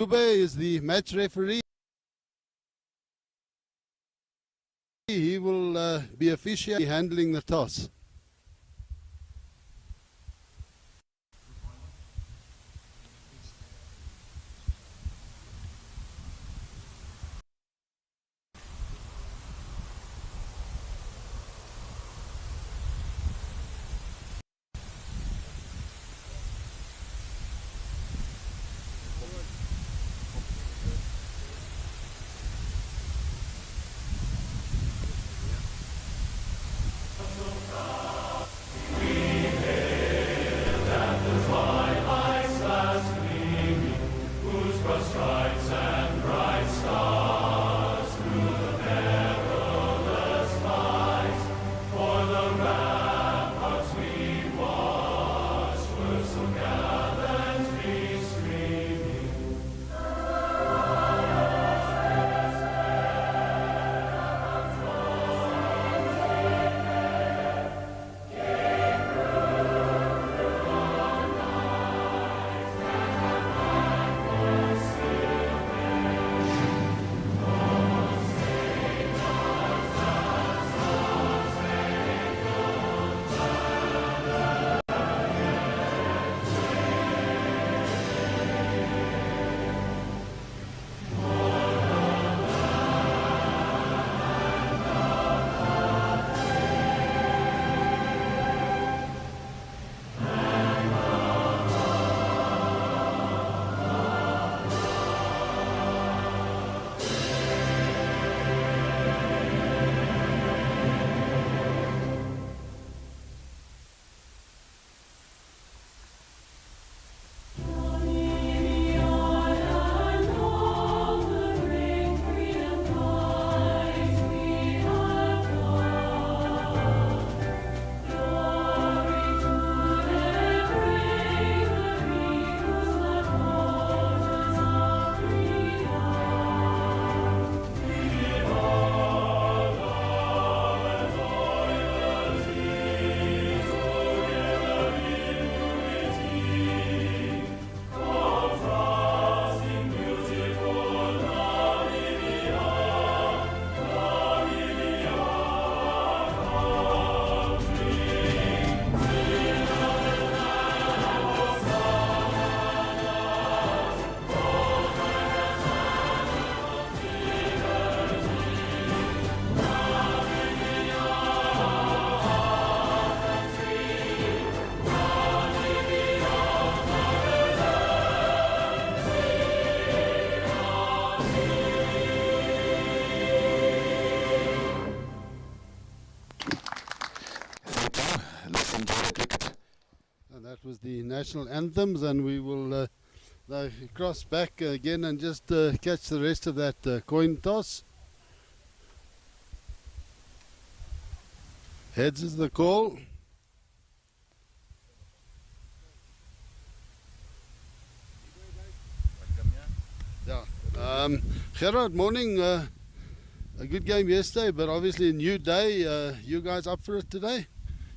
Dube is the match referee. He will be officially handling the toss. That was the national anthems, and we will cross back again and just catch the rest of that coin toss. Heads is the call. Yeah. Gerard, morning. A good game yesterday, but obviously a new day. You guys up for it today?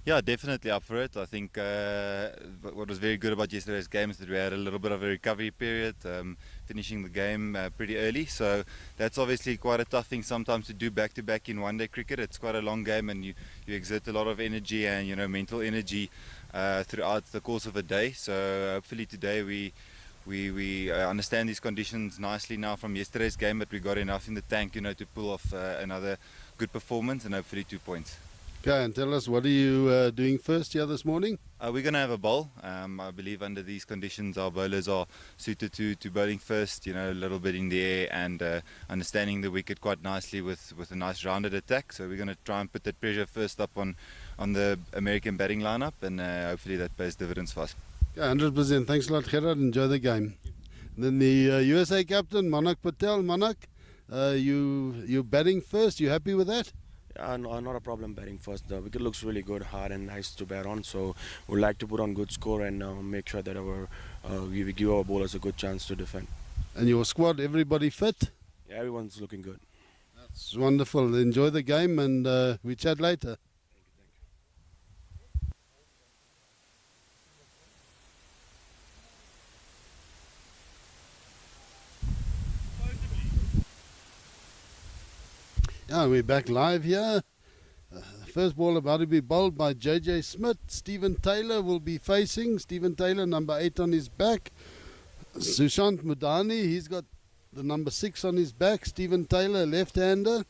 Yeah, definitely up for it. I think what was very good about yesterday's game is that we had a little bit of a recovery period, finishing the game pretty early. So that's obviously quite a tough thing sometimes to do back-to-back in one-day cricket. It's quite a long game, and you exert a lot of energy and mental energy throughout the course of a day. So hopefully today we understand these conditions nicely now from yesterday's game, but we got enough in the tank, to pull off another good performance and hopefully 2 points. Okay, and tell us, what are you doing first here this morning? We're going to have a bowl. I believe under these conditions our bowlers are suited to bowling first, a little bit in the air and understanding the wicket quite nicely with a nice rounded attack. So we're going to try and put that pressure first up on the American batting lineup, and hopefully that pays dividends for us. Yeah, 100%. Thanks a lot, Gerard. Enjoy the game. And then the USA captain, Manak Patel. Manak, you batting first. You happy with that? No, not a problem batting first. The wicket looks really good, hard and nice to bat on. So we'd like to put on good score and make sure that we give our bowlers a good chance to defend. And your squad, everybody fit? Yeah, everyone's looking good. That's wonderful. Enjoy the game, and we chat later. Yeah, we're back live here. First ball about to be bowled by JJ Smith. Stephen Taylor will be facing. Stephen Taylor, number 8 on his back. Sushant Mudani, he's got the number 6 on his back. Stephen Taylor, left-hander.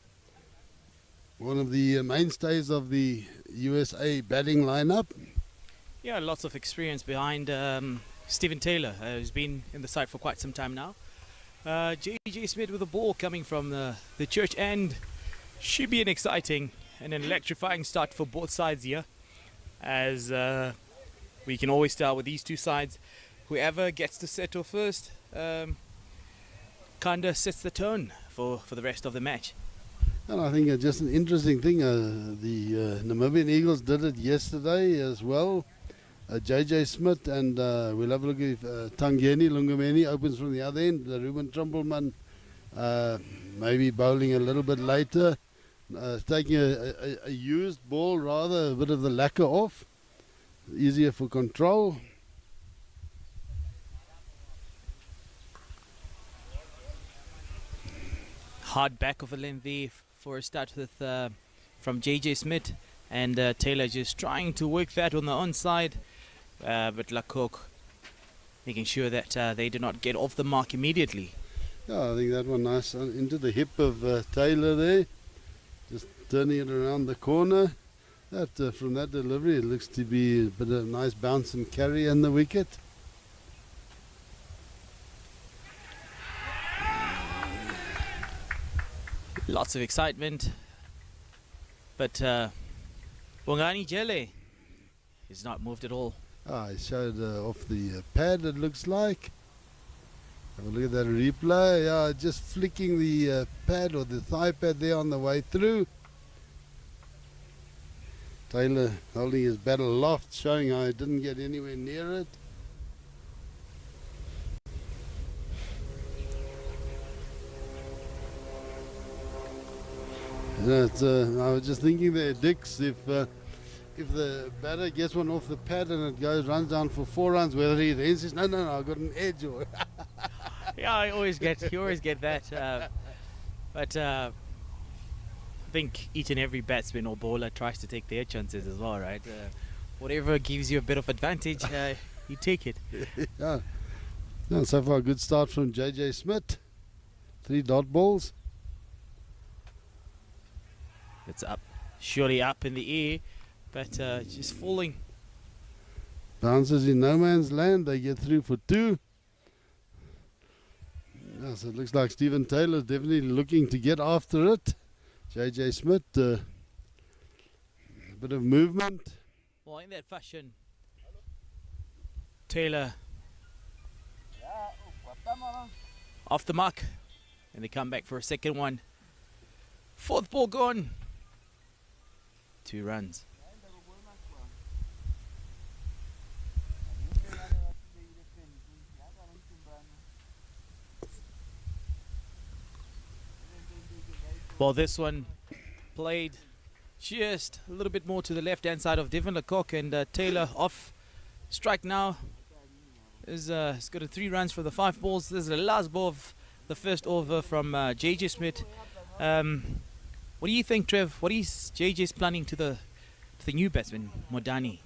One of the mainstays of the USA batting lineup. Yeah, lots of experience behind Stephen Taylor, who's been in the side for quite some time now. JJ Smith with the ball coming from the church end. Should be an exciting and an electrifying start for both sides here, as we can always tell with these two sides, whoever gets to settle first kind of sets the tone for the rest of the match. And I think just an interesting thing, the Namibian Eagles did it yesterday as well. JJ Smith and we'll have a look if Tangeni Lungumeni opens from the other end. Ruben Trumpelman maybe bowling a little bit later. Taking a used ball rather, a bit of the lacquer off, easier for control. Hard back of the length there for a start with from JJ Smith, and Taylor just trying to work that on the onside, but Lecoq making sure that they do not get off the mark immediately. Yeah, I think that one nice into the hip of Taylor there. Just turning it around the corner. That from that delivery, it looks to be a bit of nice bounce and carry in the wicket. Lots of excitement, but Bongani Jele is not moved at all. He showed off the pad, it looks like. Have a look at that replay. Yeah, just flicking the pad or the thigh pad there on the way through. Taylor holding his bat aloft, showing how he didn't get anywhere near it. I was just thinking there, Dix, if the batter gets one off the pad and it runs down for 4 runs, whether he then says, no, I've got an edge. Or Yeah, you always get that. But I think each and every batsman or bowler tries to take their chances as well, right? Whatever gives you a bit of advantage, you take it. Yeah. So far, a good start from JJ Smith. 3 dot balls. It's up, surely up in the air, but just falling. Bounces in no man's land. They get through for 2. Yeah, so it looks like Stephen Taylor is definitely looking to get after it. JJ Smith, a bit of movement. Well, in that fashion, Taylor off the mark, and they come back for a second one. 4th ball gone. 2 runs. Well, this one played just a little bit more to the left-hand side of Devon Lecoq, and Taylor off strike now. He's got 3 runs for the 5 balls. This is the last ball of the first over from JJ Smith. What do you think, Trev? What is JJ's planning to the new batsman, Modani?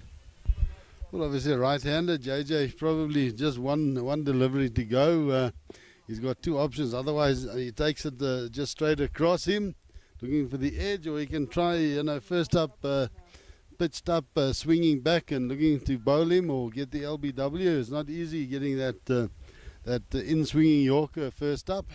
Well, obviously a right-hander. JJ probably just one delivery to go. He's got 2 options. Otherwise, he takes it just straight across him, looking for the edge, or he can try, first up, pitched up, swinging back and looking to bowl him or get the LBW. It's not easy getting that in-swinging Yorker first up.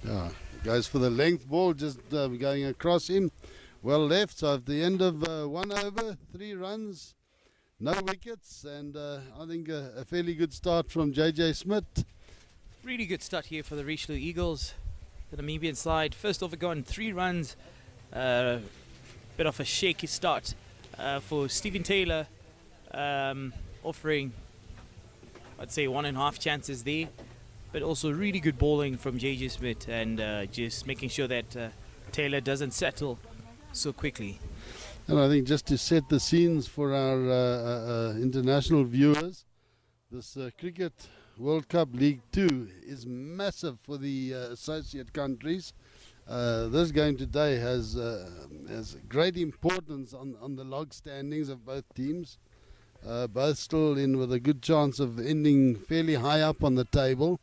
Yeah, goes for the length ball, just going across him. Well left, so at the end of 1 over, 3 runs, no wickets, and I think a fairly good start from JJ Smith. Really good start here for the Richelieu Eagles, the Namibian side. First over gone, 3 runs, bit of a shaky start for Stephen Taylor, offering, I'd say, 1.5 chances there. But also really good bowling from JJ Smith, and just making sure that Taylor doesn't settle so quickly. And I think just to set the scenes for our international viewers, this Cricket World Cup League 2 is massive for the associate countries. This game today has great importance on the log standings of both teams. Both still in with a good chance of ending fairly high up on the table.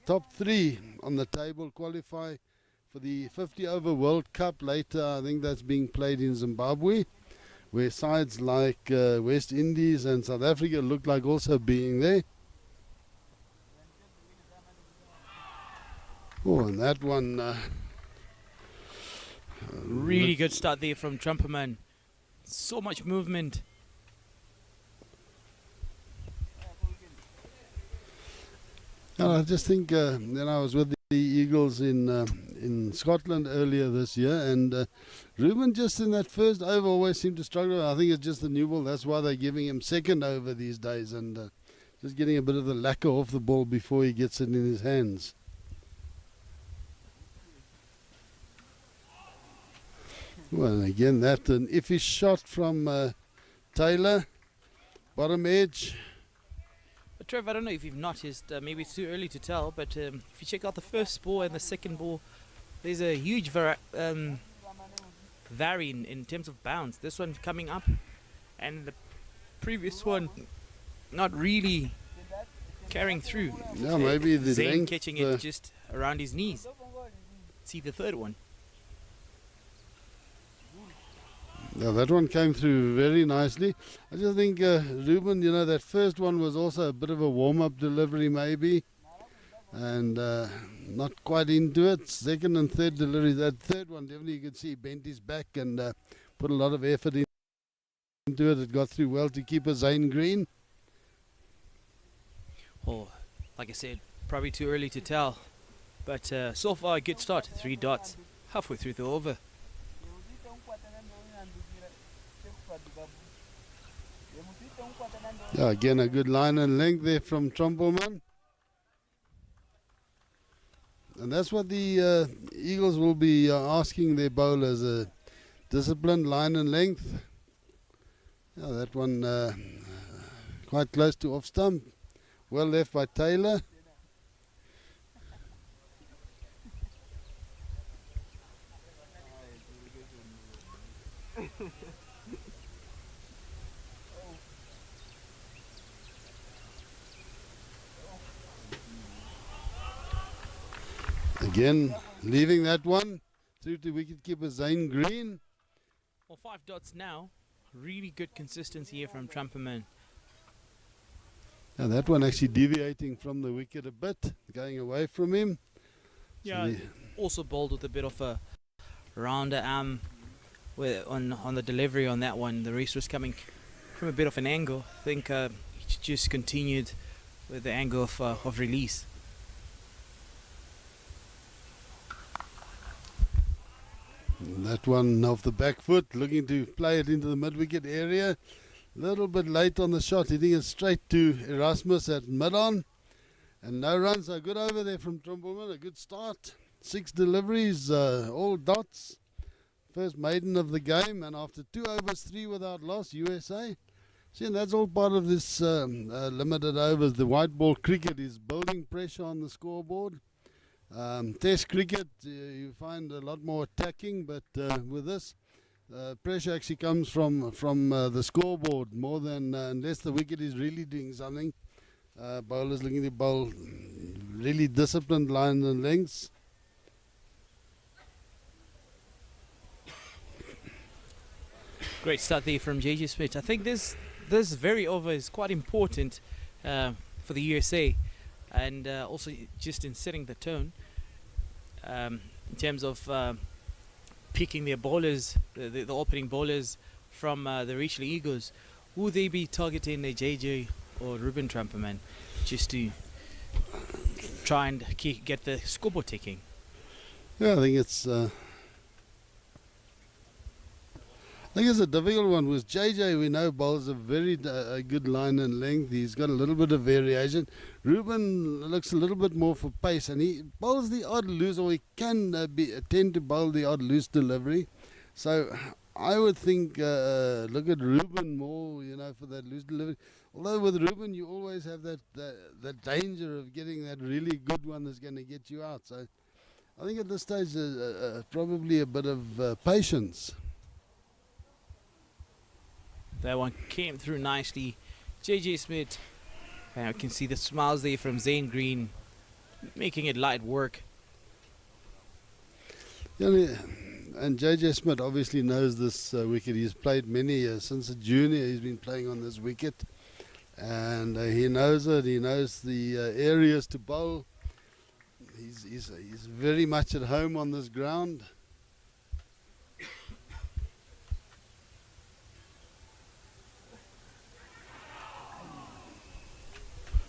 Top 3 on the table qualify for the 50 over World Cup later. I think that's being played in Zimbabwe, where sides like West Indies and South Africa look like also being there. Oh, and that one really good start there from Trumperman. So much movement. I just think I was with the Eagles in Scotland earlier this year, and Ruben just in that first over always seemed to struggle. I think it's just the new ball. That's why they're giving him second over these days, and just getting a bit of the lacquer off the ball before he gets it in his hands. Well, again, that an iffy shot from Taylor, bottom edge. But Trev, I don't know if you've noticed, maybe it's too early to tell, but if you check out the first ball and the second ball, there's a huge vary in terms of bounce. This one coming up, and the previous one not really carrying through. Yeah, maybe the Zane length, catching it just around his knees. See the third one. Yeah, that one came through very nicely. I just think, Ruben, that first one was also a bit of a warm-up delivery maybe, and not quite into it. Second and third delivery, that third one definitely you could see he bent his back and put a lot of effort into it. It got through well to keep a Zane green. Oh, like I said, probably too early to tell, but so far a good start. 3 dots, halfway through the over. Yeah, again, a good line and length there from Trumpelman. And that's what the Eagles will be asking their bowlers, a disciplined line and length. Yeah, that one quite close to off stump. Well left by Taylor. Again, leaving that one through to wicketkeeper Zane Green. Well, 5 dots now. Really good consistency here from Trumperman. Now that one actually deviating from the wicket a bit, going away from him. Yeah, So also bowled with a bit of a rounder arm on the delivery on that one. The rest was coming from a bit of an angle. I think he just continued with the angle of release. that one off the back foot, looking to play it into the mid-wicket area. A little bit late on the shot, hitting it straight to Erasmus at mid-on. And no runs are good over there from Trumpelman. A good start. 6 deliveries, all dots. First maiden of the game, and after 2 overs, 3 without loss, USA. See, and that's all part of this limited overs. The white ball cricket is building pressure on the scoreboard. Test cricket, you find a lot more attacking, but with this, pressure actually comes from the scoreboard more than unless the wicket is really doing something. Bowlers looking to bowl really disciplined lines and lengths. Great start there from JJ Smith. I think this very over is quite important for the USA, and also just in setting the tone in terms of picking their bowlers, the opening bowlers from the Richley Eagles. Will they be targeting the JJ or Ruben Trumpelman just to try and get the scoreboard ticking? Yeah, I think it's a difficult one. With JJ, we know bowls a very good line and length. He's got a little bit of variation. Ruben looks a little bit more for pace, and he bowls the odd loose, or he can tend to bowl the odd loose delivery. So I would think look at Ruben more, for that loose delivery. Although with Ruben you always have that danger of getting that really good one that's going to get you out. So I think at this stage probably a bit of patience. That one came through nicely. JJ Smith, and I can see the smiles there from Zane Green, making it light work. And JJ Smith obviously knows this wicket. He's played many years. Since a junior he's been playing on this wicket. And he knows it. He knows the areas to bowl. He's very much at home on this ground.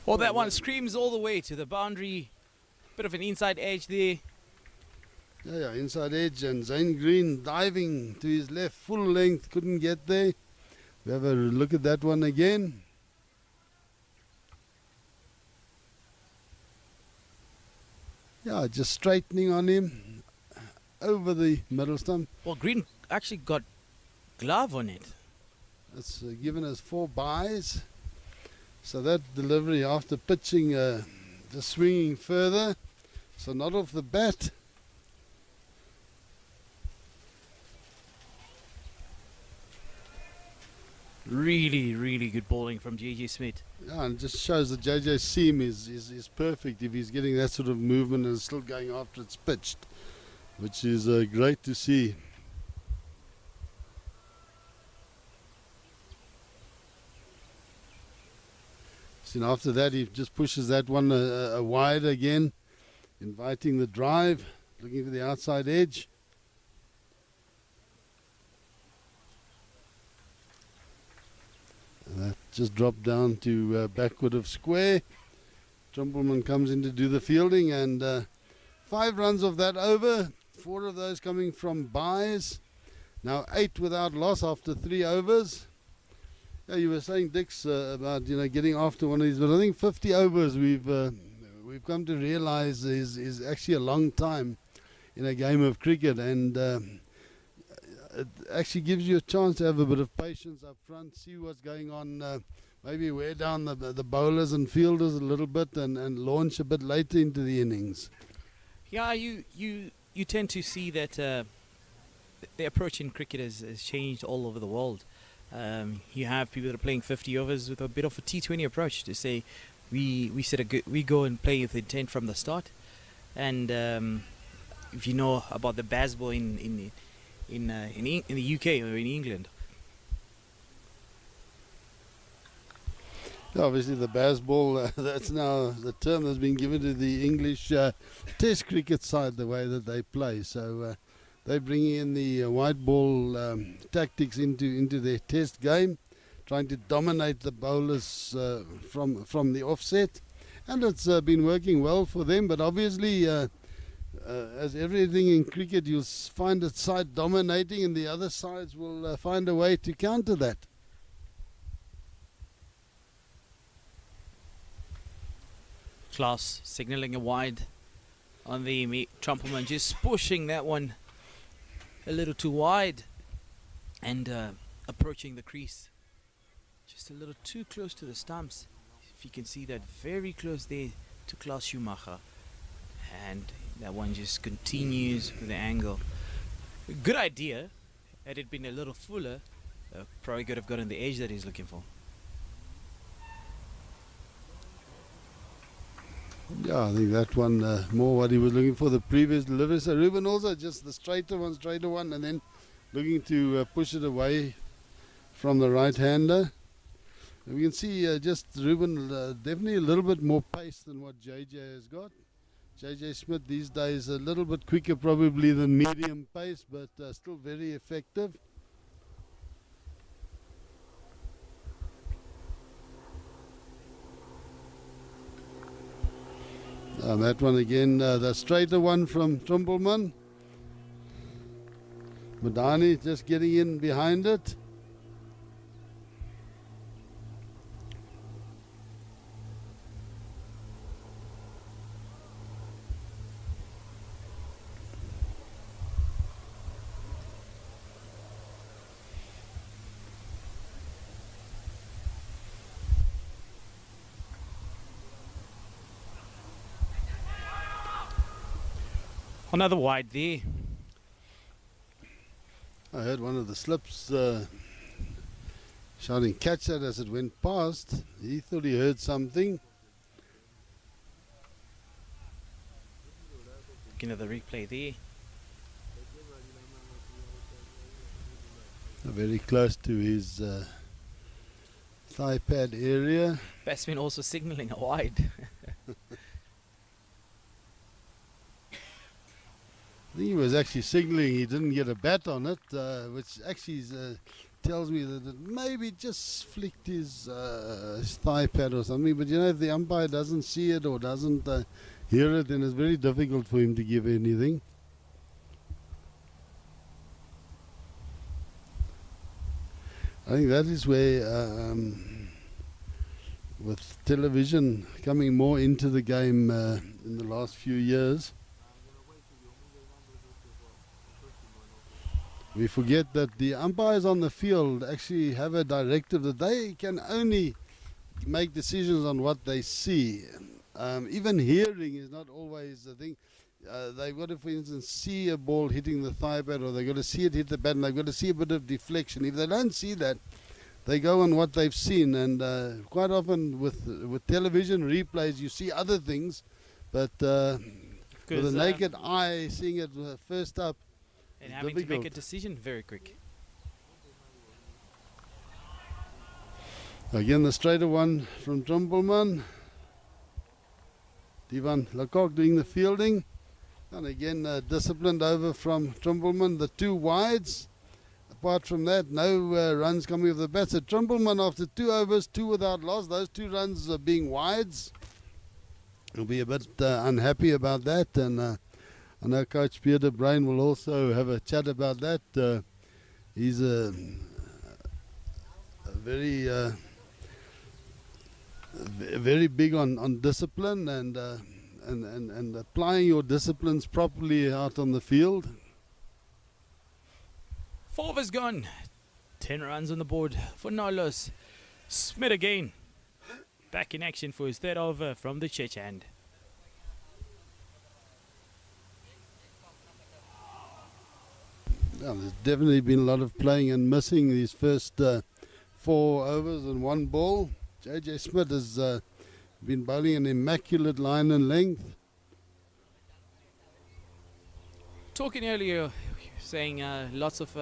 Well, that one screams all the way to the boundary. Bit of an inside edge there. Yeah, inside edge, and Zane Green diving to his left, full length, couldn't get there. We have a look at that one again. Yeah, just straightening on him over the middle stump. Well, Green actually got glove on it. It's given us 4 byes. So that delivery after pitching, just swinging further. So not off the bat. Really, really good bowling from JJ Smith. Yeah, and it just shows that JJ's seam is perfect if he's getting that sort of movement and still going after it's pitched, which is great to see. So after that he just pushes that one wide again, inviting the drive, looking for the outside edge. And that just dropped down to backward of square. Trumpelman comes in to do the fielding, and 5 runs of that over, 4 of those coming from byes. Now 8 without loss after 3 overs. Yeah, you were saying, Dix, about getting after one of these, but I think 50 overs we've come to realise is actually a long time in a game of cricket, and it actually gives you a chance to have a bit of patience up front, see what's going on, maybe wear down the bowlers and fielders a little bit, and launch a bit later into the innings. Yeah, you tend to see that the approach in cricket has changed all over the world. You have people that are playing 50 overs with a bit of a T20 approach to say we go and play with intent from the start. And if you know about the baseball in the UK or in England. Obviously the baseball, that's now the term that's been given to the English test cricket side, the way that they play. So they're bringing in the white ball tactics into their test game, trying to dominate the bowlers from the offset. And it's been working well for them, but obviously as everything in cricket, you'll find a side dominating and the other sides will find a way to counter that. Klaus signalling a wide on the Trumpelman, just pushing that one a little too wide and approaching the crease. Just a little too close to the stumps. If you can see that, very close there to Klaus Schumacher. And that one just continues with the angle. Good idea. Had it been a little fuller, probably could have gotten the edge that he's looking for. Yeah, I think that one more what he was looking for, the previous delivery. So Ruben also just the straighter one, and then looking to push it away from the right-hander. We can see just Ruben definitely a little bit more pace than what JJ has got. JJ Smith these days a little bit quicker probably than medium pace, but still very effective. That one again, the straighter one from Trumpelman. Madani just getting in behind it. Another wide there. I heard one of the slips shouting catch that as it went past. He thought he heard something. Looking at the replay there. Very close to his thigh pad area. Batsman also signalling a wide. I think he was actually signalling he didn't get a bat on it, which actually tells me that it maybe just flicked his thigh pad or something. But you know, if the umpire doesn't see it or doesn't hear it, then it's very difficult for him to give anything. I think that is where, with television coming more into the game in the last few years, we forget that the umpires on the field actually have a directive that they can only make decisions on what they see. Even hearing is not always the thing. They've got to, for instance, see a ball hitting the thigh pad, or they've got to see it hit the bat, and they've got to see a bit of deflection. If they don't see that, they go on what they've seen. And quite often with television replays, you see other things, but with a naked eye, seeing it first up, and having to make a decision very quick. Again, the straighter one from Trumpelman. Divan Lecoq doing the fielding. And again, disciplined over from Trumpelman. The two wides. Apart from that, no runs coming off the bat. So Trumpelman, after 2 overs, 2 without loss, those 2 runs are being wides. He'll be a bit unhappy about that. And I know Coach Peter Brain will also have a chat about that. He's a very big on discipline and applying your disciplines properly out on the field. 4 overs gone. 10 runs on the board for Nolos. Smith again. Back in action for his 3rd over from the Chechand. Yeah, there's definitely been a lot of playing and missing these first 4 overs and 1 ball. JJ Smith has been bowling an immaculate line and length. Talking earlier, saying lots of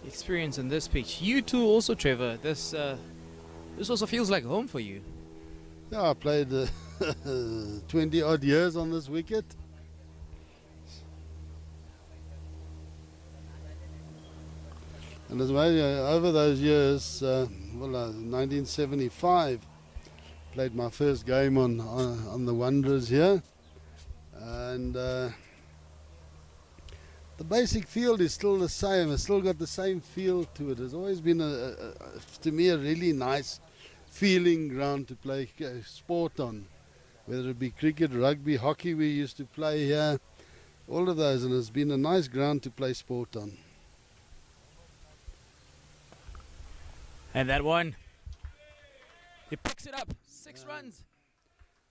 experience in this pitch. You too also, Trevor. This also feels like home for you. Yeah, I played 20 odd years on this wicket. And as well, over those years, 1975, played my first game on the Wanderers here, and the basic field is still the same. It's still got the same feel to it. It's always been to me a really nice feeling ground to play sport on, whether it be cricket, rugby, hockey. We used to play here, all of those, and it's been a nice ground to play sport on. And that one, he picks it up. 6 runs.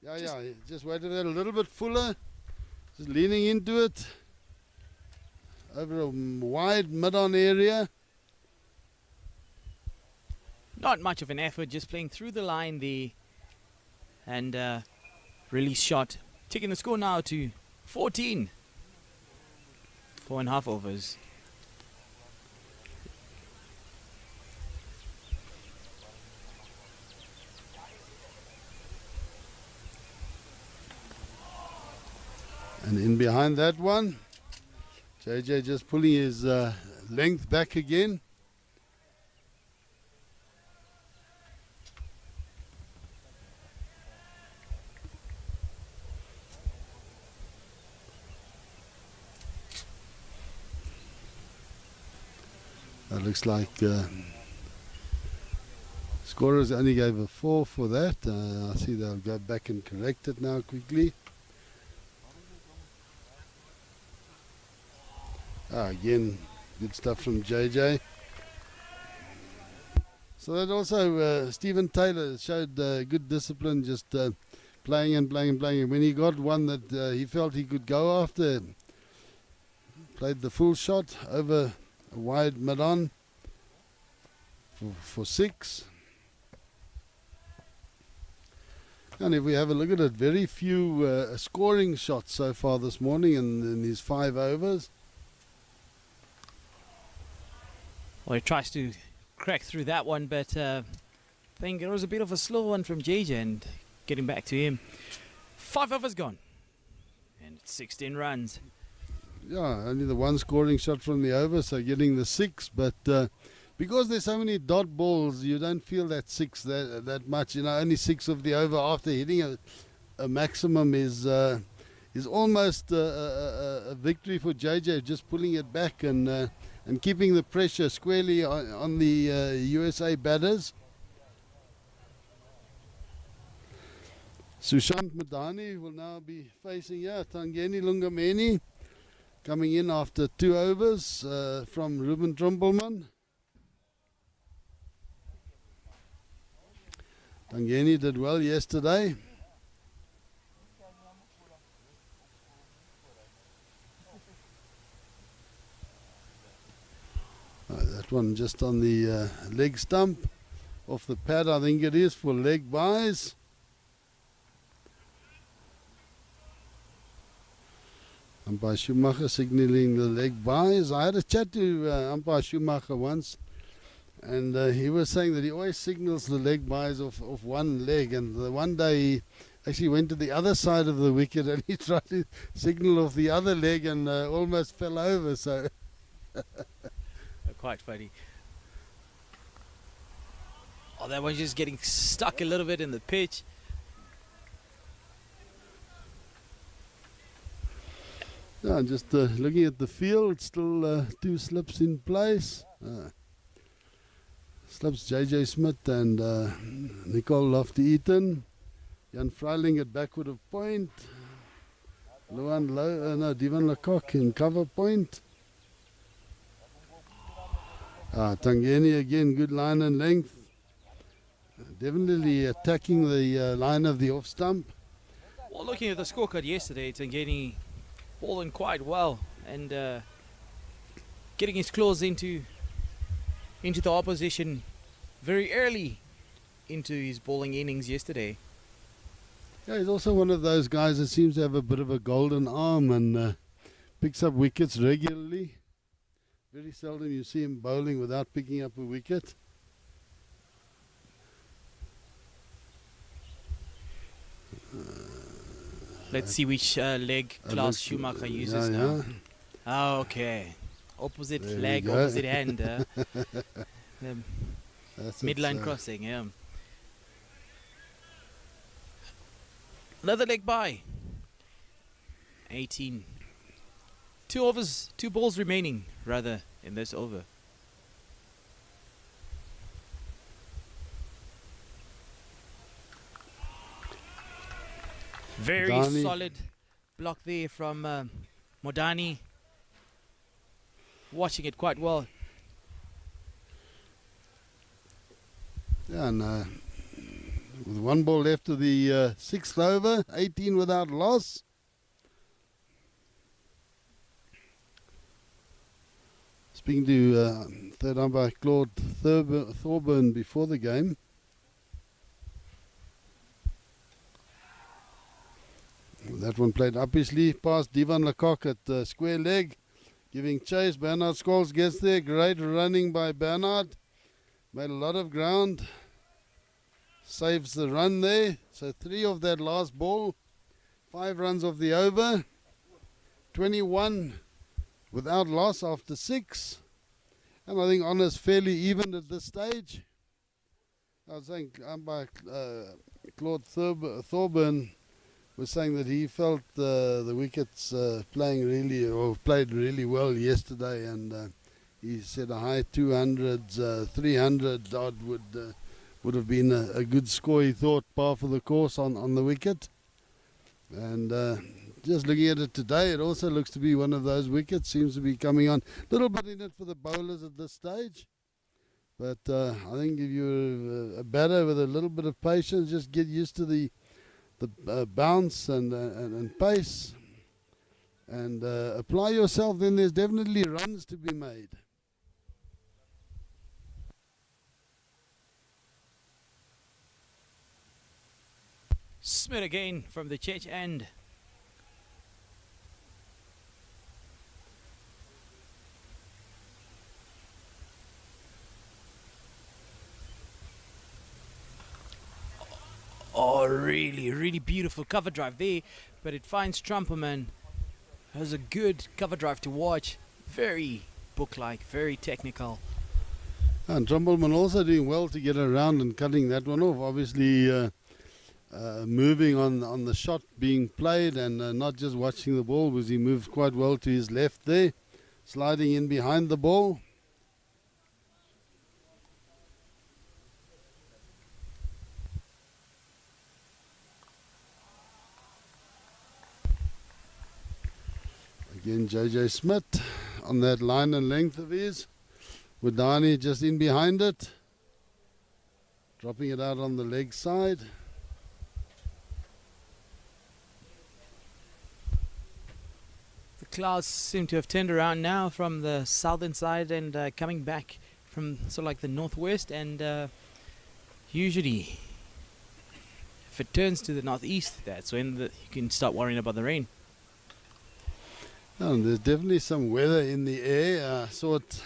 Yeah, just waited there a little bit fuller, just leaning into it, over a wide mid-on area. Not much of an effort, just playing through the line there. And release shot. Taking the score now to 14. 4.5 overs. And in behind that one, JJ just pulling his length back again. That looks like scorers only gave a 4 for that. I see they'll go back and correct it now quickly. Again, good stuff from JJ. So that also, Stephen Taylor showed good discipline, just playing and playing and playing. And when he got one that he felt he could go after, played the full shot over a wide mid-on for 6. And if we have a look at it, very few scoring shots so far this morning in these 5 overs. Well, he tries to crack through that one, but I think it was a bit of a slow one from JJ, and getting back to him. 5 overs gone, and 16 runs. Yeah, only the 1 scoring shot from the over, so getting the 6, but because there's so many dot balls, you don't feel that 6 that much. You know, only 6 of the over after hitting a maximum is almost a victory for JJ, just pulling it back and keeping the pressure squarely on the USA batters. Sushant Madani will now be facing Tangeni Lungameni, coming in after 2 overs from Ruben Trumpelman. Tangeni did well yesterday. That one just on the leg stump, off the pad I think it is, for leg buys. Umpire Schumacher signalling the leg buys. I had a chat to Umpire Schumacher once, and he was saying that he always signals the leg buys off one leg, and the one day he actually went to the other side of the wicket and he tried to signal off the other leg and almost fell over. So quite funny. Oh, that one's just getting stuck a little bit in the pitch. Yeah, just looking at the field, still 2 slips in place. Slips JJ Smith and Nicole Lofty-Eaton. Jan Freiling at backward of point. Devon Lecoq in cover point. Tangeni again, good line and length. Definitely attacking the line of the off stump. Well, looking at the scorecard yesterday, Tangeni bowling quite well and getting his claws into the opposition very early into his bowling innings yesterday. Yeah, he's also one of those guys that seems to have a bit of a golden arm and picks up wickets regularly. Very seldom you see him bowling without picking up a wicket. Let's see which leg Klaus Schumacher uses now. Oh, okay. Opposite leg, opposite hand. Midline crossing, yeah. Another leg by. 18. 2 overs, 2 balls remaining, rather, in this over. Very Modani. solid block there from Modani. Watching it quite well. Yeah, and with 1 ball left of the 6th over, 18 without loss. Speaking to third umpire Claude Thorburn before the game. That one played upishly past Devon Lecoq at square leg, giving chase. Bernard Scholes gets there. Great running by Bernard. Made a lot of ground. Saves the run there. So 3 of that last ball. 5 runs of the over. 21 without loss after 6. And I think honours fairly even at this stage. I was saying umpire Claude Thorburn was saying that he felt the wickets played really well yesterday, and he said a high 200s, 300 odd would have been a good score. He thought par for the course on the wicket, and just looking at it today, it also looks to be one of those wickets. Seems to be coming on a little bit in it for the bowlers at this stage. But I think if you're a batter with a little bit of patience, just get used to the the bounce and pace, and apply yourself, then there's definitely runs to be made. Smith again from the church end. Oh, really beautiful cover drive there, but it finds Trumperman. It was a good cover drive to watch. Very book-like, very technical. And Trumpelman also doing well to get around and cutting that one off. Obviously moving on the shot being played, and not just watching the ball, because he moved quite well to his left there, sliding in behind the ball. Again, JJ Smith on that line and length of his. Wadani just in behind it, dropping it out on the leg side. The clouds seem to have turned around now from the southern side and coming back from sort of like the northwest, and usually if it turns to the northeast, that's when you can start worrying about the rain. And there's definitely some weather in the air. I saw it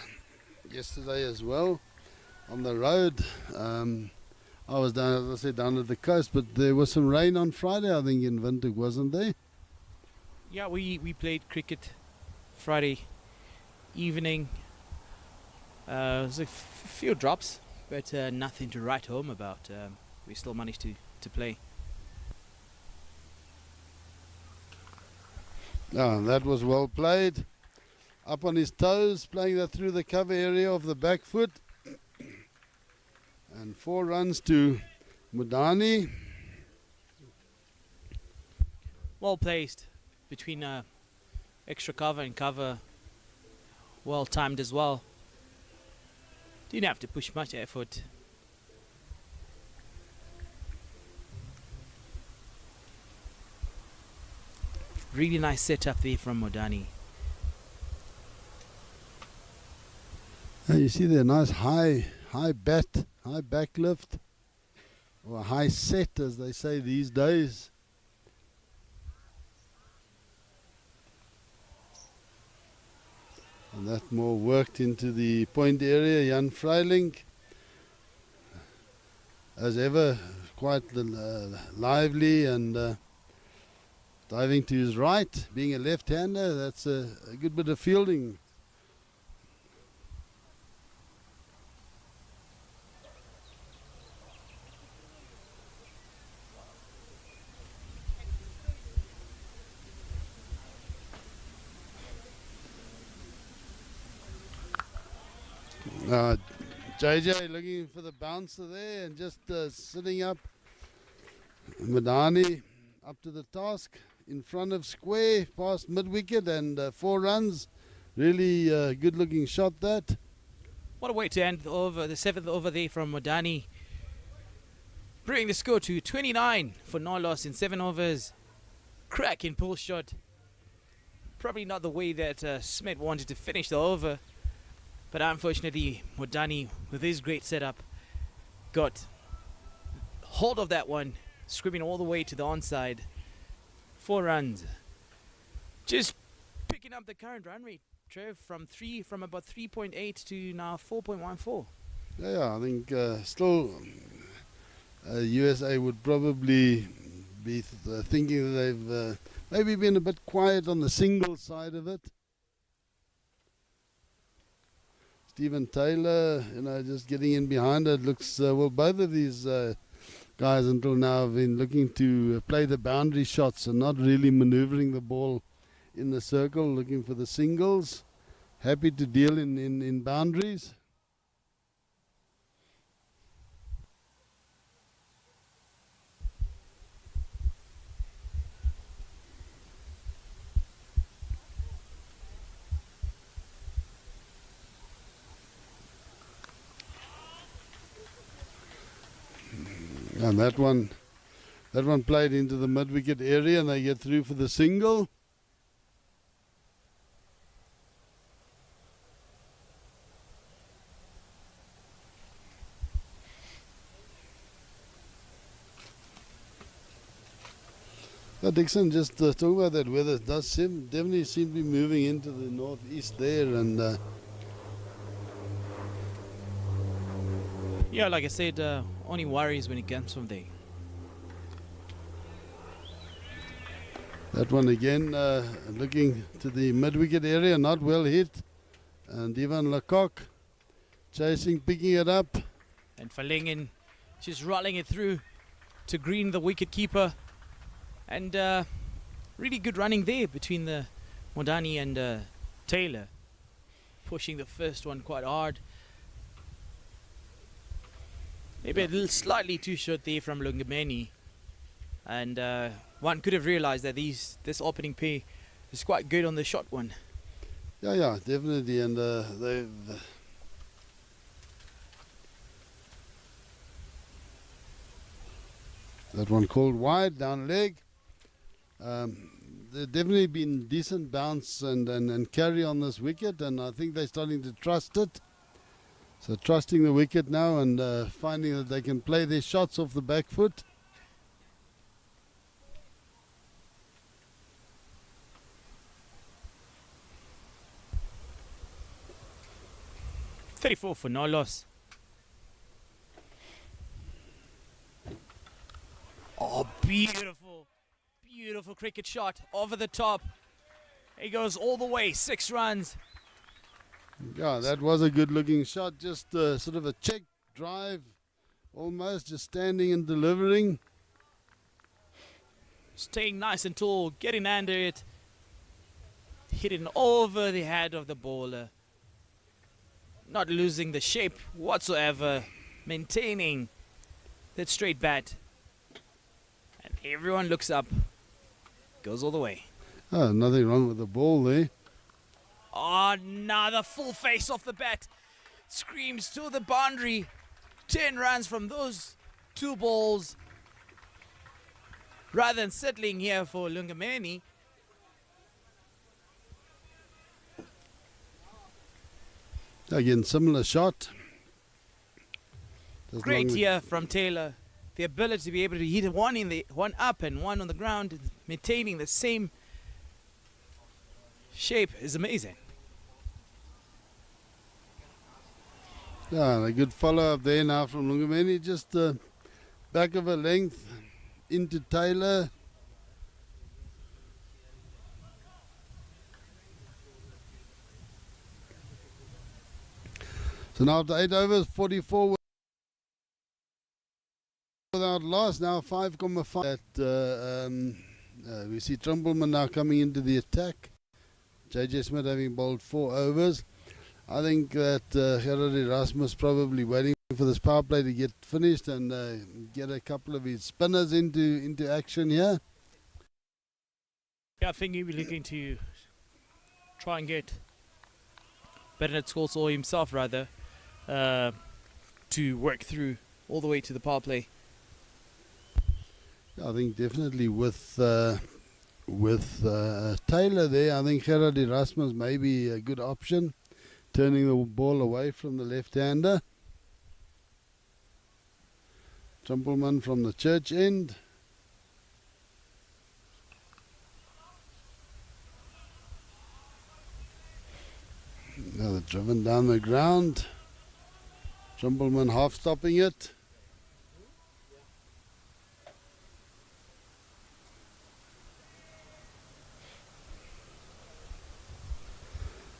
yesterday as well on the road. I was down, as I said, down at the coast, but there was some rain on Friday, I think, in Windhoek, wasn't there? Yeah, we played cricket Friday evening. It was a few drops, but nothing to write home about. We still managed to play. That was well played. Up on his toes, playing that through the cover area of the back foot. And 4 runs to Mudani. Well placed between extra cover and cover. Well timed as well. Didn't have to push much effort. Really nice setup there from Modani. You see there, nice high back lift, or high set as they say these days. And that more worked into the point area. Jan Freiling, as ever, quite lively and diving to his right. Being a left-hander, that's a good bit of fielding. JJ looking for the bouncer there and just sitting up. Madani up to the task in front of square, past mid-wicket, and 4 runs. Really good looking shot that. What a way to end the over, the 7th over there from Modani. Bringing the score to 29 for no loss in 7 overs. Cracking pull shot. Probably not the way that Smith wanted to finish the over. But unfortunately, Modani, with his great setup, got hold of that one, screaming all the way to the onside. 4 runs. Just picking up the current run rate, Trev, from about 3.8 to now 4.14. Yeah, I think still USA would probably be thinking that they've maybe been a bit quiet on the single side of it. Stephen Taylor, just getting in behind it. Looks, well, both of these guys until now have been looking to play the boundary shots and not really maneuvering the ball in the circle, looking for the singles. Happy to deal in boundaries. And that one That one played into the mid-wicket area and they get through for the single. Dixon, just talking about that weather, it does definitely seem to be moving into the northeast there, and yeah, like I said, only worries when it comes from there. that one again looking to the mid-wicket area, not well hit, and Ivan Lecoq chasing, picking it up. And Verlengen just rolling it through to Green, the wicket keeper. And really good running there between the Modani and Taylor, pushing the first one quite hard. Maybe a little slightly too short there from Lungameni, and one could have realized that this opening pair is quite good on the shot one. Yeah, definitely, and that one called wide, down leg. There's definitely been decent bounce and carry on this wicket, and I think they're starting to trust it. So trusting the wicket now and finding that they can play their shots off the back foot. .34 for no loss. Oh, beautiful. Beautiful cricket shot over the top. He goes all the way, 6 runs. Yeah, that was a good looking shot. Just sort of a check drive, almost just standing and delivering. Staying nice and tall, getting under it. Hitting over the head of the bowler. Not losing the shape whatsoever. Maintaining that straight bat. And everyone looks up. Goes all the way. Oh, nothing wrong with the ball there. Oh, another full face off the bat. Screams to the boundary. 10 runs from those 2 balls. Rather than settling here for Lungameni. Again, similar shot. Just Great long here from Taylor. The ability to be able to hit one up and one on the ground, maintaining the same shape is amazing. Yeah, a good follow up there now from Lungameni. Just back of a length into Taylor. So now after 8 overs, 44 without loss, now 5.5. We see Trumpelman now coming into the attack. JJ Smith having bowled 4 overs. I think that Gerard Erasmus probably waiting for this power play to get finished and get a couple of his spinners into action here. Yeah, I think he'll be looking to try and get Bernard Scholz or himself rather to work through all the way to the power play. I think definitely with Taylor there, I think Gerard Erasmus may be a good option, turning the ball away from the left-hander. Trumpelman from the church end. Now they're driven down the ground. Trumpelman half stopping it.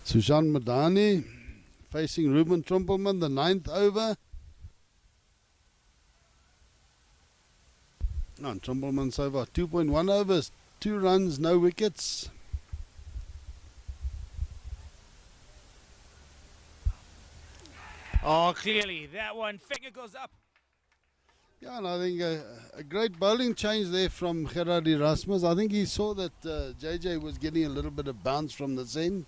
Sushan Madani facing Ruben Trumpelman, the 9th over. And Trumpelman so far 2.1 overs, 2 runs, no wickets. Oh, clearly that one finger goes up. Yeah, and I think a great bowling change there from Gerard Erasmus. I think he saw that JJ was getting a little bit of bounce from the end.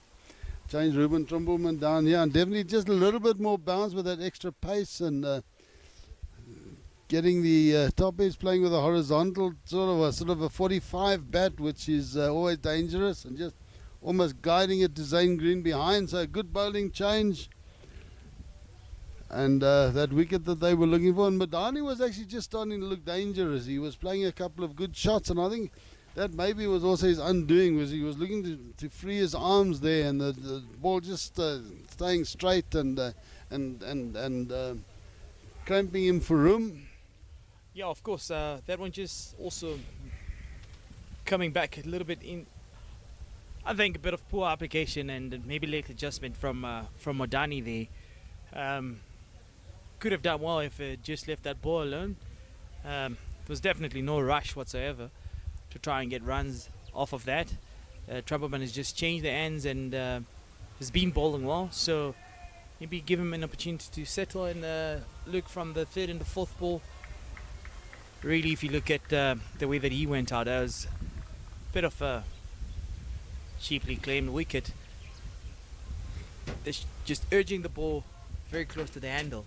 Changed Ruben Trumpelman down here, and definitely just a little bit more bounce with that extra pace, and getting the top edge, playing with a horizontal sort of a 45 bat, which is always dangerous, and just almost guiding it to Zane Green behind. So a good bowling change, and that wicket that they were looking for. And Madani was actually just starting to look dangerous. He was playing a couple of good shots, and I think that maybe was also his undoing, was he was looking to free his arms there, and the ball just staying straight and cramping him for room. Yeah, of course. That one just also coming back a little bit in. I think a bit of poor application and maybe late adjustment from Modani there. Could have done well if it just left that ball alone. There was definitely no rush whatsoever to try and get runs off of that. Trumpleman has just changed the ends and has been bowling well. So maybe give him an opportunity to settle and look from the third and the fourth ball. Really, if you look at the way that he went out, that was a bit of a cheaply claimed wicket. Just urging the ball very close to the handle.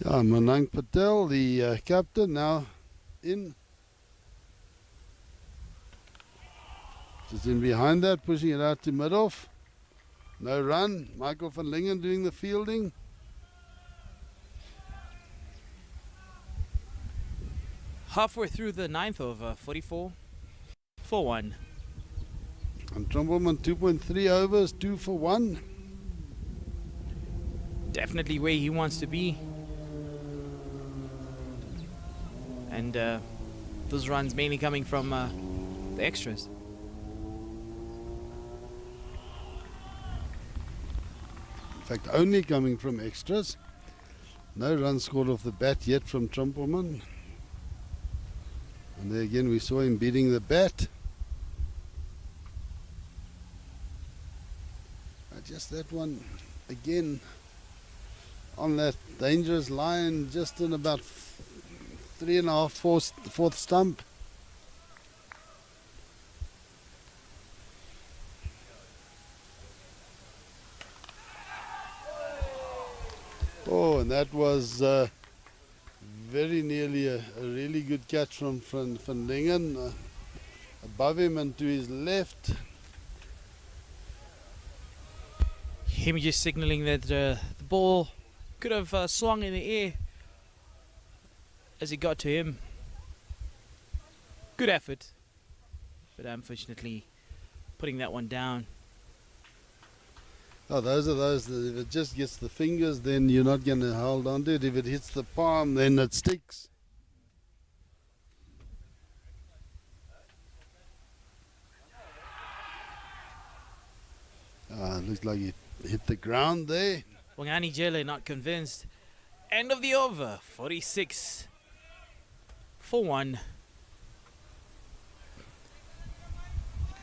Yeah, Manang Patel, the captain, now in. Just in behind that, pushing it out to mid-off. No run. Michael van Lingen doing the fielding. Halfway through the ninth over, 44 for 1. And Trumpleman 2.3 overs, 2 for 1. Definitely where he wants to be. And those runs mainly coming from the extras. In fact, only coming from extras. No runs scored off the bat yet from Trumpleman. And there again we saw him beating the bat. Just that one again on that dangerous line, just in about 3.5, fourth stump. Oh, and that was very nearly a really good catch from Van Lingen. Above him and to his left. Him just signalling that the ball could have swung in the air as it got to him. Good effort, but unfortunately putting that one down. Oh, those are those that if it just gets the fingers, then you're not going to hold on to it. If it hits the palm, then it sticks. Looks like it hit the ground there. Wangani Jele not convinced. End of the over, 46 for 1.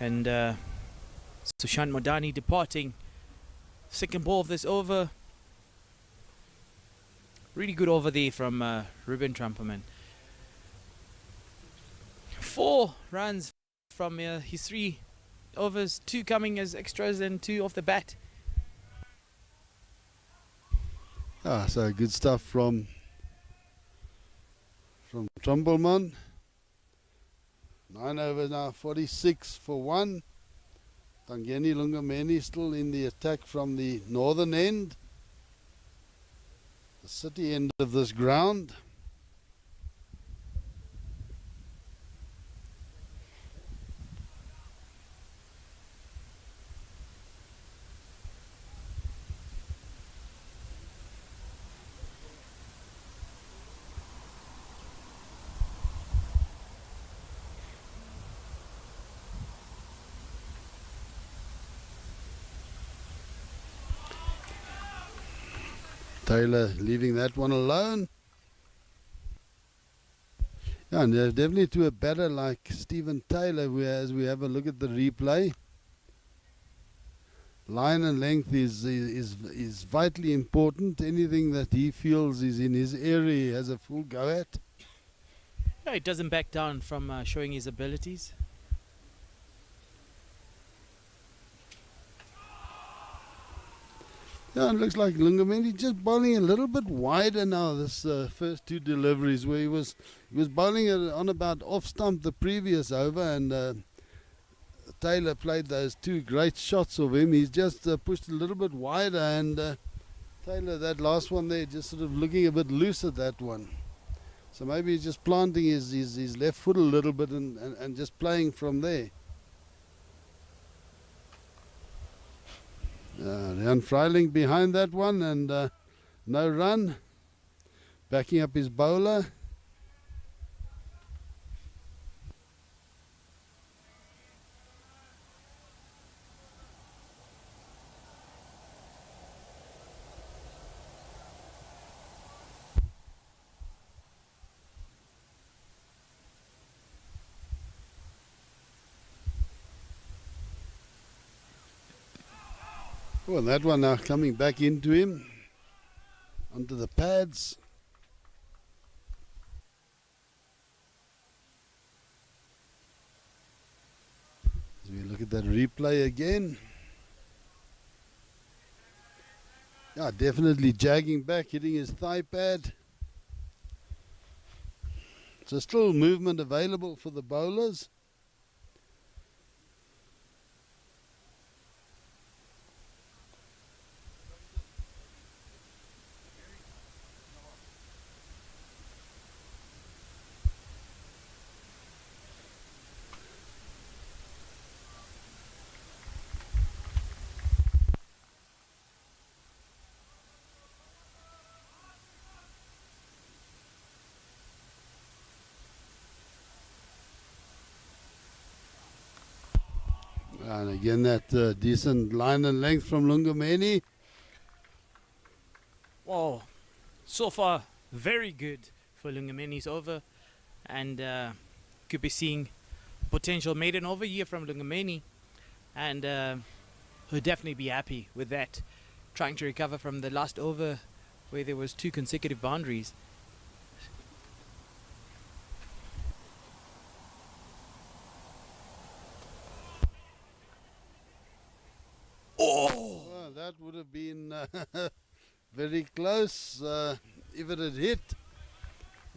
And Sushant Modani departing. Second ball of this over. Really good over there from Ruben Trumpleman. 4 runs from his 3 overs, 2 coming as extras and 2 off the bat. So good stuff from Trumpleman. 9 overs now, 46 for 1. Tangeni Lungameni still in the attack from the northern end, the city end of this ground. Taylor leaving that one alone. Yeah, and definitely to a batter like Stephen Taylor, as we have a look at the replay, line and length is vitally important. Anything that he feels is in his area, he has a full go at. Yeah, he doesn't back down from showing his abilities. Yeah, it looks like Lungameni just bowling a little bit wider now. This first two deliveries, where he was bowling on about off stump the previous over, and Taylor played those two great shots of him. He's just pushed a little bit wider, and Taylor, that last one there, just sort of looking a bit loose at that one. So maybe he's just planting his left foot a little bit and just playing from there. Rian Freiling behind that one, and no run. Backing up his bowler. Well, that one now coming back into him, onto the pads. As we look at that replay again. Yeah, definitely jagging back, hitting his thigh pad. So still movement available for the bowlers. And again, that decent line and length from Lungameni. Wow, so far very good for Lungameni's over, and could be seeing potential maiden over here from Lungameni, and he'll definitely be happy with that, trying to recover from the last over where there was 2 consecutive boundaries. Oh, that would have been very close if it had hit.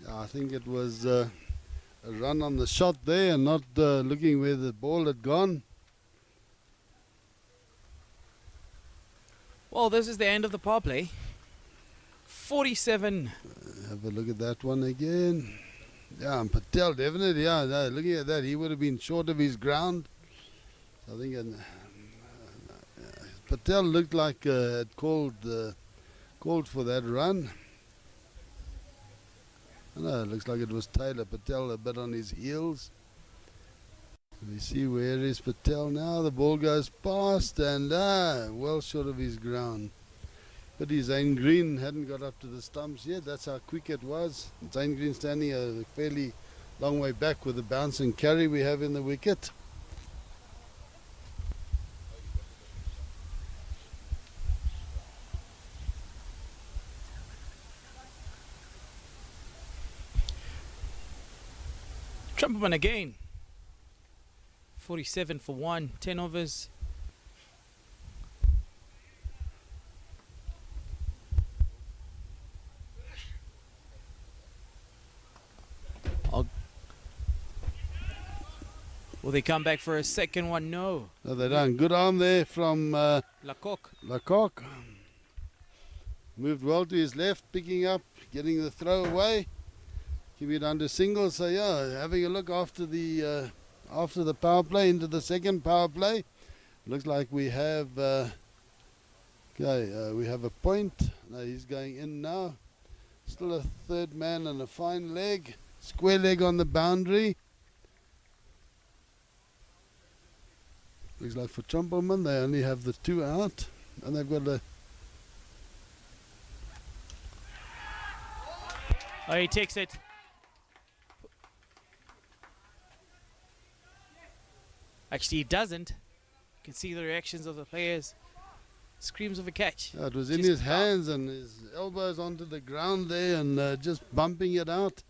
Yeah, I think it was a run on the shot there and not looking where the ball had gone. Well, this is the end of the power play. 47. Have a look at that one again. Yeah, and Patel definitely, yeah, no, looking at that, he would have been short of his ground. So I think Patel looked like had called for that run. No, it looks like it was Taylor. Patel a bit on his heels. We see where is Patel now. The ball goes past and well short of his ground. But Zane Green hadn't got up to the stumps yet. That's how quick it was. Zane Green standing a fairly long way back with the bounce and carry we have in the wicket. Trumpman again. 47 for 1, 10 overs. Will they come back for a second one? No. No, they don't. Good arm there from Lecoq. Moved well to his left, picking up, getting the throw away. Keep it under single. So yeah, having a look after the power play into the second power play. Looks like we have we have a point. No, he's going in now. Still a third man and a fine leg. Square leg on the boundary. Looks like for Trumpelman they only have the 2 out, and they've got a. Oh, he takes it. Actually, he doesn't. You can see the reactions of the players. Screams of a catch. Yeah, it was in his hands and his elbows onto the ground there and just bumping it out.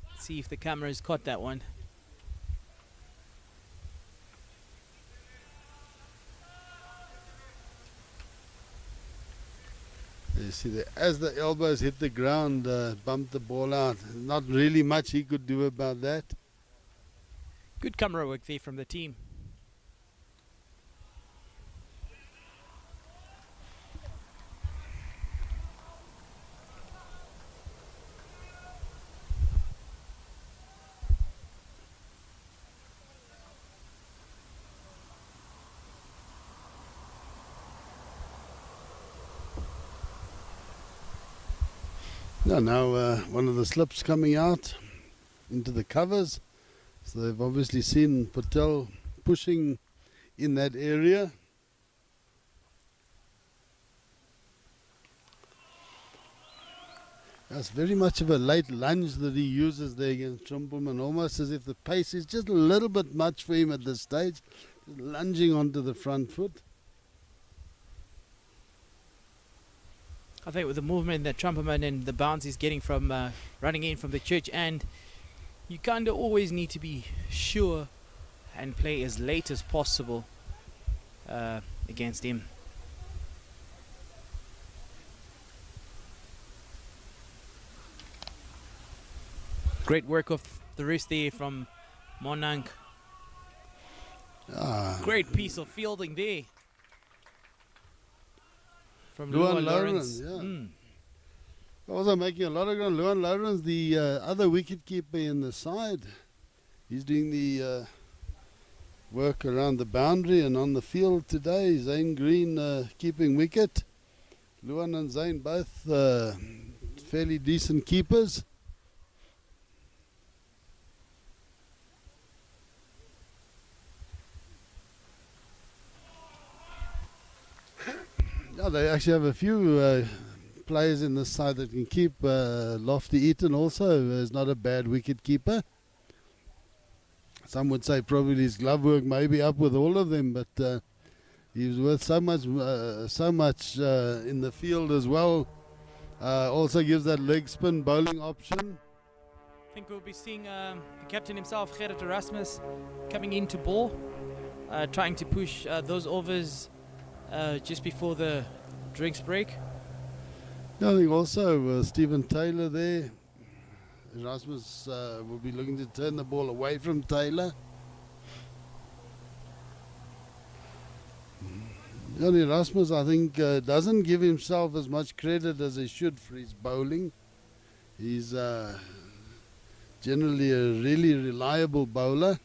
Let's see if the camera's caught that one. You see that as the elbows hit the ground, bumped the ball out. Not really much he could do about that. Good camera work there from the team. Yeah, now one of the slips coming out into the covers. So they've obviously seen Patel pushing in that area. That's very much of a late lunge that he uses there against Trumpelman, almost as if the pace is just a little bit much for him at this stage. Just lunging onto the front foot. I think with the movement that Trumpelman and the bounce he's getting from running in from the church, and you kind of always need to be sure and play as late as possible against him. Great work of the wrist there from Monang. Great piece of fielding there from Luan Lawrence. Yeah. Also making a lot of ground. Luan Lawrence, the other wicket-keeper in the side. He's doing the work around the boundary and on the field today. Zane Green keeping wicket. Luan and Zane both fairly decent keepers. Yeah, they actually have a few players in this side that can keep. Lofty Eaton also is not a bad wicket keeper. Some would say probably his glove work may be up with all of them, but he's worth so much in the field as well. Also gives that leg spin bowling option. I think we'll be seeing the captain himself, Gerrit Erasmus, coming into ball, trying to push those overs just before the drinks break. I think also Stephen Taylor there. Erasmus will be looking to turn the ball away from Taylor. Johnny Erasmus, I think, doesn't give himself as much credit as he should for his bowling. He's generally a really reliable bowler.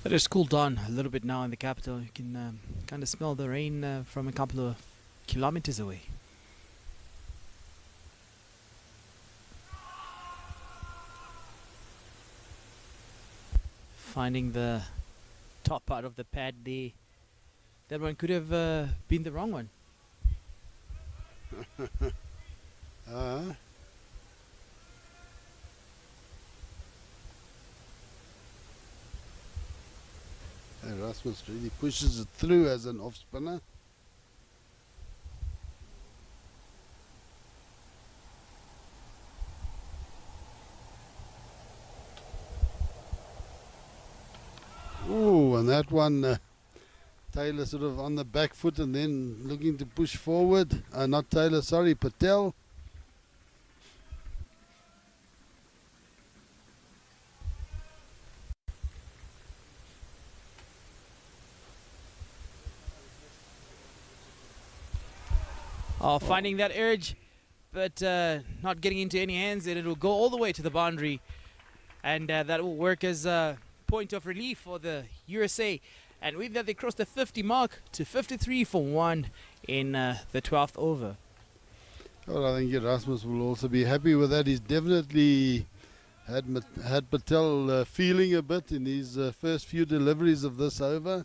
It has cooled down a little bit now in the capital. You can kind of smell the rain from a couple of kilometers away. Finding the top part of the pad there. That one could have been the wrong one. Erasmus really pushes it through as an off spinner. Ooh, and that one, Taylor sort of on the back foot and then looking to push forward. Not Taylor, sorry, Patel. Finding that urge, but not getting into any hands, and it'll go all the way to the boundary, and that will work as a point of relief for the USA. And with that, they crossed the 50 mark to 53 for 1 in the 12th over. Well, I think Erasmus will also be happy with that. He's definitely had Patel feeling a bit in his first few deliveries of this over.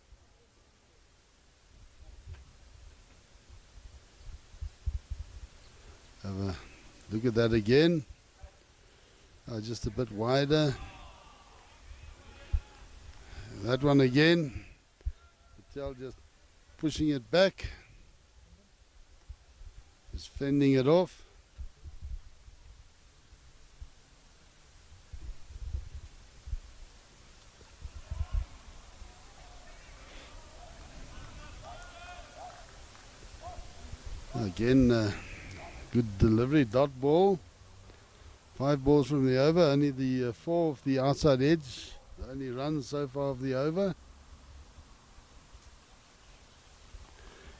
Have a look at that again. Just a bit wider. That one again. Patel just pushing it back. Just fending it off. Again, good delivery, dot ball. 5 balls from the over, only the 4 of the outside edge. The only runs so far of the over.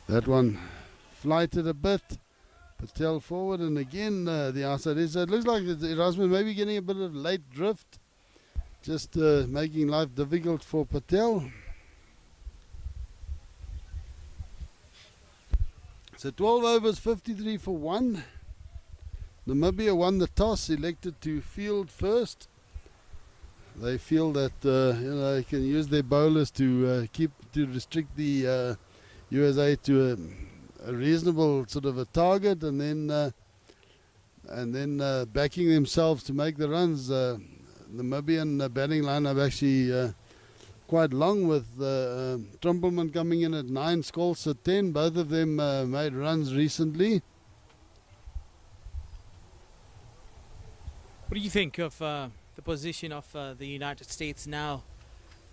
That one flighted a bit. Patel forward, and again the outside edge. So it looks like Erasmus maybe getting a bit of late drift. Just making life difficult for Patel. So 12 overs, 53 for 1. Namibia won the toss, elected to field first. They feel that they can use their bowlers to restrict the USA to a reasonable sort of a target, and then backing themselves to make the runs. Namibian batting lineup actually quite long, with Trumpelman coming in at 9, Scholz at 10. Both of them made runs recently. What do you think of the position of the United States now,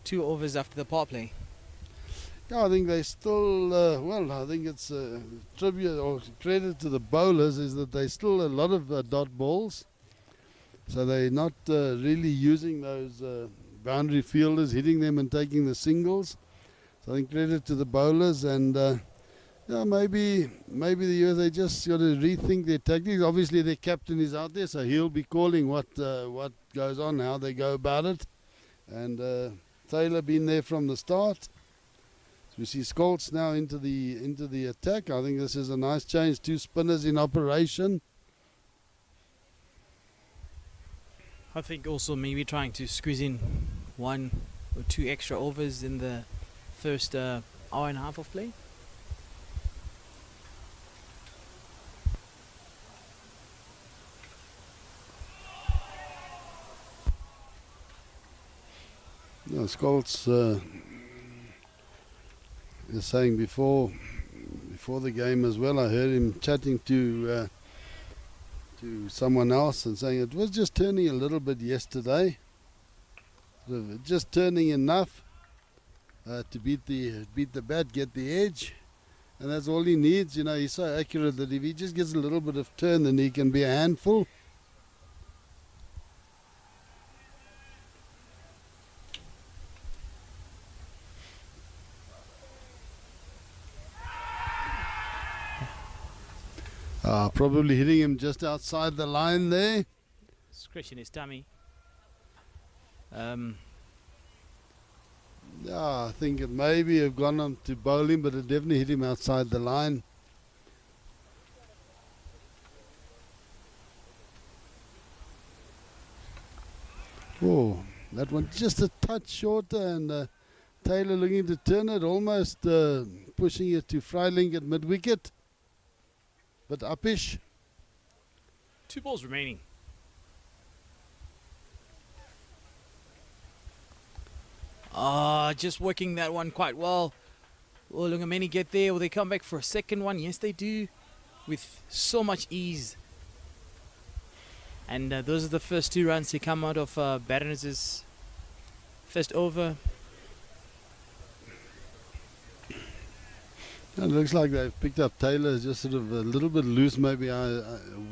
2 overs after the power play? Yeah, I think they still, I think it's tribute or credit to the bowlers is that they still a lot of dot balls. So they're not really using those boundary fielders, hitting them and taking the singles. So I think credit to the bowlers, and maybe the USA just got to rethink their tactics. Obviously their captain is out there, so he'll be calling what goes on, how they go about it. And Taylor been there from the start. So we see Scholz now into the attack. I think this is a nice change. 2 spinners in operation. I think also maybe trying to squeeze in 1 or 2 extra overs in the first hour and a half of play. No, Scholz is saying before the game as well. I heard him chatting to someone else and saying it was just turning a little bit yesterday, just turning enough to beat the bat, get the edge, and that's all he needs. He's so accurate that if he just gets a little bit of turn, then he can be a handful. Probably hitting him just outside the line there. Scratching his tummy. Yeah, I think it maybe have gone on to bowling, but it definitely hit him outside the line. Oh, that one just a touch shorter, and Taylor looking to turn it, almost pushing it to Freiling at mid-wicket. But uppish. 2 balls remaining. Just working that one quite well. Will Lungameni get there? Will they come back for a second one? Yes, they do, with so much ease. And those are the first 2 runs to come out of Barnes' first over. It looks like they've picked up Taylor just sort of a little bit loose, maybe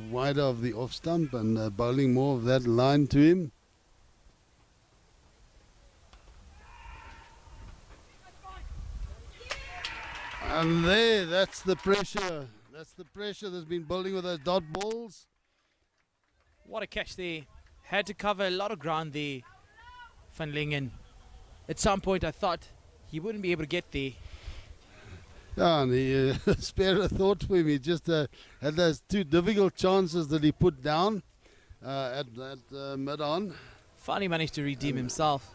wider of the off stump, and bowling more of that line to him. And that's the pressure. That's the pressure that's been building with those dot balls. What a catch there. Had to cover a lot of ground there, Van Lingen. At some point I thought he wouldn't be able to get there. Yeah, and he spared a thought for him. He just had those 2 difficult chances that he put down at mid-on. Finally managed to redeem himself.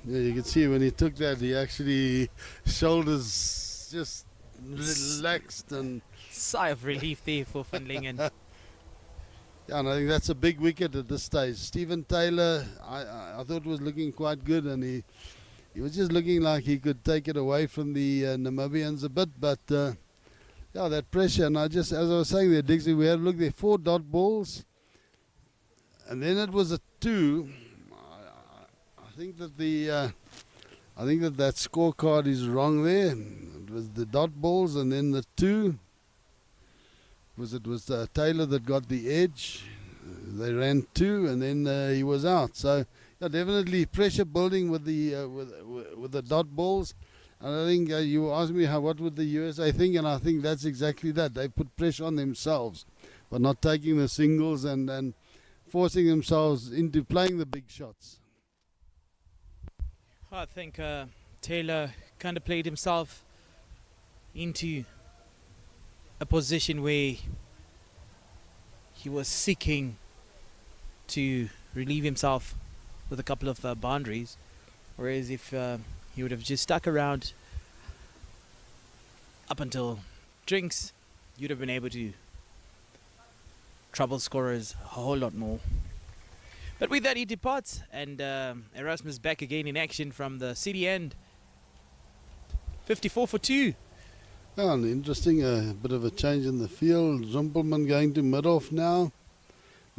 Yeah, you can see when he took that, he actually shoulders just relaxed, and Sigh of relief there for Van Lingen. Yeah, and I think that's a big wicket at this stage. Stephen Taylor, I thought was looking quite good, and he was just looking like he could take it away from the Namibians a bit. But yeah, yeah, that pressure. And I just, as I was saying there, Dixie, we had, look, there 4 dot balls. And then it was a 2. I think that that scorecard is wrong there. It was the dot balls and then the 2. It was Taylor that got the edge. They ran 2 and then he was out. So yeah, definitely pressure building with the dot balls. And I think you asked me what would the USA think, and I think that's exactly that. They put pressure on themselves by not taking the singles and forcing themselves into playing the big shots. I think Taylor kind of played himself into a position where he was seeking to relieve himself with a couple of boundaries, whereas if he would have just stuck around up until drinks, you'd have been able to trouble scorers a whole lot more. But with that, he departs, and Erasmus back again in action from the city end. 54 for 2. Oh, and interesting, a bit of a change in the field. Zumpelman going to mid-off now.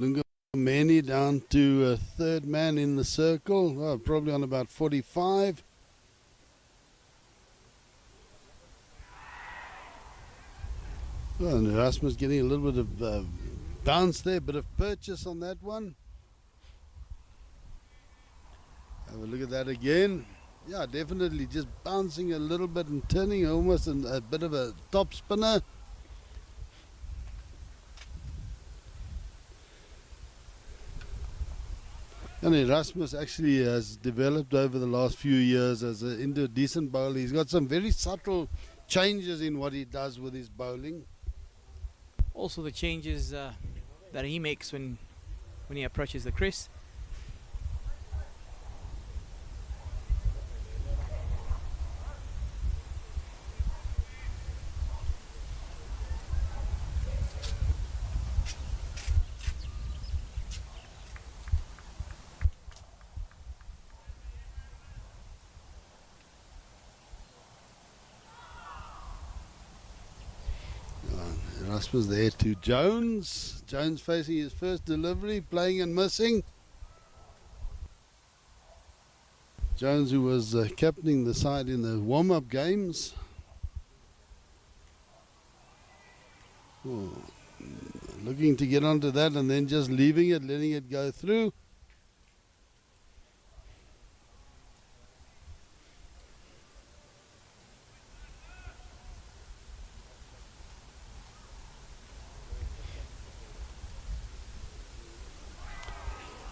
Lungameni down to third man in the circle. Well, probably on about 45. Well, and Erasmus getting a little bit of bounce there, bit of purchase on that one. Have a look at that again. Yeah, definitely just bouncing a little bit and turning almost a bit of a top spinner. And Erasmus actually has developed over the last few years into a decent bowler. He's got some very subtle changes in what he does with his bowling. Also the changes that he makes when he approaches the crease. Erasmus there to Jones. Jones facing his first delivery, playing and missing. Jones, who was captaining the side in the warm-up games. Oh, looking to get onto that and then just leaving it, letting it go through.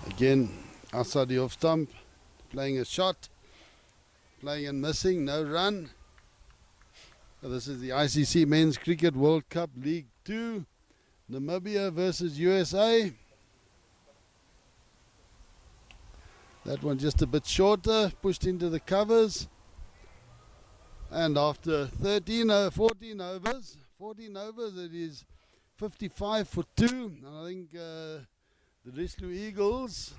Again, outside the off stump, playing a shot, playing and missing, no run. So this is the ICC Men's Cricket World Cup League 2, Namibia versus USA. That one just a bit shorter, pushed into the covers. And after 14 overs, it is 55 for 2. And I think the Rislu Eagles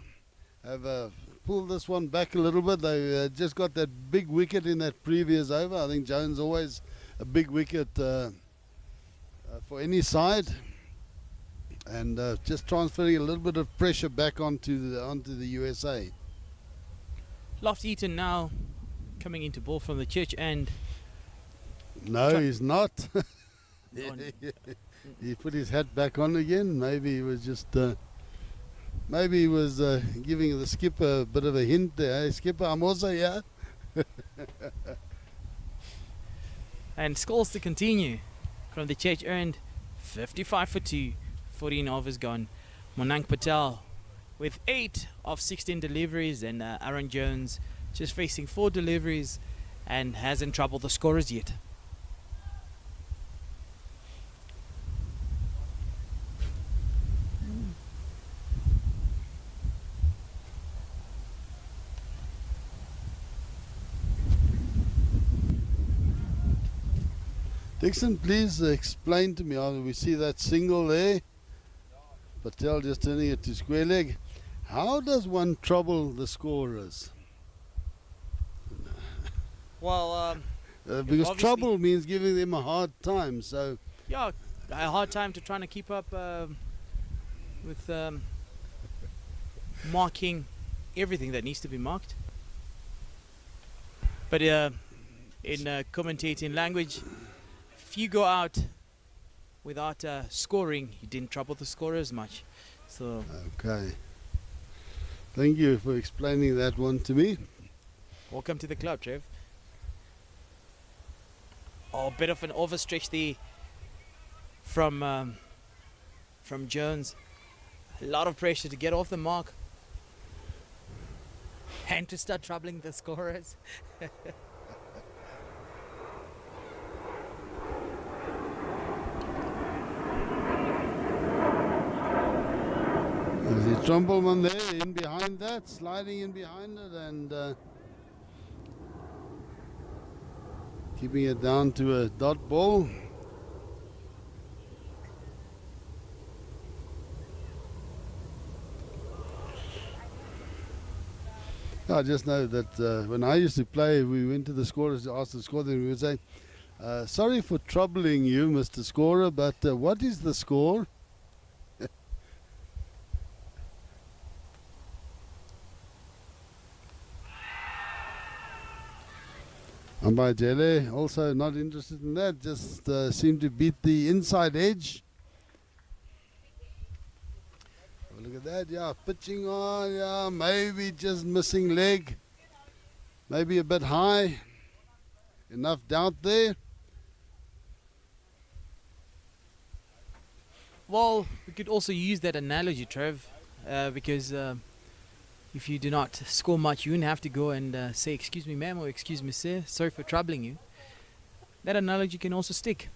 have pulled this one back a little bit. They just got that big wicket in that previous over. I think Jones always a big wicket for any side, and just transferring a little bit of pressure back onto the USA. Lofty Eaton now coming into ball from the church end. No, he's not. He put his hat back on again. Maybe he was just. Maybe he was giving the skipper a bit of a hint there. Hey, skipper, I'm also here. And scores to continue from the church earned 55 for 2, 14 overs gone. Monank Patel with 8 of 16 deliveries, and Aaron Jones just facing 4 deliveries and hasn't troubled the scorers yet. Dixon, please explain to me how we see that single there. Patel just turning it to square leg. How does one trouble the scorers? Well, because trouble means giving them a hard time. So yeah, a hard time to trying to keep up with marking everything that needs to be marked. But in commentating language, if you go out without scoring, you didn't trouble the scorer as much. So Okay. Thank you for explaining that one to me. welcome to the club, Trev. Oh, a bit of an overstretch there from Jones. A lot of pressure to get off the mark and to start troubling the scorers. There's the Trumpelman there, in behind that, sliding in behind it, and keeping it down to a dot ball. I just know that when I used to play, we went to the scorers to ask the score, then we would say, sorry for troubling you, Mr. Scorer, but what is the score? Ambayjele also not interested in that, just seemed to beat the inside edge. Oh, look at that, yeah, pitching on, yeah, maybe just missing leg, maybe a bit high, enough doubt there. Well, we could also use that analogy, Trev, because if you do not score much, you wouldn't have to go and say, excuse me, ma'am, or excuse me, sir, sorry for troubling you. That analogy can also stick.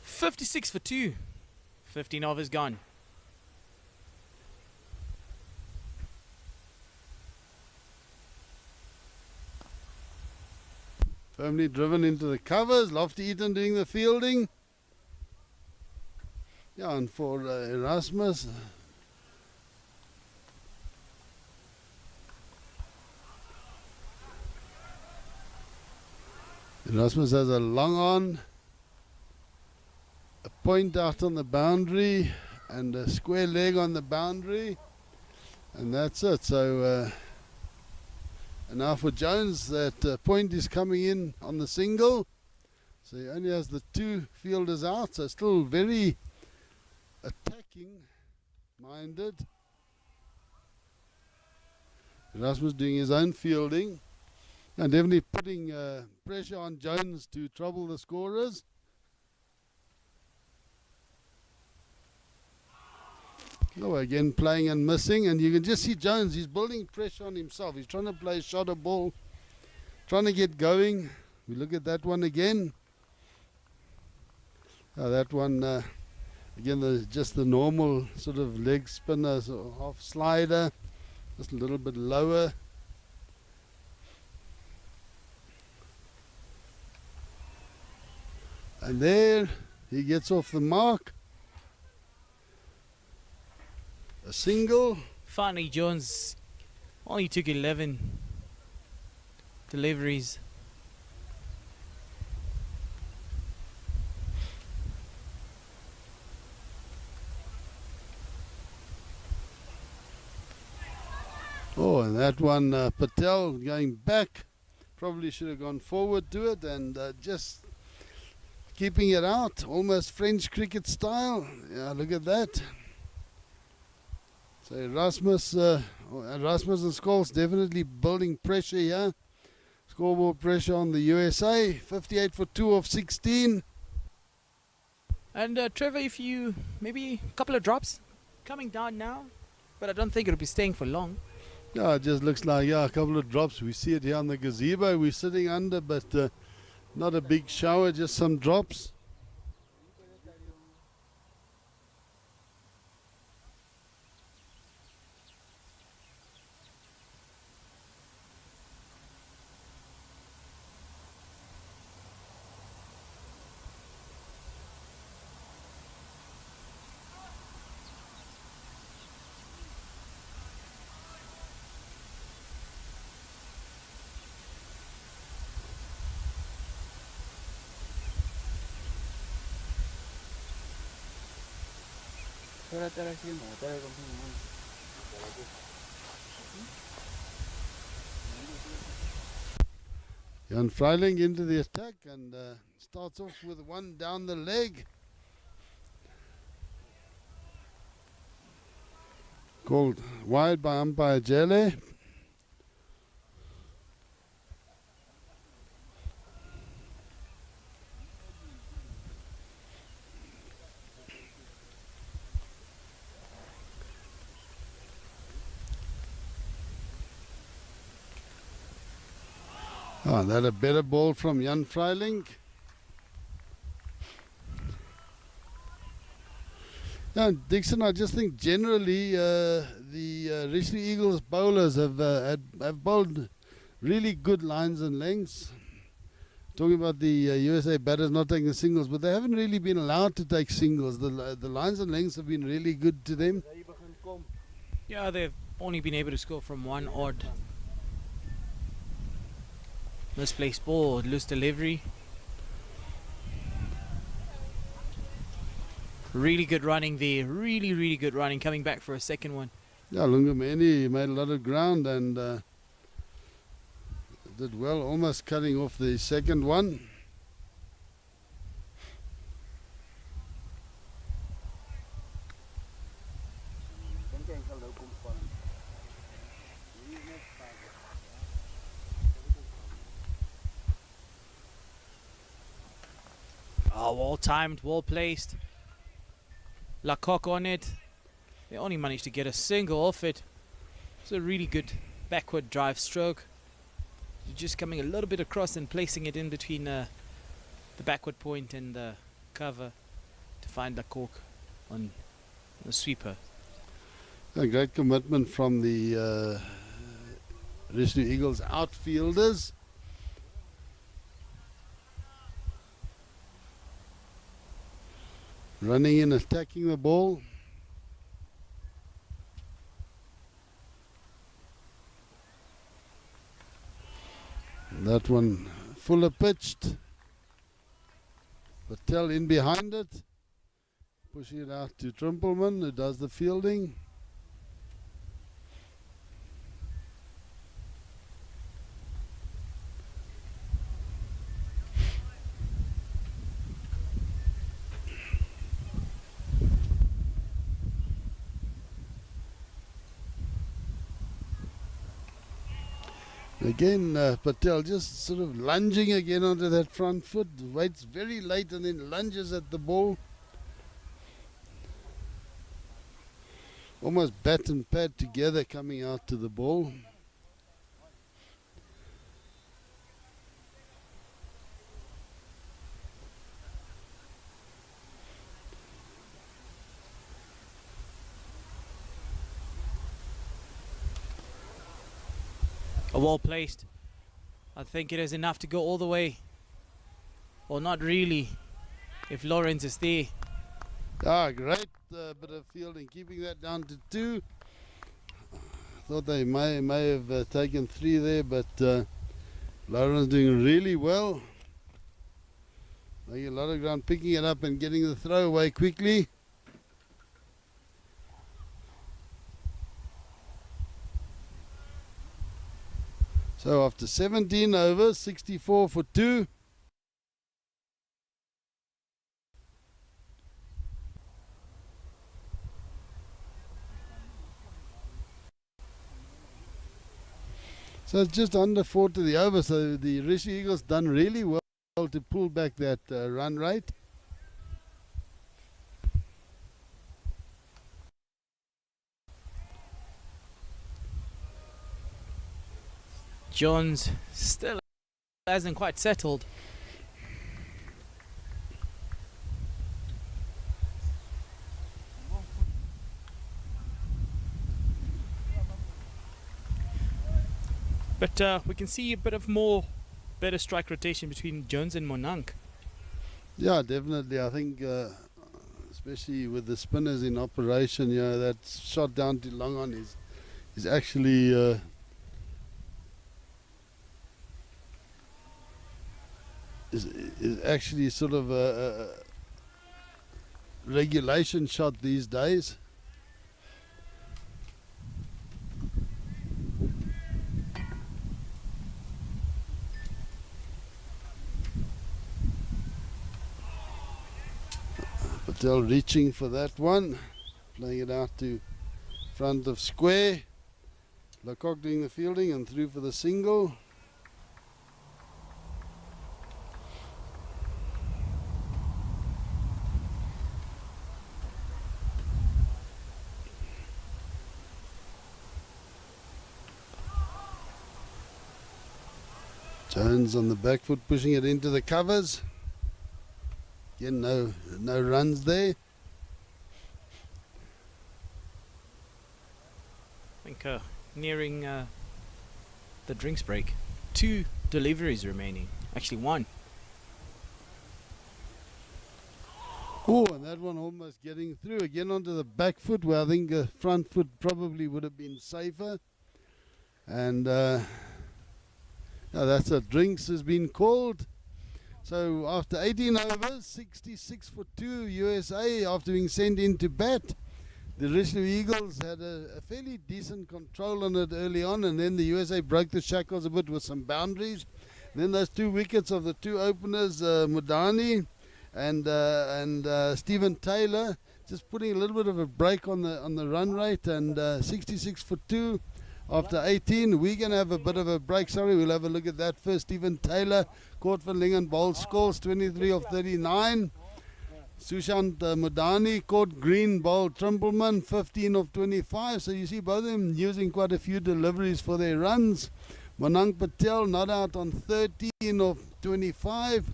56 for 2. 15 overs gone. Firmly driven into the covers, Lofty Eaton doing the fielding. Yeah, and for Erasmus, Erasmus has a long on, a point out on the boundary, and a square leg on the boundary, and that's it. So and now for Jones, that point is coming in on the single, so he only has the two fielders out, so still very attacking minded. Erasmus doing his own fielding and definitely putting pressure on Jones to trouble the scorers. Oh, again playing and missing, and you can just see Jones, he's building pressure on himself. He's trying to play a shot, a ball, trying to get going. We look at that one again. That one, again, just the normal sort of leg spinner, so half slider, just a little bit lower. And there, he gets off the mark. A single. Finally, Jones only took 11 deliveries. Oh, and that one, Patel going back. Probably should have gone forward to it and just keeping it out. Almost French cricket style. Yeah, look at that. So Erasmus and Scholes definitely building pressure here. Scoreboard pressure on the USA. 58 for 2 of 16. And Trevor, if you maybe a couple of drops coming down now, but I don't think it'll be staying for long. Yeah, it just looks like, yeah, a couple of drops. We see it here on the gazebo we're sitting under, but not a big shower, just some drops. Jan Freiling into the attack and starts off with one down the leg. Called wide by umpire Jele. Oh, that a better ball from Jan Freiling. Yeah, Dixon, I just think generally the Risley Eagles bowlers have bowled really good lines and lengths. Talking about the USA batters not taking singles, but they haven't really been allowed to take singles. The lines and lengths have been really good to them. Yeah, they've only been able to score from one odd misplaced ball, loose delivery. Really good running there, really good running, coming back for a second one. Yeah, Lungameni made a lot of ground and did well, almost cutting off the second one. Oh, well timed, well placed. Lacock on it. They only managed to get a single off it. It's a really good backward drive stroke. Just coming a little bit across and placing it in between the backward point and the cover to find Lacock on the sweeper. A great commitment from the Risley Eagles outfielders. Running in, attacking the ball. That one fuller pitched. Patel in behind it. Pushing it out to Trimpleman, who does the fielding. Again, Patel just sort of lunging again onto that front foot, waits very late and then lunges at the ball. Almost bat and pad together coming out to the ball. Well placed. I think it is enough to go all the way. Or not really, if Lawrence is there. Ah, great bit of fielding, keeping that down to 2. Thought they may have taken 3 there, but Lawrence doing really well. Making a lot of ground, picking it up and getting the throw away quickly. So after 17 overs, 64 for 2. So it's just under 4 to the over. So the Risley Eagles done really well to pull back that run rate. Jones still hasn't quite settled. But we can see a bit of better strike rotation between Jones and Monank. Yeah, definitely. I think, especially with the spinners in operation, you know, that shot down to long on is actually is actually sort of a regulation shot these days. Patel reaching for that one, playing it out to front of square. Lecoq doing the fielding and through for the single. Jones on the back foot, pushing it into the covers. Again, no runs there. I think nearing the drinks break. 2 deliveries remaining. Actually 1. Oh, and that one almost getting through. Again onto the back foot, where I think the front foot probably would have been safer. And that's a drinks has been called. So after 18 overs, 66 for 2 USA after being sent into bat. The Richelieu Eagles had a fairly decent control on it early on, and then the USA broke the shackles a bit with some boundaries. Then those 2 wickets of the 2 openers, Mudani and Stephen Taylor, just putting a little bit of a break on the run rate, and 66 for 2 after 18. We're going to have a bit of a break. Sorry, we'll have a look at that first. Stephen Taylor caught for Lingen, bowled scores 23 of 39. Sushant Mudani caught green, bowled Trimpleman 15 of 25. So you see both of them using quite a few deliveries for their runs. Manang Patel not out on 13 of 25.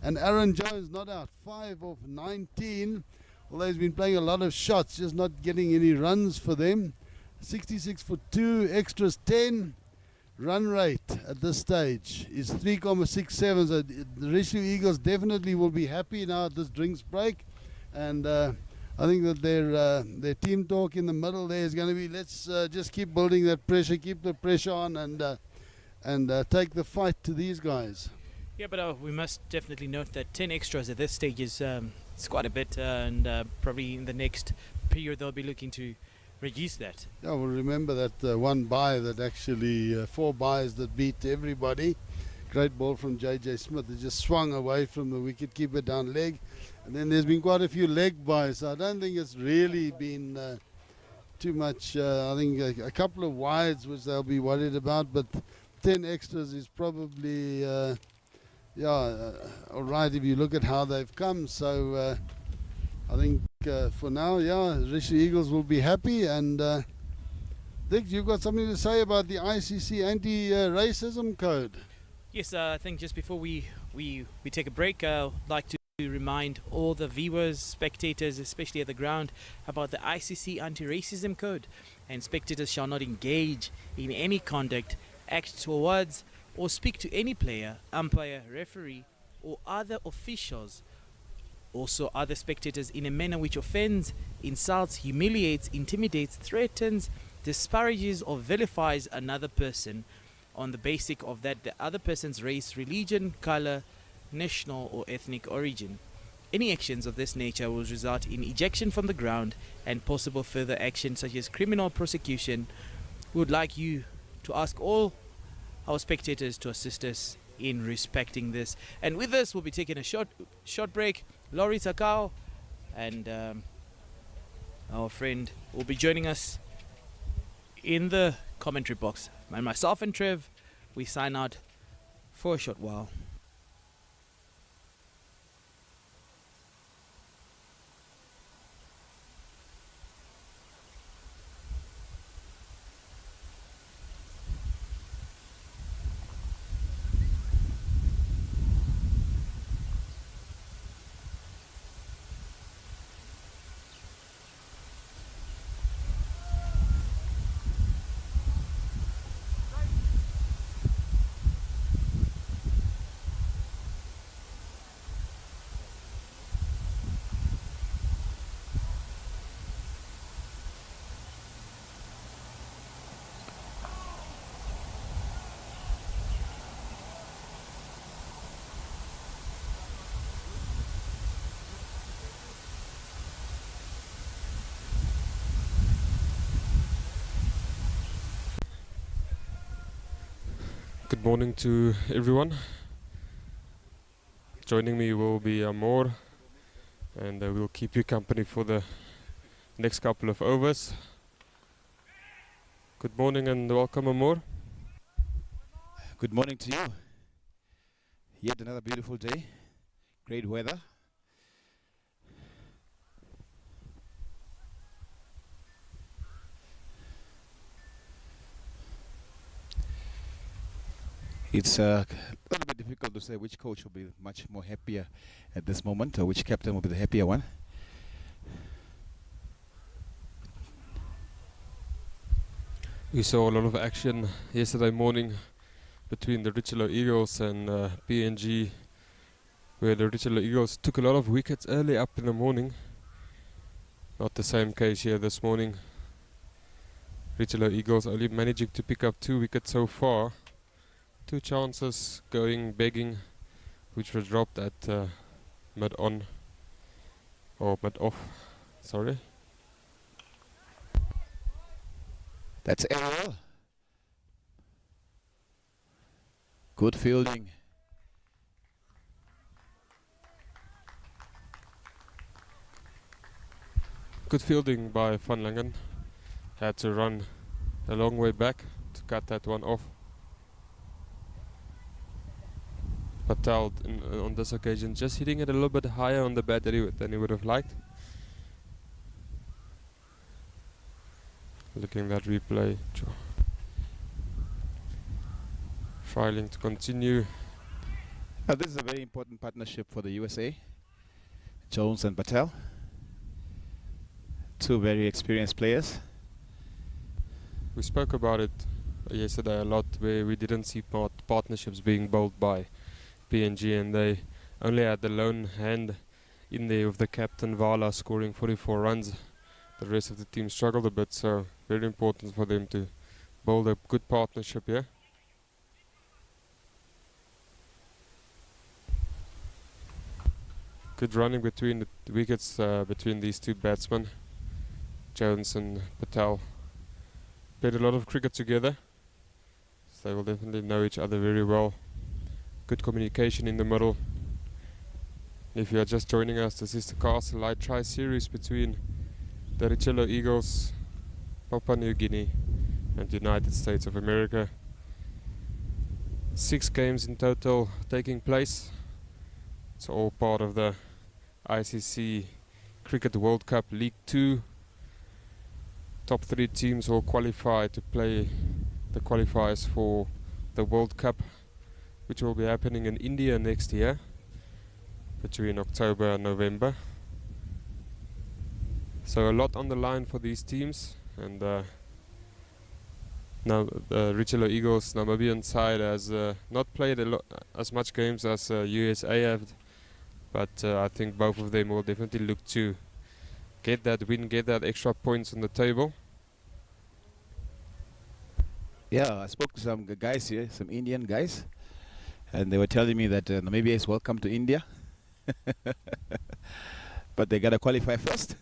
And Aaron Jones not out 5 of 19. Although he's been playing a lot of shots, just not getting any runs for them. 66 for 2, extras 10. Run rate at this stage is 3.67. So the Richelieu Eagles definitely will be happy now at this drinks break. And I think that their team talk in the middle there is going to be, let's just keep building that pressure, keep the pressure on, and take the fight to these guys. Yeah, but we must definitely note that 10 extras at this stage is it's quite a bit, and probably in the next period they'll be looking to reduce that. Yeah, well, remember that one bye that actually 4 byes that beat everybody. Great ball from J.J. Smith. It just swung away from the wicket keeper down leg, and then there's been quite a few leg byes. So I don't think it's really been too much. I think a couple of wides which they'll be worried about, but 10 extras is probably all right if you look at how they've come. So I think for now, Richelieu Eagles will be happy. And Dick, you've got something to say about the ICC anti-racism code? Yes, I think just before we take a break, I'd like to remind all the viewers, spectators, especially at the ground, about the ICC anti-racism code. And spectators shall not engage in any conduct, act towards, or speak to any player, umpire, referee, or other officials, also other spectators, in a manner which offends, insults, humiliates, intimidates, threatens, disparages, or vilifies another person on the basis of that the other person's race, religion, color, national or ethnic origin. Any actions of this nature will result in ejection from the ground and possible further action such as criminal prosecution. We would like you to ask all our spectators to assist us in respecting this. And with this, we'll be taking a short break. Laurie Takao and our friend will be joining us in the commentary box. And myself and Trev, we sign out for a short while. Good morning to everyone. Joining me will be Amor, and we'll keep you company for the next couple of overs. Good morning and welcome, Amor. Good morning to you. Yet another beautiful day. Great weather. It's a little bit difficult to say which coach will be much more happier at this moment, or which captain will be the happier one. We saw a lot of action yesterday morning between the Richelieu Eagles and PNG, where the Richelieu Eagles took a lot of wickets early up in the morning. Not the same case here this morning. Richelieu Eagles only managing to pick up 2 wickets so far. 2 chances going begging, which was dropped at mid-on, or mid-off, sorry. That's Ariel. Good fielding. Good fielding by Van Langen. Had to run a long way back to cut that one off. Patel on this occasion just hitting it a little bit higher on the bat than he would have liked. Looking at that replay. Filing to continue. This is a very important partnership for the USA. Jones and Patel. 2 very experienced players. We spoke about it yesterday a lot, where we didn't see partnerships being bowled by PNG, and they only had the lone hand in there with the captain Vala scoring 44 runs. The rest of the team struggled a bit, so very important for them to bowl a good partnership here. Good running between the wickets between these 2 batsmen, Jones and Patel. Played a lot of cricket together, so they will definitely know each other very well. Good communication in the middle. If you are just joining us, this is the Castle Light Tri-Series between the Richelieu Eagles, Papua New Guinea and United States of America. 6 games in total taking place. It's all part of the ICC Cricket World Cup League 2. Top 3 teams will qualify to play the qualifiers for the World Cup, which will be happening in India next year between October and November. So a lot on the line for these teams, and now the Richelieu Eagles Namibian side has not played as much games as USA have, but I think both of them will definitely look to get that win, get that extra points on the table. Yeah, I spoke to some guys here, some Indian guys, and they were telling me that Namibia is welcome to India, but they gotta qualify first.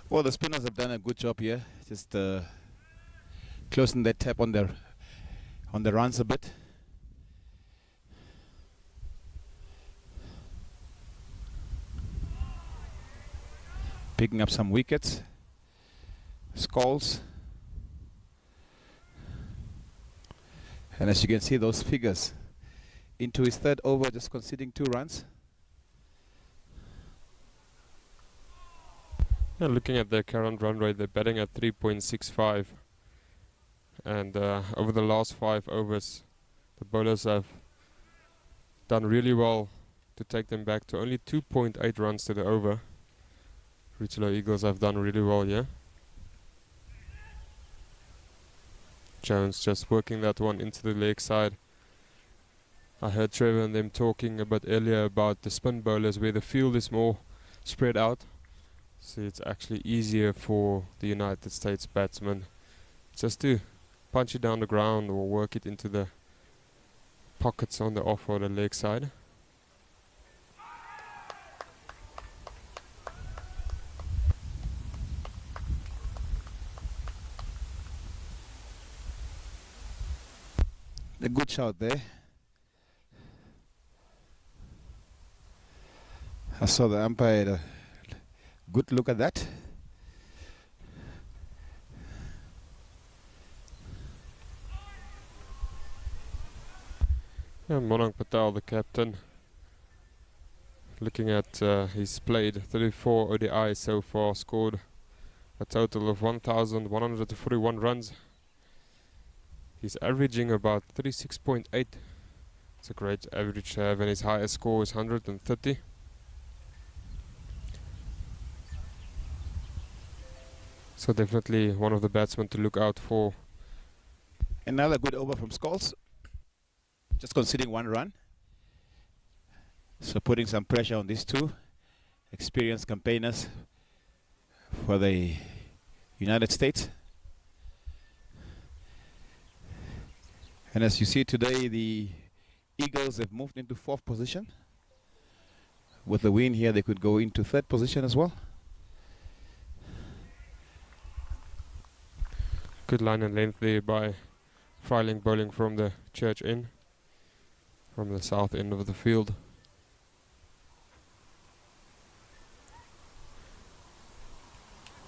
Well, the spinners have done a good job here, just closing that tap on the runs a bit. Picking up some wickets. Skulls. And as you can see, those figures into his 3rd over, just conceding 2 runs. Yeah, looking at their current run rate, they're batting at 3.65, and over the last 5 overs the bowlers have done really well to take them back to only 2.8 runs to the over. Richelieu Eagles have done really well here. Jones just working that one into the leg side. I heard Trevor and them talking a bit earlier about the spin bowlers, where the field is more spread out, so it's actually easier for the United States batsmen just to punch it down the ground or work it into the pockets on the off or the leg side. A good watch out there. I saw the umpire had a good look at that. And Monang Patel, the captain, looking at he's played 34 ODIs so far, scored a total of 1,141 runs. He's averaging about 36.8. It's a great average to have, and his highest score is 130. So definitely one of the batsmen to look out for. Another good over from Scholes. Just conceding 1 run. So putting some pressure on these two experienced campaigners for the United States. And as you see today, the Eagles have moved into 4th position. With the win here, they could go into 3rd position as well. Good line and length there by Freiling, bowling from the church end, from the south end of the field.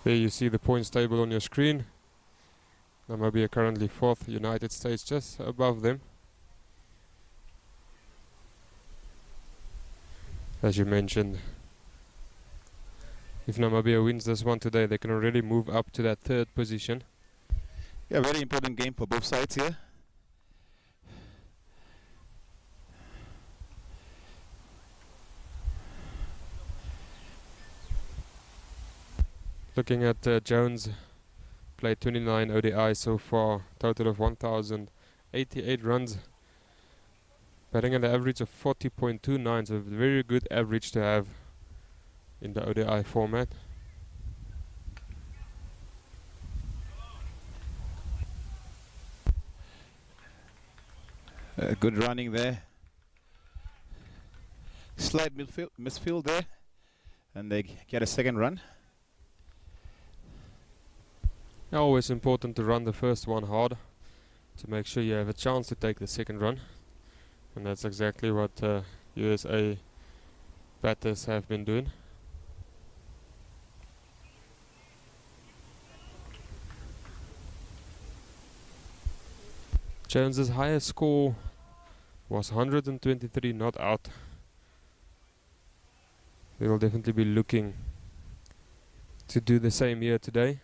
There you see the points table on your screen. Namibia currently 4th, United States just above them. As you mentioned, if Namibia wins this one today, they can already move up to that 3rd position. Yeah, very important game for both sides here. Looking at Jones, played 29 ODI so far, total of 1,088 runs, batting at an average of 40.29, so a very good average to have in the ODI format. Good running there. Slight misfield there, and they get a 2nd run. Always important to run the first one hard to make sure you have a chance to take the 2nd run, and that's exactly what USA batters have been doing. Jones's highest score was 123 not out. They will definitely be looking to do the same here today.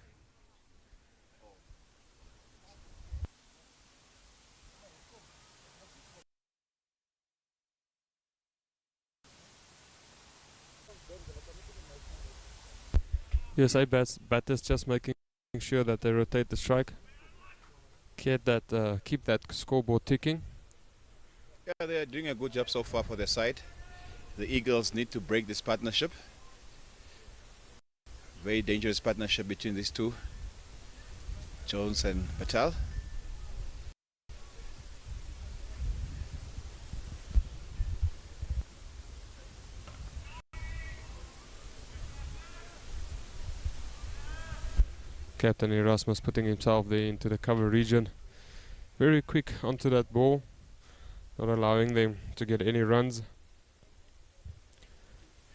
USA batters just making sure that they rotate the strike. Keep that scoreboard ticking. Yeah, they are doing a good job so far for their side. The Eagles need to break this partnership. Very dangerous partnership between these two, Jones and Patel. Captain Erasmus putting himself there into the cover region. Very quick onto that ball, not allowing them to get any runs.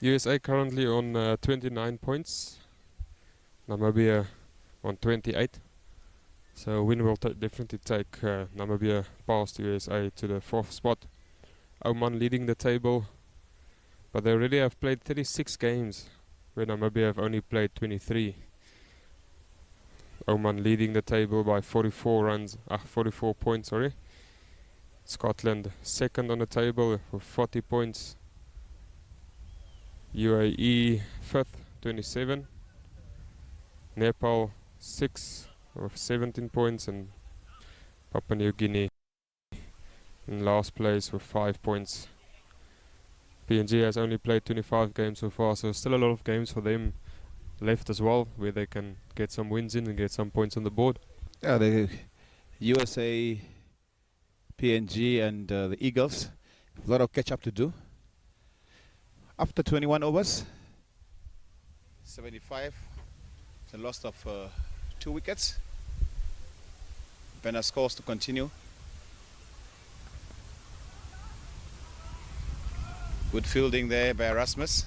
USA currently on 29 points, Namibia on 28. So win will definitely take Namibia past USA to the 4th spot. Oman leading the table, but they already have played 36 games, where Namibia have only played 23. Oman leading the table by 44 points, sorry. Scotland 2nd on the table with 40 points. UAE 5th, 27. Nepal 6th with 17 points, and Papua New Guinea in last place with 5 points. PNG has only played 25 games so far, so still a lot of games for them left as well, where they can get some wins in and get some points on the board. Yeah, the USA, PNG and the Eagles, a lot of catch up to do. After 21 overs, 75, it's a loss of 2 wickets. Better scores to continue. Good fielding there by Erasmus.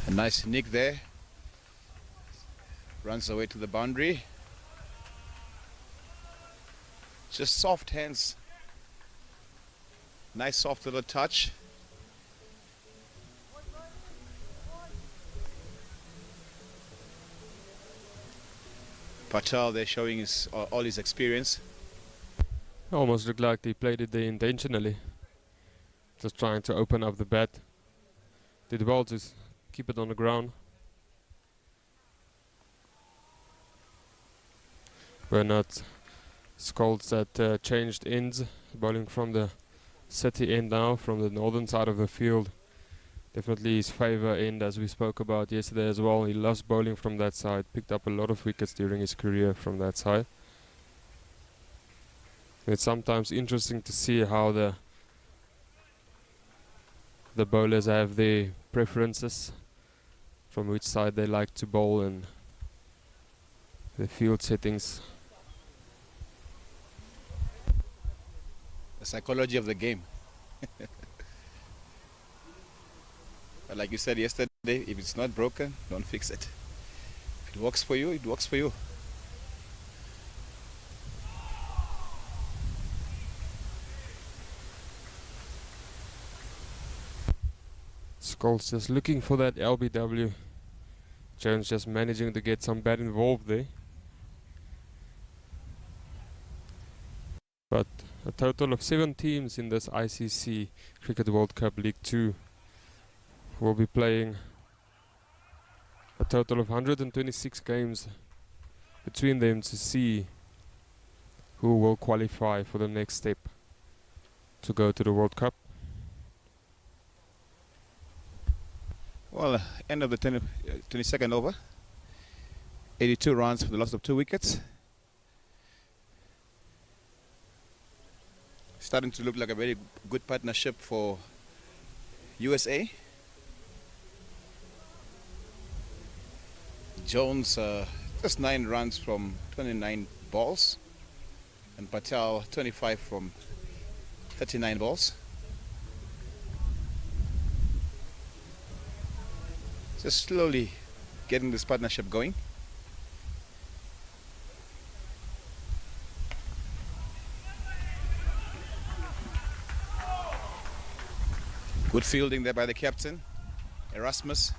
A nice nick there. Runs away to the boundary. Just soft hands. Nice soft little touch. Patel there showing his all his experience. Almost looked like they played it there intentionally. Just trying to open up the bat. Did well to keep it on the ground. Bernard Scholz that changed ends, bowling from the city end now, from the northern side of the field. Definitely his favour end, as we spoke about yesterday as well. He loves bowling from that side, picked up a lot of wickets during his career from that side. It's sometimes interesting to see how the bowlers have their preferences, from which side they like to bowl and the field settings. The psychology of the game. But like you said yesterday, if it's not broken, don't fix it. If it works for you, it works for you. Scholes just looking for that LBW. Jones just managing to get some bat involved there. But a total of 7 teams in this ICC Cricket World Cup League 2 will be playing a total of 126 games between them to see who will qualify for the next step to go to the World Cup. Well, end of the 22nd over. 82 runs for the loss of 2 wickets. Starting to look like a very good partnership for USA. Jones just 9 runs from 29 balls, and Patel 25 from 39 balls. Just slowly getting this partnership going. Good fielding there by the captain, Erasmus.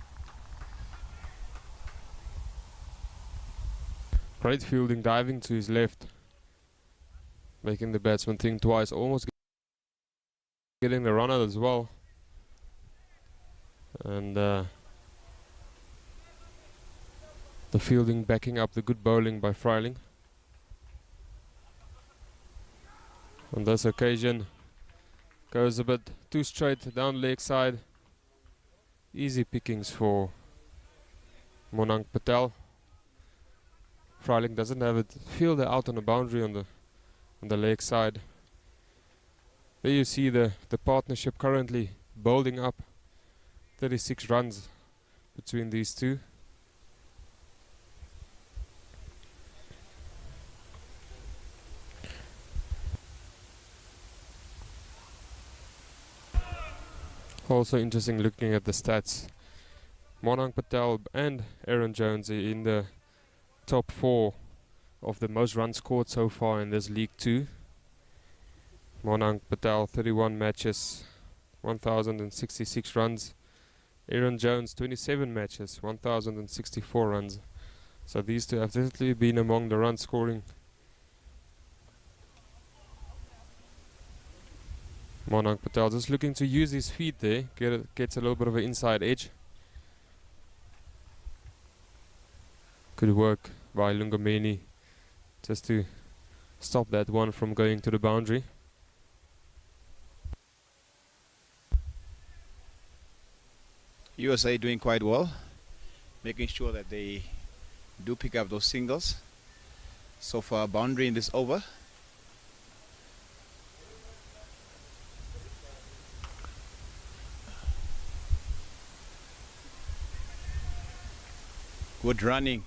Great fielding, diving to his left, making the batsman think twice, almost getting the run out as well. And the fielding backing up the good bowling by Freiling. On this occasion, goes a bit too straight down leg side. Easy pickings for Monang Patel. Freiling doesn't have it. Fielder out on the boundary on the leg side. There you see the partnership currently bowling up. 36 runs between these two. Also interesting looking at the stats. Monang Patel and Aaron Jones are in the top 4 of the most runs scored so far in this League 2. Monang Patel 31 matches, 1,066 runs. Aaron Jones 27 matches, 1,064 runs. So these two have definitely been among the run scoring. Monang Patel just looking to use his feet there, gets a little bit of an inside edge. Good work by Lungomeni just to stop that one from going to the boundary. USA doing quite well, making sure that they do pick up those singles. So far, boundary in this over. Good running.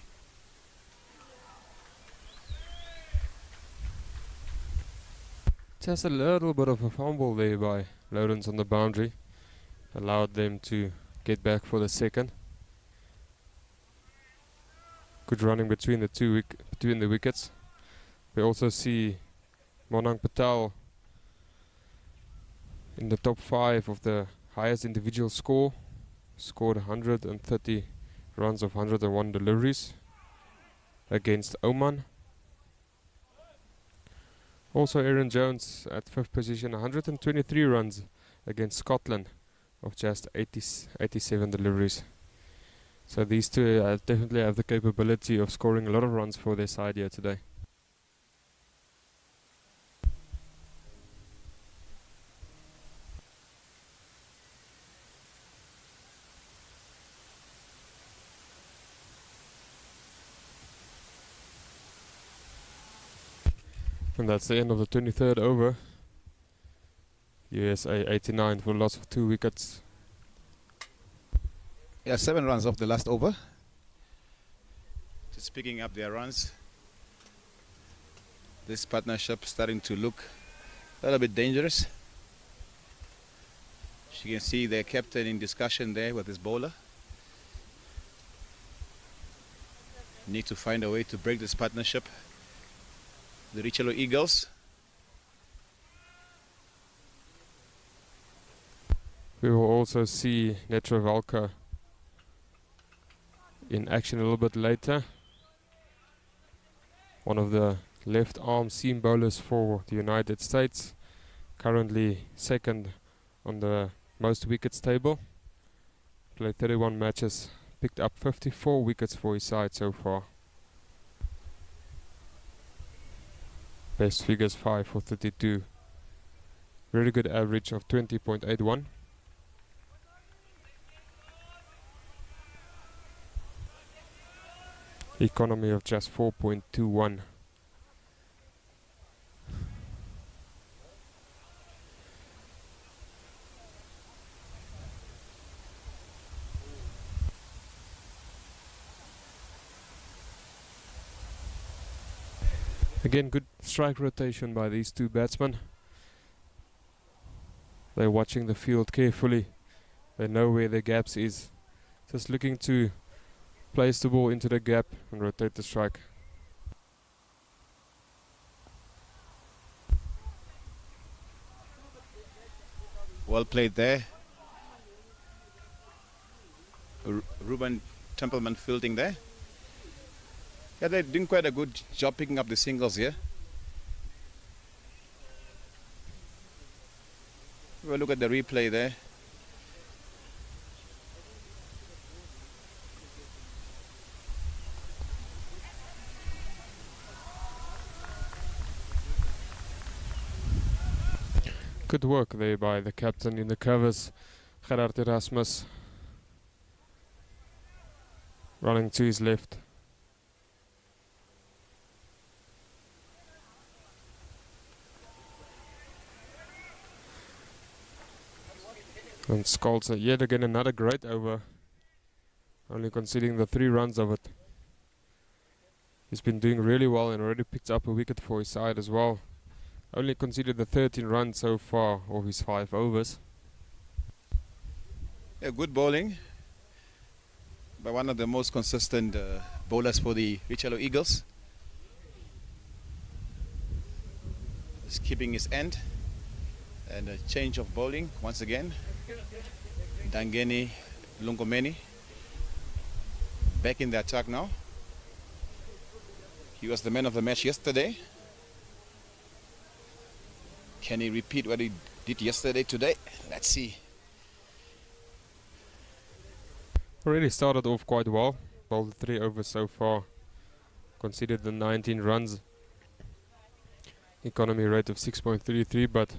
Just a little bit of a fumble there by Lawrence on the boundary. Allowed them to get back for the second. Good running between the wickets. We also see Monang Patel in the top 5 of the highest individual score. Scored 130 runs of 101 deliveries against Oman. Also Aaron Jones at 5th position, 123 runs against Scotland of just 87 deliveries. So these two definitely have the capability of scoring a lot of runs for their side here today. And that's the end of the 23rd over. USA 89 for a loss of 2 wickets. Yeah, 7 runs off the last over. Just picking up their runs. This partnership starting to look a little bit dangerous. You can see their captain in discussion there with his bowler. Need to find a way to break this partnership. The Richelieu Eagles. We will also see Netravalka in action a little bit later. One of the left arm seam bowlers for the United States. Currently second on the most wickets table. Played 31 matches, picked up 54 wickets for his side so far. Best figures 5 for 32. Very good average of 20.81. Economy of just 4.21. Again, good strike rotation by these two batsmen. They're watching the field carefully. They know where their gaps is. Just looking to place the ball into the gap and rotate the strike. Well played there. Ruben Templeman fielding there. Yeah, they're doing quite a good job picking up the singles here. We'll look at the replay there. Good work there by the captain in the covers, Gerard Erasmus, running to his left. And Scholz yet again another great over, only conceding the 3 runs of it. He's been doing really well and already picked up a wicket for his side as well. Only conceded the 13 runs so far of his 5 overs. Yeah, good bowling by one of the most consistent bowlers for the Richelieu Eagles. Just keeping his end. And a change of bowling once again. Dangeni Lungomeni back in the attack now. He was the man of the match yesterday. Can he repeat what he did yesterday today? Let's see. Already started off quite well. Bowled 3 overs so far. Conceded the 19 runs. Economy rate of 6.33, but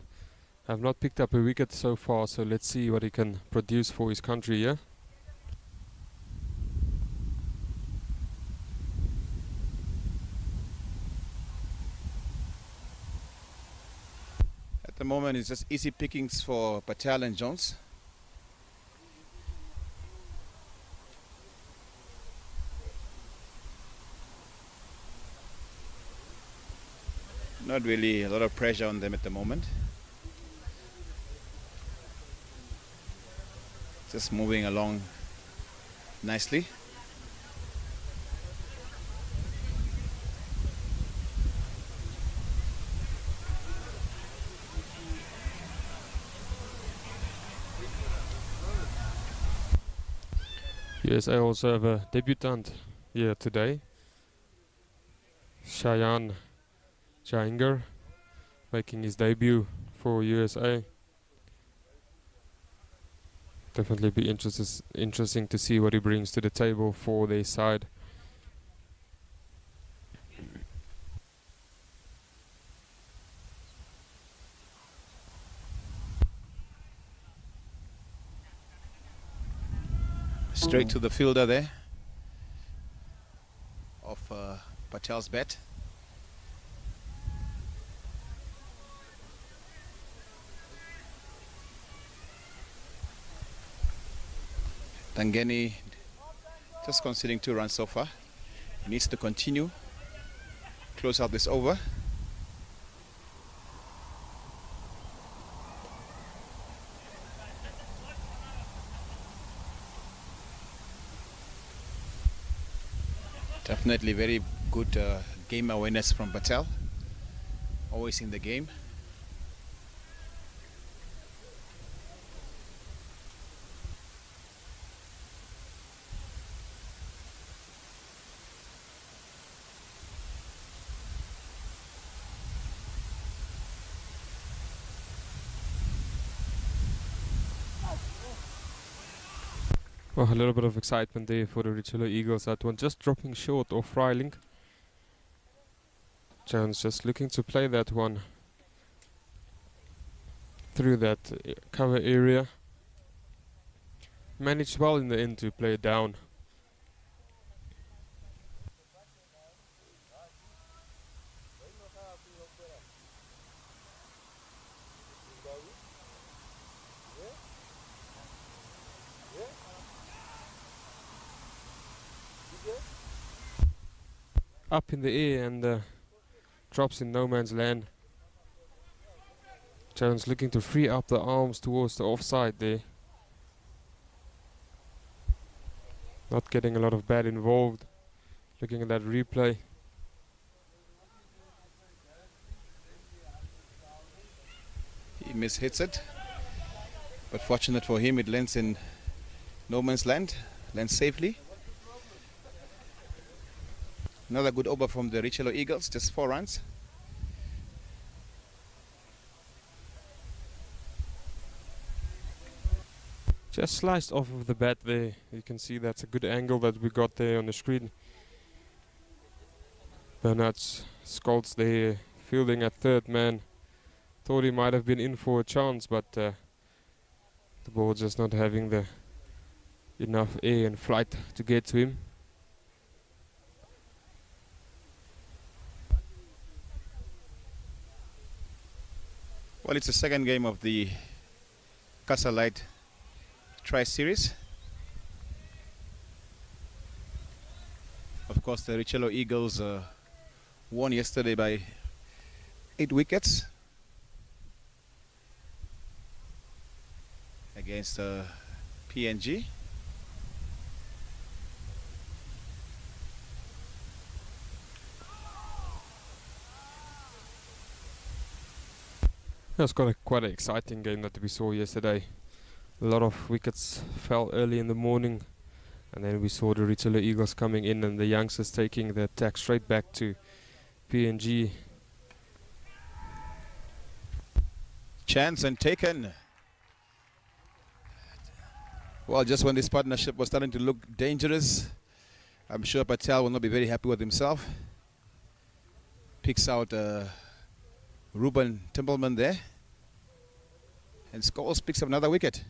have not picked up a wicket so far, so let's see what he can produce for his country here. At the moment it's just easy pickings for Patel and Jones. Not really a lot of pressure on them at the moment. Just moving along nicely. USA also have a debutant here today. Cheyenne Jahinger making his debut for USA. Definitely be interesting to see what he brings to the table for their side. Straight to the fielder there of Patel's bat. Tangeni just conceding 2 runs so far. He needs to continue, close out this over. Definitely very good game awareness from Patel. Always in the game. Well, a little bit of excitement there for the Richelieu Eagles. That one just dropping short off Freiling. Jones just looking to play that one through that cover area. Managed well in the end to play it down. Up in the air and drops in no man's land. Jones looking to free up the arms towards the offside there. Not getting a lot of bat involved. Looking at that replay. He mishits it, but fortunate for him, it lands in no man's land, lands safely. Another good over from the Richelieu Eagles, just 4 runs. Just sliced off of the bat there. You can see that's a good angle that we got there on the screen. Bernard Scholz there fielding at third man. Thought he might have been in for a chance, but the ball just not having the enough air and flight to get to him. Well, it's the second game of the Casa Light Tri-Series. Of course, the Richelieu Eagles won yesterday by 8 wickets against PNG. It's quite an exciting game that we saw yesterday. A lot of wickets fell early in the morning, and then we saw the Richelieu Eagles coming in and the youngsters taking the attack straight back to PNG. Chance and taken. Well, just when this partnership was starting to look dangerous, I'm sure Patel will not be very happy with himself. Picks out Ruben Templeman there, and Scholes picks up another wicket.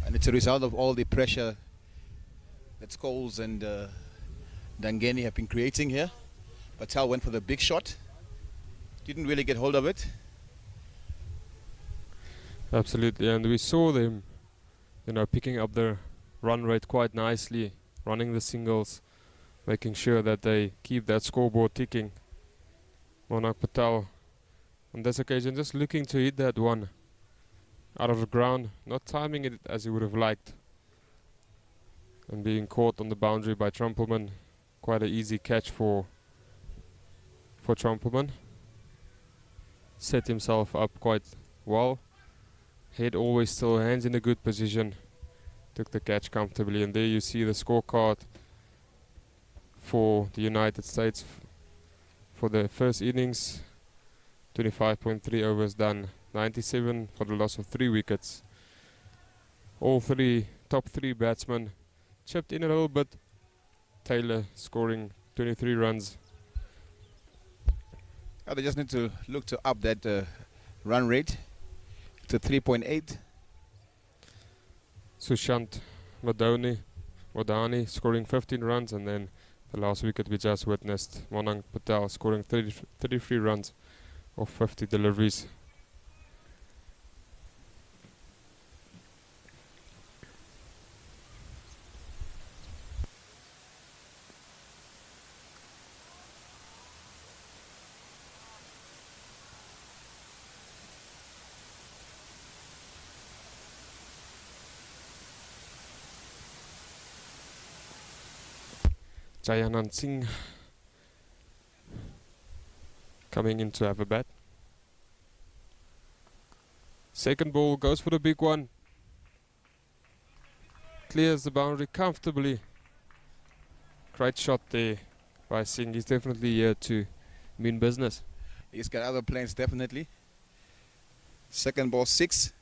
And it's a result of all the pressure that Scholes and Dangeni have been creating here. Patel went for the big shot, didn't really get hold of it. Absolutely, and we saw them, picking up their run rate quite nicely, running the singles, making sure that they keep that scoreboard ticking. Monak Patel on this occasion just looking to hit that one out of the ground, not timing it as he would have liked, and being caught on the boundary by Trumpelman. Quite an easy catch for Trumpelman. Set himself up quite well. Head always still, hands in a good position. Took the catch comfortably, and there you see the scorecard for the United States for the first innings. 25.3 overs done, 97 for the loss of 3 wickets. All top three batsmen chipped in a little bit. Taylor scoring 23 runs. They just need to look to up that run rate to 3.8. Sushant Modani scoring 15 runs, and then the last wicket we just witnessed, Monang Patel scoring 33 runs of 50 deliveries. Jayanant Singh coming in to have a bat. Second ball goes for the big one. Clears the boundary comfortably. Great shot there by Singh. He's definitely here to mean business. He's got other plans, definitely. Second ball 6.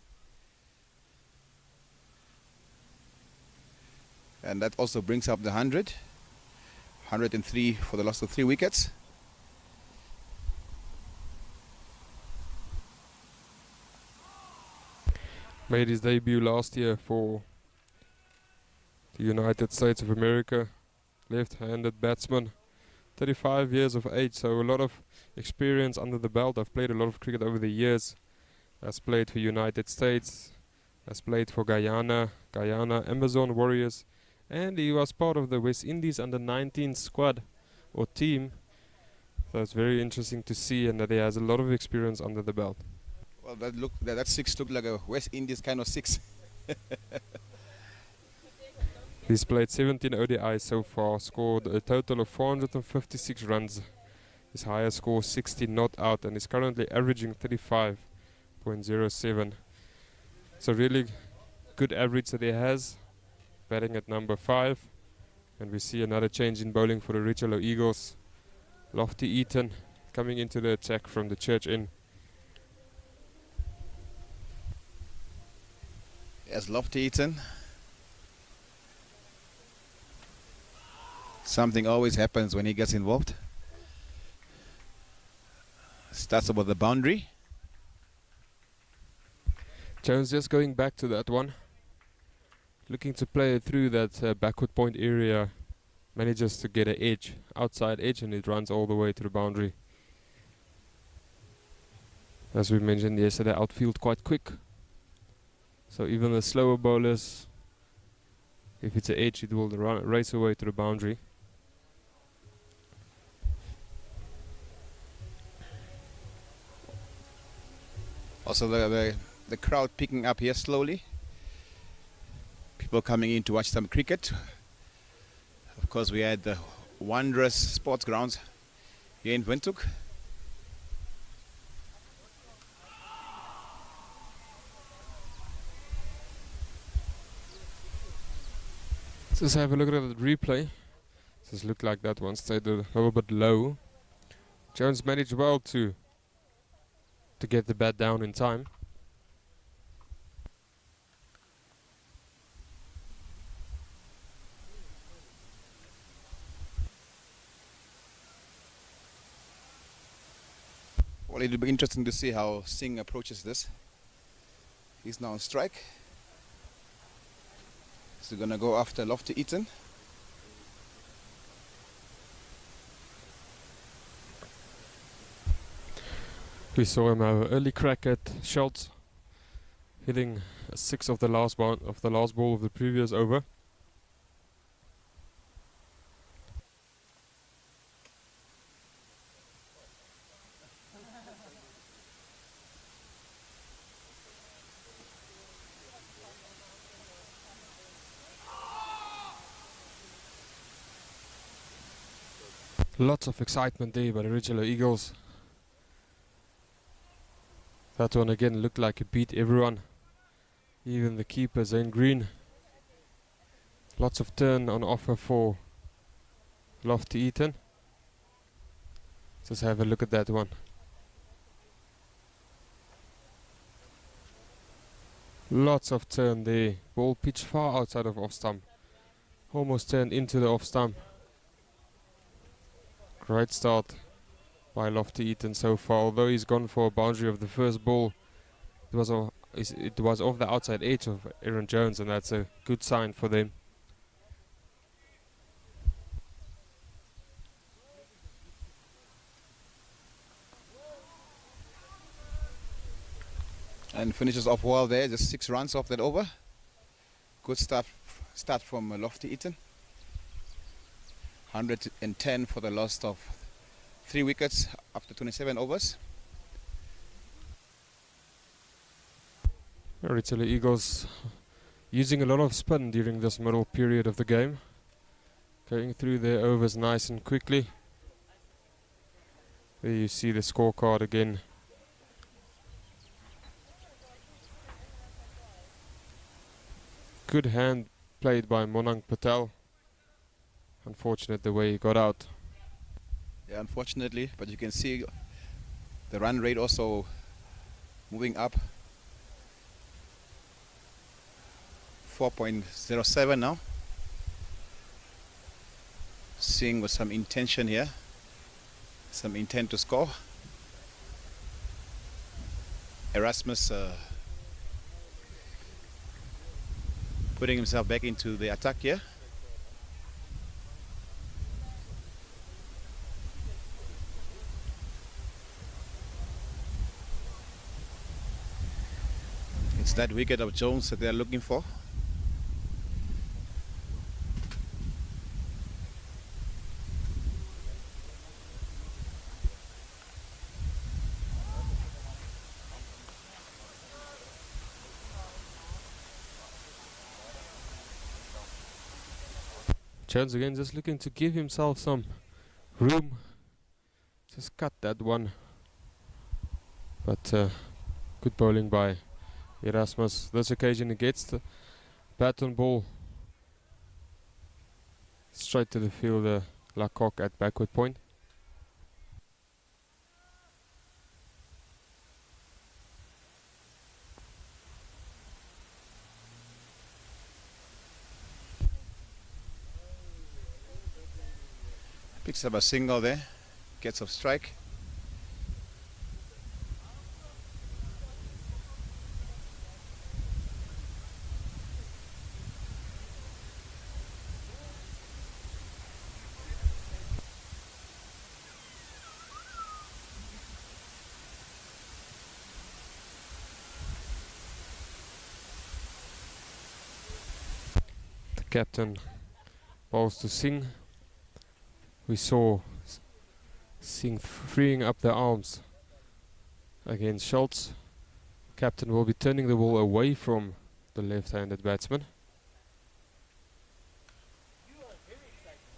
And that also brings up the 100. 103 for the loss of 3 wickets. Made his debut last year for the United States of America. Left-handed batsman, 35 years of age, so a lot of experience under the belt. I've played a lot of cricket over the years. Has played for United States, has played for Guyana, Amazon Warriors, and he was part of the West Indies under-19 squad or team. So it's very interesting to see, and that he has a lot of experience under the belt. Well, that 6 looked like a West Indies kind of 6. He's played 17 ODIs so far, scored a total of 456 runs. His highest score 60 not out, and is currently averaging 35.07. It's a really good average that he has, batting at number 5. And we see another change in bowling for the Richelieu Eagles. Lofty Eaton coming into the attack from the Church Inn. Yes, Lofty Eaton. Something always happens when he gets involved. Starts about the boundary. Jones just going back to that one. Looking to play it through that backward point area. Manages to get an edge, outside edge, and it runs all the way to the boundary. As we mentioned yesterday, outfield quite quick. So even the slower bowlers, if it's an edge, it will race away to the boundary. Also the crowd picking up here slowly. People coming in to watch some cricket. Of course, we had the wondrous sports grounds here in Windhoek. Let's have a look at the replay. Just looked like that one stayed a little bit low. Jones managed well to get the bat down in time. Well, it'll be interesting to see how Singh approaches this. He's now on strike. So gonna go after Lofty Eaton. We saw him have an early crack at Schultz, hitting a 6 of the last ball of the previous over. Lots of excitement there by the Richelieu Eagles. That one again looked like it beat everyone, even the keeper Zane Green. Lots of turn on offer for Lofty Eaton. Let's have a look at that one. Lots of turn there. Ball pitched far outside of off stump. Almost turned into the off stump. Great start by Lofty Eaton so far. Although he's gone for a boundary of the first ball, it was off the outside edge of Aaron Jones, and that's a good sign for them. And finishes off well there, just 6 runs off that over. Good start from Lofty Eaton. 110 for the loss of 3 wickets after 27 overs. Richelieu Eagles using a lot of spin during this middle period of the game. Going through their overs nice and quickly. There you see the scorecard again. Good hand played by Monang Patel. Unfortunate the way he got out. Yeah, unfortunately, but you can see the run rate also moving up. 4.07 now. Seeing with some intention here, some intent to score. Erasmus putting himself back into the attack here. It's that wicket of Jones that they're looking for. Jones again just looking to give himself some room. Just cut that one. But good bowling by Erasmus. This occasion he gets the bat on ball straight to the fielder Lacock at backward point. Picks up a single there, gets off strike. The captain bowls to Singh. We saw Singh freeing up the arms against Schultz. Captain will be turning the ball away from the left-handed batsman.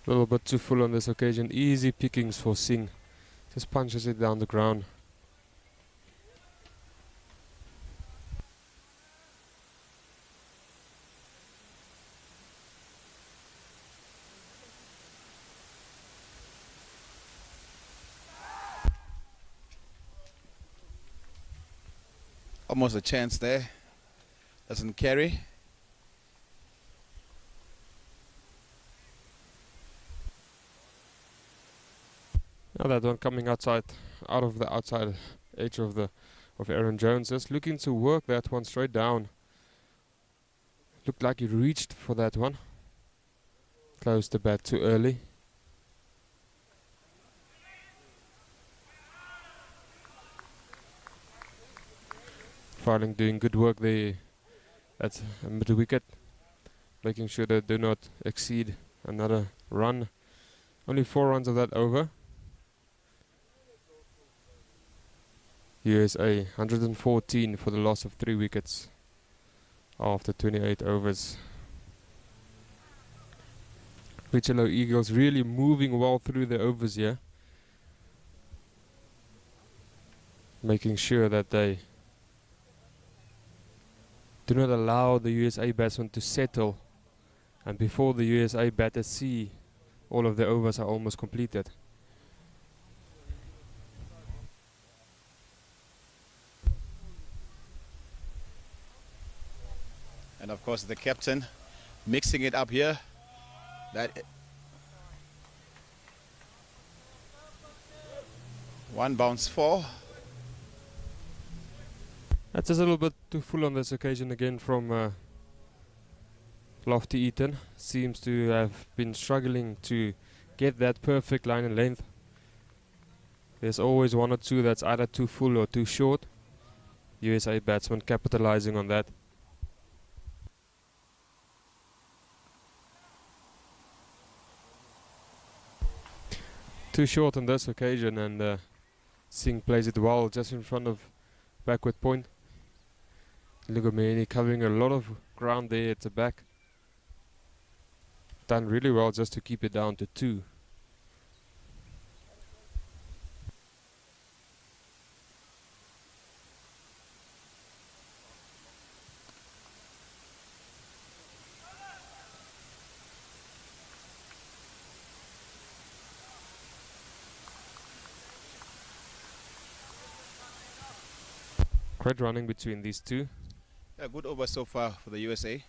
A little bit too full on this occasion. Easy pickings for Singh. Just punches it down the ground. Almost a chance there. Doesn't carry. Now that one coming outside, out of the outside edge of Aaron Jones, just looking to work that one straight down. Looked like he reached for that one. Closed the bat too early. profiling, doing good work there at mid-wicket, making sure they do not exceed another run. Only 4 runs of that over. USA 114 for the loss of 3 wickets after 28 overs. Richelieu Eagles really moving well through the overs here, making sure that they do not allow the USA batsmen to settle, and before the USA batters see all of the overs are almost completed. And of course the captain mixing it up here. One bounce 4. That's just a little bit too full on this occasion again from Lofty Eaton. Seems to have been struggling to get that perfect line and length. There's always 1 or 2 that's either too full or too short. USA batsman capitalizing on that. Too short on this occasion, and Singh plays it well just in front of backward point. Lungomeni covering a lot of ground there at the back. Done really well just to keep it down to 2. Great running between these two. A good over so far for the USA.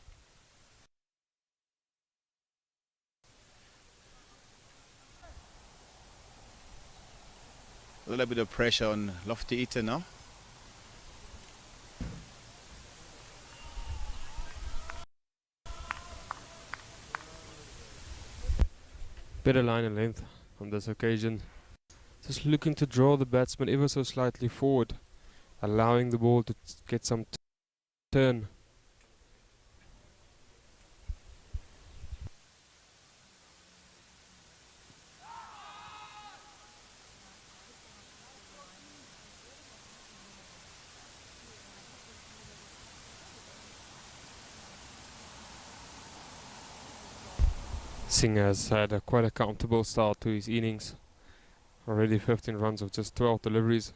A little bit of pressure on Lofty Eaton now. Better line and length on this occasion. Just looking to draw the batsman ever so slightly forward, allowing the ball to get some turn. Singh has had quite a comfortable start to his innings. Already 15 runs of just 12 deliveries.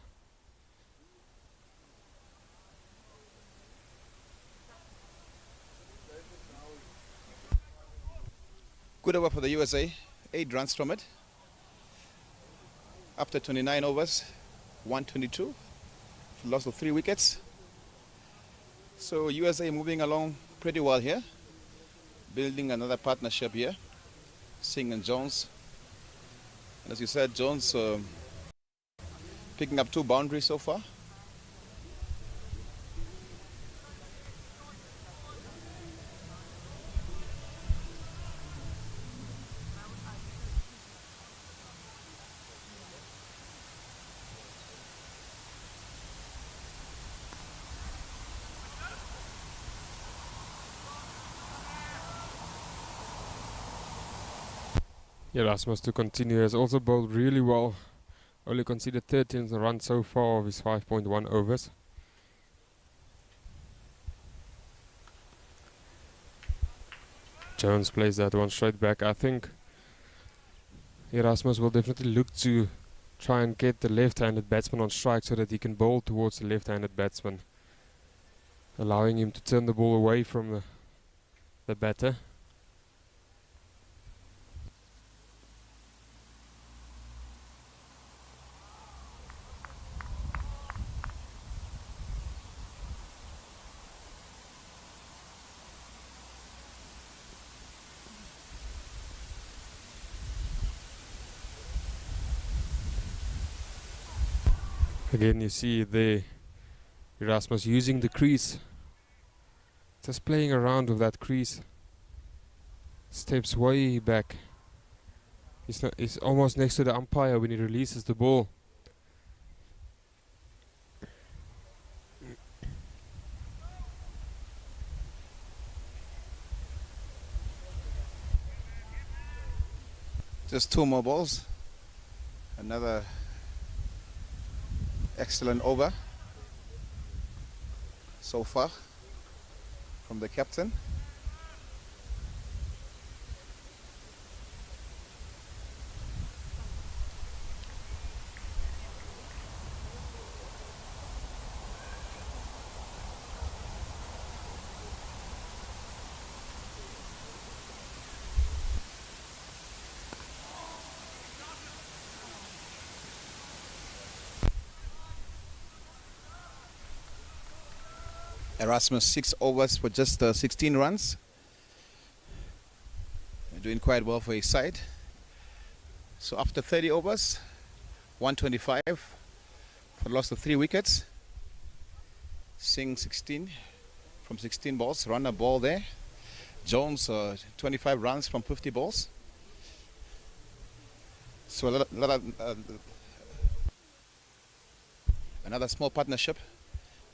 Good over for the USA, 8 runs from it. After 29 overs, 122, loss of 3 wickets. So USA moving along pretty well here, building another partnership here, Singh and Jones. And as you said, Jones picking up 2 boundaries so far. Erasmus to continue has also bowled really well. Only conceded 13 runs so far of his 5.1 overs. Jones plays that one straight back. I think Erasmus will definitely look to try and get the left-handed batsman on strike so that he can bowl towards the left-handed batsman, allowing him to turn the ball away from the batter. Again, you see there Erasmus using the crease, just playing around with that crease. Steps way back. He's almost next to the umpire when he releases the ball. Just 2 more balls. Another excellent over so far from the captain. Erasmus 6 overs for just 16 runs. Doing quite well for his side. So after 30 overs, 125 for loss of 3 wickets. Singh 16 from 16 balls, run a ball there. Jones 25 runs from 50 balls. So another small partnership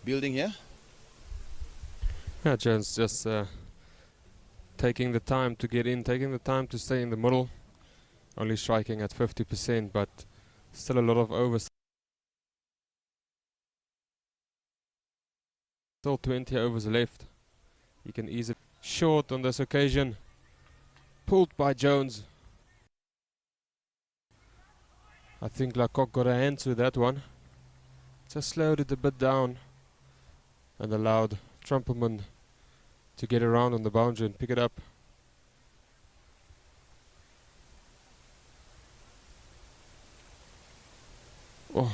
building here. Yeah, Jones just taking the time to get in, taking the time to stay in the middle. Only striking at 50%, but still a lot of overs. Still 20 overs left. He can easily short on this occasion. Pulled by Jones. I think Lecoq got a hand to that one. Just slowed it a bit down and allowed Trumpelman to get around on the boundary and pick it up. Oh,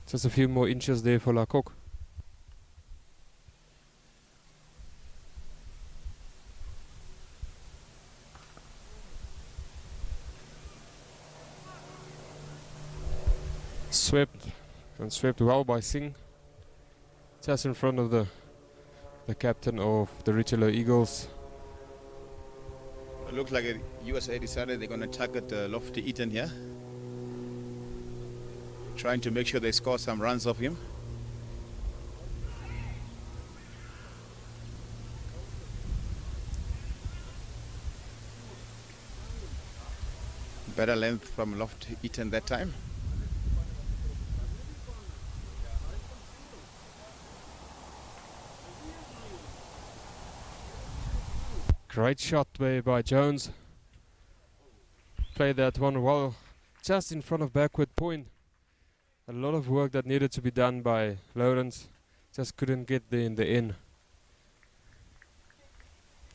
just a few more inches there for Lecoq. Swept, and swept well by Singh. Just in front of the captain of the Richelieu Eagles. It looks like USA decided they're going to target Lofty Eaton here. Trying to make sure they score some runs off him. Better length from Lofty Eaton that time. Great shot by Jones. Played that one well, just in front of backward point. A lot of work that needed to be done by Lawrence. Just couldn't get there in the end.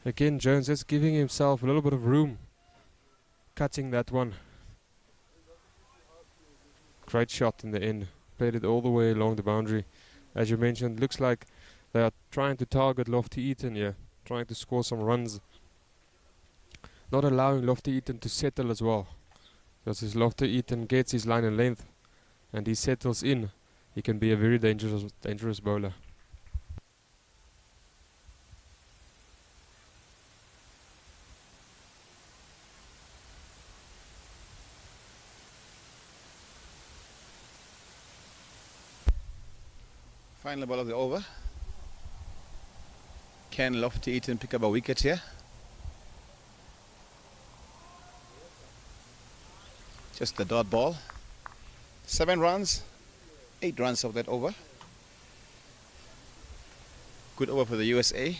Again, Jones just giving himself a little bit of room. Cutting that one. Great shot in the end. Played it all the way along the boundary. As you mentioned, looks like they are trying to target Lofty Eaton here. Trying to score some runs. Not allowing Lofty Eaton to settle as well. Because if Lofty Eaton gets his line and length and he settles in, he can be a very dangerous bowler. Final ball of the over. Can Lofty Eaton pick up a wicket here? Just the dot ball. 7 runs, 8 runs of that over. Good over for the USA.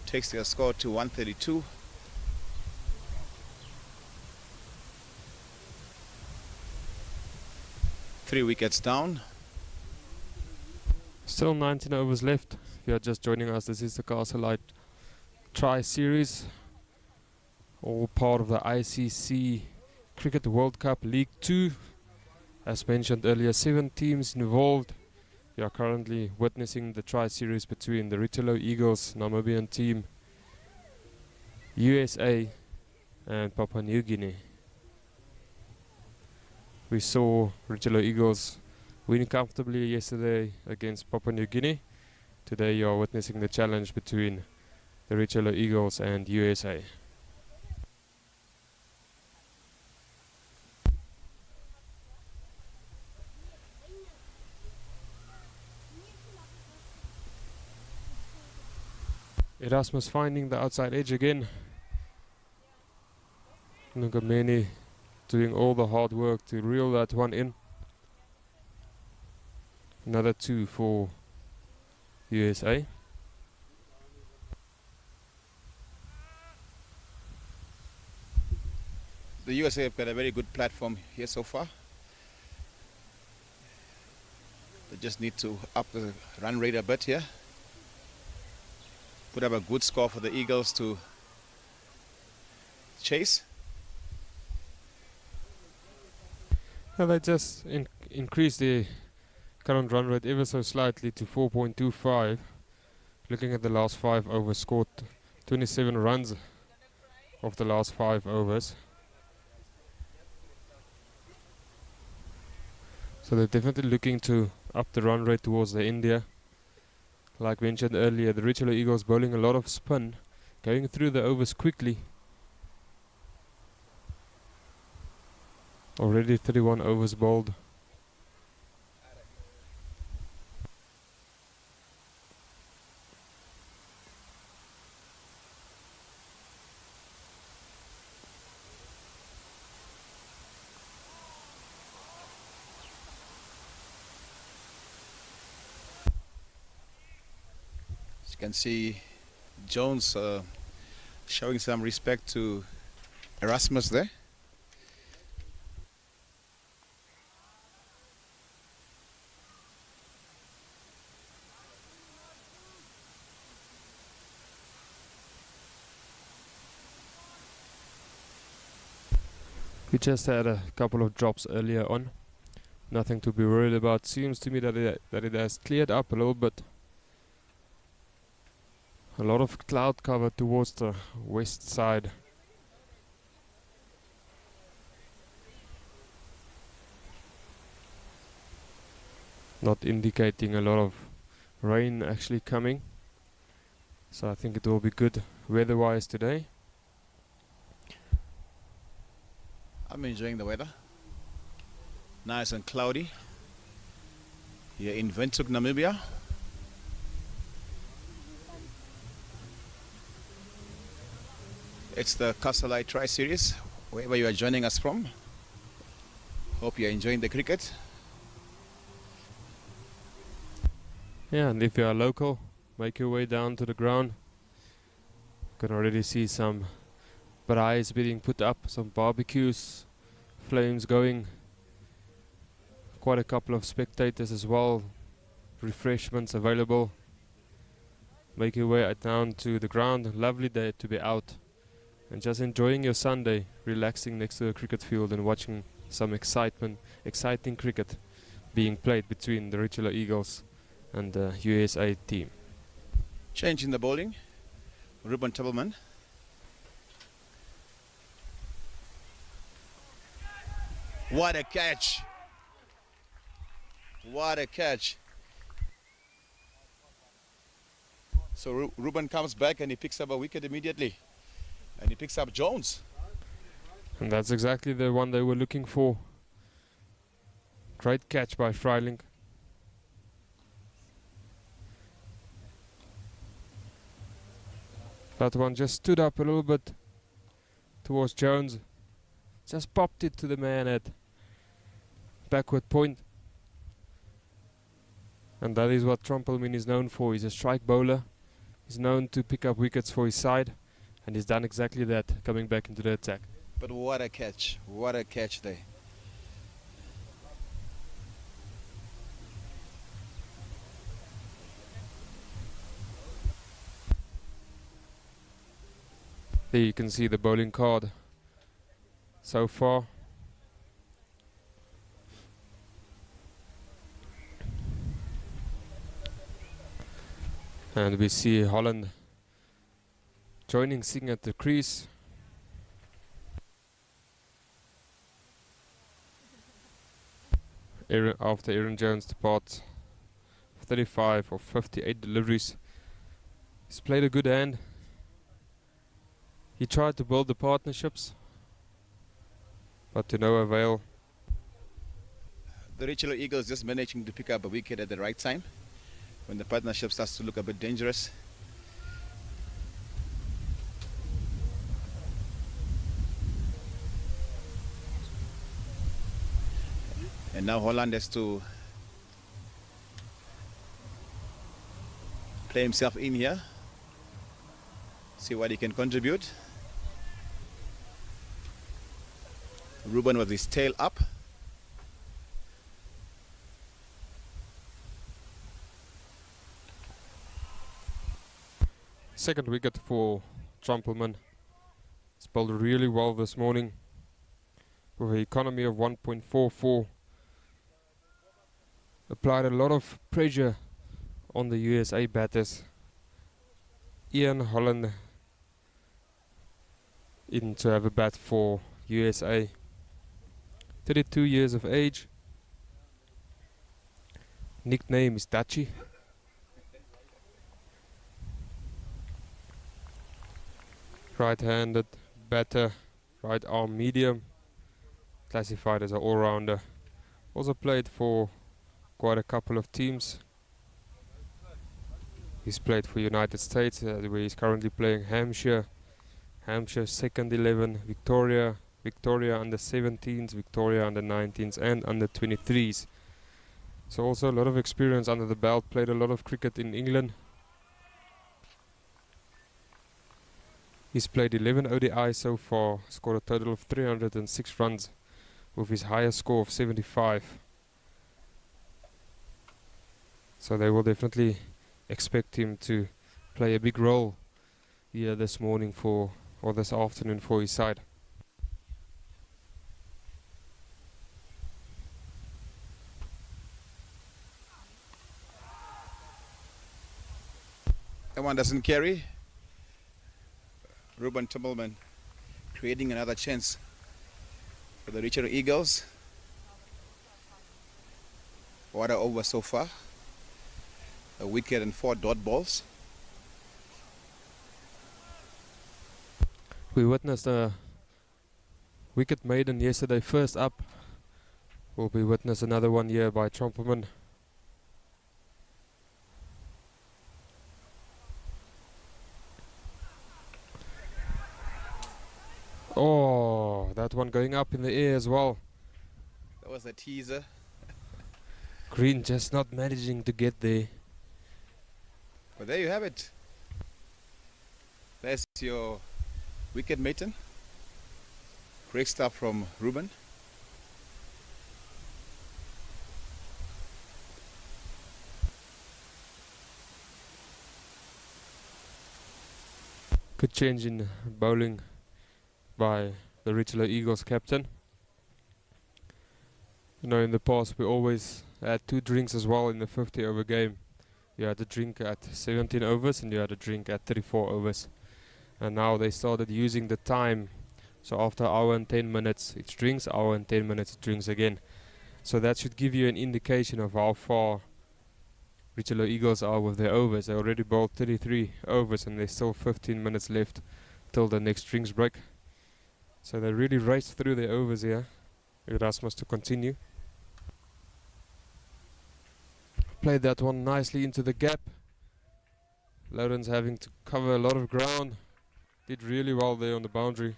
Takes their score to 132. Three wickets down. Still 19 overs left. If you are just joining us, this is the Castle Light Tri Series. All part of the ICC Cricket World Cup League 2. As mentioned earlier, 7 teams involved. We are currently witnessing the Tri Series between the Richelieu Eagles, Namibian team, USA and Papua New Guinea. We saw Richelieu Eagles win comfortably yesterday against Papua New Guinea. Today you are witnessing the challenge between the Richelieu Eagles and USA. Erasmus finding the outside edge again. Nungameni doing all the hard work to reel that one in. Another 2 for USA. The USA have got a very good platform here so far. They just need to up the run rate a bit here. Put up a good score for the Eagles to chase. Well, they just increased the current run rate ever so slightly to 4.25. Looking at the last 5 overs, scored 27 runs of the last 5 overs. So they're definitely looking to up the run rate towards the India. Like mentioned earlier, the Richelieu Eagles bowling a lot of spin, going through the overs quickly. Already 31 overs bowled. You can see Jones showing some respect to Erasmus there. We just had a couple of drops earlier on. Nothing to be worried about. Seems to me that it has cleared up a little bit. A lot of cloud cover towards the west side. Not indicating a lot of rain actually coming. So I think it will be good weather-wise today. I'm enjoying the weather. Nice and cloudy here in Windhoek, Namibia. It's the Castle Tri Series, wherever you are joining us from. Hope you're enjoying the cricket. Yeah, and if you are local, make your way down to the ground. You can already see some braais being put up, some barbecues, flames going. Quite a couple of spectators as well. Refreshments available. Make your way down to the ground. Lovely day to be out and just enjoying your Sunday, relaxing next to a cricket field and watching some exciting cricket being played between the Richelieu Eagles and the USA team. Change in the bowling. Ruben Tubelman. What a catch! What a catch! So Ruben comes back and he picks up a wicket immediately. And he picks up Jones. And that's exactly the one they were looking for. Great catch by Freiling. That one just stood up a little bit towards Jones. Just popped it to the man at backward point. And that is what Trumpelman is known for. He's a strike bowler. He's known to pick up wickets for his side. And he's done exactly that, coming back into the attack. But what a catch. What a catch there. There you can see the bowling card so far. And we see Holland joining Singh at the crease. After Aaron Jones departs, 35 or 58 deliveries. He's played a good hand. He tried to build the partnerships, but to no avail. The Richelieu Eagles just managing to pick up a wicket at the right time when the partnership starts to look a bit dangerous. And now Holland has to play himself in here, see what he can contribute. Ruben with his tail up. Second wicket for Trumpelman. He's bowled really well this morning with an economy of 1.44. Applied a lot of pressure on the USA batters. Ian Holland in to have a bat for USA. 32 years of age. Nickname is Dachi. Right-handed batter, right arm medium, classified as an all-rounder. Also played for quite a couple of teams. He's played for United States, where he's currently playing Hampshire, second 11, Victoria under 17s, Victoria under 19s and under 23s. So also a lot of experience under the belt, played a lot of cricket in England. He's played 11 ODIs so far, scored a total of 306 runs with his highest score of 75. So they will definitely expect him to play a big role here this morning or this afternoon for his side. That one doesn't carry. Ruben Tumbleman creating another chance for the Richard Eagles. What an over so far. A wicket and 4 dot balls. We witnessed a wicket maiden yesterday, first up. Will be witness another one here by Trumpelman. Oh, that one going up in the air as well. That was a teaser. Green just not managing to get there. But there you have it. There's your wicket maiden. Great stuff from Ruben. Good change in bowling by the Richelieu Eagles captain. You know, in the past we always had 2 drinks as well in the 50 over game. You had a drink at 17 overs and you had a drink at 34 overs. And now they started using the time. So after an hour and 10 minutes it's drinks, hour and 10 minutes it drinks again. So that should give you an indication of how far Richelieu Eagles are with their overs. They already bowled 33 overs and there's still 15 minutes left till the next drinks break. So they really raced through their overs here. Erasmus to continue. Played that one nicely into the gap. Lawrence having to cover a lot of ground. Did really well there on the boundary.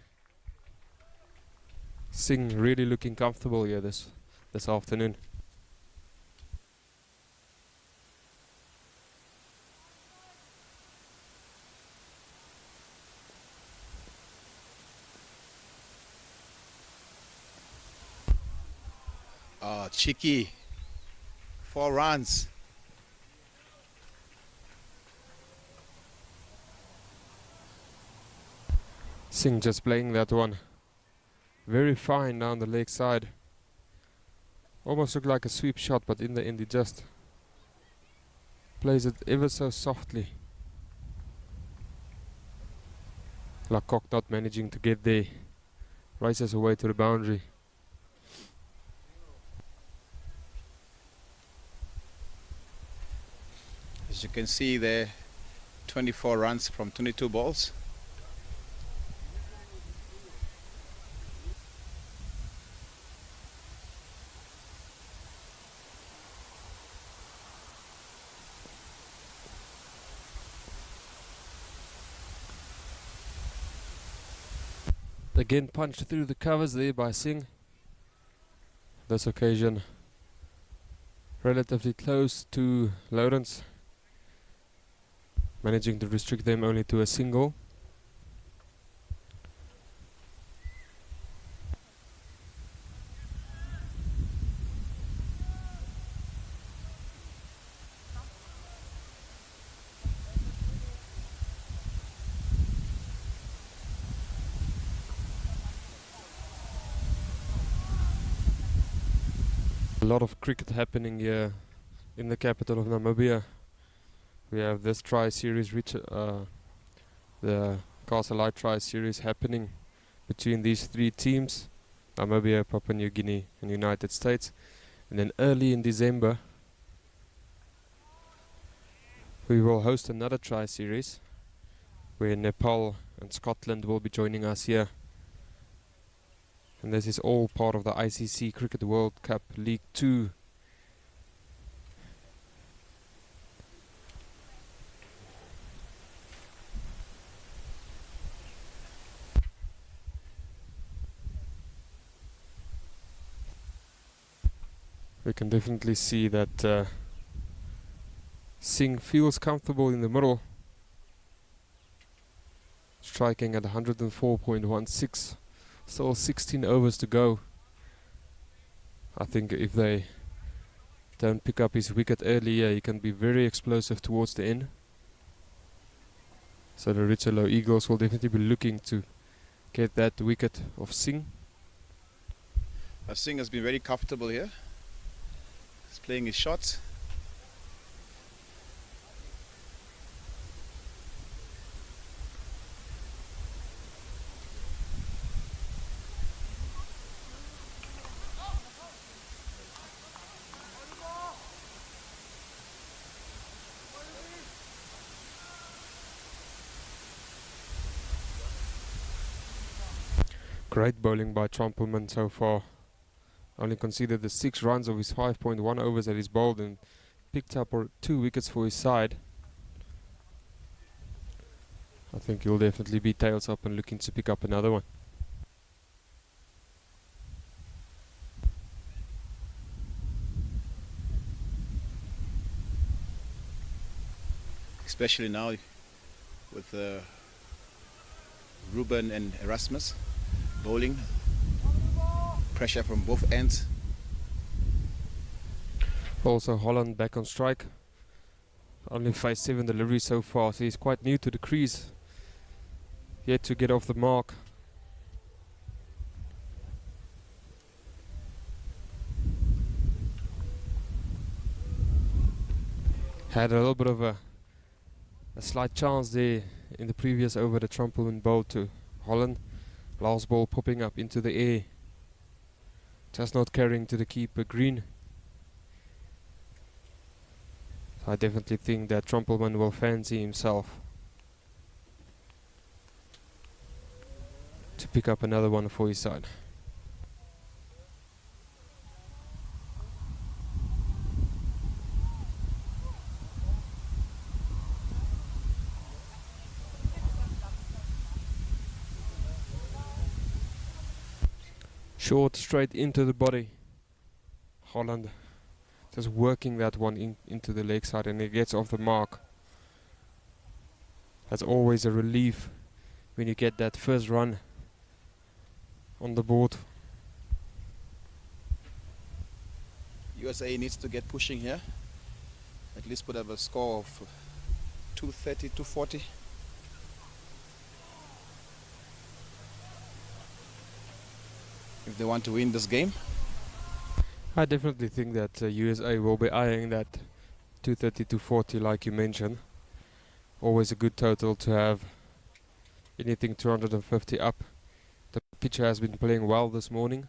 Singh really looking comfortable here this afternoon. Oh, cheeky. 4 runs. Singh just playing that one very fine down the leg side. Almost looked like a sweep shot, but in the end he just plays it ever so softly. Lacock not managing to get there. Races away to the boundary. As you can see there, 24 runs from 22 balls. Again punched through the covers there by Singh. This occasion relatively close to Lawrence, managing to restrict them only to a single. A lot of cricket happening here in the capital of Namibia. We have this tri-series, the Castle Light tri-series happening between these three teams, Namibia, Papua New Guinea and United States. And then early in December we will host another tri-series where Nepal and Scotland will be joining us here. And this is all part of the ICC Cricket World Cup League 2. We can definitely see that Singh feels comfortable in the middle, striking at 104.16. Still 16 overs to go. I think if they don't pick up his wicket earlier, he can be very explosive towards the end. So the Richelieu Eagles will definitely be looking to get that wicket of Singh. Singh has been very comfortable here. He's playing his shots. Great bowling by Trumpelman so far. Only conceded the 6 runs of his 5.1 overs that he's bowled and picked up 2 wickets for his side. I think he'll definitely be tails up and looking to pick up another one. Especially now with Ruben and Erasmus bowling. Pressure from both ends. Also Holland back on strike. Only faced 7 deliveries so far, so he's quite new to the crease. Yet to get off the mark. Had a little bit of a slight chance there in the previous over the Trumpelman bowled to Holland. Last ball popping up into the air. Just not carrying to the keeper Green. I definitely think that Trumpelman will fancy himself to pick up another one for his side. Short straight into the body. Holland just working that one into the leg side, and it gets off the mark. That's always a relief when you get that first run on the board. USA needs to get pushing here. At least put up a score of 230, 240. If they want to win this game. I definitely think that USA will be eyeing that 230 to 40 like you mentioned. Always a good total to have. Anything 250 up. The pitcher has been playing well this morning,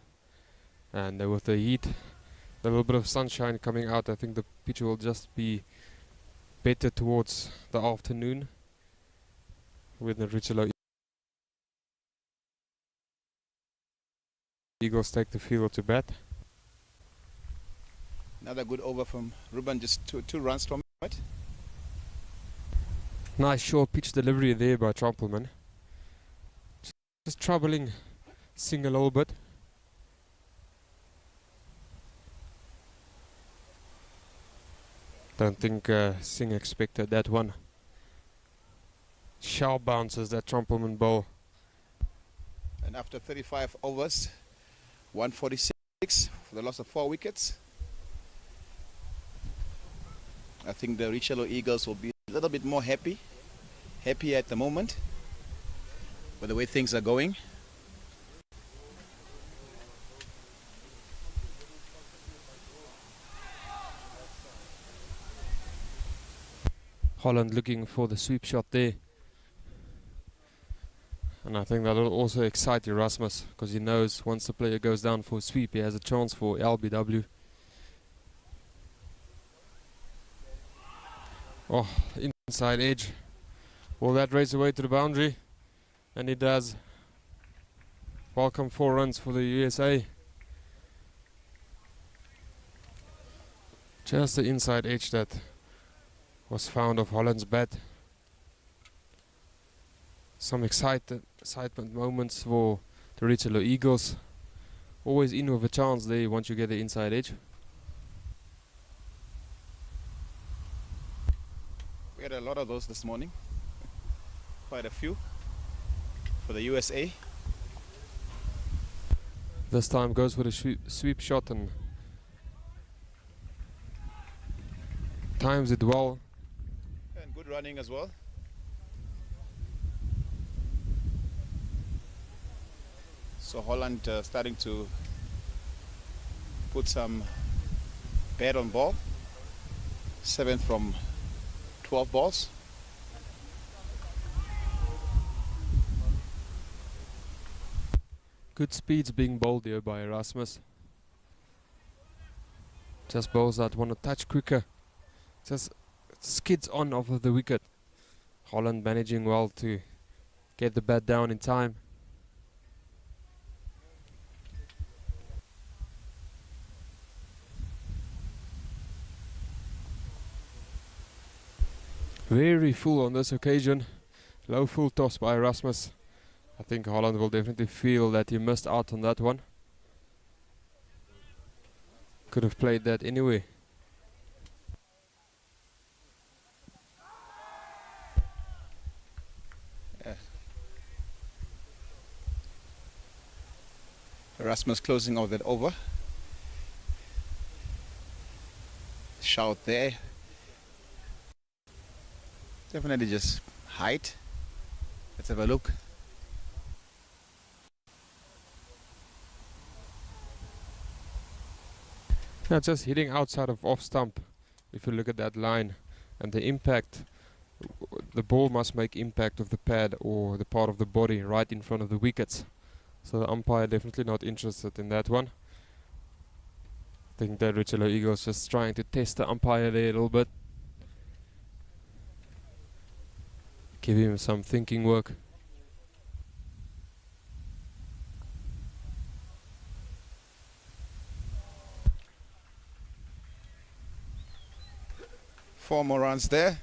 and with the heat, a little bit of sunshine coming out, I think the pitch will just be better towards the afternoon with the Richelieu Eagles take the field to bat. Another good over from Ruben, just two runs from it. Nice short pitch delivery there by Trumpelman. Just troubling Singh a little bit. Don't think Singh expected that one. Sharp bounces that Trumpelman ball. And after 35 overs, 146 for the loss of 4 wickets. I think the Richelieu Eagles will be a little bit more happy at the moment with the way things are going. Holland looking for the sweep shot there. And I think that'll also excite Erasmus, because he knows once the player goes down for a sweep, he has a chance for LBW. Oh, inside edge. Will that race away to the boundary? And it does. Welcome 4 runs for the USA. Just the inside edge that was found of Holland's bat. Some excitement moments for the Richelieu Eagles. Always in with a chance there once you get the inside edge. We had a lot of those this morning. Quite a few for the USA. This time goes for the sweep shot and times it well. And good running as well. So Holland starting to put some bat on ball. 7 from 12 balls. Good speeds being bowled here by Erasmus. Just bowls that want to touch quicker. Just skids on off of the wicket. Holland managing well to get the bat down in time. Very full on this occasion. Low full toss by Erasmus. I think Holland will definitely feel that he missed out on that one. Could have played that anyway. Yeah. Erasmus closing out that over. Shout there. Definitely just height. Let's have a look. Yeah, just hitting outside of off stump. If you look at that line and the impact, the ball must make impact of the pad or the part of the body right in front of the wickets. So the umpire definitely not interested in that one. I think that Richelieu Eagles just trying to test the umpire there a little bit. Give him some thinking work. Four more runs there.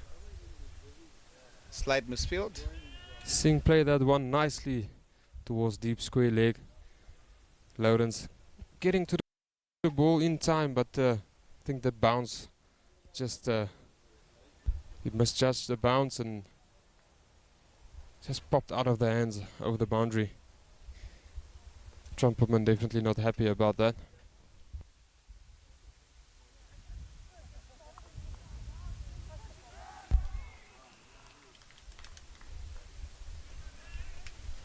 Slight misfield. Singh played that one nicely towards deep square leg. Lawrence getting to the ball in time, but I think the bounce just he misjudged the bounce and just popped out of the hands over the boundary. Trumpelman definitely not happy about that.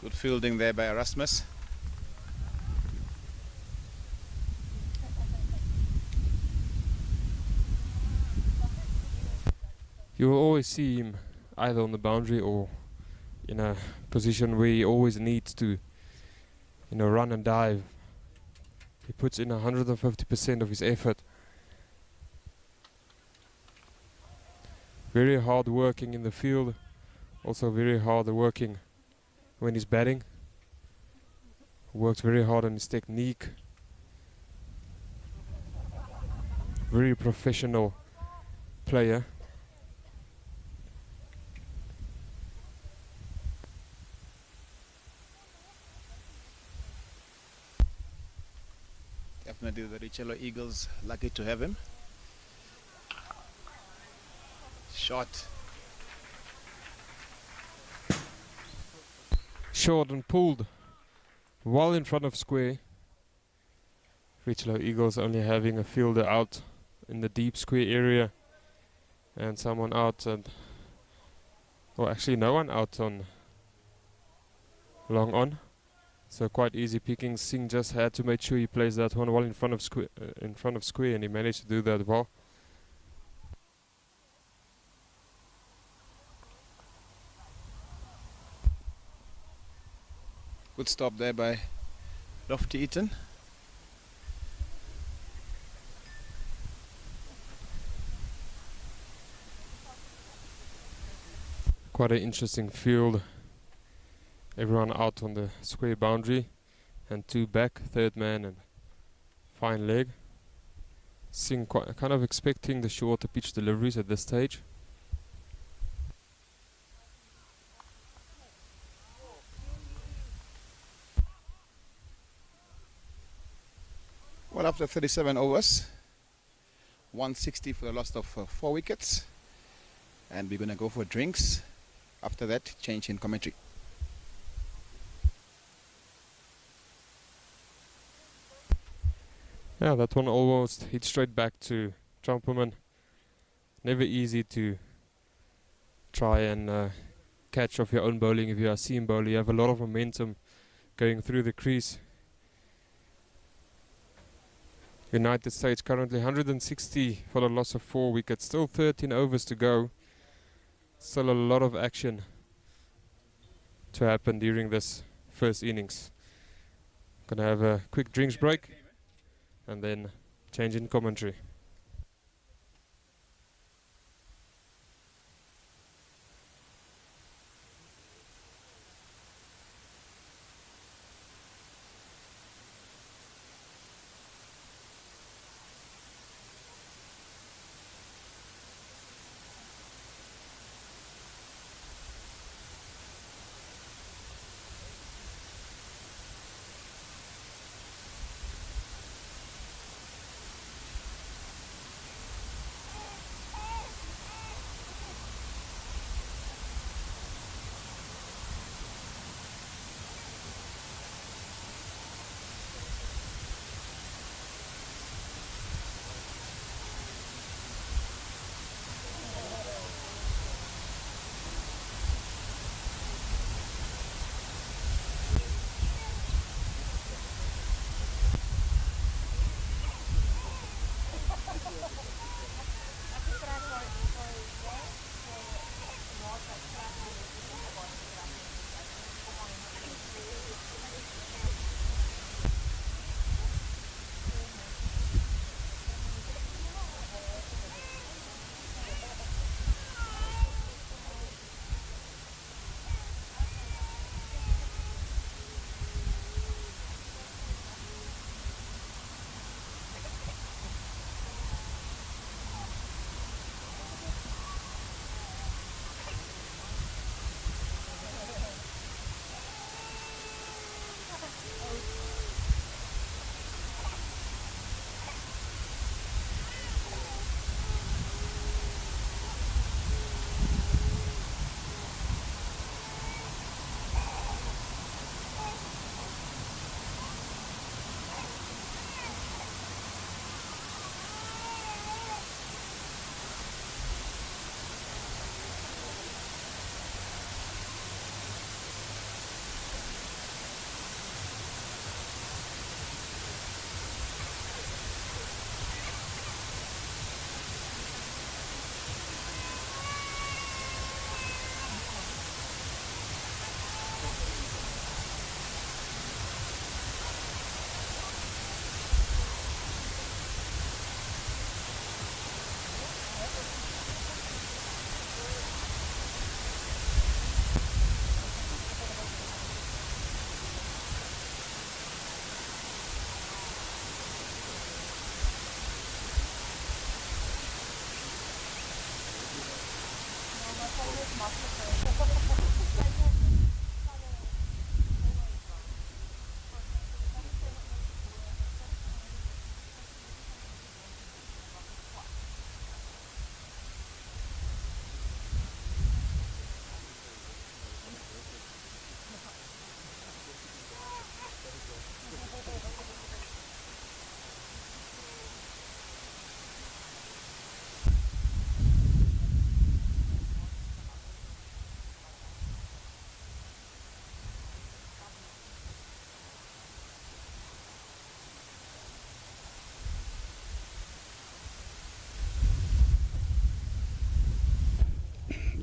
Good fielding there by Erasmus. You will always see him either on the boundary or in a position where he always needs to, run and dive. He puts in 150% of his effort. Very hard working in the field, also very hard working when he's batting. Works very hard on his technique. Very professional player. Definitely the Richelieu Eagles lucky to have him. shot. Short and pulled well in front of square. Richelieu Eagles only having a fielder out in the deep square area and someone out, and or actually no one out on long on. So quite easy pickings. Singh just had to make sure he plays that one well in front of square, and he managed to do that well. Good stop there by Lofty Eaton. Quite an interesting field. Everyone out on the square boundary and 2 back, third man and fine leg. Singh kind of expecting the shorter pitch deliveries at this stage. Well, after 37 overs, 160 for the loss of 4 wickets, and we're going to go for drinks. After that, change in commentary. Yeah, that one almost hit straight back to Trumperman. Never easy to try and catch off your own bowling. If you are seam bowler, you have a lot of momentum going through the crease. United States currently 160 for the loss of 4 wickets. Still 13 overs to go. Still a lot of action to happen during this first innings. Gonna have a quick drinks break and then change in commentary.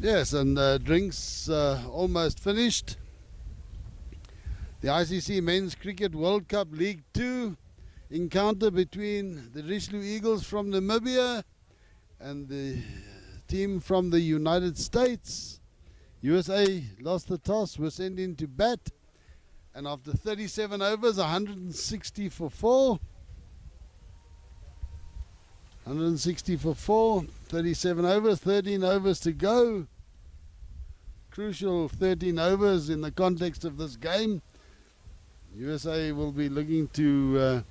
Yes, and drinks almost finished. The ICC Men's Cricket World Cup League 2 encounter between the Richelieu Eagles from Namibia and the team from the United States. USA lost the toss, were sent in to bat, and after 37 overs, 160 for 4. 160 for 4, 37 overs, 13 overs to go. Crucial 13 overs in the context of this game. USA will be looking to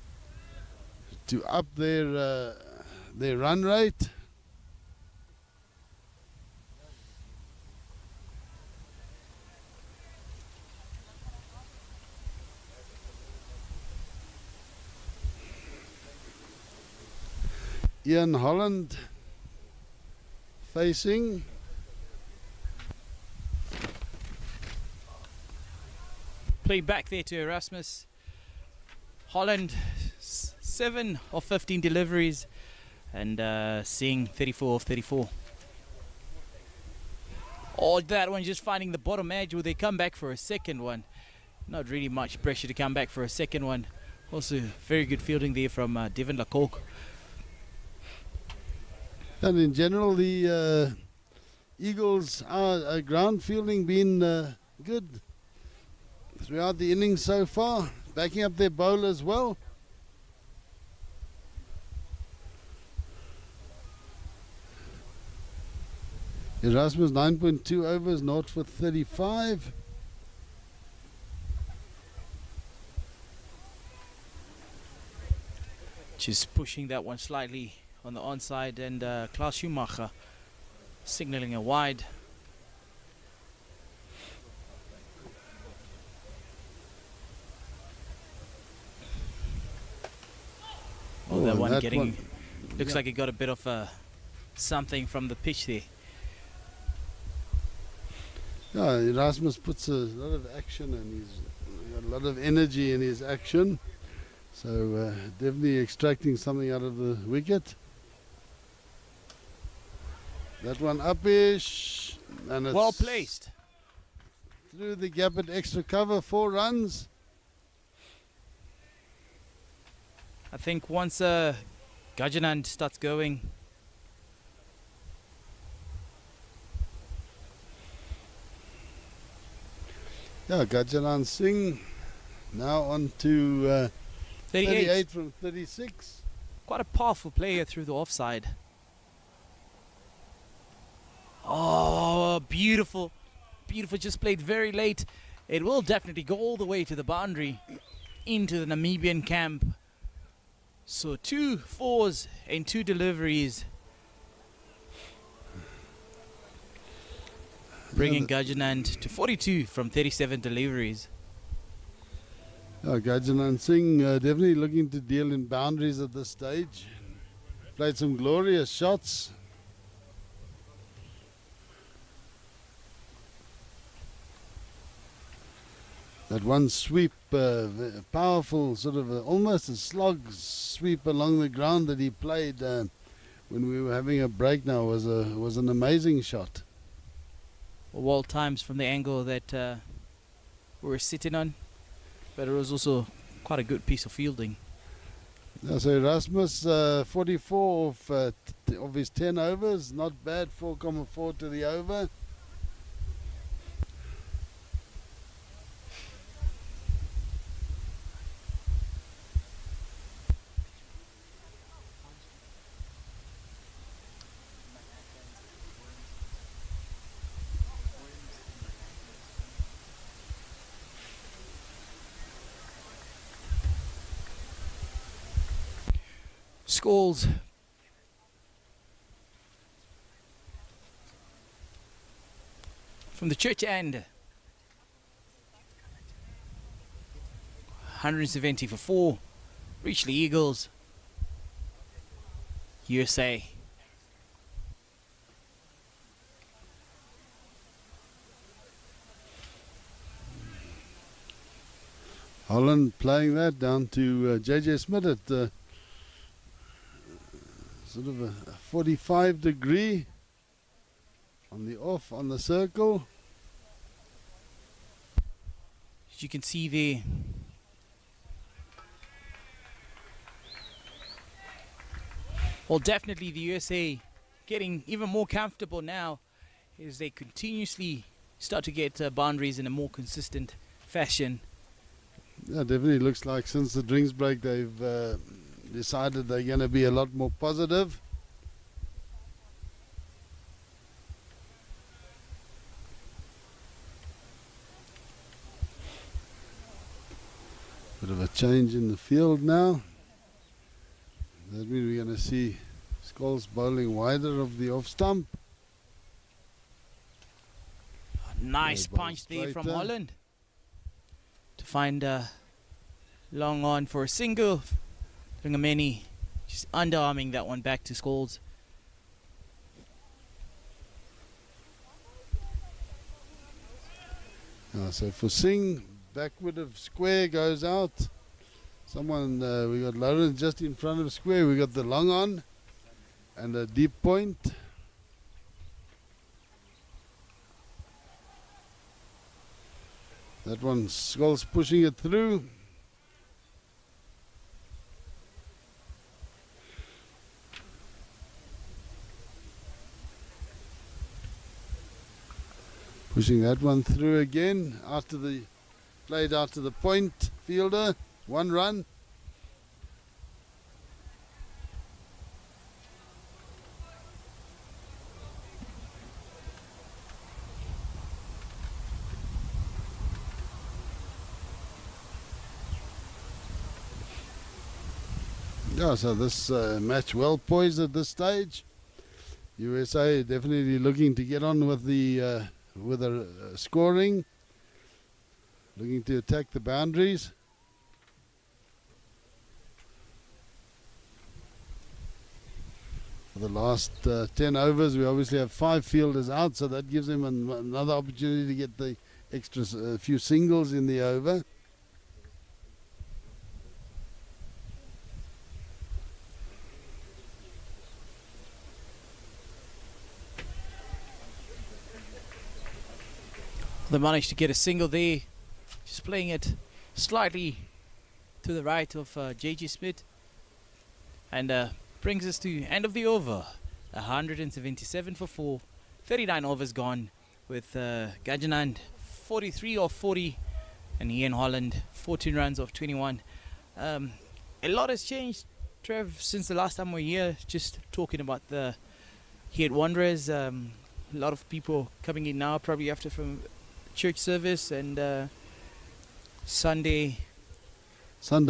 up their run rate. Ian Holland facing. Play back there to Erasmus. Holland, 7 of 15 deliveries and seeing 34 of 34. Oh, that one just finding the bottom edge. Will they come back for a second one? Not really much pressure to come back for a second one. Also, very good fielding there from Devin Lecoq. And in general, the Eagles' ground fielding been good throughout the innings so far, backing up their bowlers well. Erasmus 9.2 overs, 0 for 35. Just pushing that one slightly on the onside, and Klaus Schumacher signaling a wide. Oh, that one getting, looks like he got a bit of something from the pitch there. Yeah, Erasmus puts a lot of action and he's got a lot of energy in his action. So definitely extracting something out of the wicket. That one upish, and it's well placed. Through the gap at extra cover, 4 runs. I think once Gajanand starts going, yeah, Gajanand Singh now on to 38 from 36. Quite a powerful player through the offside. Oh, beautiful. Beautiful, just played very late. It will definitely go all the way to the boundary into the Namibian camp. So 2 4s and 2 deliveries. Bringing Gajanand to 42 from 37 deliveries. Gajanand Singh definitely looking to deal in boundaries at this stage. Played some glorious shots. That one sweep, powerful, sort of almost a slog sweep along the ground that he played when we were having a break now was an amazing shot. Well times from the angle that we were sitting on, but it was also quite a good piece of fielding. Yeah, so Erasmus 44 of his 10 overs, not bad, 4.4 to the over. Scores. From the church end. 170 for 4. Richelieu Eagles. USA. Holland playing that down to JJ Smith at sort of a 45 degree. On the off, on the circle. As you can see there, well, definitely the USA getting even more comfortable now as they continuously start to get boundaries in a more consistent fashion. Yeah, definitely looks like since the drinks break they've decided they're going to be a lot more positive. Bit of a change in the field now. That means we're going to see Scholes bowling wider of the off stump. Nice punch there from Holland to find long on for a single. Lungameni just underarming that one back to Scholes. So for Singh, backward of square goes out. Someone, we got Lawrence just in front of square. We got the long on and a deep point. That one, Scholes pushing it through. Pushing that one through again, played out to the point fielder, 1 run. Yeah, so this match well poised at this stage. USA definitely looking to get on with the scoring, looking to attack the boundaries. For the last 10 overs, we obviously have 5 fielders out, so that gives them another opportunity to get the extra few singles in the over. They managed to get a single there, just playing it slightly to the right of JJ Smith, and brings us to end of the over. 177 for 4, 39 overs gone, with Gajanand 43 of 40 and Ian Holland 14 runs of 21. A lot has changed, Trev, since the last time we were here, just talking about the Head Wanderers. A lot of people coming in now, probably after from church service and Sunday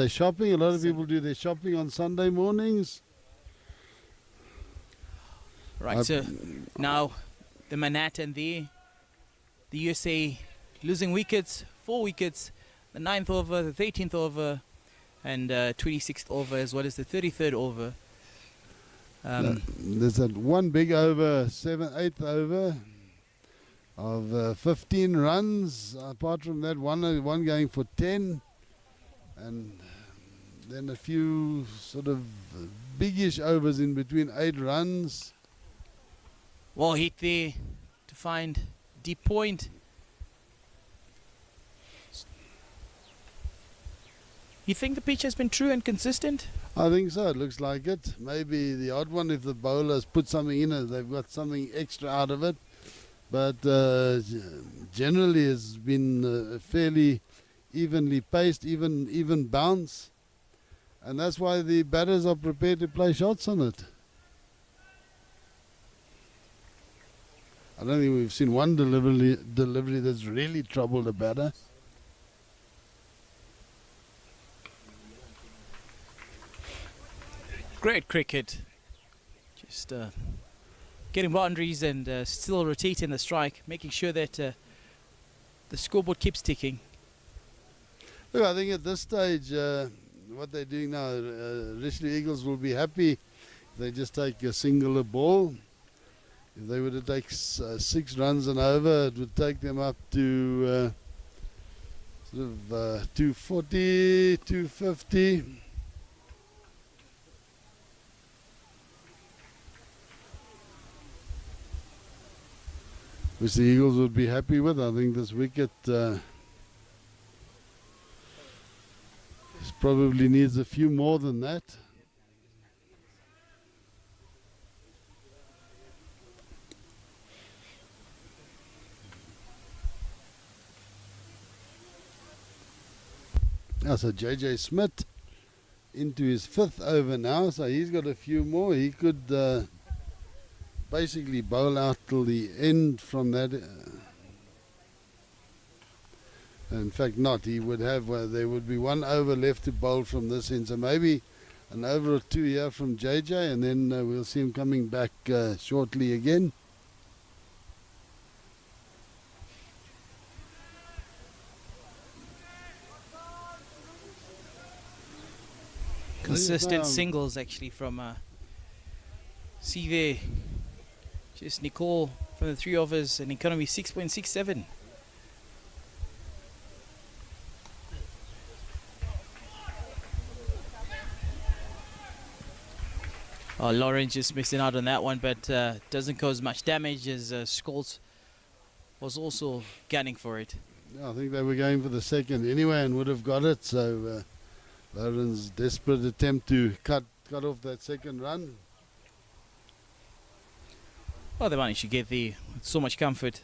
shopping. A lot of people do their shopping on Sunday mornings. Right, so now the Manhattan there, the USA losing wickets, 4 wickets, the 9th over, the 13th over, and 26th over, as well as the 33rd over. There's that one big over, 8th over of 15 runs. Apart from that, one going for 10, and then a few sort of biggish overs in between, 8 runs. Well hit there to find deep point. You think the pitch has been true and consistent? I think so. It looks like it. Maybe the odd one if the bowlers put something in it, they've got something extra out of it. But generally it's been fairly evenly paced, even bounce. And that's why the batters are prepared to play shots on it. I don't think we've seen one delivery that's really troubled a batter. Great cricket. Just getting boundaries and still rotating the strike, making sure that the scoreboard keeps ticking. Look, I think at this stage, what they're doing now, Richley Eagles will be happy if they just take a singular ball. If they were to take 6 runs and over, it would take them up to sort of 240, 250. which the Eagles would be happy with. I think this wicket probably needs a few more than that. So JJ Smith into his 5th over now, so he's got a few more. He could basically bowl out till the end from that. In fact, not. He would have, there would be 1 over left to bowl from this end, so maybe an over or 2 here from JJ, and then we'll see him coming back shortly again. Consistent singles actually from see there, just Nicole from the 3 overs, an economy 6.67. Oh, Lawrence just missing out on that one, but doesn't cause much damage as Scholes was also gunning for it. Yeah, I think they were going for the second anyway and would have got it, so Lawrence's desperate attempt to cut off that second run. Well, they managed to get there with so much comfort.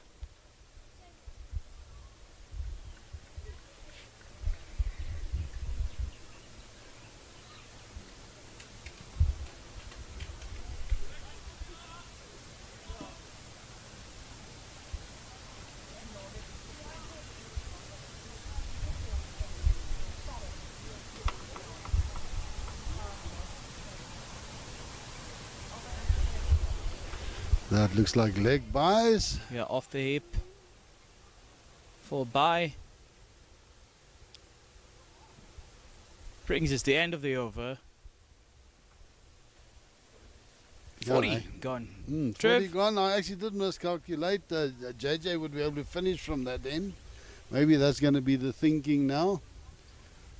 That looks like leg buys. Yeah, off the hip for a bye. Brings us the end of the over. 40 gone. 40 gone. I actually did miscalculate. JJ would be able to finish from that end. Maybe that's going to be the thinking now.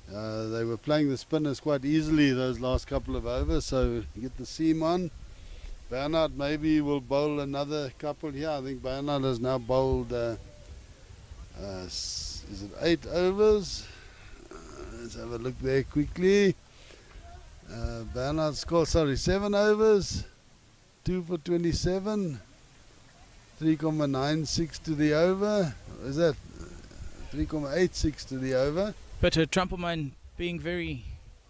They were playing the spinners quite easily those last couple of overs, so get the seam on. Bernard maybe will bowl another couple here. I think Bernard has now bowled, is it 8 overs? Let's have a look there quickly. Bernard scored, 7 overs, 2 for 27, 3.96 to the over. What is that? 3.86 to the over. But Trumpelman being very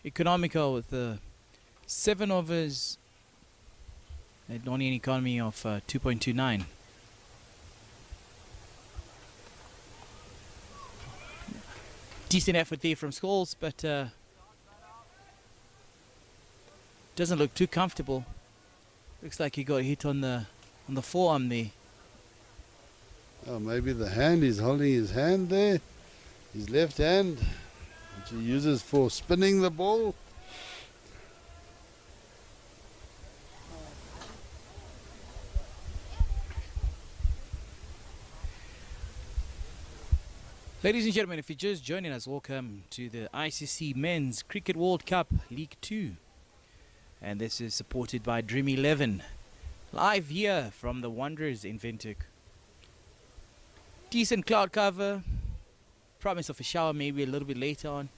economical with 7 overs. At only an economy of 2.29. Decent effort there from Scholes, but doesn't look too comfortable. Looks like he got hit on the forearm there. Oh, maybe the hand. He's holding his hand there, his left hand, which he uses for spinning the ball. Ladies and gentlemen, if you're just joining us, welcome to the ICC Men's Cricket World Cup League 2. And this is supported by Dream 11. Live here from the Wanderers in Windhoek. Decent cloud cover. Promise of a shower maybe a little bit later on.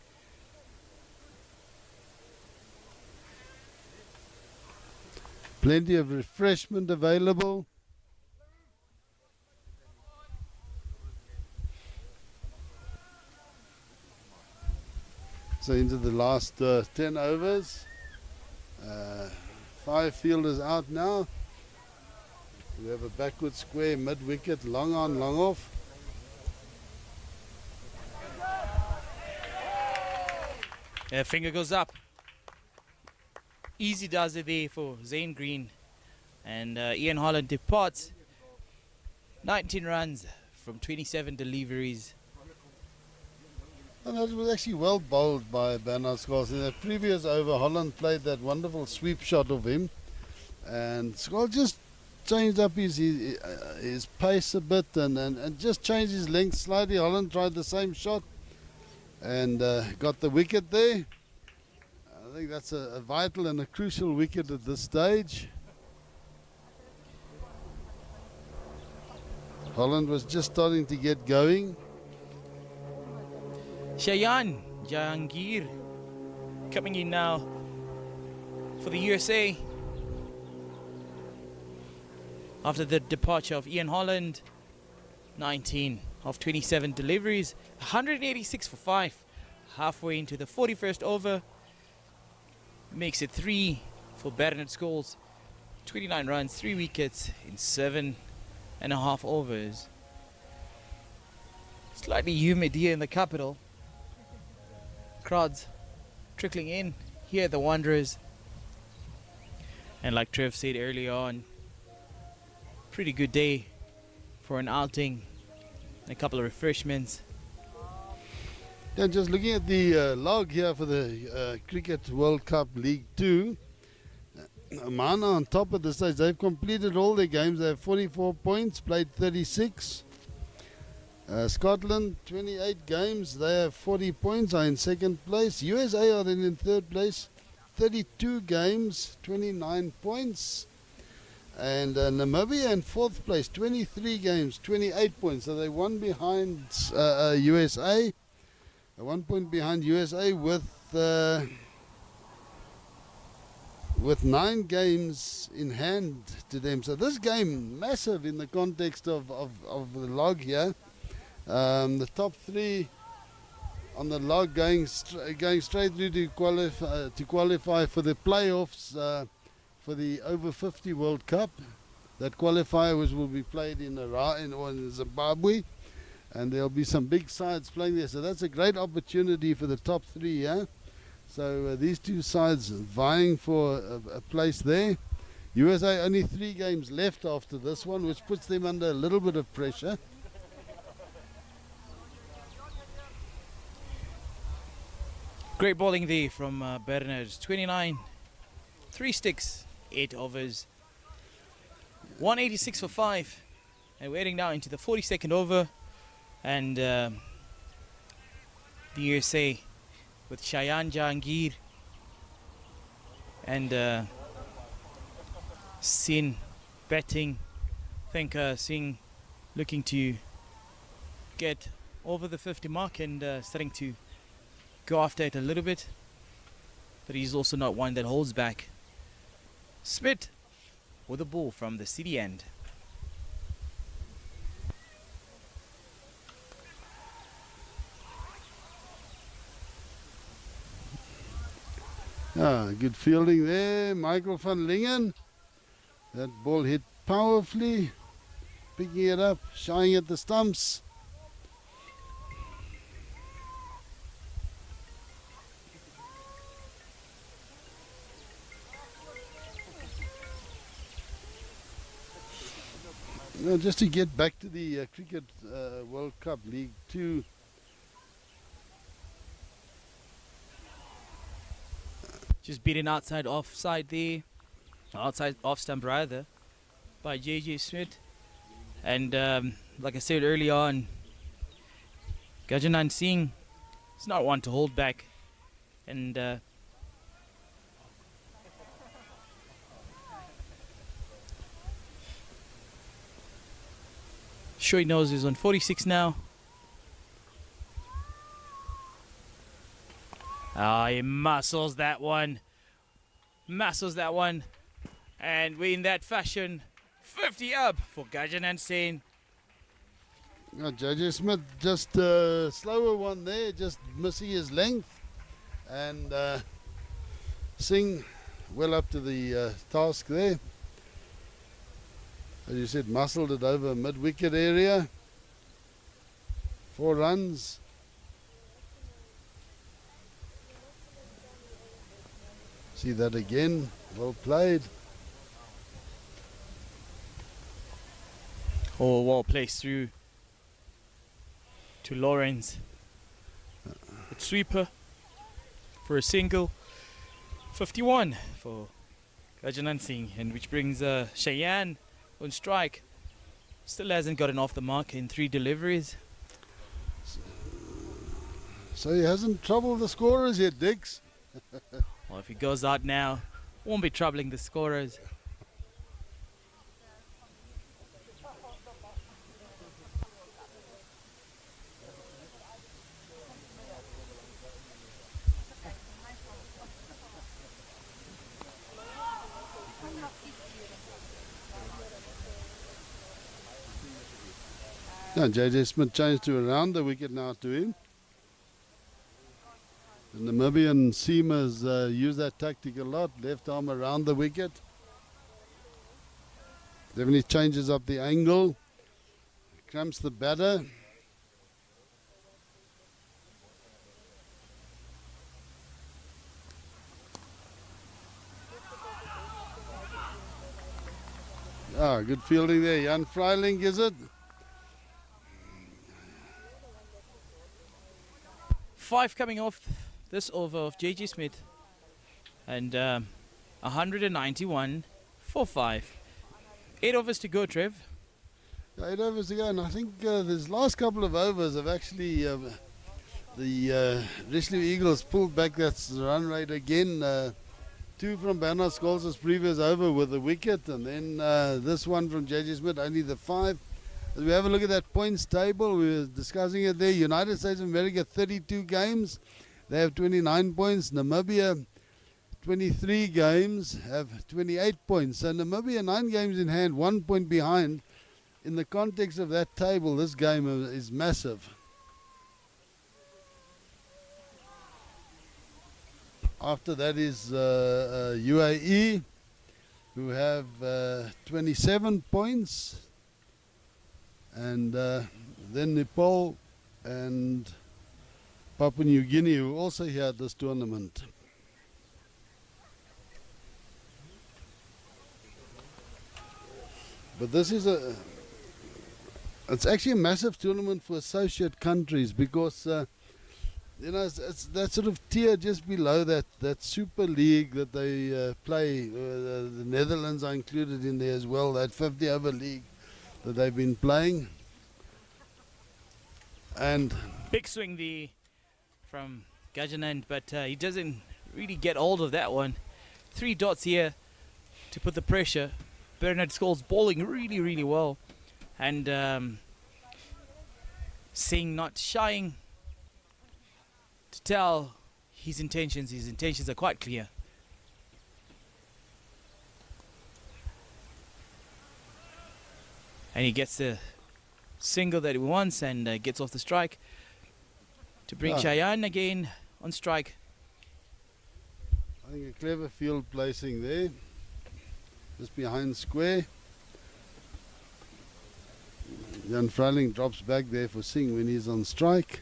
Plenty of refreshment available. So into the last 10 overs. 5 fielders out now. We have a backward square, mid-wicket, long on, long off. Finger goes up. Easy does it there for Zane Green. And Ian Holland departs. 19 runs from 27 deliveries. And that was actually well bowled by Bernard Scholes. In the previous over, Holland played that wonderful sweep shot of him. And Scholes just changed up his pace a bit and just changed his length slightly. Holland tried the same shot and got the wicket there. I think that's a vital and a crucial wicket at this stage. Holland was just starting to get going. Shayan Jahangir coming in now for the USA after the departure of Ian Holland. 19 of 27 deliveries, 186 for 5, halfway into the 41st over. Makes it 3 for Bernard Scholes. 29 runs, 3 wickets in 7.5 overs. Slightly humid here in the capital. Crowds trickling in here at the Wanderers. And like Trev said earlier on, pretty good day for an outing, a couple of refreshments. Yeah, just looking at the log here for the Cricket World Cup League 2. Oman on top at the stage. They've completed all their games. They have 44 points, played 36. Scotland, 28 games. They have 40 points, are in second place. USA are then in third place, 32 games, 29 points. And Namibia in fourth place, 23 games, 28 points. So they one behind USA, 1 point behind USA with 9 games in hand to them. So this game massive in the context of the log here. The top 3 on the log going straight through to qualify for the playoffs. For the over 50 World Cup. That qualifier will be played in Zimbabwe, and there'll be some big sides playing there, so that's a great opportunity for the top 3. So these two sides vying for a place there. USA only 3 games left after this one, which puts them under a little bit of pressure. Great bowling there from Bernard. 29, 3 sticks, 8 overs, 186 for 5, and we're heading now into the 42nd over, and the USA with Shayan Jahangir and Sin batting. I think Singh looking to get over the 50 mark and starting to go after it a little bit, but he's also not one that holds back. Smith with a ball from the city end. Good fielding there, Michael van Lingen. That ball hit powerfully, picking it up, shying at the stumps. Just to get back to the Cricket World Cup League 2. Just beaten outside offside there, outside off stump rather, by JJ Smith. And like I said earlier on, Gajanan Singh is not one to hold back. And sure he knows he's on 46 now. He muscles that one. And we in that fashion, 50 up for Gajanan Singh. JJ Smith just slower one there, just missing his length. And Singh well up to the task there. As you said, muscled it over mid-wicket area. 4 runs. See that again, well played. Oh, well placed through to Lawrence. With sweeper for a single. 51 for Gajanan Singh, and which brings Shayan on strike. Still hasn't gotten off the mark in 3 deliveries. So he hasn't troubled the scorers yet, Dix. Well, if he goes out now, won't be troubling the scorers. Yeah, JJ Smith changed to around the wicket now to him. The Namibian seamers use that tactic a lot. Left arm around the wicket. Definitely changes up the angle. Cramps the batter. Ah, good fielding there. Jan Freiling is it? 5 coming off this over of JJ Smith. And 191 for 5. 8 overs to go, Trev. 8 overs to go, and I think this last couple of overs have actually the Richelieu Eagles pulled back that run rate again. 2 from Bernard Scholes' previous over with the wicket, and then this one from JJ Smith, only the 5. As we have a look at that points table, we were discussing it there. United States of America 32 games, they have 29 points. Namibia 23 games have 28 points. So Namibia 9 games in hand, 1 point behind. In the context of that table, this game is massive. After that is UAE, who have 27 points. And then Nepal and Papua New Guinea, who also here at this tournament. But this is it's actually a massive tournament for associate countries because, you know, it's that sort of tier just below that Super League that they play. The Netherlands are included in there as well, that 50 over league that they've been playing. And big swing from Gajanand, but he doesn't really get hold of that one. 3 dots here to put the pressure. Bernard Scholes bowling really, really well. And Singh not shying to tell his intentions. His intentions are quite clear. And he gets the single that he wants and gets off the strike to bring Cheyenne again on strike. I think a clever field placing there, just behind square. Jan Freiling drops back there for Singh when he's on strike.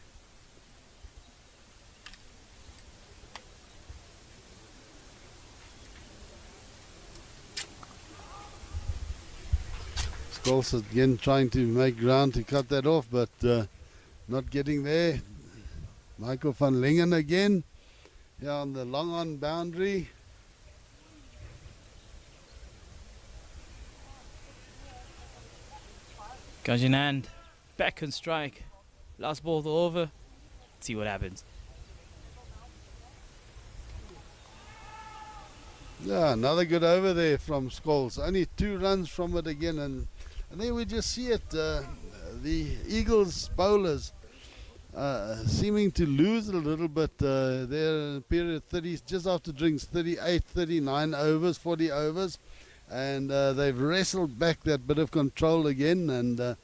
Scholes again trying to make ground to cut that off, but not getting there. Michael van Lingen again here on the long on boundary. Gajanand back on strike. Last ball over. Let's see what happens. Yeah, another good over there from Scholes. Only 2 runs from it again, and there we just see it. The Eagles bowlers seeming to lose a little bit. They're in period 30, just after drinks, 38, 39 overs, 40 overs. And they've wrestled back that bit of control again and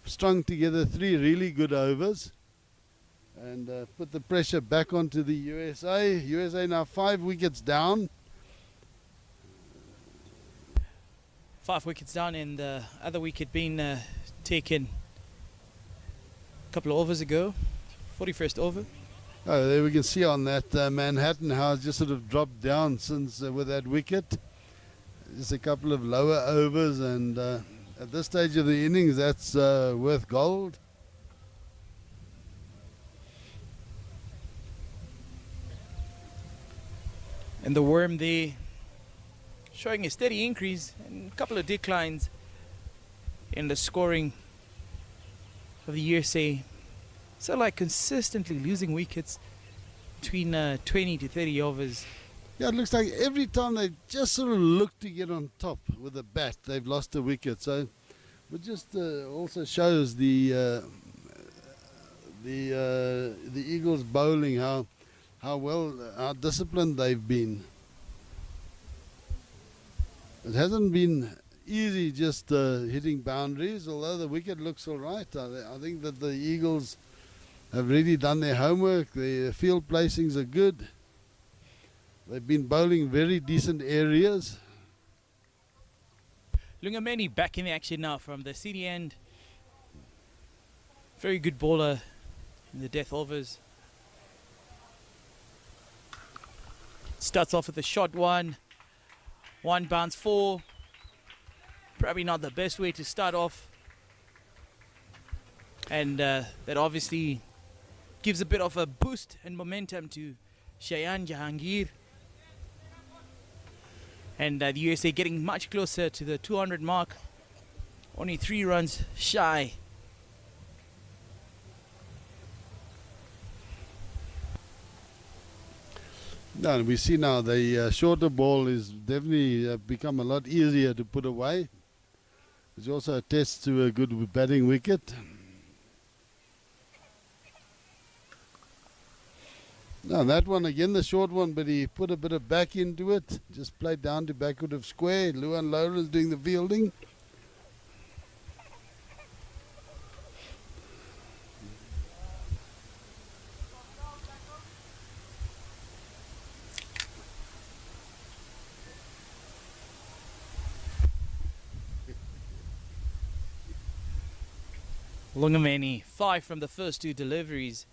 strung together 3 really good overs and put the pressure back onto the USA. USA now 5 wickets down. 5 wickets down, and the other wicket being taken a couple of overs ago. 41st over. Oh, there we can see on that Manhattan how it's just sort of dropped down since with that wicket. Just a couple of lower overs, and at this stage of the innings, that's worth gold. And the worm there showing a steady increase and a couple of declines in the scoring of the USA. So like consistently losing wickets between 20 to 30 overs. Yeah, it looks like every time they just sort of look to get on top with a bat, they've lost a wicket. So it just also shows the Eagles bowling how disciplined they've been. It hasn't been easy just hitting boundaries, although the wicket looks all right. I think that the Eagles have really done their homework. Their field placings are good. They've been bowling very decent areas. Lungameni back in the action now from the city end. Very good bowler in the death overs. Starts off with a shot one bounce 4. Probably not the best way to start off. And that obviously gives a bit of a boost and momentum to Shayan Jahangir. And the USA getting much closer to the 200 mark. Only 3 runs shy. No, we see now the shorter ball is definitely become a lot easier to put away. It's also a test to a good batting wicket. Now that one again, the short one, but he put a bit of back into it. Just played down to backward of square. Luan Laurel is doing the fielding. Lungameni, 5 from the first 2 deliveries.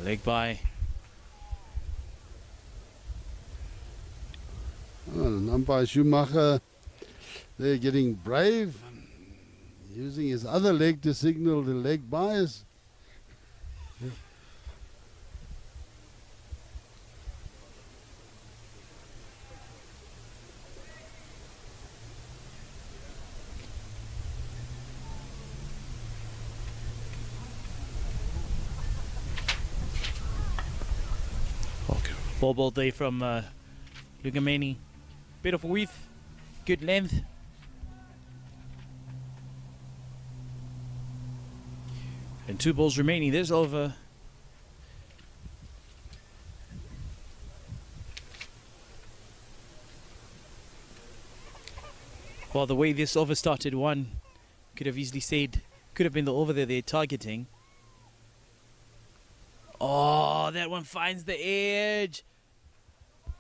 Leg by. Umpire Schumacher, they're getting brave. Using his other leg to signal the leg bias. Okay. Ball day from Lungameni. Bit of width, good length. And 2 balls remaining this over. Well, the way this over started, one could have easily said, could have been the over that they're targeting. Oh, that one finds the edge.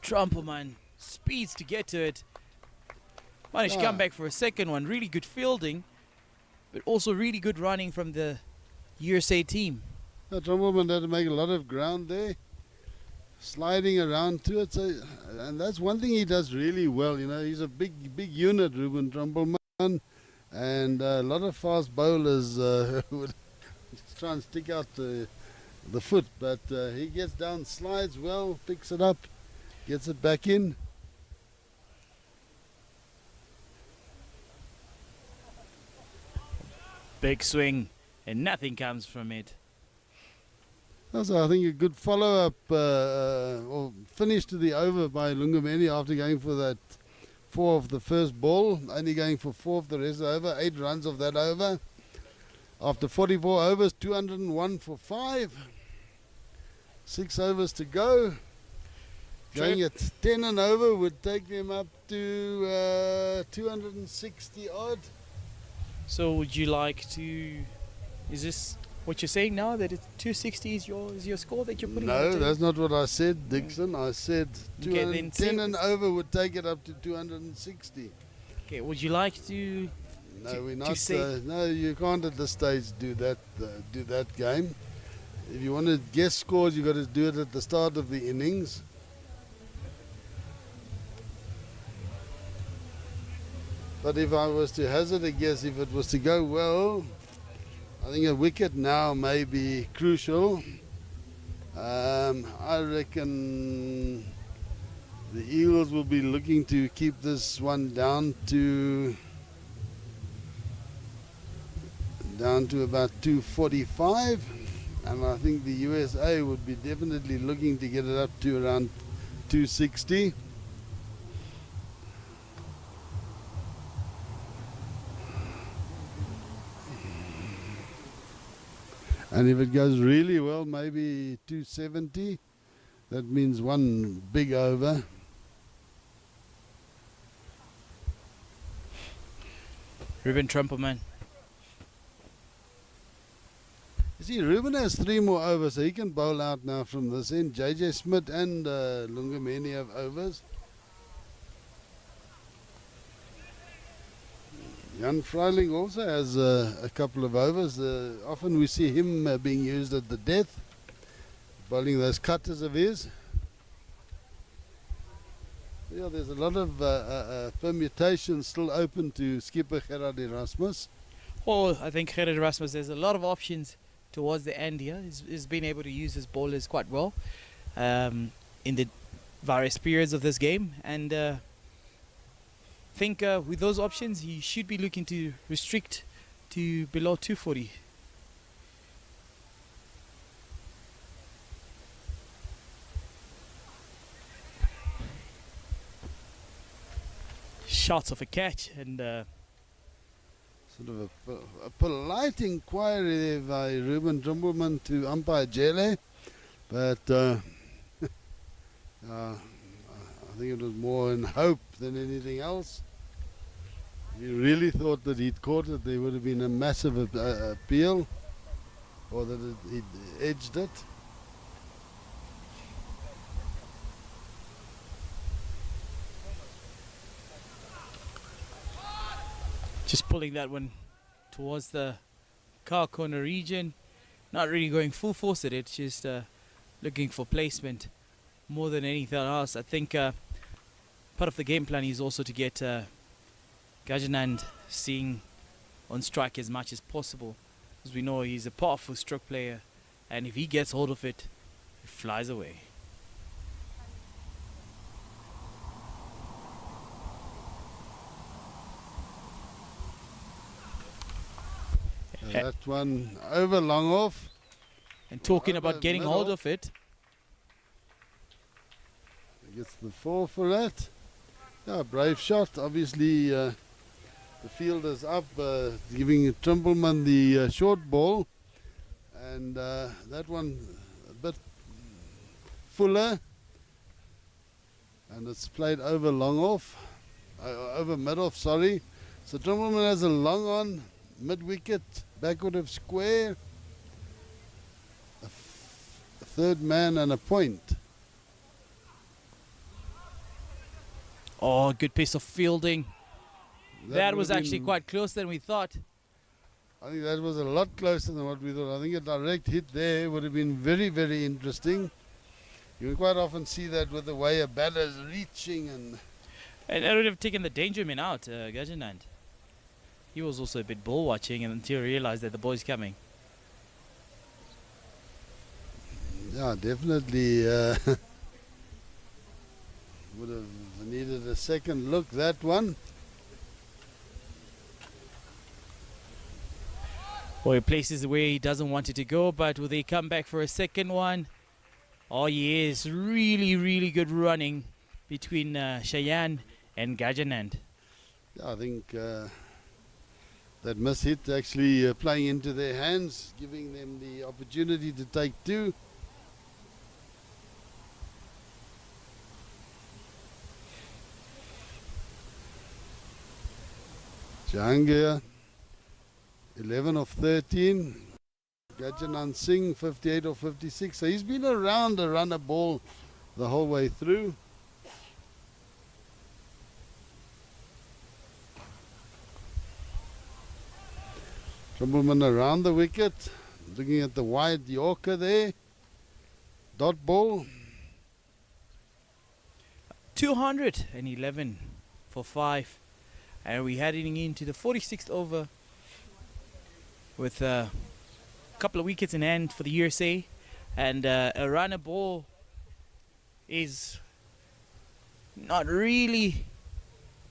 Trumpelman speeds to get to it. Managed to come back for a second one. Really good fielding, but also really good running from the USA team. Trumpelman had to make a lot of ground there, sliding around to it. So, and that's one thing he does really well. You know, he's a big unit, Ruben Trumpelman, and a lot of fast bowlers would try and stick out the foot, but he gets down, slides well, picks it up, gets it back in. Big swing, and nothing comes from it. Also, I think a good follow-up or finish to the over by Lungameni after going for that 4 of the first ball, only going for 4 of the rest of the over, 8 runs of that over. After 44 overs, 201 for 5. 6 overs to go. Going at 10 and over would take them up to 260 odd. So would you like to, is this what you're saying now, that it's 260 is your score that you're putting on the No, table? that's not what I said, Dixon. I said Okay, then 10 and over would take it up to 260. Okay, would you like to? No, we're to not. say- No, you can't at this stage do that game. If you want to guess scores, you got to do it at the start of the innings. But if I was to hazard a guess, if it was to go well, I think a wicket now may be crucial. I reckon the Eagles will be looking to keep this one down to about 245, and I think the USA would be definitely looking to get it up to around 260. And if it goes really well, maybe 270. That means one big over. Ruben Trumpelman. You see, Ruben has 3 more overs, so he can bowl out now from this end. JJ Smith and Lungomeni have overs. Jan Freiling also has a couple of overs. Often we see him being used at the death, bowling those cutters of his. Yeah, there's a lot of permutations still open to skipper Gerard Erasmus. Well, I think Gerard Erasmus, there's a lot of options towards the end here. He's been able to use his bowlers quite well in the various periods of this game, and I think with those options he should be looking to restrict to below 240. Shots of a catch, and sort of a polite inquiry there by Ruben Trumpelman to umpire Jele, but I think it was more in hope than anything else. If he really thought that he'd caught it, there would have been a massive appeal, or that he'd edged it. Just pulling that one towards the car corner region. Not really going full force at it, just looking for placement more than anything else. I think part of the game plan is also to get Gajanand seeing on strike as much as possible. As we know, he's a powerful stroke player, and if he gets hold of it, it flies away. That one over long off. And talking Over about getting middle. hold of it, He gets the 4 for that. Yeah, brave shot. Obviously, the fielder's up, giving Trumpelman the short ball. And that one a bit fuller. And it's played over long off. Over mid off, sorry. So Trumpelman has a long on, mid wicket, backward of square. A third man and a point. oh, good piece of fielding. That would was have actually been- quite close than we thought. I think that was a lot closer than what we thought. I think a direct hit there would have been very, very interesting. You can quite often see that with the way a batter's reaching and And I would have taken the danger man out, Gajanand. He was also a bit ball watching until he realized that the ball's coming. yeah, definitely would have needed a second look, that one. Well, he places where he doesn't want it to go, but will they come back for a second one? Oh yes, really, really good running between Cheyenne and Gajanand. Yeah, I think that miss hit actually playing into their hands, giving them the opportunity to take 2. Jahangir, 11 of 13. Gajanand Singh, 58 of 56. So he's been around a runner ball the whole way through. Trumpelman around the wicket, looking at the wide Yorker there. Dot ball. 211 for 5. And we're heading into the 46th over with a couple of wickets in hand for the USA. And a runner ball is not really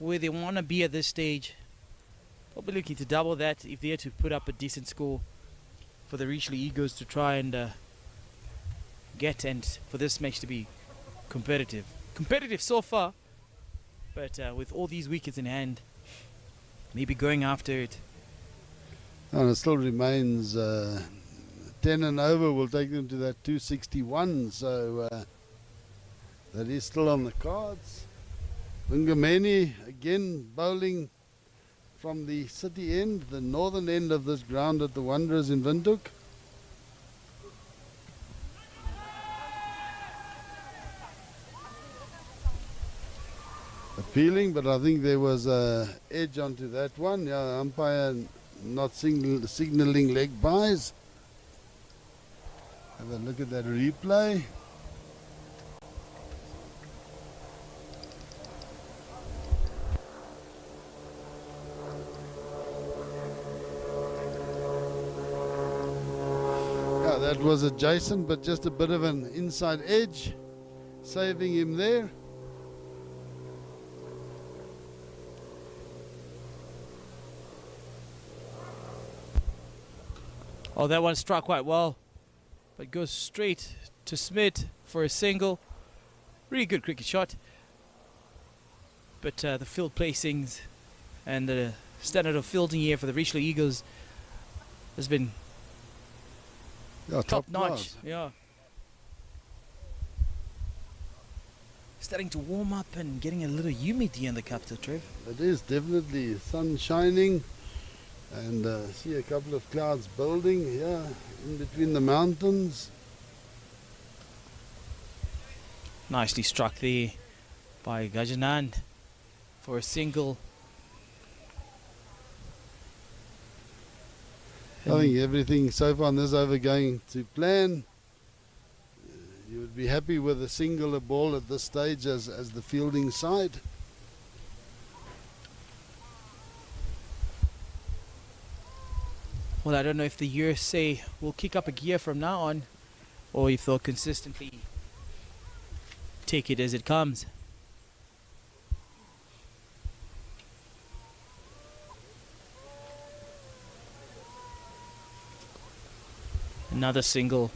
where they want to be at this stage. Probably looking to double that if they're to put up a decent score for the Richelieu Eagles to try and get, and for this match to be competitive. Competitive so far, but with all these wickets in hand, maybe going after it. And it still remains 10 and over will take them to that 261. So that is still on the cards. Lungameni again bowling from the city end, the northern end of this ground at the Wanderers in Windhoek. Appealing, but I think there was a edge onto that one. Yeah, umpire not signaling leg byes. Have a look at that replay. Yeah, that was adjacent, but just a bit of an inside edge, saving him there. Oh, that one struck quite well, but goes straight to Smith for a single. Really good cricket shot. But the field placings and the standard of fielding here for the Richelieu Eagles has been top notch. Yeah. Starting to warm up and getting a little humidity in the capital, Trev. It is definitely sun shining. And see a couple of clouds building here in between the mountains. Nicely struck there by Gajanand for a single. I think everything so far in this over going to plan. You would be happy with a singular ball at this stage as the fielding side. Well, I don't know if the USA will kick up a gear from now on, or if they'll consistently take it as it comes. Another single.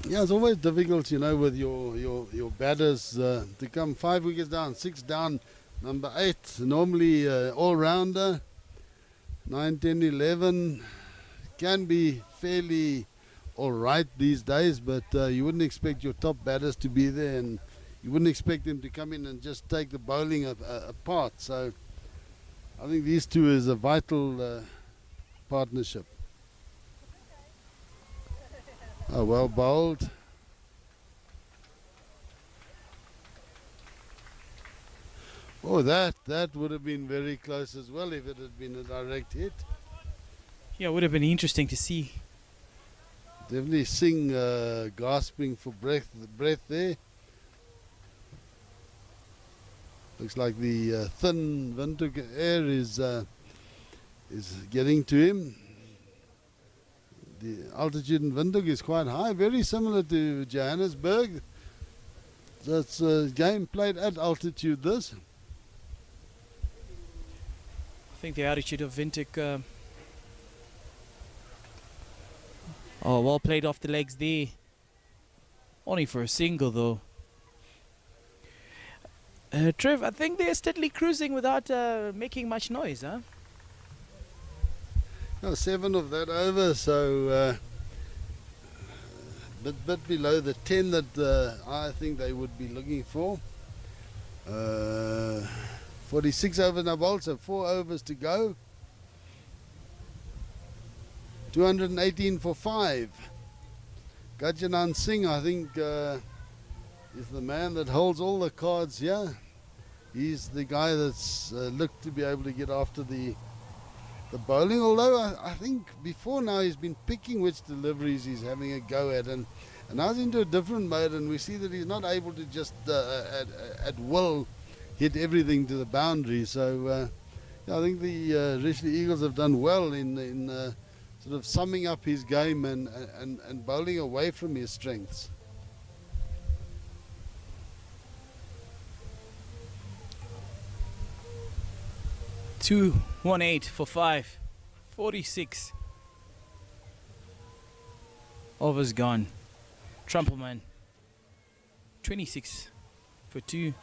Yeah, it's always difficult, you know, with your batters to come 5 wickets down, 6 down. Number 8, normally all-rounder. 9, 10, 11 can be fairly all right these days, but you wouldn't expect your top batters to be there, and you wouldn't expect them to come in and just take the bowling apart. So I think these two is a vital partnership. Oh, well bowled. Oh, that would have been very close as well if it had been a direct hit. Yeah, it would have been interesting to see. Definitely Singh gasping for breath there. Looks like the thin Windhoek air is getting to him. The altitude in Windhoek is quite high, very similar to Johannesburg. That's a game played at altitude this. I think the attitude of Windhoek, well played off the legs there. Only for a single though. Trev, I think they're steadily cruising without making much noise, huh? Oh, 7 of that over, so bit below the 10 that I think they would be looking for. 46 overs now bowled, so 4 overs to go. 218 for 5. Gajanand Singh, I think, is the man that holds all the cards here. He's the guy that's looked to be able to get after the bowling, although I think before now he's been picking which deliveries he's having a go at, and now he's into a different mode, and we see that he's not able to just at will hit everything to the boundary. So yeah, I think the Richelieu Eagles have done well in sort of summing up his game and bowling away from his strengths. Two 1-8 for 5. 46 overs gone. Trumpelman 26 for 2.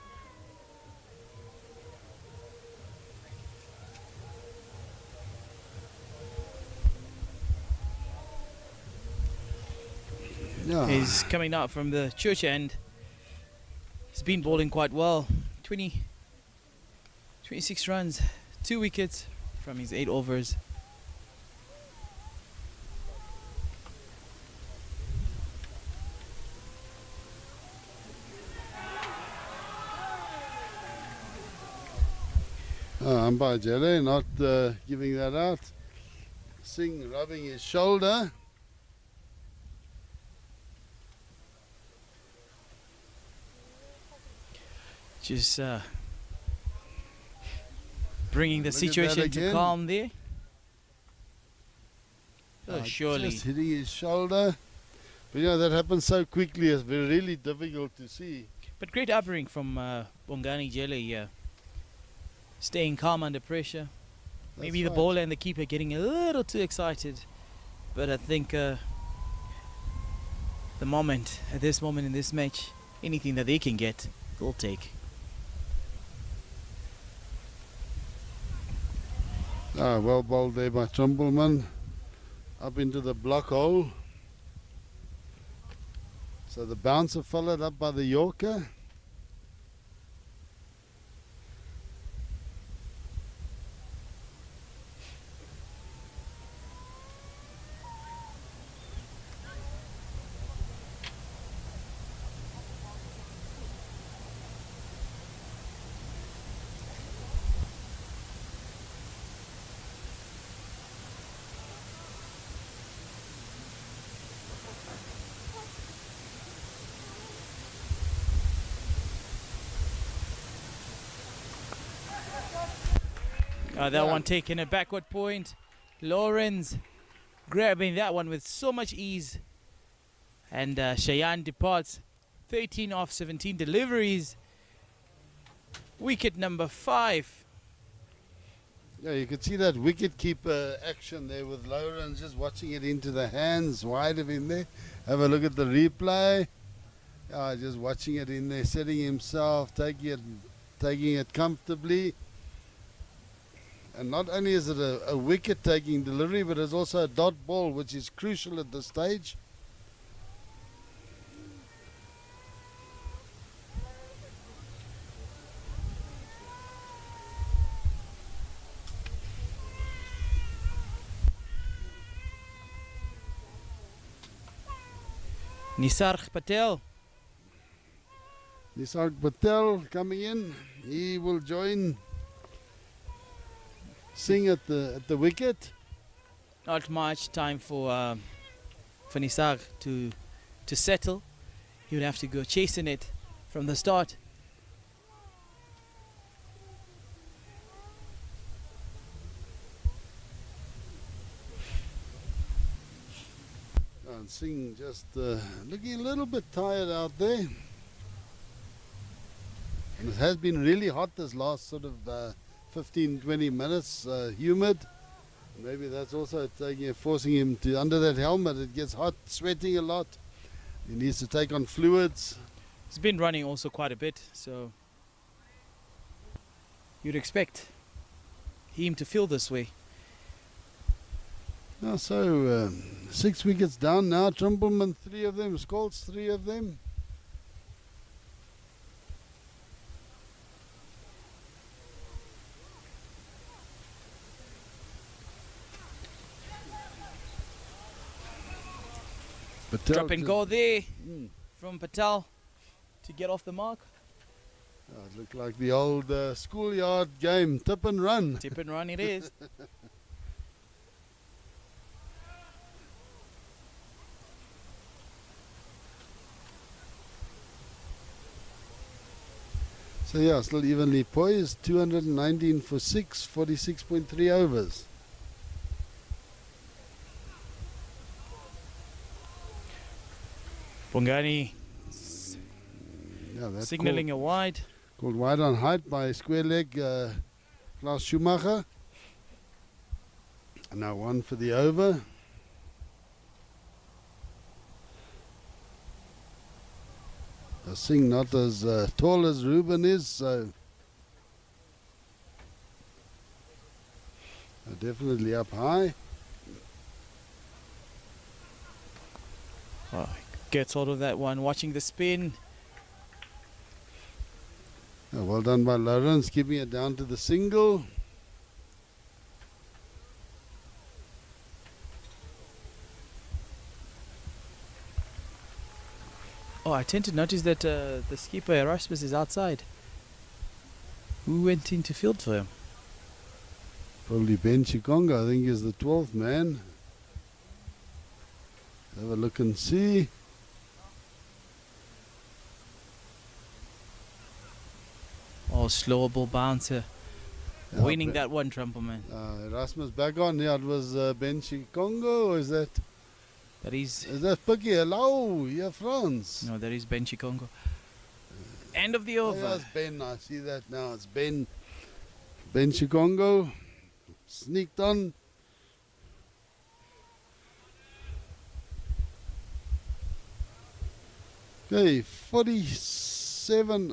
Yeah. He's coming out from the church end. He's been bowling quite well. 26 runs, 2 wickets from his 8 overs. Umpire Jelle not giving that out. Singh rubbing his shoulder. Just bringing the Look at that situation to again. calm there. Oh, surely. Just hitting his shoulder. But that happens so quickly, it's really difficult to see. But great uppering from Bongani Jelle here. Staying calm under pressure. Maybe the right. bowler and the keeper getting a little too excited. But I think at this moment in this match, anything that they can get, they'll take. Well bowled there by Trumbleman. Up into the block hole. So the bouncer followed up by the Yorker. That one taking a backward point. Lawrence grabbing that one with so much ease. And Cheyenne departs. 13 off 17 deliveries. Wicket number 5. Yeah, you could see that wicket keeper action there with Lawrence just watching it into the hands wide of him there. Have a look at the replay. Just watching it in there, setting himself, taking it comfortably. And not only is it a wicket-taking delivery, but it's also a dot ball, which is crucial at this stage. Nisarg Patel. Nisarg Patel coming in. He will join Singh at the wicket. Not much time for Nisarg to settle. He would have to go chasing it from the start. And Singh just looking a little bit tired out there. And it has been really hot this last sort of 15-20 minutes, humid. Maybe that's also forcing him to, under that helmet, it gets hot, sweating a lot. He needs to take on fluids. He's been running also quite a bit, so you'd expect him to feel this way. So 6 wickets down now. Trumbleman 3 of them, Scholz 3 of them. Patel Drop and go there from Patel to get off the mark. It looked like the old schoolyard game, tip and run. Tip and run it is. So yeah, still evenly poised. 219 for 6, 46.3 overs. Bongani That's signaling a wide. called wide on height by square leg Klaus Schumacher. And now 1 for the over. Singh not as tall as Ruben is, so Oh, Gets hold of that one, watching the spin. Well done by Lawrence, keeping it down to the single. Oh, I tend to notice that the skipper Erasmus is outside. Who went into field for him? Probably Ben Chikonga, I think is the 12th man. Have a look and see. Oh, slower ball bouncer. Yeah, Winning that one, Trumpelman. Erasmus back on. Yeah, it was Ben Chikonga, or is that Is Picky? Hello, yeah, France. no, that is Ben Chikongo. End of the Oh, over. yeah, it's Ben. I see that now. It's Ben. Ben Chikongo sneaked on. Okay, 47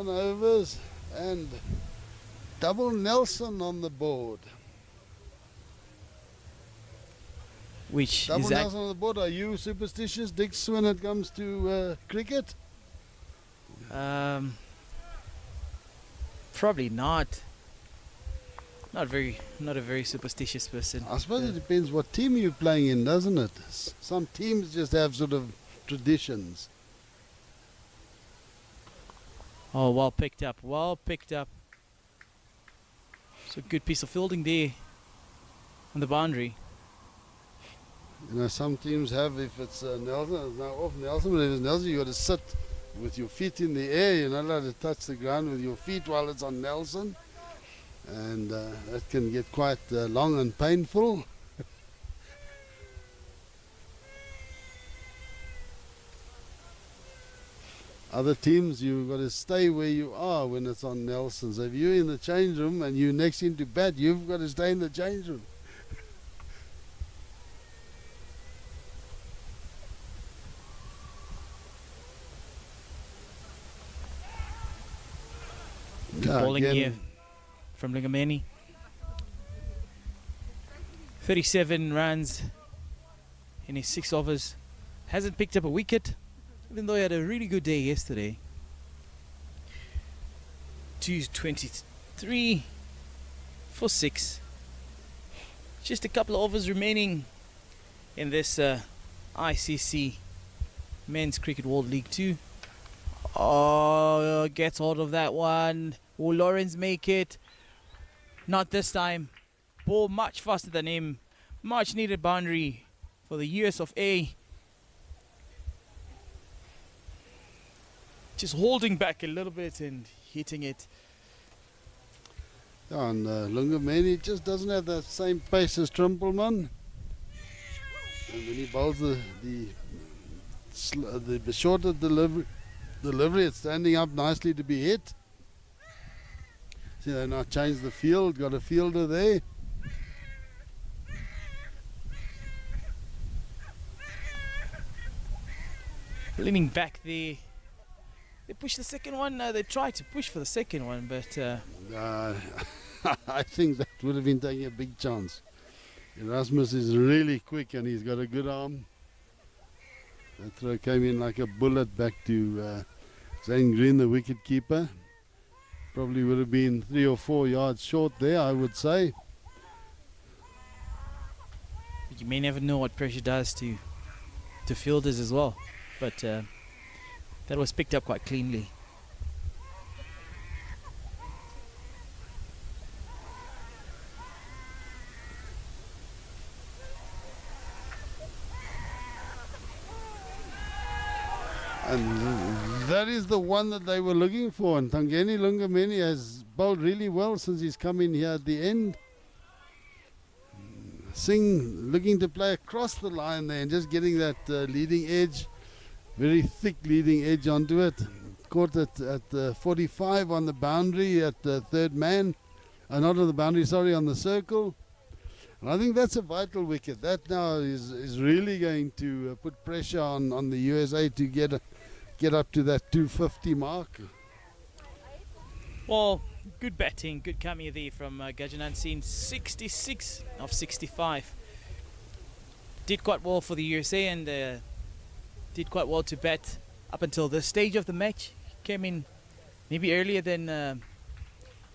overs and double Nelson on the board. Which Double is that? Nelson on the board. Are you superstitious, Dix, when it comes to cricket? Probably not. Not a very superstitious person. I suppose it depends what team you're playing in, doesn't it? Some teams just have sort of traditions. Oh, well picked up. Well picked up. So good piece of fielding there on the boundary. You know, some teams have, if it's Nelson, it's now off Nelson, but if it's Nelson, you got to sit with your feet in the air. You're not allowed to touch the ground with your feet while it's on Nelson. And that can get quite long and painful. Other teams, you've got to stay where you are when it's on Nelson. So if you're in the change room and you're next into bat, you've got to stay in the change room. Bowling Again, here from Lingameni. 37 runs in his 6 overs. Hasn't picked up a wicket, even though he had a really good day yesterday. 223 for 6. Just a couple of overs remaining in this ICC Men's Cricket World League 2. Oh, gets hold of that one. Will Lawrence make it? Not this time. Ball much faster than him. Much needed boundary for the US of A. Just holding back a little bit and hitting it. Yeah, and Lungameni just doesn't have that same pace as Trumpelman. And when he bowls the shorter delivery, it's standing up nicely to be hit. See, they now changed the field, got a fielder there. Leaning back there. They pushed the second one. They tried to push for the second one, but I think that would have been taking a big chance. Erasmus is really quick and he's got a good arm. That throw came in like a bullet back to Zane Green, the wicket keeper. Probably would have been 3 or 4 yards short there, I would say. you may never know what pressure does to fielders as well. But that was picked up quite cleanly. And that is the one that they were looking for. And Tangeni Lungameni has bowled really well since he's come in here at the end. Singh looking to play across the line there and just getting that leading edge, very thick leading edge onto it. Caught it at 45 on the boundary at the third man. Not on the boundary, sorry, on the circle. And I think that's a vital wicket. That now is really going to put pressure on the USA to get up to that 250 mark. Well, good batting, good cameo there from Gajanan Singh. 66 of 65. did quite well for the USA and did quite well to bat up until this stage of the match. Came in maybe earlier than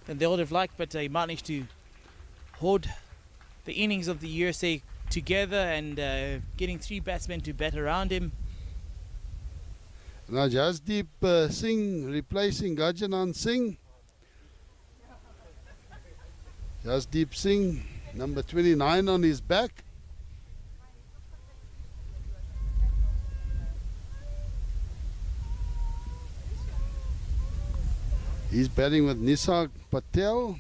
they would have liked, but he managed to hold the innings of the USA together and getting 3 batsmen to bat around him. Now Jasdeep Singh replacing Gajanan Singh. Jasdeep Singh, number 29 on his back. He's batting with Nisar Patel.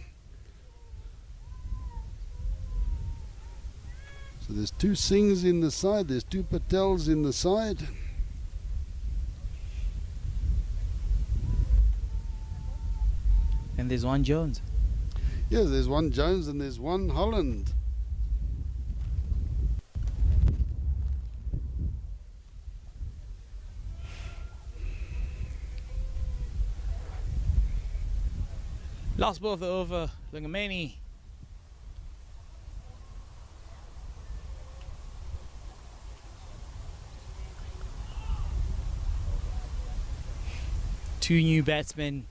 So there's 2 Singhs in the side, there's 2 Patels in the side. And there's 1 Jones. Yes, there's 1 Jones and there's 1 Holland. Last ball of the over, Lungameni. Two new batsmen.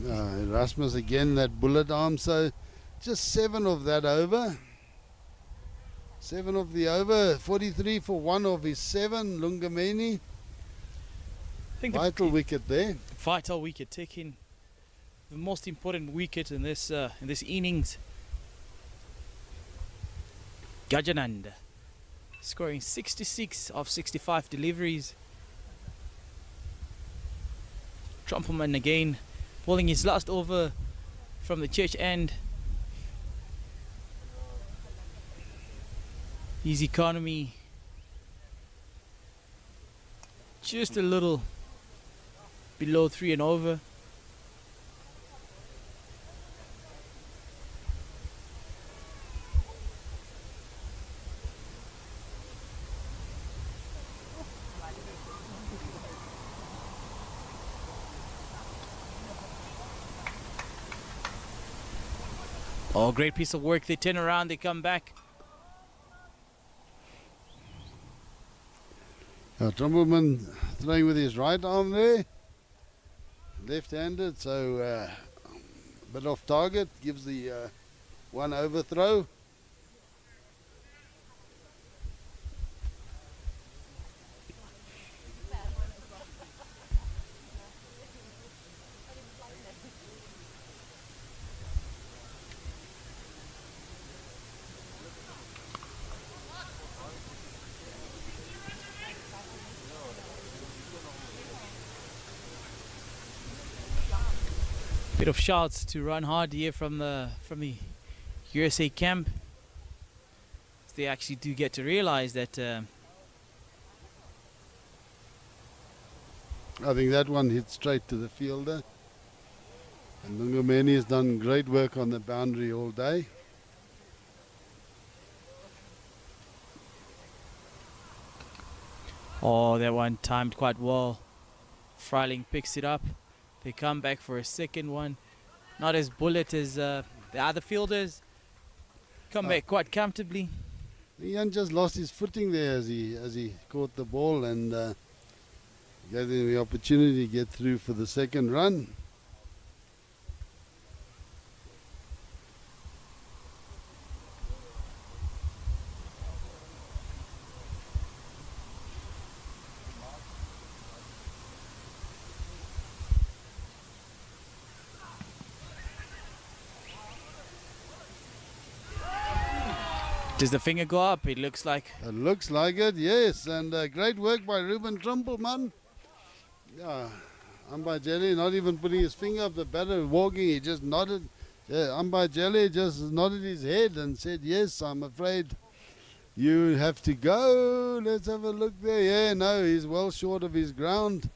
Erasmus again, that bullet arm. So just 7 of that over. 7 of the over. 43 for 1 of his 7. Lungameni. I think Vital wicket there. Vital wicket, taking the most important wicket in this innings. Gajanand scoring 66 of 65 deliveries. Trumpelman again bowling his last over from the church end. His economy just a little below 3 and over. Oh, great piece of work. They turn around, they come back. Trumpelman throwing with his right arm there. Left-handed, so a bit off target, gives the 1 overthrow. Bit of shouts to run hard here from the USA camp. They actually do get to realize that I think that one hit straight to the fielder. And Lungameni has done great work on the boundary all day. oh, that one timed quite well. Freiling picks it up. They come back for a second one. Not as bullet as the other fielders. Come back quite comfortably. Ian just lost his footing there as he caught the ball and gave them the opportunity to get through for the second run. Does the finger go up? It looks like. It looks like it, yes. And great work by Ruben Trumpelman. Yeah, umpire Jelly not even putting his finger up. The batter walking, he just nodded. Yeah, umpire Jelly just nodded his head and said, yes, I'm afraid you have to go. Let's have a look there. Yeah, no, he's well short of his ground.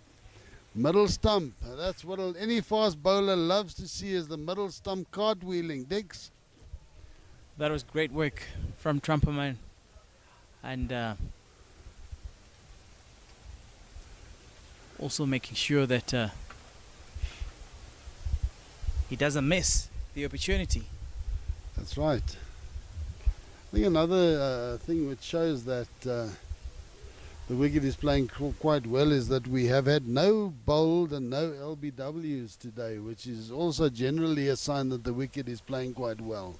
Middle stump. That's what any fast bowler loves to see, is the middle stump cartwheeling. Dix. That was great work from Trumpelman. And also making sure that he doesn't miss the opportunity. That's right. I think another thing which shows that the wicket is playing quite well is that we have had no bowled and no LBWs today, which is also generally a sign that the wicket is playing quite well.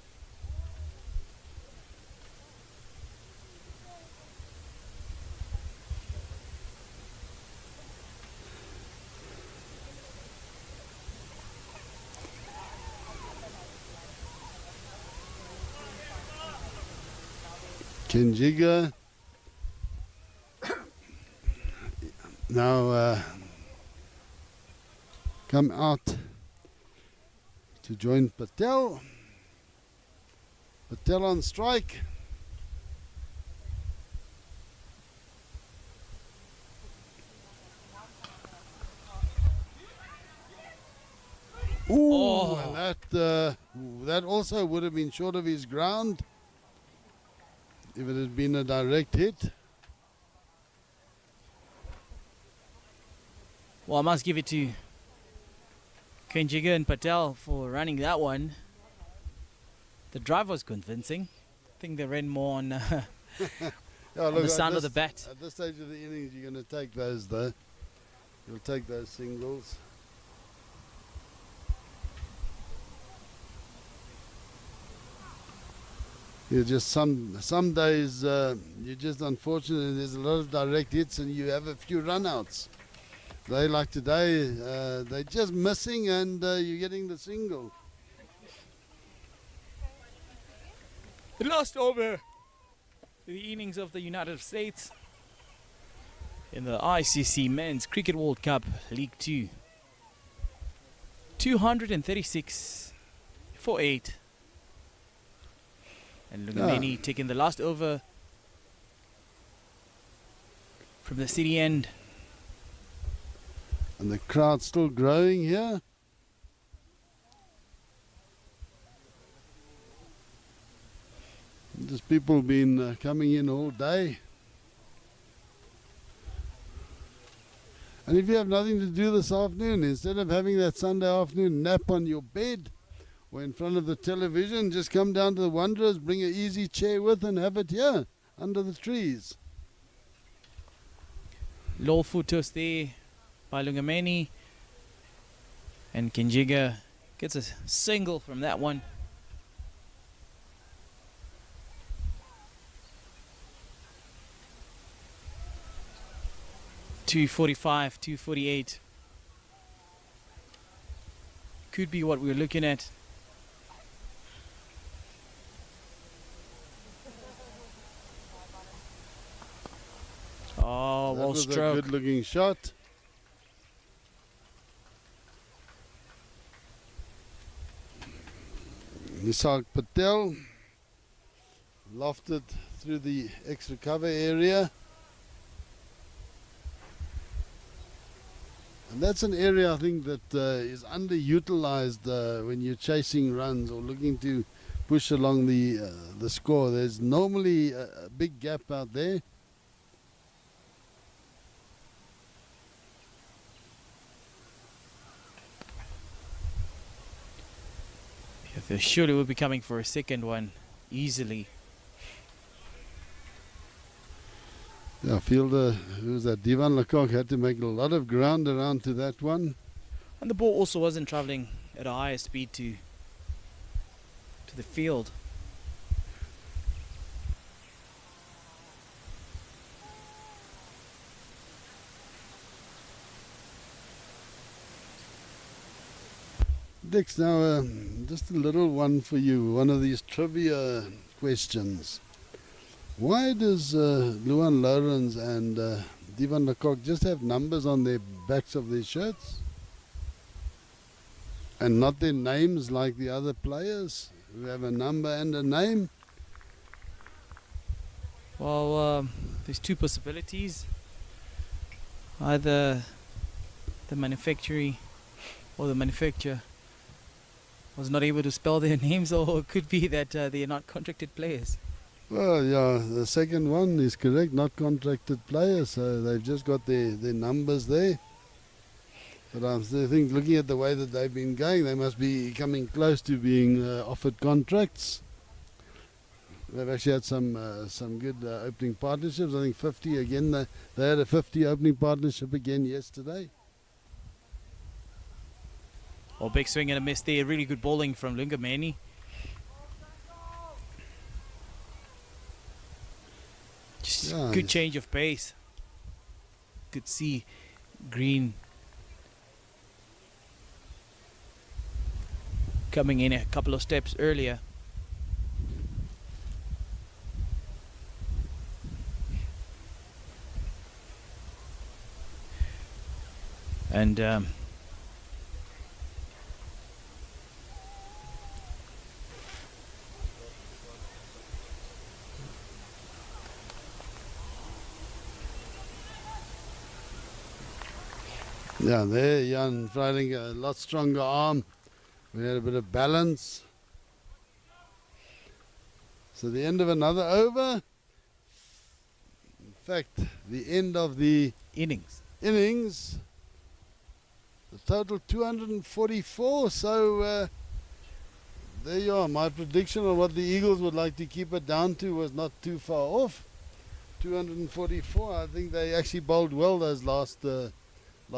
Kenjiga now come out to join Patel. Patel on strike. Ooh, and that also would have been short of his ground if it had been a direct hit. Well, I must give it to Kenjiga and Patel for running that one. The drive was convincing. I think they ran more on, Yeah, on look, the sound of the bat. At this stage of the innings, you're going to take those though. You'll take those singles. You're just some days you're just unfortunate. There's a lot of direct hits and you have a few run-outs. They like today, they're just missing and you're getting the single. The last over the innings of the United States in the ICC Men's Cricket World Cup League 2. 236 for 8. And Lungameni taking the last over from the city end. And the crowd's still growing here. There's people been coming in all day. And if you have nothing to do this afternoon, instead of having that Sunday afternoon nap on your bed or in front of the television, just come down to the Wanderers, bring an easy chair with and have it here under the trees. Lawful toss there by Lungameni. And Kenjiga gets a single from that one. .245, 248. Could be what we're looking at. Oh, That well was stroke. a good-looking shot. Nisarg Patel lofted through the extra cover area. And that's an area I think that is underutilized when you're chasing runs or looking to push along the score. There's normally a big gap out there. Yeah, they surely will be coming for a second one easily. Yeah, fielder, who was that? Divan Lecoq had to make a lot of ground around to that one. And the ball also wasn't travelling at a higher speed to the field. Dix, now just a little one for you, one of these trivia questions. Why does Luan Lawrence and Divan Lecoq just have numbers on their backs of their shirts? And not their names like the other players who have a number and a name? Well, there's two possibilities. Either the manufacturer was not able to spell their names, or it could be that they are not contracted players. Well, yeah, the second one is correct, not contracted players, so they've just got their numbers there. But I think looking at the way that they've been going, they must be coming close to being offered contracts. They've actually had some good opening partnerships. I think 50 again. They had a 50 opening partnership again yesterday. Well, big swing and a miss there. Really good bowling from Lungameni. Just good change of pace. Could see Green coming in a couple of steps earlier. And yeah, there Jan Freiling, a lot stronger arm. We had a bit of balance. So the end of another over. In fact, the end of the innings. The total 244. So there you are. My prediction on what the Eagles would like to keep it down to was not too far off. 244. I think they actually bowled well those last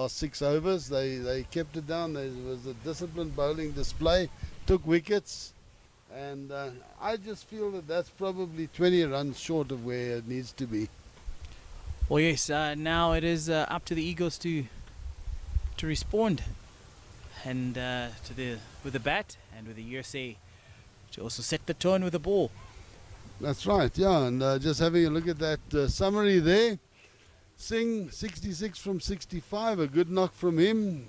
6 overs. They kept it down. There was a disciplined bowling display, took wickets, and I just feel that that's probably 20 runs short of where it needs to be. Well, yes, now it is up to the Eagles to respond, and with the bat and with the USA to also set the tone with the ball. That's right, yeah, and just having a look at that summary there. Singh 66 from 65, a good knock from him.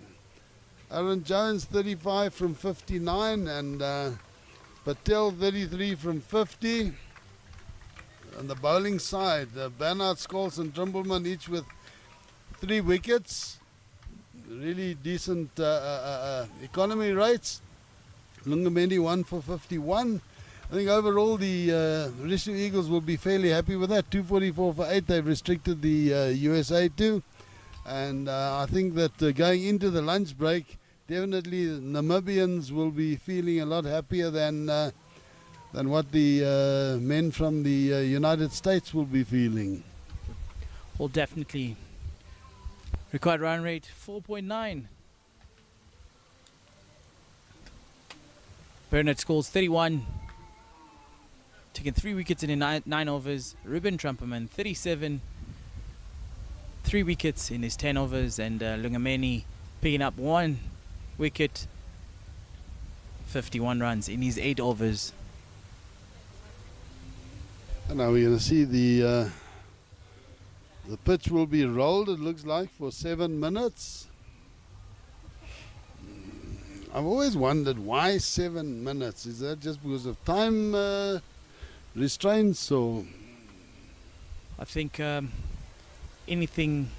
Aaron Jones 35 from 59, and Patel 33 from 50. On the bowling side, Bernard, Scholes and Trimbleman each with 3 wickets. Really decent economy rates. Lungameni 1 for 51. I think overall the Rishu Eagles will be fairly happy with that. 244 for 8. They've restricted the USA to. And I think that going into the lunch break, definitely Namibians will be feeling a lot happier than what the men from the United States will be feeling. Well, definitely. Required run rate 4.9. Bernard Scholes 31. Taking 3 wickets in 9 overs. Ruben Trumperman 37. 3 wickets in his 10 overs. And Lungameni picking up 1 wicket. 51 runs in his 8 overs. And now we're going to see the pitch will be rolled, it looks like, for 7 minutes. I've always wondered why 7 minutes. Is that just because of time restraints, or? I think anything,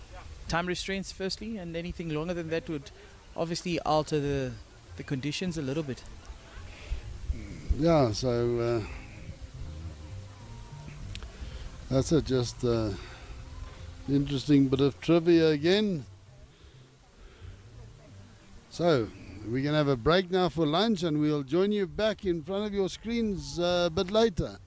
time restraints firstly, and anything longer than that would obviously alter the conditions a little bit. Yeah, so that's just interesting bit of trivia again. So we're going to have a break now for lunch, and we'll join you back in front of your screens a bit later.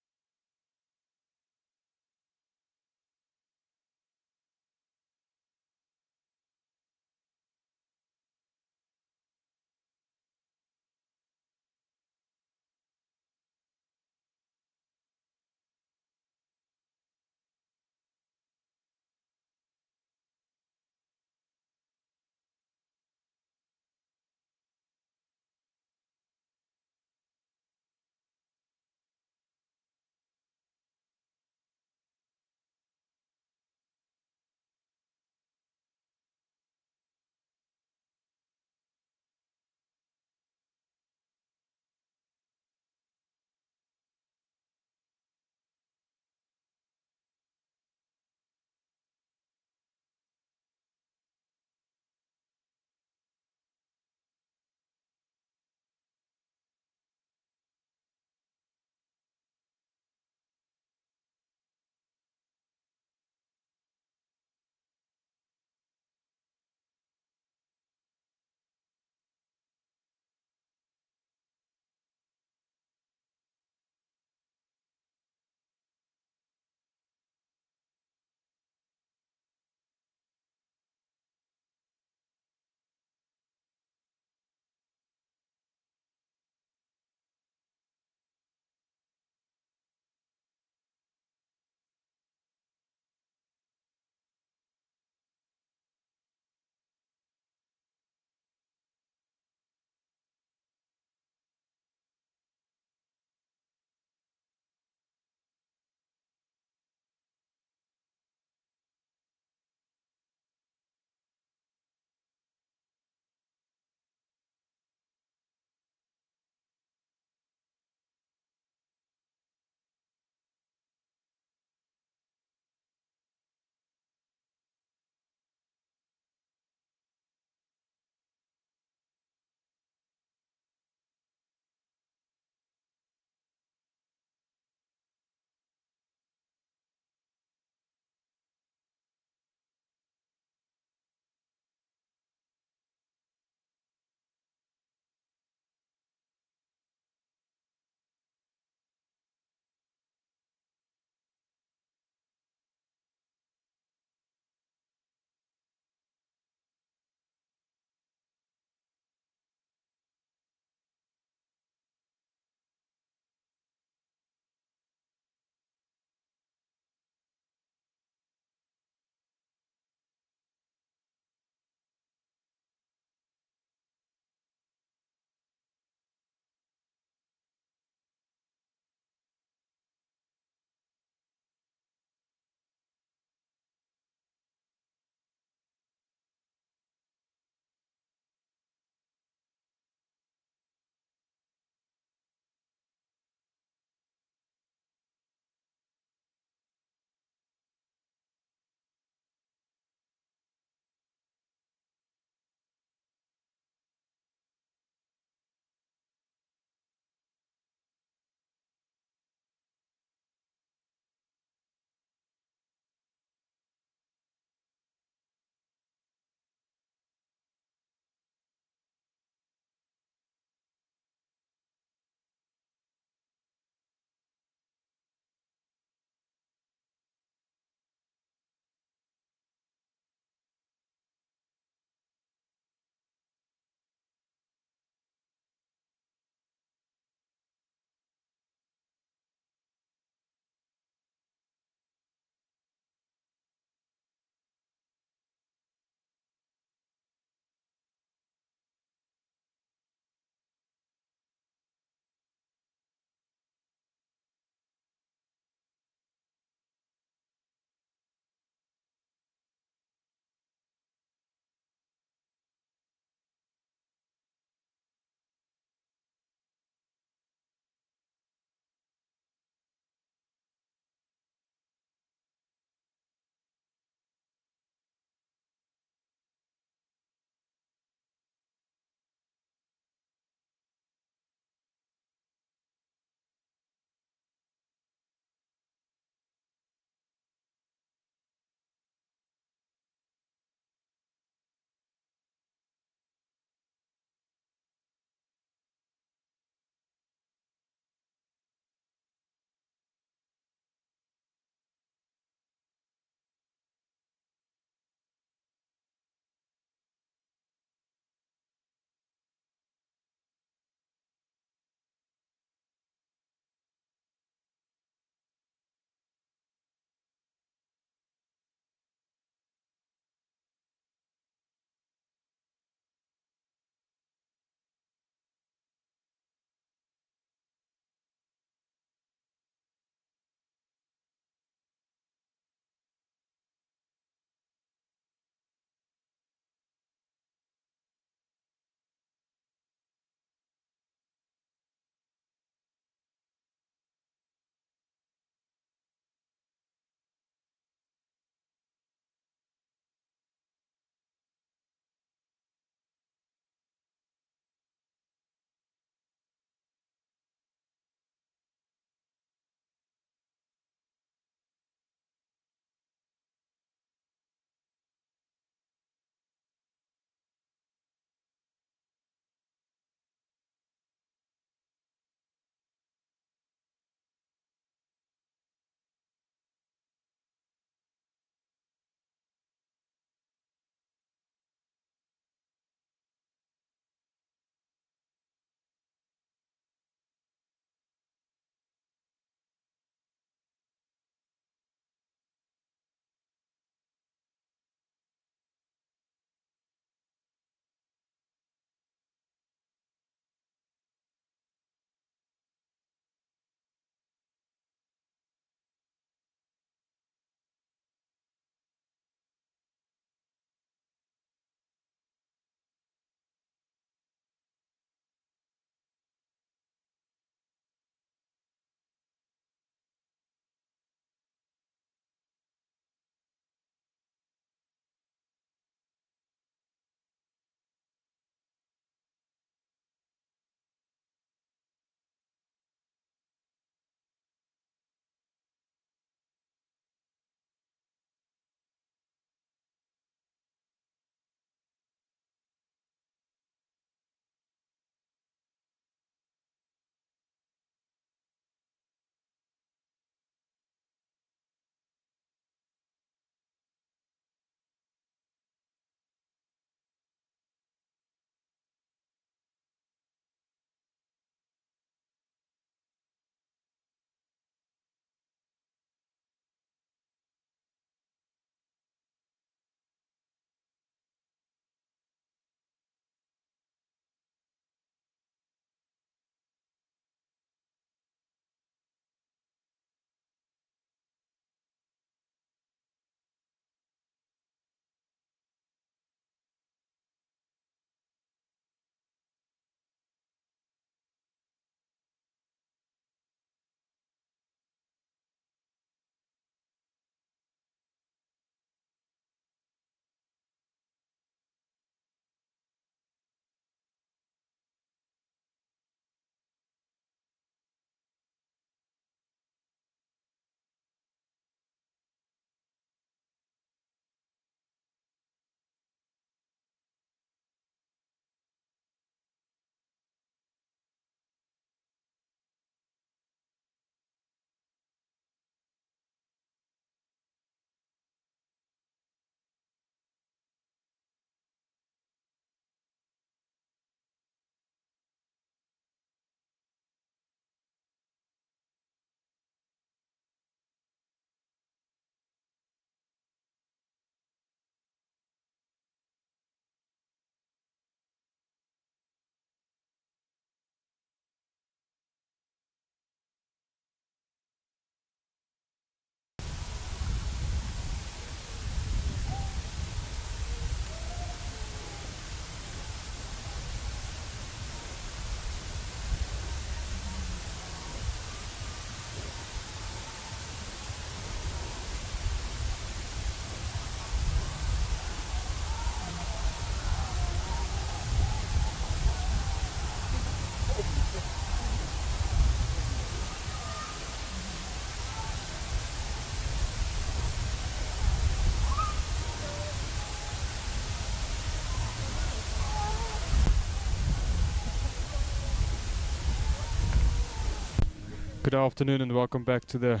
Good afternoon and welcome back to the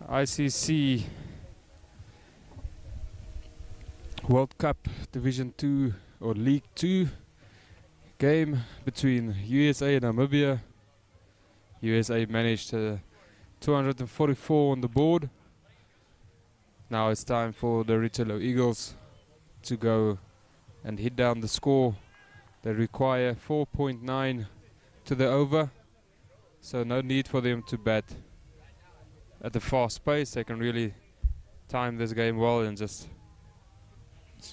ICC World Cup Division 2 or League 2 game between USA and Namibia. USA managed 244 on the board. Now it's time for the Richelieu Eagles to go and hit down the score. They require 4.9 to the over, so no need for them to bat at a fast pace. They can really time this game well and just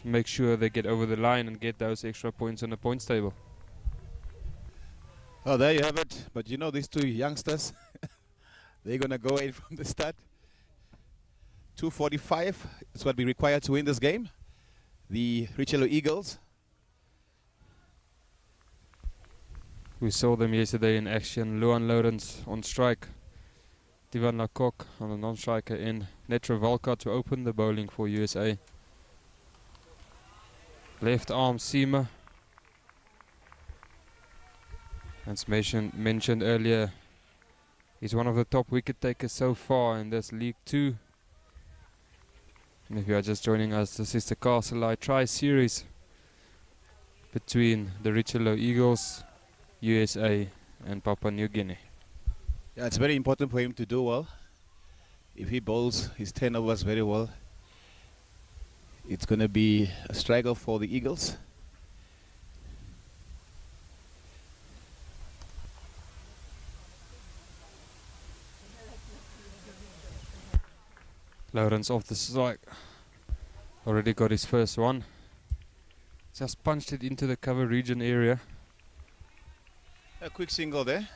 make sure they get over the line and get those extra points on the points table. Oh, there you have it. But you know, these two youngsters, they're going to go in from the start. 245 is what we require to win this game. The Richelieu Eagles. We saw them yesterday in action. Luan Lawrence on strike. Divan Lecoq on the non-striker in. Netra Valka to open the bowling for USA. Left arm seamer. As mentioned earlier, he's one of the top wicket takers so far in this League 2. And if you are just joining us, this is the Castle Eye Tri-Series between the Richelieu Eagles, USA and Papua New Guinea. Yeah, it's very important for him to do well. If he bowls his 10 overs very well, it's going to be a struggle for the Eagles. Lawrence off the strike. Already got his first one. Just punched it into the cover region area. A quick single there.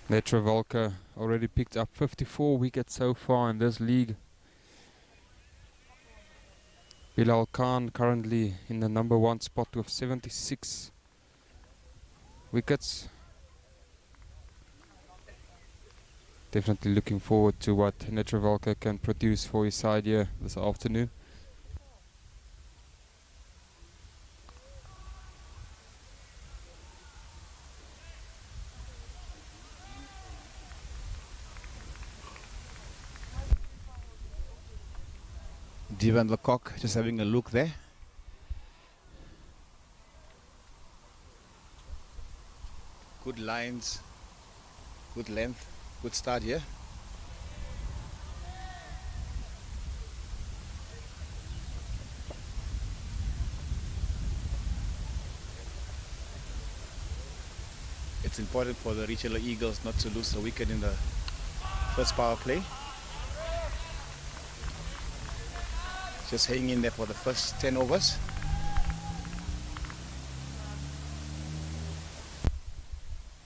Netra Valka already picked up 54 wickets so far in this league. Bilal Khan currently in the number 1 spot with 76 wickets. Definitely looking forward to what Netra Valka can produce for his side here this afternoon. Divan Lecoq just having a look there. Good lines, good length, good start here. It's important for the Richelieu Eagles not to lose a wicket in the first power play. Just hanging in there for the first 10 overs.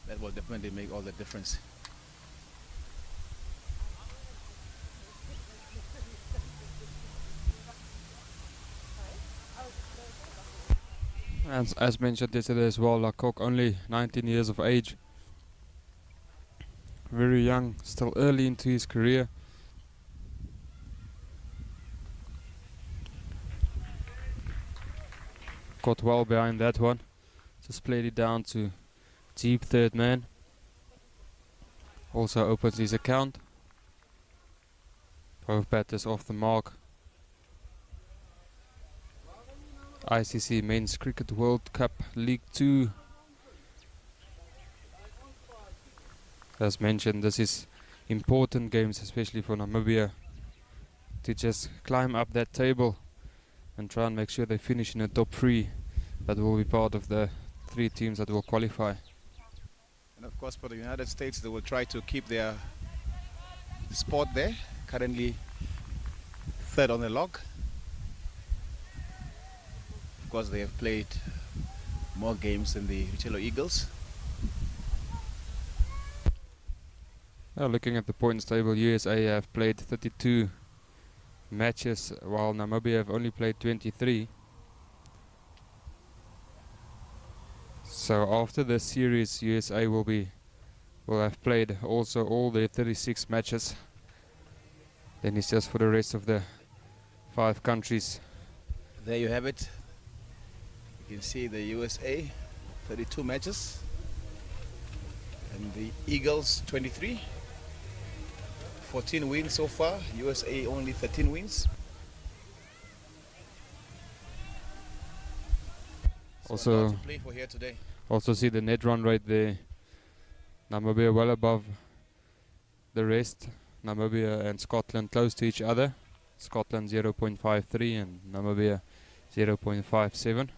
That will definitely make all the difference. As mentioned yesterday as well, Lecoq only 19 years of age. Very young, still early into his career. Got well behind that one. Just played it down to deep third man. Also opens his account. Both batters off the mark. ICC Men's Cricket World Cup League 2. As mentioned, this is important games, especially for Namibia, to just climb up that table and try and make sure they finish in the top 3. That will be part of the 3 teams that will qualify. And of course for the United States, they will try to keep their spot there. Currently 3rd on the log. Of course they have played more games than the Richelieu Eagles. Now looking at the points table, USA have played 32 matches while Namibia have only played 23. So after this series, USA will have played also all their 36 matches. Then it's just for the rest of the 5 countries. There you have it. You can see the USA 32 matches. And the Eagles 23. 14 wins so far. USA only 13 wins. So Also, to play for here today. also see the net run rate there. Namibia well above the rest. Namibia and Scotland close to each other. Scotland 0.53 and Namibia 0.57.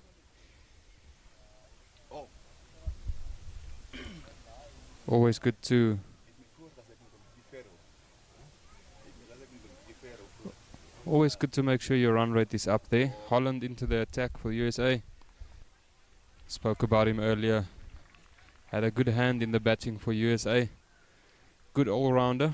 Always good to make sure your run rate is up there. Holland into the attack for USA. Spoke about him earlier. Had a good hand in the batting for USA. Good all-rounder.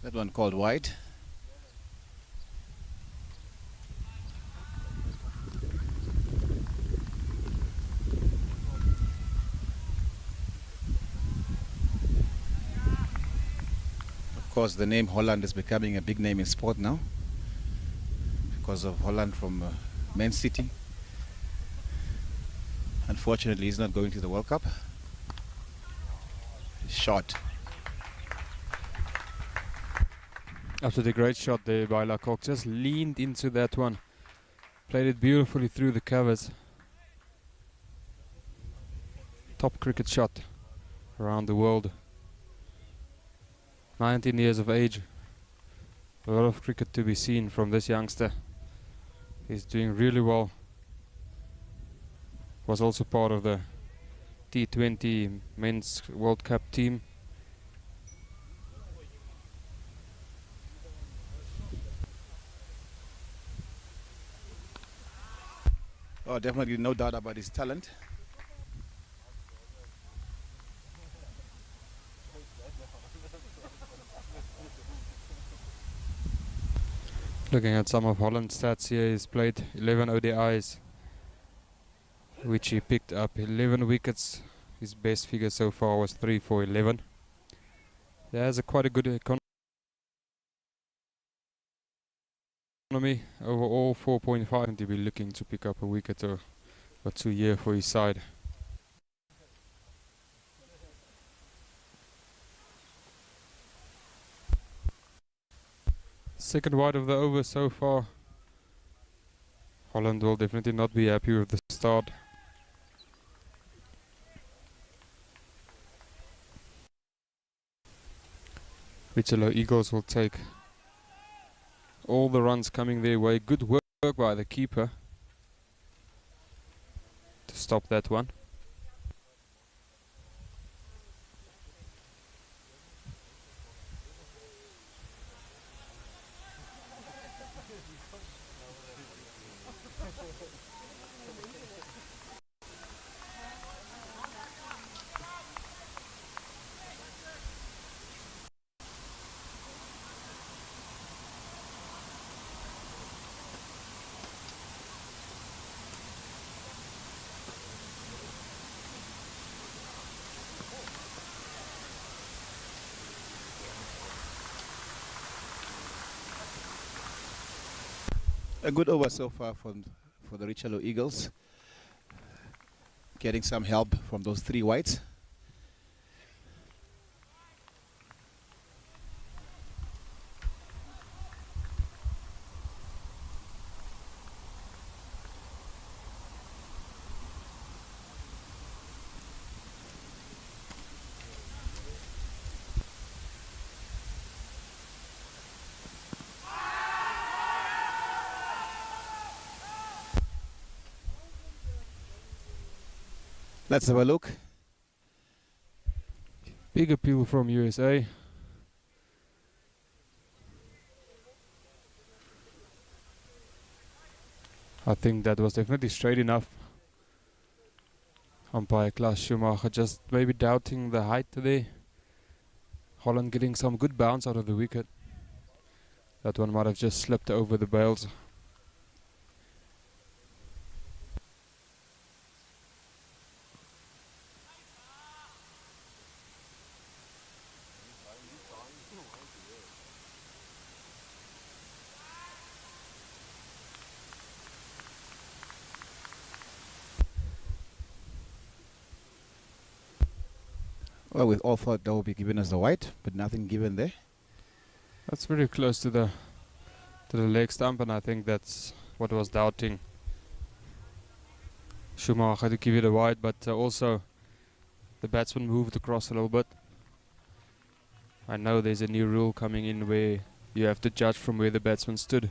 That one called wide. Of course, the name Holland is becoming a big name in sport now because of Holland from Man City. Unfortunately, he's not going to the World Cup. Shot. After the great shot there by Lecoq, just leaned into that one. Played it beautifully through the covers. Top cricket shot around the world. 19 years of age. A lot of cricket to be seen from this youngster. He's doing really well. Was also part of the T20 Men's World Cup team. Oh, definitely no doubt about his talent. Looking at some of Holland's stats here, he's played 11 ODIs, which he picked up 11 wickets. His best figure so far was 3 for 11. He has quite a good economy. Overall 4.5, and he'll be looking to pick up a wicket or 2 year for his side. Second wide of the over so far. Holland will definitely not be happy with the start. Richelieu Eagles will take all the runs coming their way. Good work by the keeper to stop that one. A good over so far for the Richelieu Eagles. Getting some help from those 3 wides. Let's have a look. Big appeal from USA. I think that was definitely straight enough. Umpire Klaus Schumacher just maybe doubting the height today. Holland getting some good bounce out of the wicket. That one might have just slipped over the bails. Well, we all thought that would be given as the white, but nothing given there. That's very close to the leg stump, and I think that's what was doubting Schumacher to give it a wide, but also the batsman moved across a little bit. I know there's a new rule coming in where you have to judge from where the batsman stood.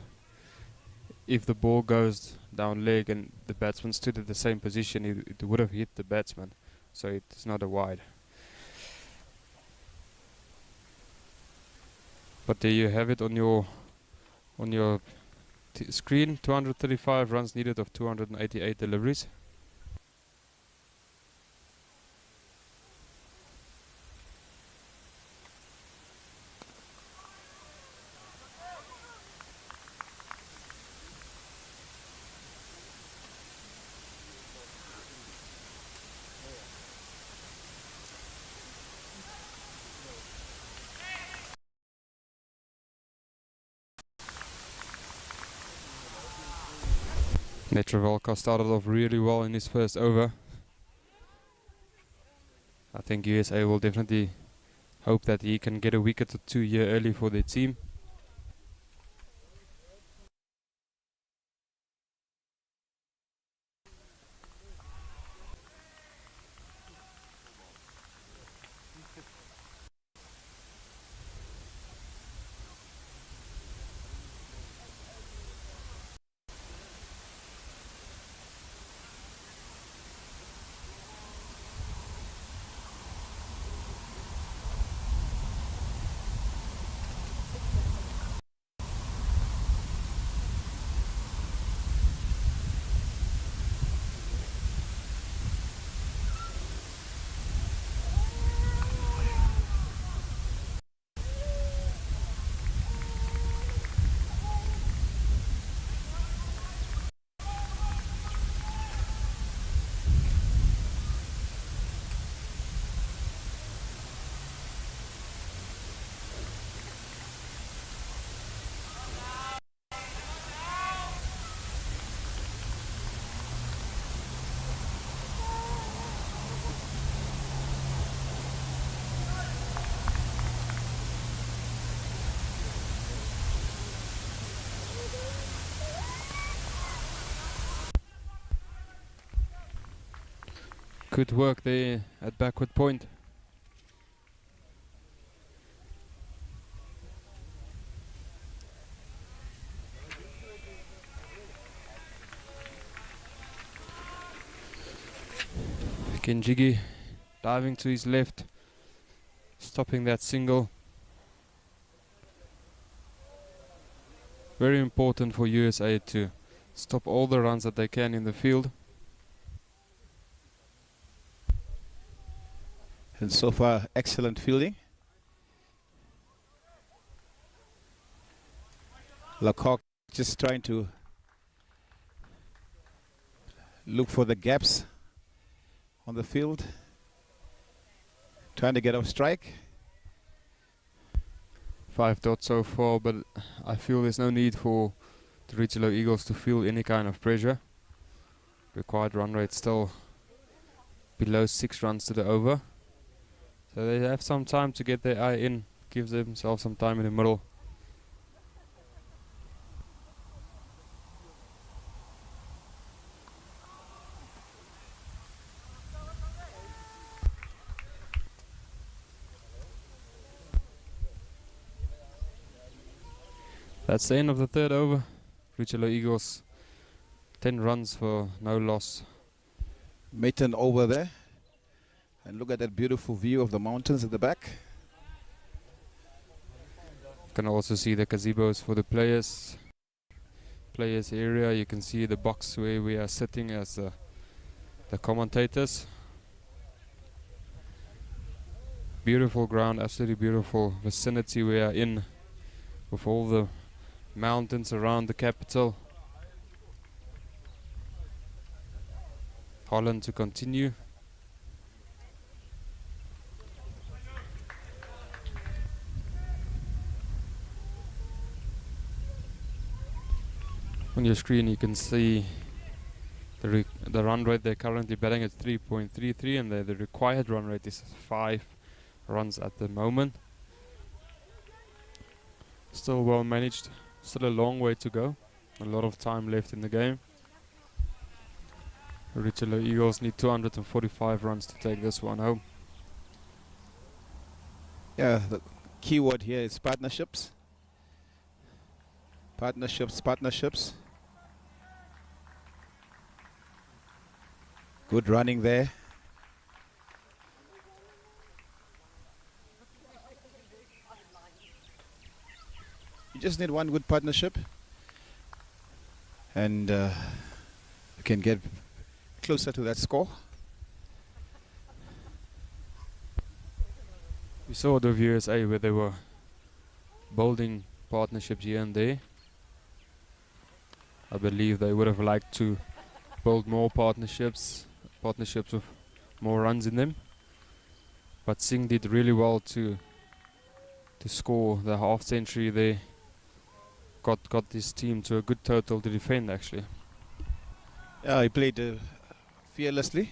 If the ball goes down leg and the batsman stood at the same position, it would have hit the batsman, so it's not a wide. But there you have it on your screen. 235 runs needed of 288 deliveries. Netravalka started off really well in his first over. I think USA will definitely hope that he can get a wicket or two here early for their team. Good work there at backward point. Kinjigi diving to his left, stopping that single. Very important for USA to stop all the runs that they can in the field. And so far, excellent fielding. Lecoq just trying to look for the gaps on the field, trying to get off strike. 5 dots so far, but I feel there's no need for the Richelieu Eagles to feel any kind of pressure. Required run rate still below 6 runs to the over. So they have some time to get their eye in, gives themselves some time in the middle. That's the end of the third over. Richelieu Eagles 10 runs for no loss. Maiden over there. And look at that beautiful view of the mountains at the back. You can also see the gazebos for the players area. You can see the box where we are sitting as the commentators. Beautiful ground, absolutely beautiful vicinity we are in, with all the mountains around the capital. Holland to continue. On your screen you can see the run rate. They're currently batting at 3.33 and the required run rate is 5 runs at the moment. Still well managed, still a long way to go, a lot of time left in the game. Richelieu Eagles need 245 runs to take this one home. Yeah, the key word here is partnerships. Partnerships. Good running there. You just need one good partnership and you can get closer to that score. We saw the USA where they were building partnerships here and there. I believe they would have liked to build more partnerships with more runs in them. But Singh did really well to score the half century there. Got this team to a good total to defend actually. Yeah, he played fearlessly.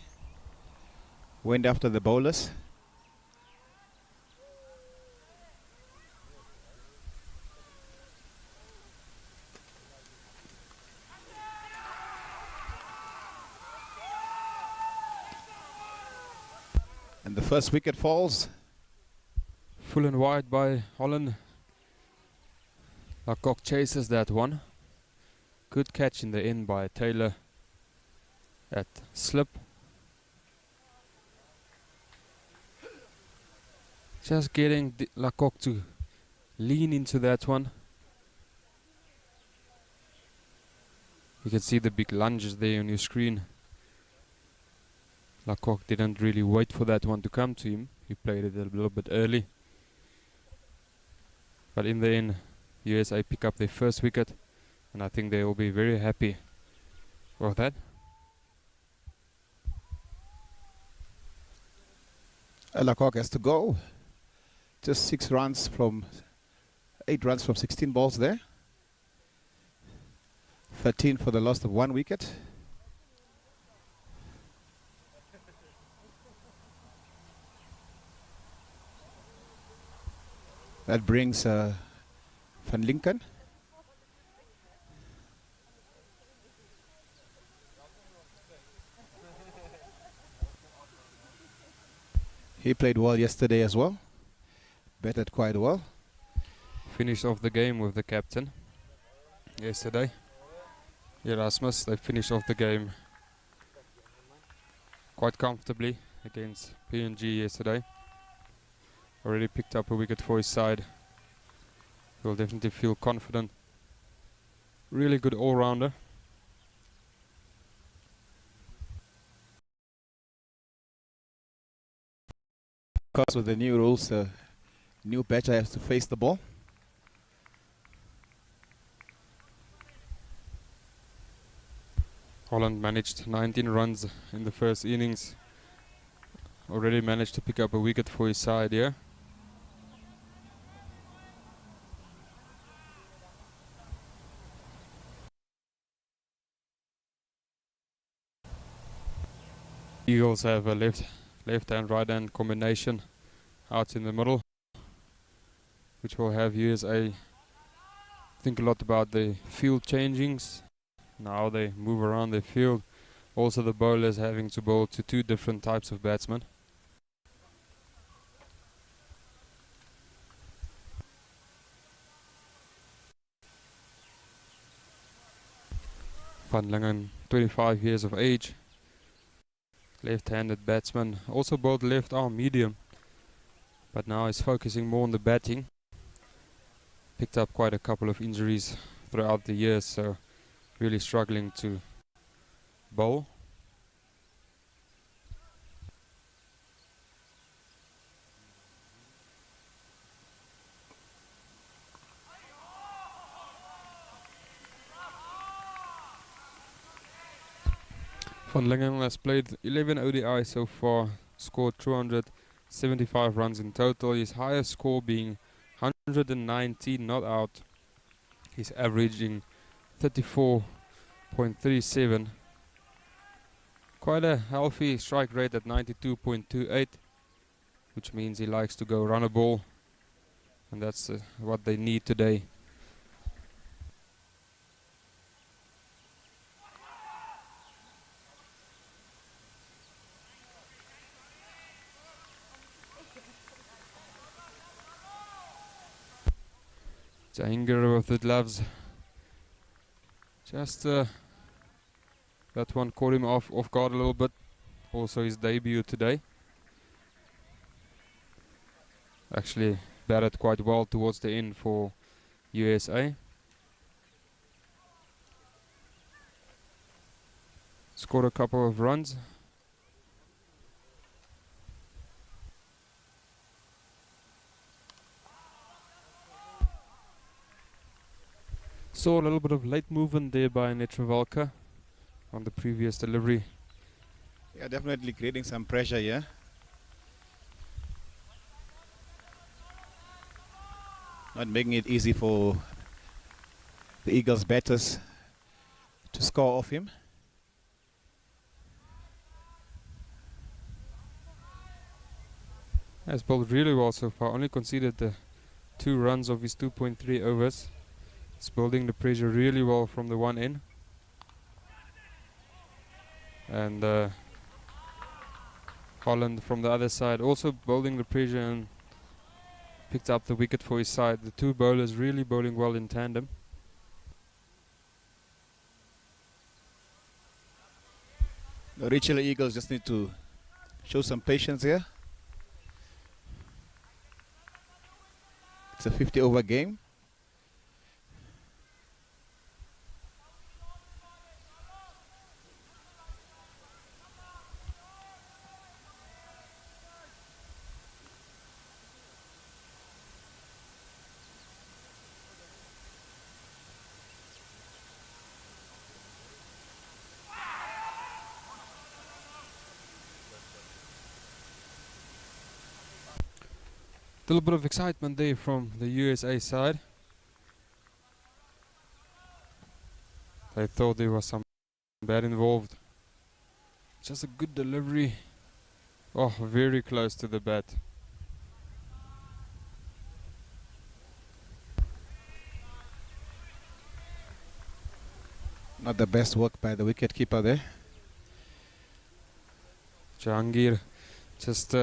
Went after the bowlers. And the first wicket falls. Full and wide by Holland. Lecoq chases that one. Good catch in the end by Taylor at slip. Just getting Lecoq to lean into that one. You can see the big lunges there on your screen. Lecoq didn't really wait for that one to come to him. He played it a little bit early. But in the end, USA pick up their first wicket, and I think they will be very happy with that. Lecoq has to go. Just 8 runs from 16 balls there. 13 for the loss of 1 wicket. That brings Van Lincoln. He played well yesterday as well. Batted quite well. Finished off the game with the captain yesterday. Erasmus, they finished off the game quite comfortably against PNG yesterday. Already picked up a wicket for his side. He'll definitely feel confident. Really good all-rounder. Because with the new rules, new batter has to face the ball. Holland managed 19 runs in the first innings. Already managed to pick up a wicket for his side here. Eagles have a left-hand, right-hand combination out in the middle, which will have USA think a lot about the field changings. Now they move around the field. Also the bowlers having to bowl to 2 different types of batsmen. Van Lingen, 25 years of age. Left-handed batsman, also bowled left arm medium, but now he's focusing more on the batting. Picked up quite a couple of injuries throughout the years, so really struggling to bowl. Van Lingen has played 11 ODI so far, scored 275 runs in total, his highest score being 119 not out. He's averaging 34.37. Quite a healthy strike rate at 92.28, which means he likes to go run a ball, and that's what they need today. Jahinger with the gloves. Just that one caught him off guard a little bit. Also his debut today. Actually batted quite well towards the end for USA. Scored a couple of runs. Saw a little bit of late movement there by Netravalka on the previous delivery. Yeah, definitely creating some pressure here. Not making it easy for the Eagles batters to score off him. Has bowled really well so far, only conceded the 2 runs of his 2.3 overs. It's building the pressure really well from the one end. And Holland from the other side also building the pressure and picked up the wicket for his side. The 2 bowlers really bowling well in tandem. The Richelieu Eagles just need to show some patience here. It's a 50-over game. A little bit of excitement there from the USA side. They thought there was some bat involved. Just a good delivery. Oh, very close to the bat. Not the best work by the wicketkeeper there. Jahangir just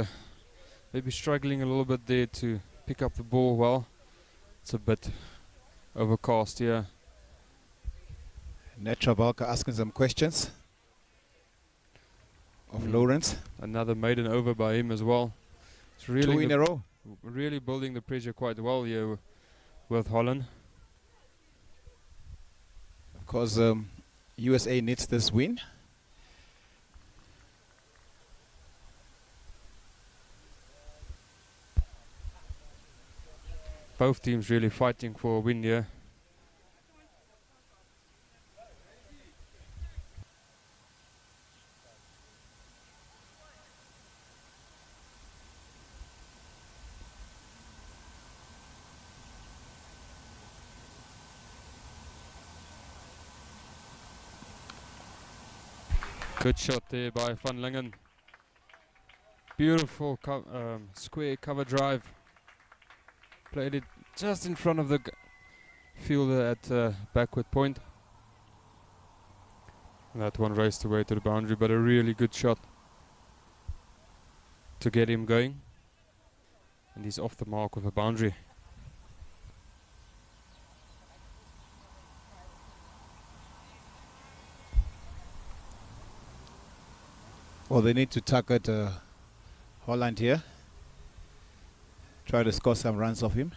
maybe struggling a little bit there to pick up the ball well. It's a bit overcast here. Netravalka asking some questions of Lawrence. Another maiden over by him as well. It's really 2 in a row. really building the pressure quite well here with Holland. Of course, USA needs this win. Both teams really fighting for a win here. Good shot there by Van Lingen. Beautiful square cover drive. Played it just in front of the fielder at backward point. And that one raced away to the boundary, but a really good shot to get him going. And he's off the mark with a boundary. Well, they need to target Holland here. Try to score some runs off him.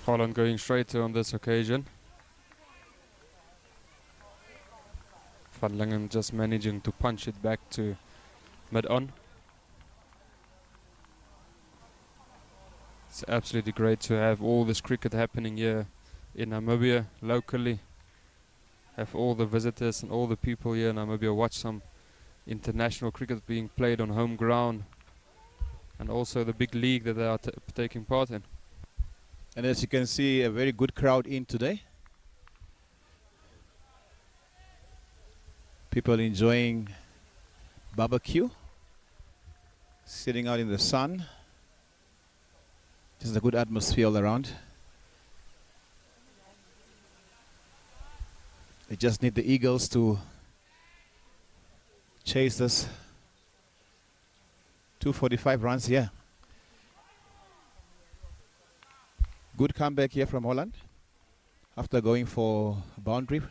Holland going straight on this occasion. Van Langen just managing to punch it back to mid-on. It's absolutely great to have all this cricket happening here in Namibia locally. Have all the visitors and all the people here in Namibia watch some international cricket being played on home ground, and also the big league that they are taking part in. And as you can see, a very good crowd in today. People enjoying barbecue, sitting out in the sun. Just a good atmosphere all around. They just need the Eagles to chase us. 245 runs here. Good comeback here from Holland after going for a boundary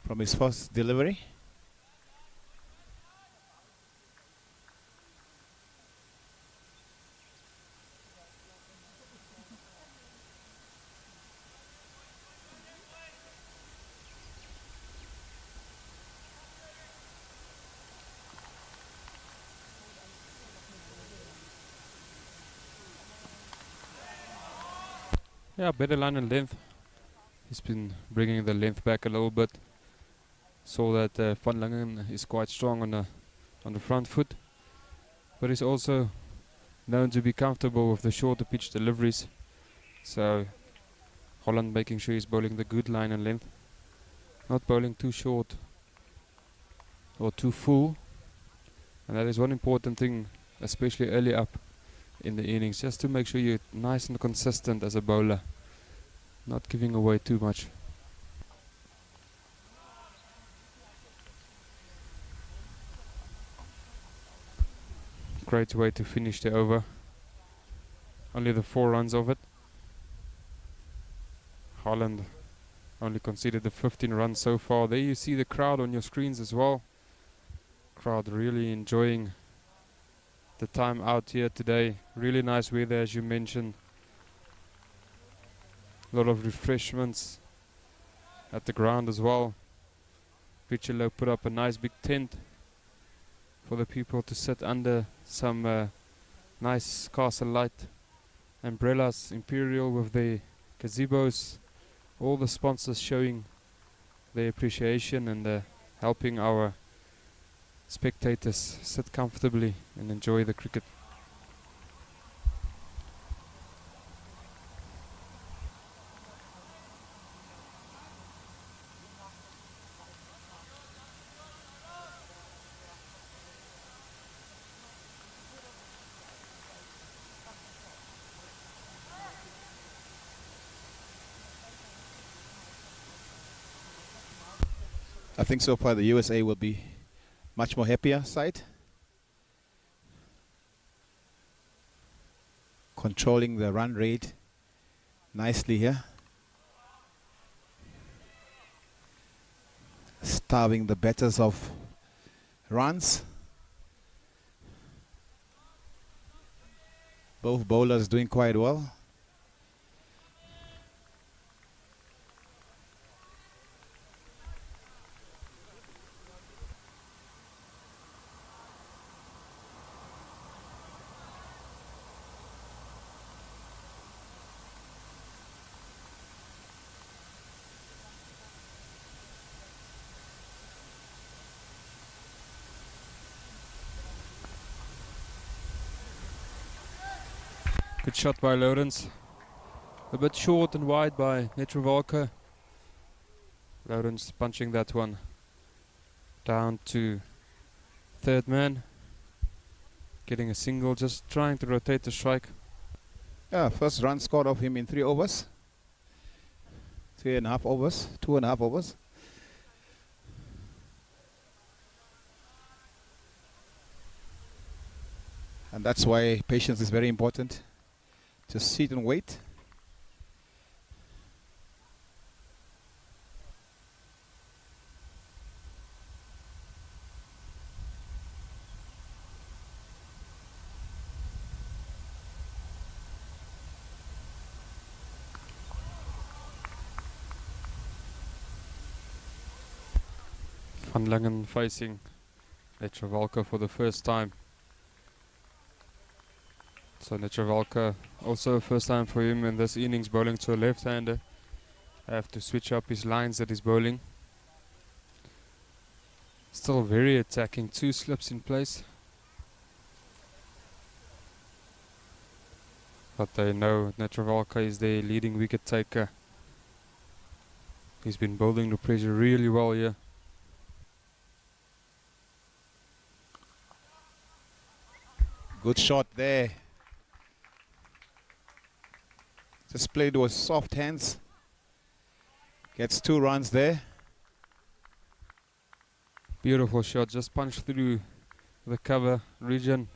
from his first delivery. Yeah, better line and length. He's been bringing the length back a little bit. Saw that Van Langen is quite strong on the front foot, but he's also known to be comfortable with the shorter pitch deliveries. So Holland making sure he's bowling the good line and length, not bowling too short or too full. And that is one important thing, especially early up in the innings, just to make sure you're nice and consistent as a bowler, not giving away too much. Great way to finish the over. Only the 4 runs of it. Holland only conceded the 15 runs so far. There you see the crowd on your screens as well. Crowd really enjoying the time out here today. Really nice weather, as you mentioned. A lot of refreshments at the ground as well. Richelieu put up a nice big tent for the people to sit under, some nice castle light umbrellas, Imperial with the gazebos, all the sponsors showing their appreciation and helping our spectators sit comfortably and enjoy the cricket. I think so far the USA will be much more happier side. Controlling the run rate nicely here. Starving the batters of runs. Both bowlers doing quite well. Good shot by Lawrence. A bit short and wide by Netravalka. Lawrence punching that one down to third man. Getting a single, just trying to rotate the strike. Yeah, first run scored off him in 3 overs. 3.5 overs, 2.5 overs. And that's why patience is very important. Just sit and wait. Van Langen facing Netravalka for the first time. So Netravalka, also first time for him in this innings, bowling to a left-hander. Have to switch up his lines that he's bowling. Still very attacking, 2 slips in place. But they know Netravalka is their leading wicket taker. He's been bowling the pressure really well here. Good shot there. Just played with soft hands. Gets 2 runs there. Beautiful shot, just punched through the cover region.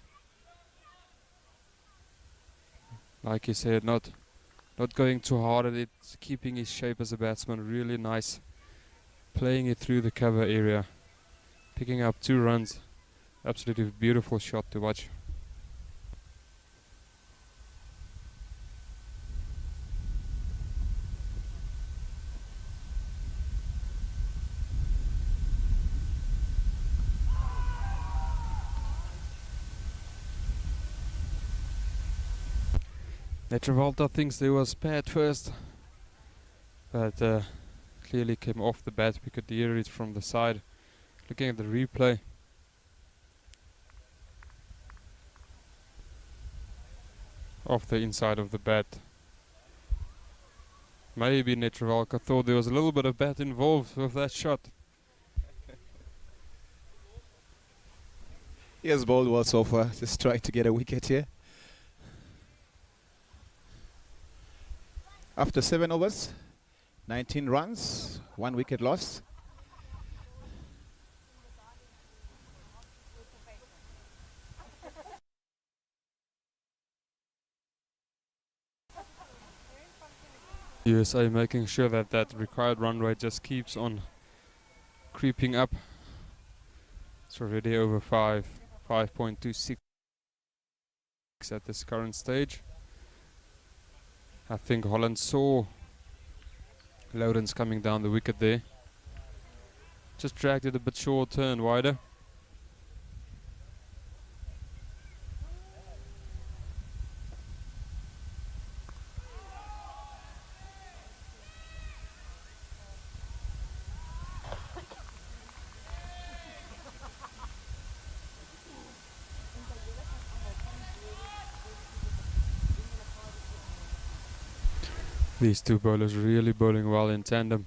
Like you said, not going too hard at it, keeping his shape as a batsman, really nice. Playing it through the cover area, picking up 2 runs. Absolutely beautiful shot to watch. Netravalta thinks there was pad first, but clearly came off the bat. We could hear it from the side. Looking at the replay, off the inside of the bat. Maybe Netravalka thought there was a little bit of bat involved with that shot. He has bowled well so far. Just trying to get a wicket here. After 7 overs, 19 runs, 1 wicket lost. USA making sure that that required run rate just keeps on creeping up. It's already over 5.26 at this current stage. I think Holland saw Loudens coming down the wicket there. Just dragged it a bit short, turn wider. These 2 bowlers really bowling well in tandem.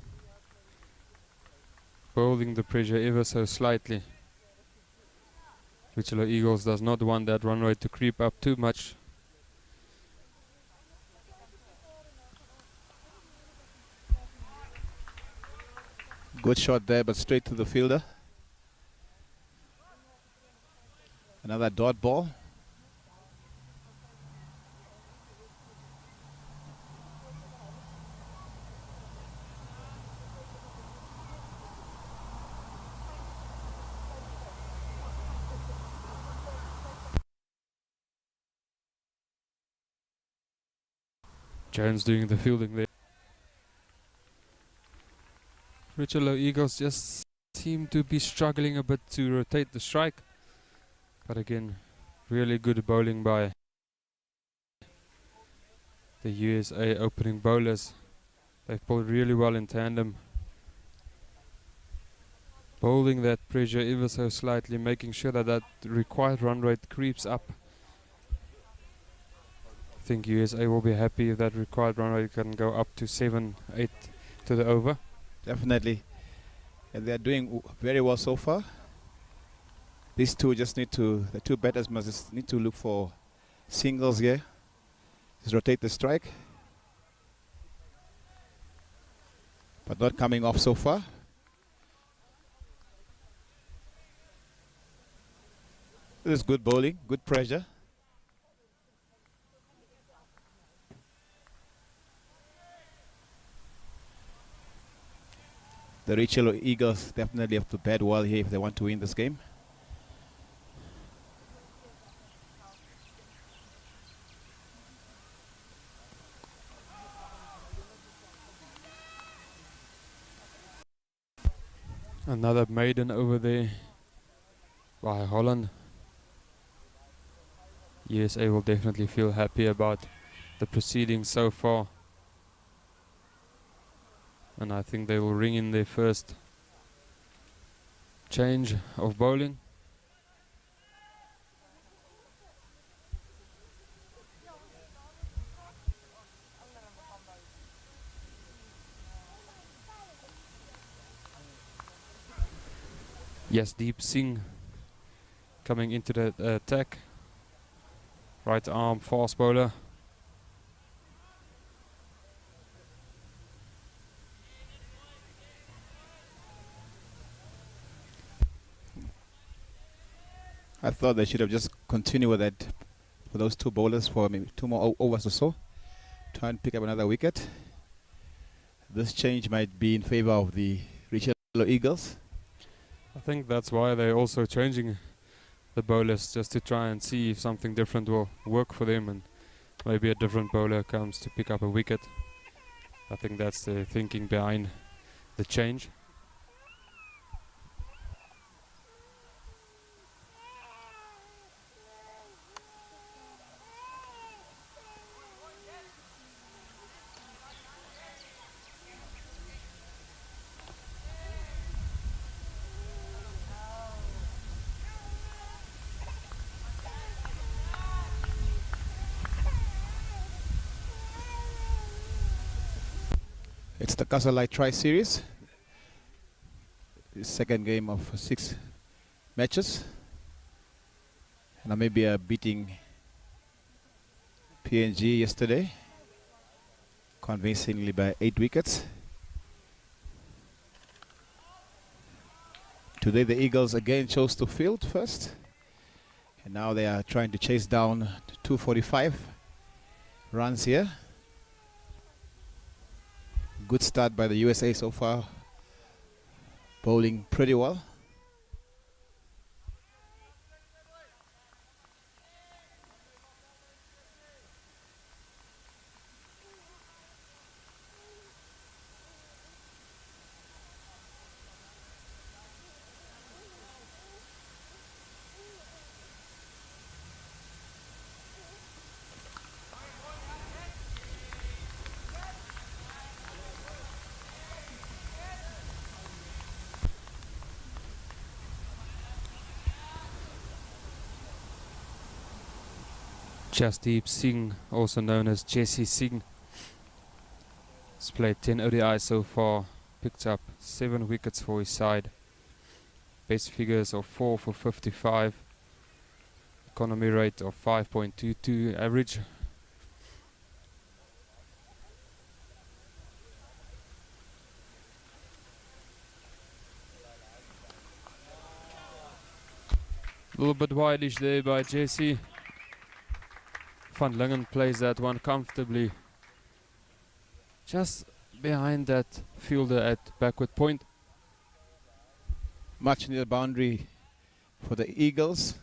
Bowling the pressure ever so slightly. Richelo Eagles does not want that run rate to creep up too much. Good shot there, but straight to the fielder. Another dot ball. Jones doing the fielding there. Richelo Eagles just seem to be struggling a bit to rotate the strike. But again, really good bowling by the USA opening bowlers. They've bowled really well in tandem. Bowling that pressure ever so slightly, making sure that that required run rate creeps up. I think USA will be happy if that required run rate can go up to 7, 8 to the over. Definitely. And they're doing very well so far. These 2 just need to, the 2 batters must just need to look for singles here. Just rotate the strike. But not coming off so far. This is good bowling, good pressure. The Richelo Eagles definitely have to bat well here if they want to win this game. Another maiden over there by Holland. USA will definitely feel happy about the proceedings so far. And I think they will ring in their first change of bowling. Yes, Deep Singh coming into the attack. Right arm fast bowler. I thought they should have just continued with that for those two bowlers for maybe 2 more overs or so. Try and pick up another wicket. This change might be in favor of the Richard Eagles. I think that's why they're also changing the bowlers, just to try and see if something different will work for them and maybe a different bowler comes to pick up a wicket. I think that's the thinking behind the change. It's the Castle Light Tri-Series. The second game of 6 matches. Namibia beating PNG yesterday convincingly by 8 wickets. Today the Eagles again chose to field first, and now they are trying to chase down 245 runs here. Good start by the USA so far, bowling pretty well. Jasdeep Singh, also known as Jesse Singh, has played 10 ODIs so far, picked up 7 wickets for his side. Best figures of 4 for 55, economy rate of 5.22 average. A little bit wideish there by Jesse. Van Lingen plays that one comfortably, just behind that fielder at backward point. Much near boundary for the Eagles.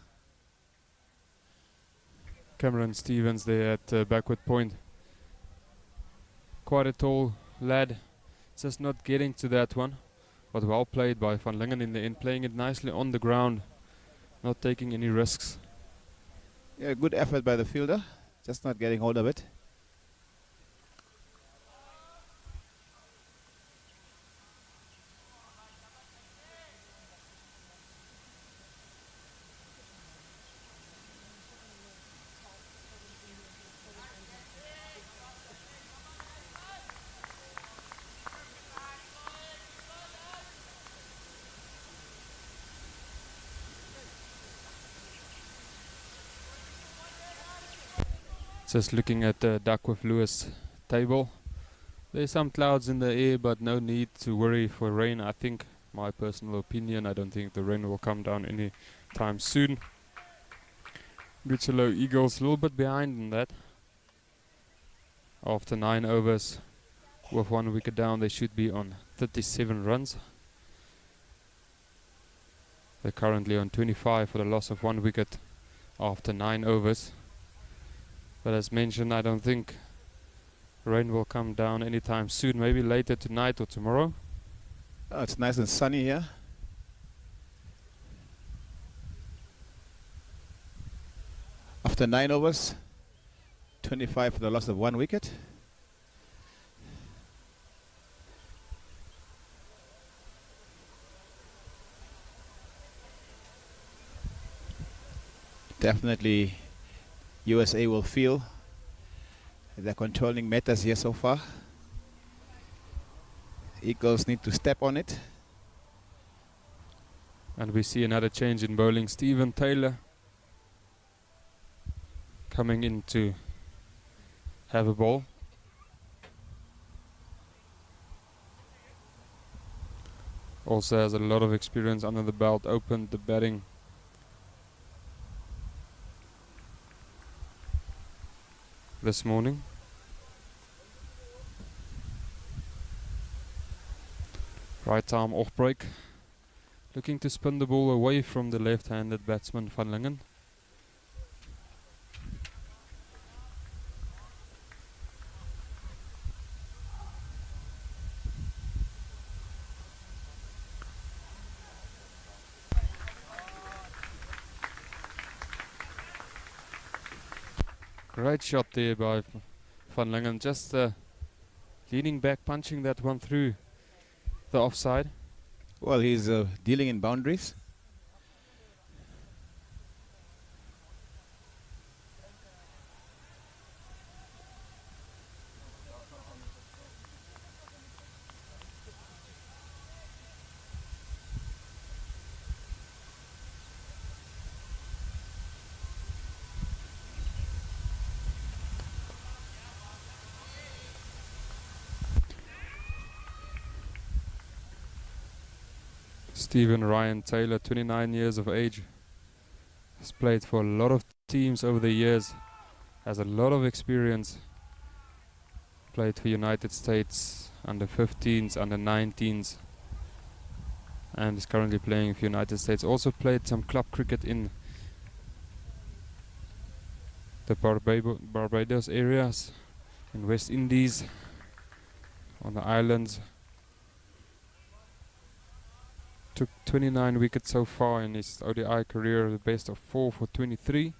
Cameron Stevens there at backward point. Quite a tall lad, just not getting to that one, but well played by Van Lingen in the end, playing it nicely on the ground, not taking any risks. Yeah, good effort by the fielder, just not getting hold of it. Just looking at the Duckworth-Lewis table, there's some clouds in the air, but no need to worry for rain. I think, my personal opinion, I don't think the rain will come down any time soon. Richelieu Eagles a little bit behind in that. After 9 overs, with 1 wicket down, they should be on 37 runs. They're currently on 25 for the loss of 1 wicket after 9 overs. But as mentioned, I don't think rain will come down anytime soon. Maybe later tonight or tomorrow. It's nice and sunny here. After 9 overs, 25 for the loss of 1 wicket. Definitely USA will feel they're controlling matters here so far. Eagles need to step on it. And we see another change in bowling. Stephen Taylor coming in to have a ball. Also has a lot of experience under the belt, opened the batting this morning. Right arm off break, looking to spin the ball away from the left-handed batsman Van Lingen. Great shot there by Van Lingen, just leaning back, punching that one through the offside. Well, he's dealing in boundaries. Stephen Ryan Taylor, 29 years of age, has played for a lot of teams over the years, has a lot of experience, played for United States under 15s, under 19s, and is currently playing for United States. Also played some club cricket in the Barbados areas, in West Indies, on the islands. Took 29 wickets so far in his ODI career, the best of 4 for 23.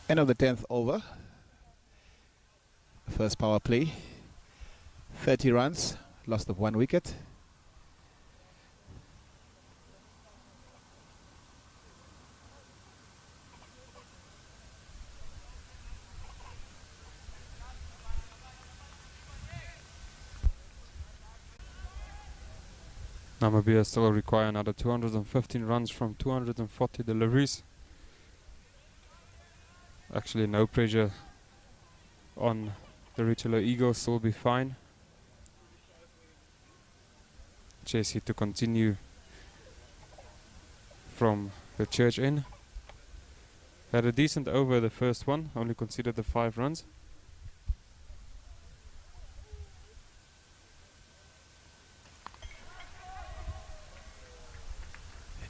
End of the 10th over. First power play. 30 runs, loss of 1 wicket. Namibia still require another 215 runs from 240 deliveries. Actually, no pressure on the Richelieu Eagles, will be fine. Chelsea to continue from the church end. Had a decent over the first one, only conceded the 5 runs.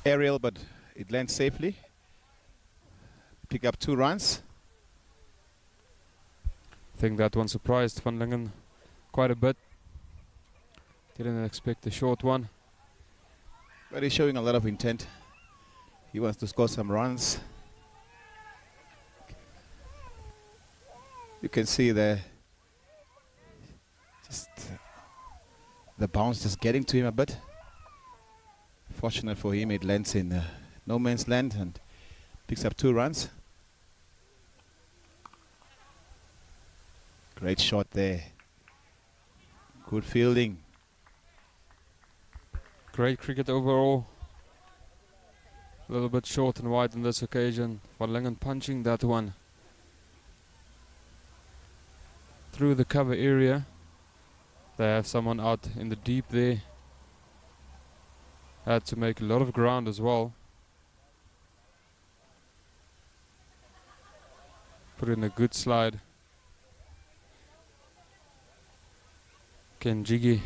Aerial, but it lands safely. Pick up 2 runs. I think that one surprised Van Lingen quite a bit. Didn't expect a short one. But he's showing a lot of intent. He wants to score some runs. You can see the bounce just getting to him a bit. Fortunate for him, it lands in no man's land and picks up 2 runs. Great shot there. Good fielding. Great cricket overall. A little bit short and wide on this occasion. Van Lingen punching that one through the cover area. They have someone out in the deep there. Had to make a lot of ground as well. Put in a good slide. Kenjigi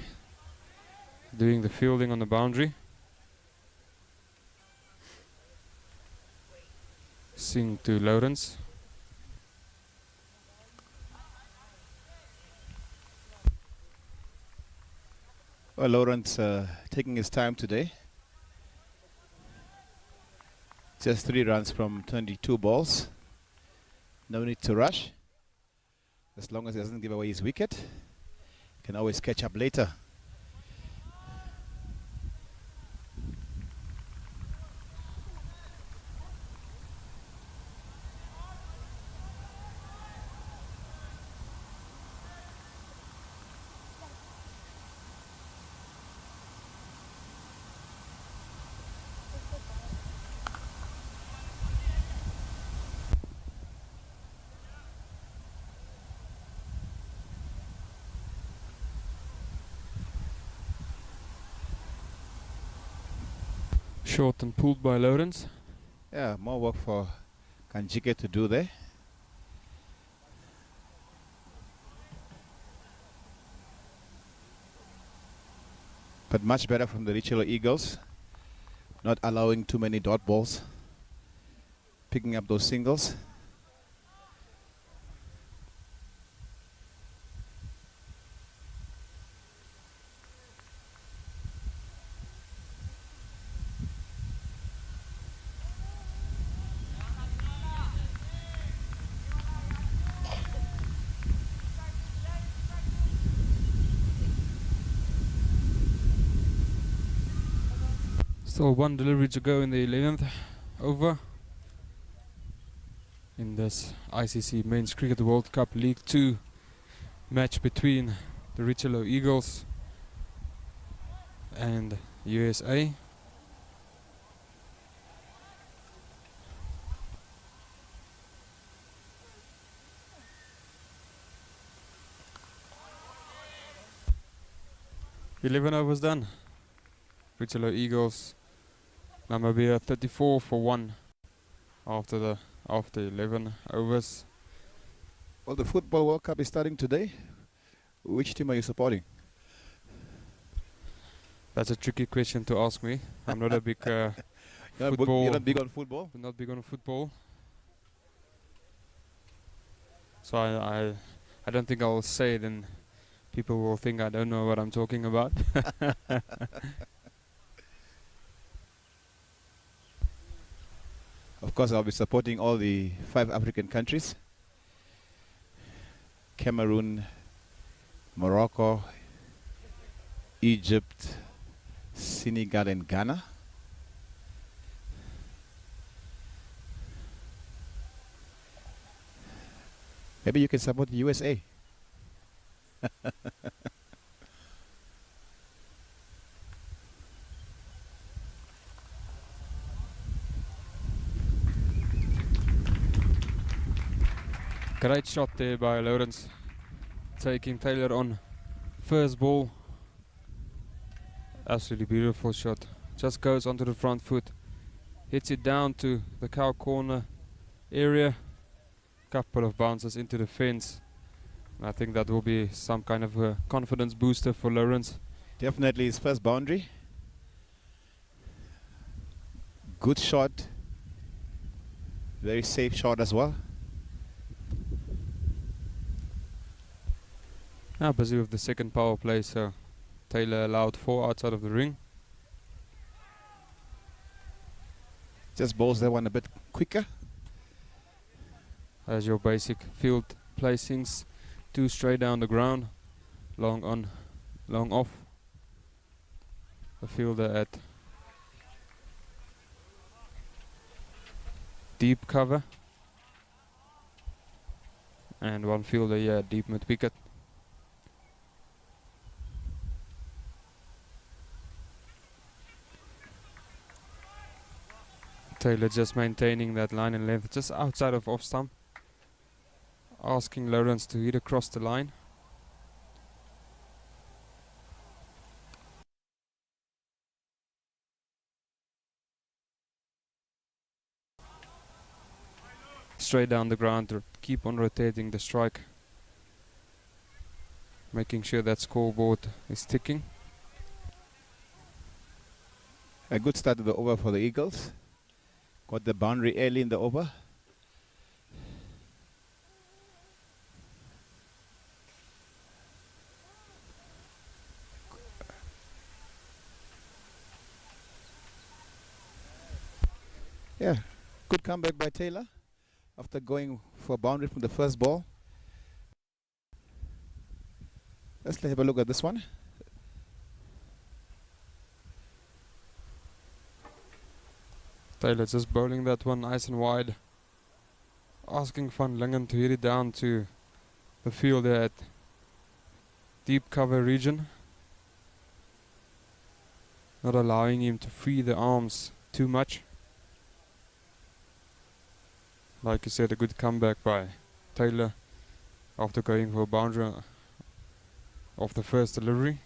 doing the fielding on the boundary. Sing to Lawrence. Well, Lawrence taking his time today. Just 3 runs from 22 balls. No need to rush. As long as he doesn't give away his wicket, can always catch up later. Short and pulled by Lawrence. Yeah, more work for Kanjike to do there. But much better from the Richelieu Eagles, not allowing too many dot balls, picking up those singles. Still 1 delivery to go in the 11th over in this ICC Men's Cricket World Cup League 2 match between the Richelieu Eagles and USA. "11 overs done. Richelieu Eagles, Namibia 34 for 1 after 11 overs. Well, the Football World Cup is starting today. Which team are you supporting? That's a tricky question to ask me. I'm not a big You're not big on football? not big on football. So I don't think I'll say it, and people will think I don't know what I'm talking about. Of course, I'll be supporting all the 5 African countries: Cameroon, Morocco, Egypt, Senegal, and Ghana. Maybe you can support the USA. Great shot there by Lawrence, taking Taylor on first ball. Absolutely beautiful shot. Just goes onto the front foot, hits it down to the cow corner area. Couple of bounces into the fence. And I think that will be some kind of a confidence booster for Lawrence. Definitely his first boundary. Good shot. Very safe shot as well. Now busy with the second power play, so Taylor allowed 4 outside of the ring. Just bowls that one a bit quicker. As your basic field placings, 2 straight down the ground, long on, long off. A fielder at deep cover, and 1 fielder here at deep mid wicket. Taylor just maintaining that line and length just outside of off stump, asking Lawrence to hit across the line. Straight down the ground to keep on rotating the strike. making sure that scoreboard is ticking. A good start to the over for the Eagles. Got the boundary early in the over. Yeah, good comeback by Taylor after going for a boundary from the first ball. Let's have a look at this one. Taylor just bowling that one nice and wide, asking Van Lingen to hit it down to the field there at deep cover region, not allowing him to free the arms too much. Like you said, a good comeback by Taylor after going for a boundary of the first delivery.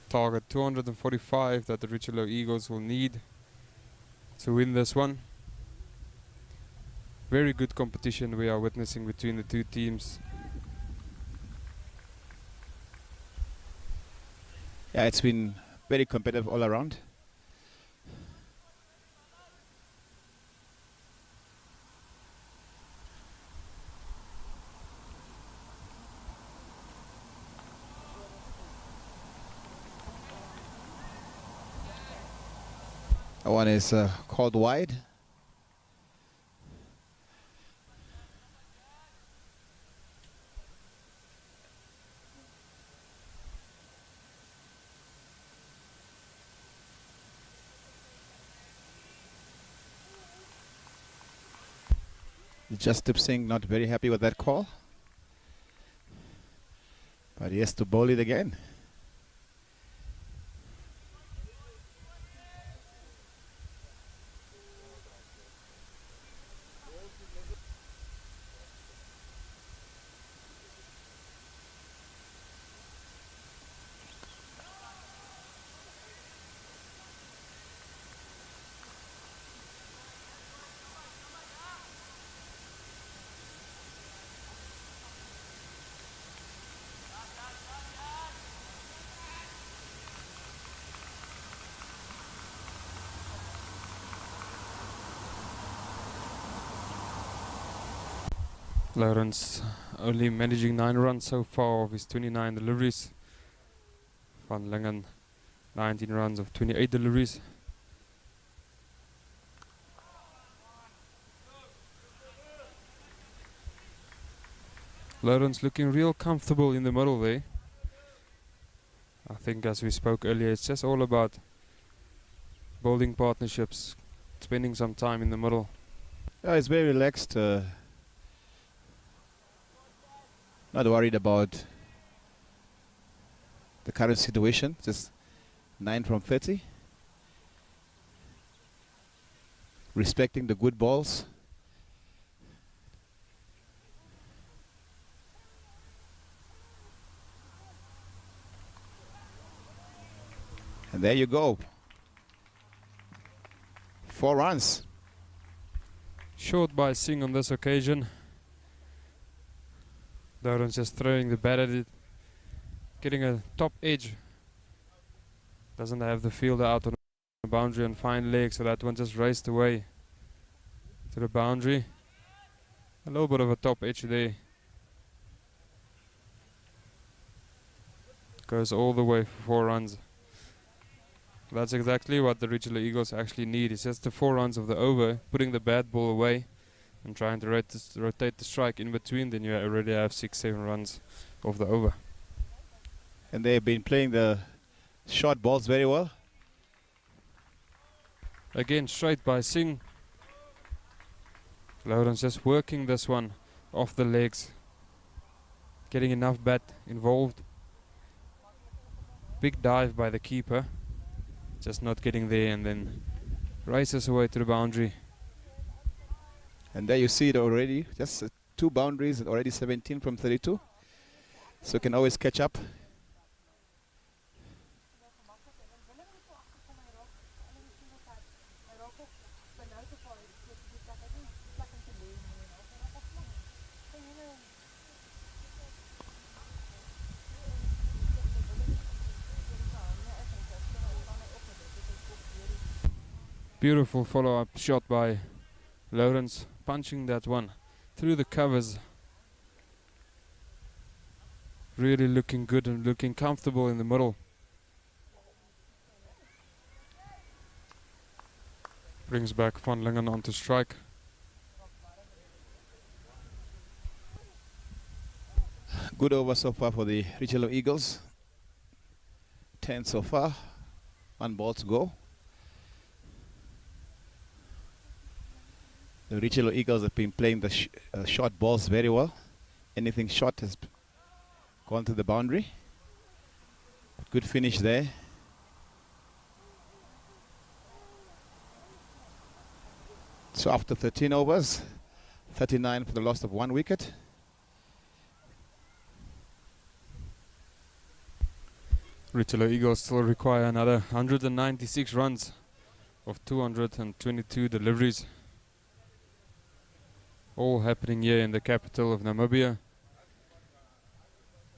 Target 245 that the Richelieu Eagles will need to win this one. Very good competition we are witnessing between the two teams. Yeah, it's been very competitive all around. That one is called wide. Justip Singh not very happy with that call, but he has to bowl it again. Lawrence only managing 9 runs so far of his 29 deliveries. Van Lingen 19 runs of 28 deliveries. Lawrence looking real comfortable in the middle there. I think as we spoke earlier, it's just all about building partnerships, spending some time in the middle. Yeah, he's very relaxed. Not worried about the current situation. Just 9 from 30. Respecting the good balls. And there you go. 4 runs. Short by Singh on this occasion. Lawrence just throwing the bat at it, getting a top edge. Doesn't have the fielder out on the boundary and fine leg, so that one just raced away to the boundary. A little bit of a top edge there. Goes all the way for 4 runs. That's exactly what the Richelieu Eagles actually need. It's just the 4 runs of the over, putting the bad ball away and trying to rotate the strike in between. Then you already have 6-7 runs of the over. And they've been playing the short balls very well. Again, straight by Singh. Lawrence just working this one off the legs, getting enough bat involved. Big dive by the keeper, just not getting there, and then races away to the boundary. And there you see it already, just 2 boundaries and already 17 from 32. So can always catch up. Beautiful follow-up shot by Lawrence, punching that one through the covers. Really looking good and looking comfortable in the middle. Brings back Van Lingen onto strike. Good over so far for the Richelieu Eagles. 10 so far. 1 ball to go. The Richelieu Eagles have been playing the short balls very well. Anything short has gone to the boundary. Good finish there. So after 13 overs, 39 for the loss of 1 wicket. Richelieu Eagles still require another 196 runs of 222 deliveries. All happening here in the capital of Namibia.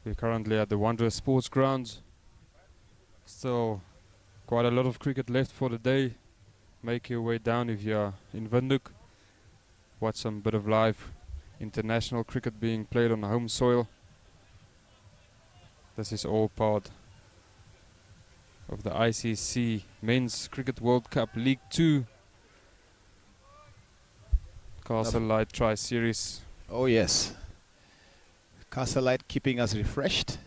We're currently at the Wanderers Sports Grounds. Still quite a lot of cricket left for the day. Make your way down if you are in Windhoek. Watch some bit of live international cricket being played on home soil. This is all part of the ICC Men's Cricket World Cup League 2 Castle Light Tri-Series. Oh yes, Castle Light keeping us refreshed.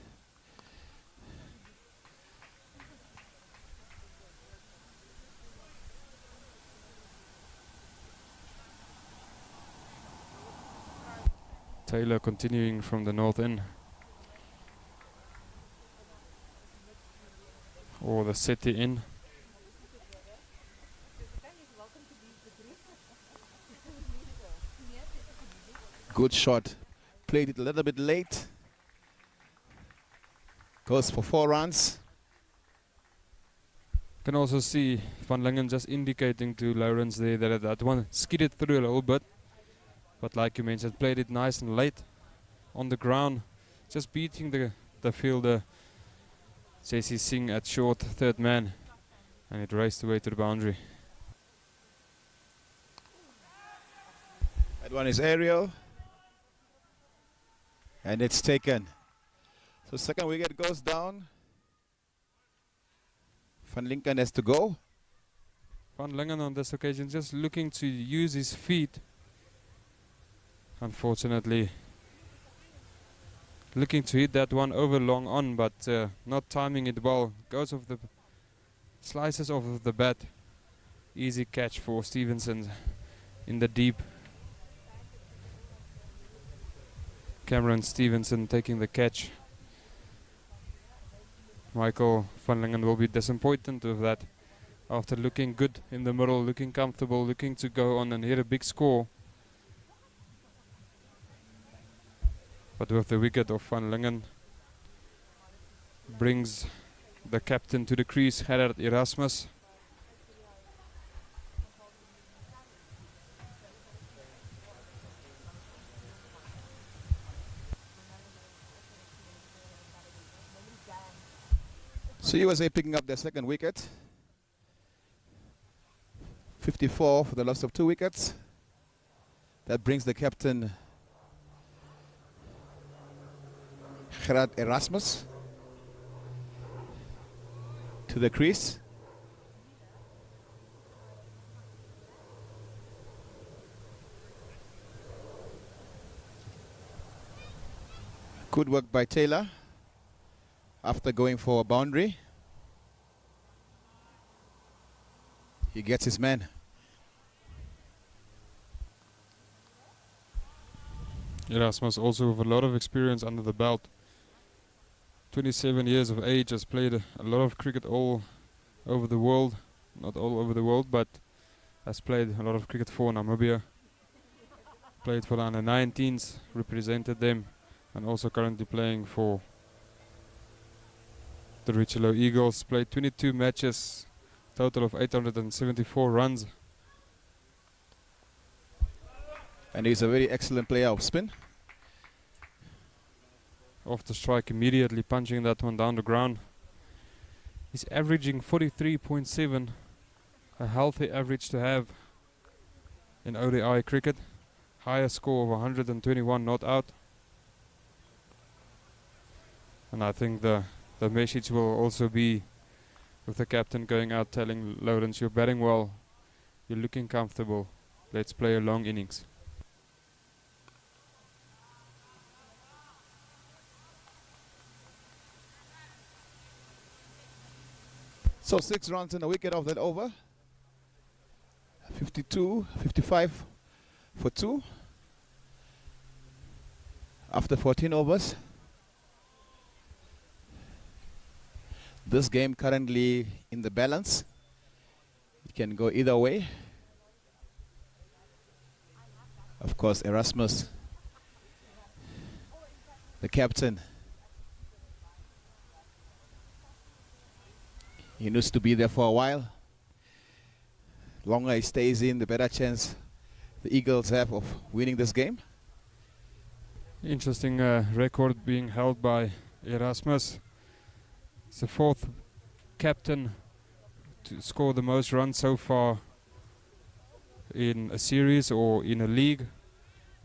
Taylor continuing from the north end. Or the city in. Good shot. Played it a little bit late. Goes for 4 runs. Can also see Van Lingen just indicating to Lawrence there that that one skidded through a little bit. But like you mentioned, played it nice and late on the ground. Just beating the fielder JC Singh at short, third man. And it raced away to the boundary. That one is aerial. And it's taken. So second wicket goes down. Van Linken has to go. Van Lingen on this occasion just looking to use his feet. Unfortunately, looking to hit that one over long on, but not timing it well. Goes off the slices off of the bat. Easy catch for Stevenson in the deep. Cameron Stevenson taking the catch. Michael van Lingen will be disappointed with that. After looking good in the middle, looking comfortable, looking to go on and hit a big score. But with the wicket of Van Lingen, brings the captain to the crease, Gerard Erasmus. So USA picking up their second wicket. 54 for the loss of 2 wickets. That brings the captain Gerard Erasmus to the crease. Good work by Taylor after going for a boundary. He gets his man. Erasmus also with a lot of experience under the belt. 27 years of age, has played a lot of cricket all over the world. Not all over the world, but has played a lot of cricket for Namibia. Played for the under-19s, represented them, and also currently playing for the Richelieu Eagles. Played 22 matches, total of 874 runs. And he's a very excellent player of spin. Off the strike immediately, punching that one down the ground. He's averaging 43.7 a healthy average to have in ODI cricket. Higher score of 121 not out. And I think the message will also be with the captain going out telling Lawrence, you're batting well, you're looking comfortable, let's play a long innings. So 6 runs and a wicket off that over. 52, 55 for 2. After 14 overs. This game currently in the balance. It can go either way. Of course, Erasmus, the captain, he needs to be there for a while. Longer he stays in, the better chance the Eagles have of winning this game. Interesting record being held by Erasmus. He's the 4th captain to score the most runs so far in a series or in a league.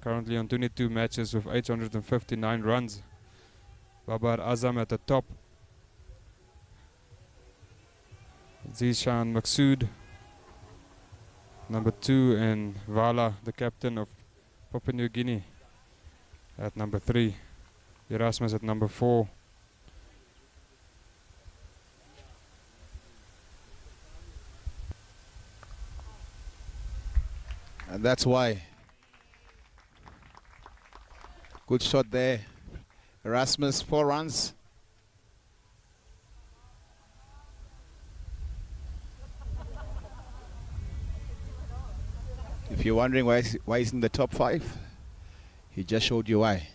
Currently on 22 matches with 859 runs. Babar Azam at the top. Zishan Maksud, number 2, and Vala, the captain of Papua New Guinea, at number 3. Erasmus at number 4. And that's why. Good shot there. Erasmus, 4 runs. If you're wondering why he's in the top 5, he just showed you why.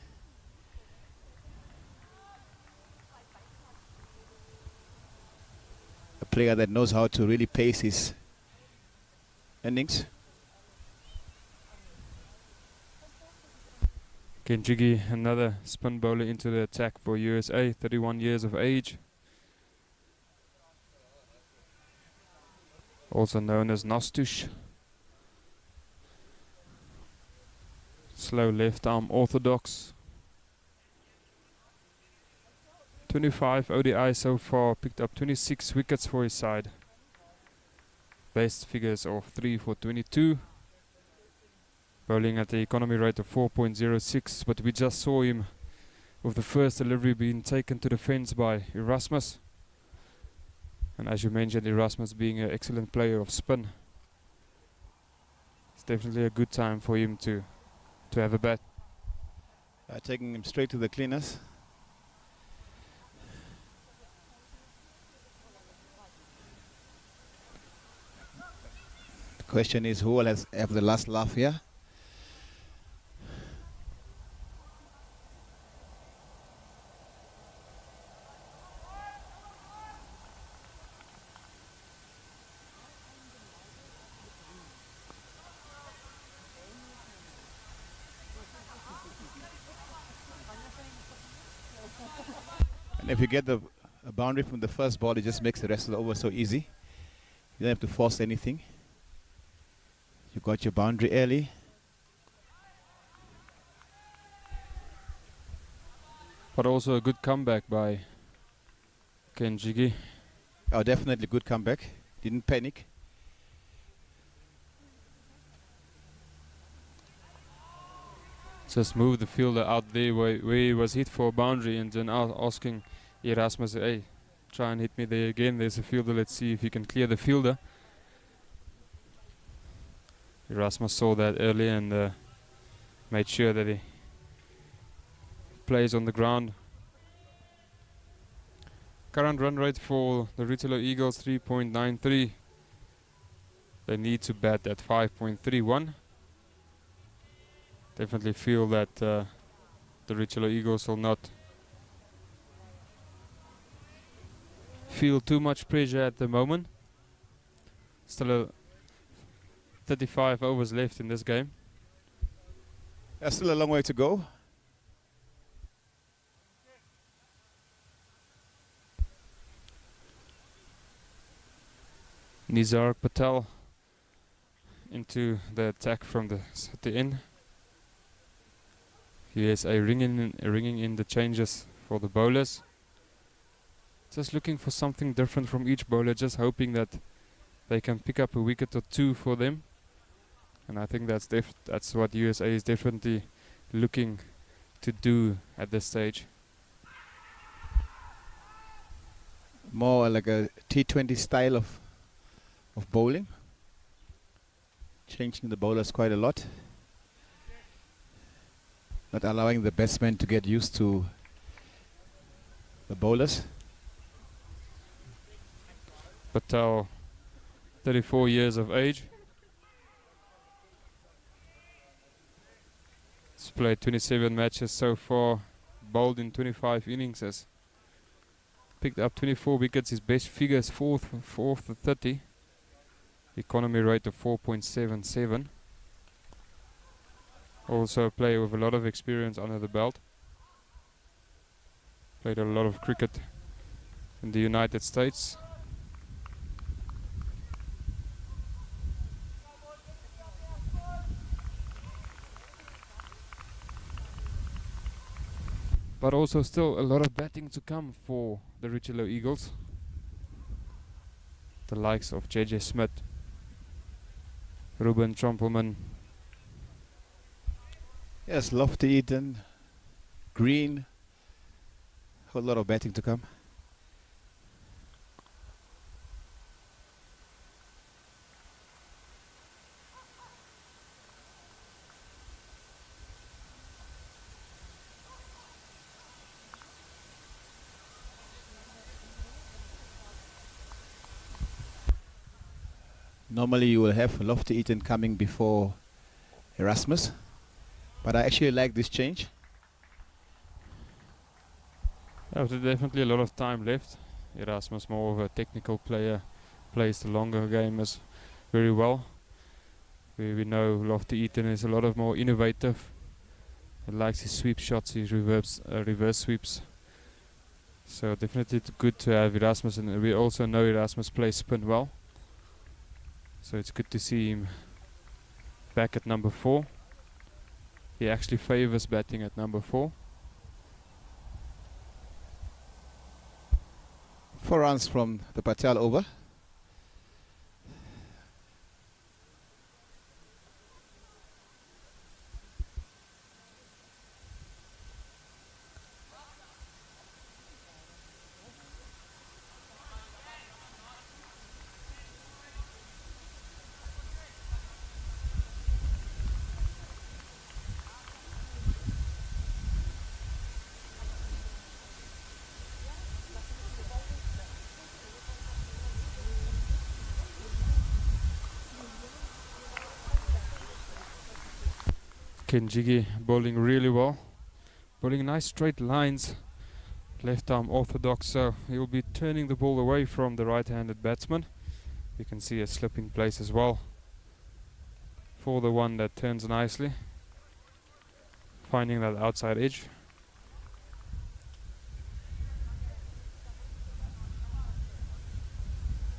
A player that knows how to really pace his innings. Kenjigi, another spin bowler into the attack for USA, 31 years of age. Also known as Nastush. Slow left arm orthodox. 25 ODI so far, picked up 26 wickets for his side. Best figures of 3 for 22. Bowling at the economy rate of 4.06, but we just saw him with the first delivery being taken to the fence by Erasmus. And as you mentioned, Erasmus being an excellent player of spin. It's definitely a good time for him to have a bat. Taking him straight to the cleaners. The question is, who will have the last laugh here? And if you get a boundary from the first ball, it just makes the rest of the over so easy. You don't have to force anything. You got your boundary early. But also a good comeback by Kenjigi. Oh, definitely good comeback. Didn't panic. Just moved the fielder out there where he was hit for a boundary, and then asking Erasmus, hey, try and hit me there again. There's a fielder, let's see if you can clear the fielder. Erasmus saw that early and made sure that he plays on the ground. Current run rate for the Ritualo Eagles 3.93. They need to bat at 5.31. Definitely feel that the Ritualo Eagles will not feel too much pressure at the moment. Still 35 overs left in this game. There's still a long way to go. Nizar Patel into the attack from at the end. USA ringing in the changes for the bowlers. Just looking for something different from each bowler, just hoping that they can pick up a wicket or two for them. And I think that's what USA is definitely looking to do at this stage. More like a T20 style of bowling. Changing the bowlers quite a lot. Not allowing the batsmen to get used to the bowlers. Patel, 34 years of age. He's played 27 matches so far, bowled in 25 innings, has picked up 24 wickets. His best figure is fourth to 30. Economy rate of 4.77. Also a player with a lot of experience under the belt. Played a lot of cricket in the United States. But also still a lot of batting to come for the Richelieu Eagles. The likes of J.J. Smith, Ruben Trompelman. Yes, Lofty Eaton, Green. A whole lot of batting to come. Normally you will have Lofty Eaton coming before Erasmus, but I actually like this change. There's definitely a lot of time left. Erasmus, more of a technical player, plays the longer game as very well. We know Lofty Eaton is a lot of more innovative. He likes his sweep shots, his reverse sweeps. So definitely it's good to have Erasmus, and we also know Erasmus plays spin well. So it's good to see him back at number 4. He actually favors batting at number 4. 4 runs from the Patel over. Kenjigi bowling really well, bowling nice straight lines, left arm orthodox, so he will be turning the ball away from the right-handed batsman. You can see a slip in place as well for the one that turns nicely, finding that outside edge.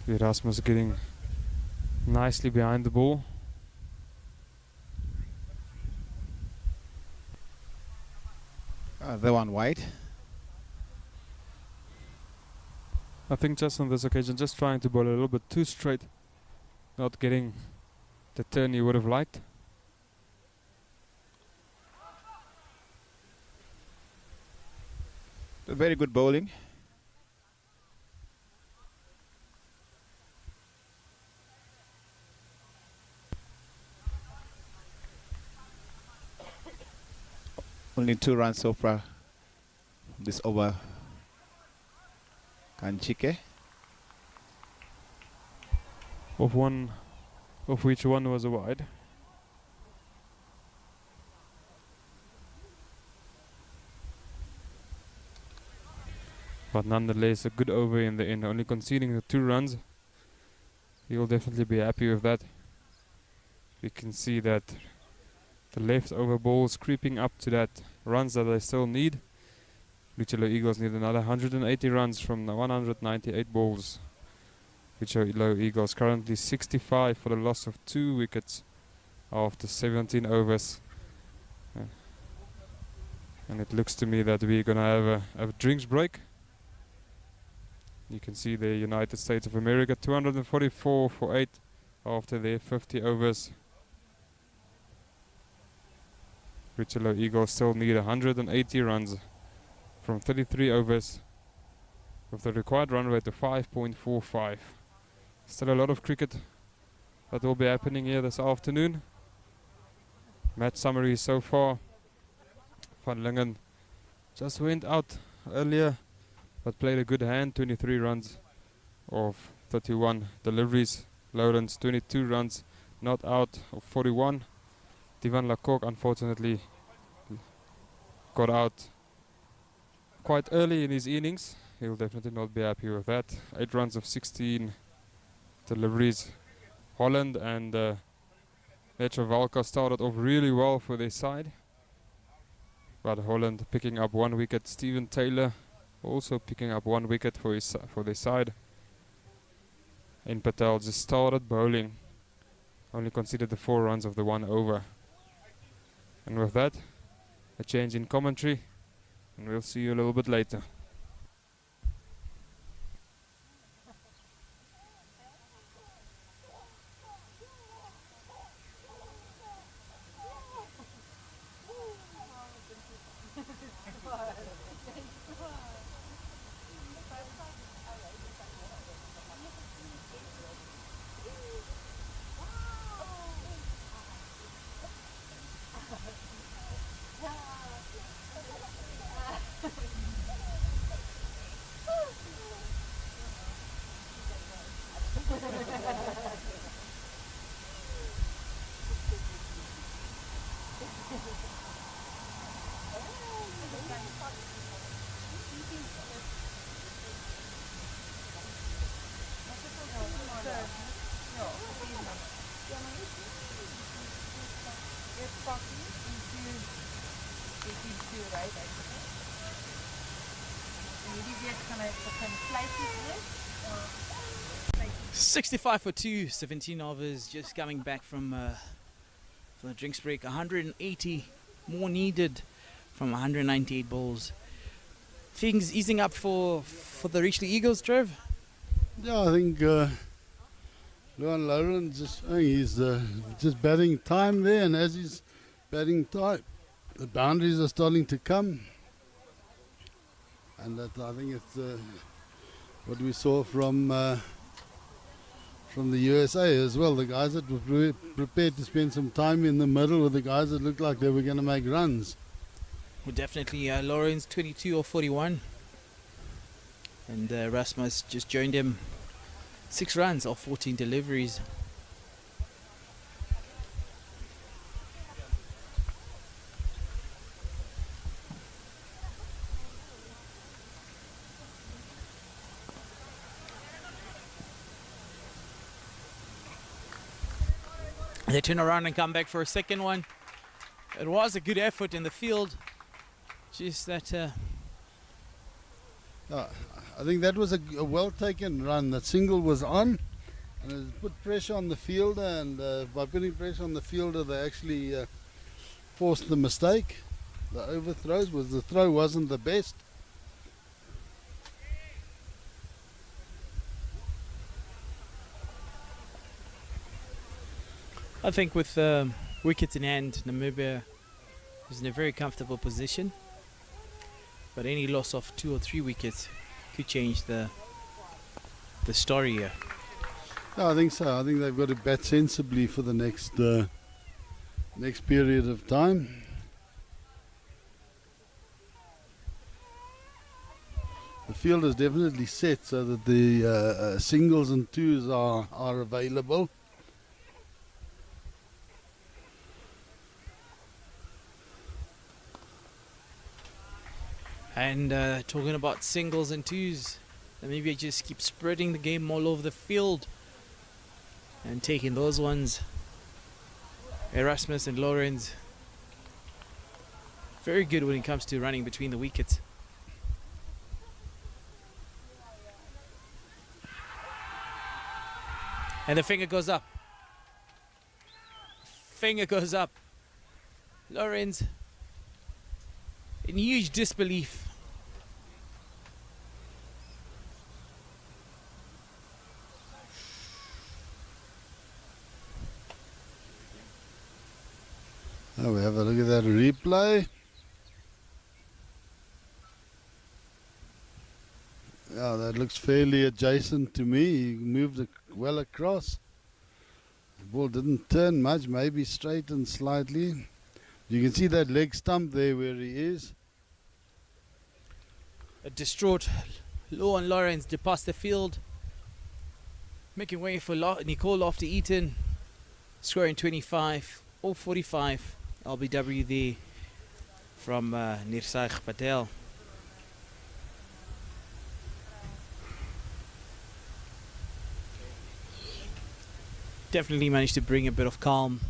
Erasmus getting nicely behind the ball. The one wide. I think just on this occasion, just trying to bowl a little bit too straight, not getting the turn you would have liked. Very good bowling. Only 2 runs so far from this over. Kanchike. Of which one was a wide. But nonetheless, a good over in the end, only conceding the 2 runs. He'll definitely be happy with that. We can see that the left over balls creeping up to that runs that they still need. Richelieu Eagles need another 180 runs from the 198 balls Willow Eagles currently 65 for the loss of 2 wickets after 17 overs. And it looks to me that we're going to have a drinks break. You can see the United States of America 244 for 8 after their 50 overs. Willow Eagles still need 180 runs from 33 overs with the required run rate of 5.45. Still a lot of cricket that will be happening here this afternoon. Match summary so far. Van Lingen just went out earlier but played a good hand, 23 runs of 31 deliveries. Lawrence 22 runs, not out of 41. Divan Lecoq unfortunately got out quite early in his innings. He'll definitely not be happy with that. 8 runs of 16 deliveries. Holland and Netravalka started off really well for their side. But Holland picking up 1 wicket. Stephen Taylor also picking up 1 wicket for their side. And Patel just started bowling. Only conceded the 4 runs of the 1 over. And with that, a change in commentary. And we'll see you a little bit later. coffee infused 82, right? Maybe get some slices with 65 for 2, 17 overs, just coming back from the drinks break. 180 more needed from 198 balls. Things easing up for the Richley Eagles, Trev? Yeah, I think Luan Lauren he's just batting time there, and as he's batting time, the boundaries are starting to come, and that I think it's what we saw from the USA as well. The guys that were prepared to spend some time in the middle were the guys that looked like they were going to make runs. Well, definitely. Lawrence 22 or 41, and Rasmus just joined him. 6 runs off 14 deliveries. They turn around and come back for a second one. It was a good effort in the field. Just that I think that was a well taken run. That single was on, and it put pressure on the fielder, and by putting pressure on the fielder they actually forced the mistake. The overthrows the throw wasn't the best. I think with wickets in hand, Namibia is in a very comfortable position. But any loss of 2 or 3 wickets could change the story here. Yeah, I think so. I think they've got to bat sensibly for the next period of time. The field is definitely set so that the singles and twos are available. And talking about singles and twos, maybe I just keep spreading the game all over the field and taking those ones. Erasmus and Lawrence, very good when it comes to running between the wickets. And the finger goes up. Finger goes up. Lawrence in huge disbelief. Oh, we have a look at that replay. Yeah, that looks fairly adjacent to me. He moved it well across. The ball didn't turn much, maybe straightened slightly. You can see that leg stump there where he is. A distraught Lorne Lawrence departs the field, making way for Nicole Lofty-Eaton, scoring 25 or 45 LBW there from Nirsai Patel. Definitely managed to bring a bit of calm.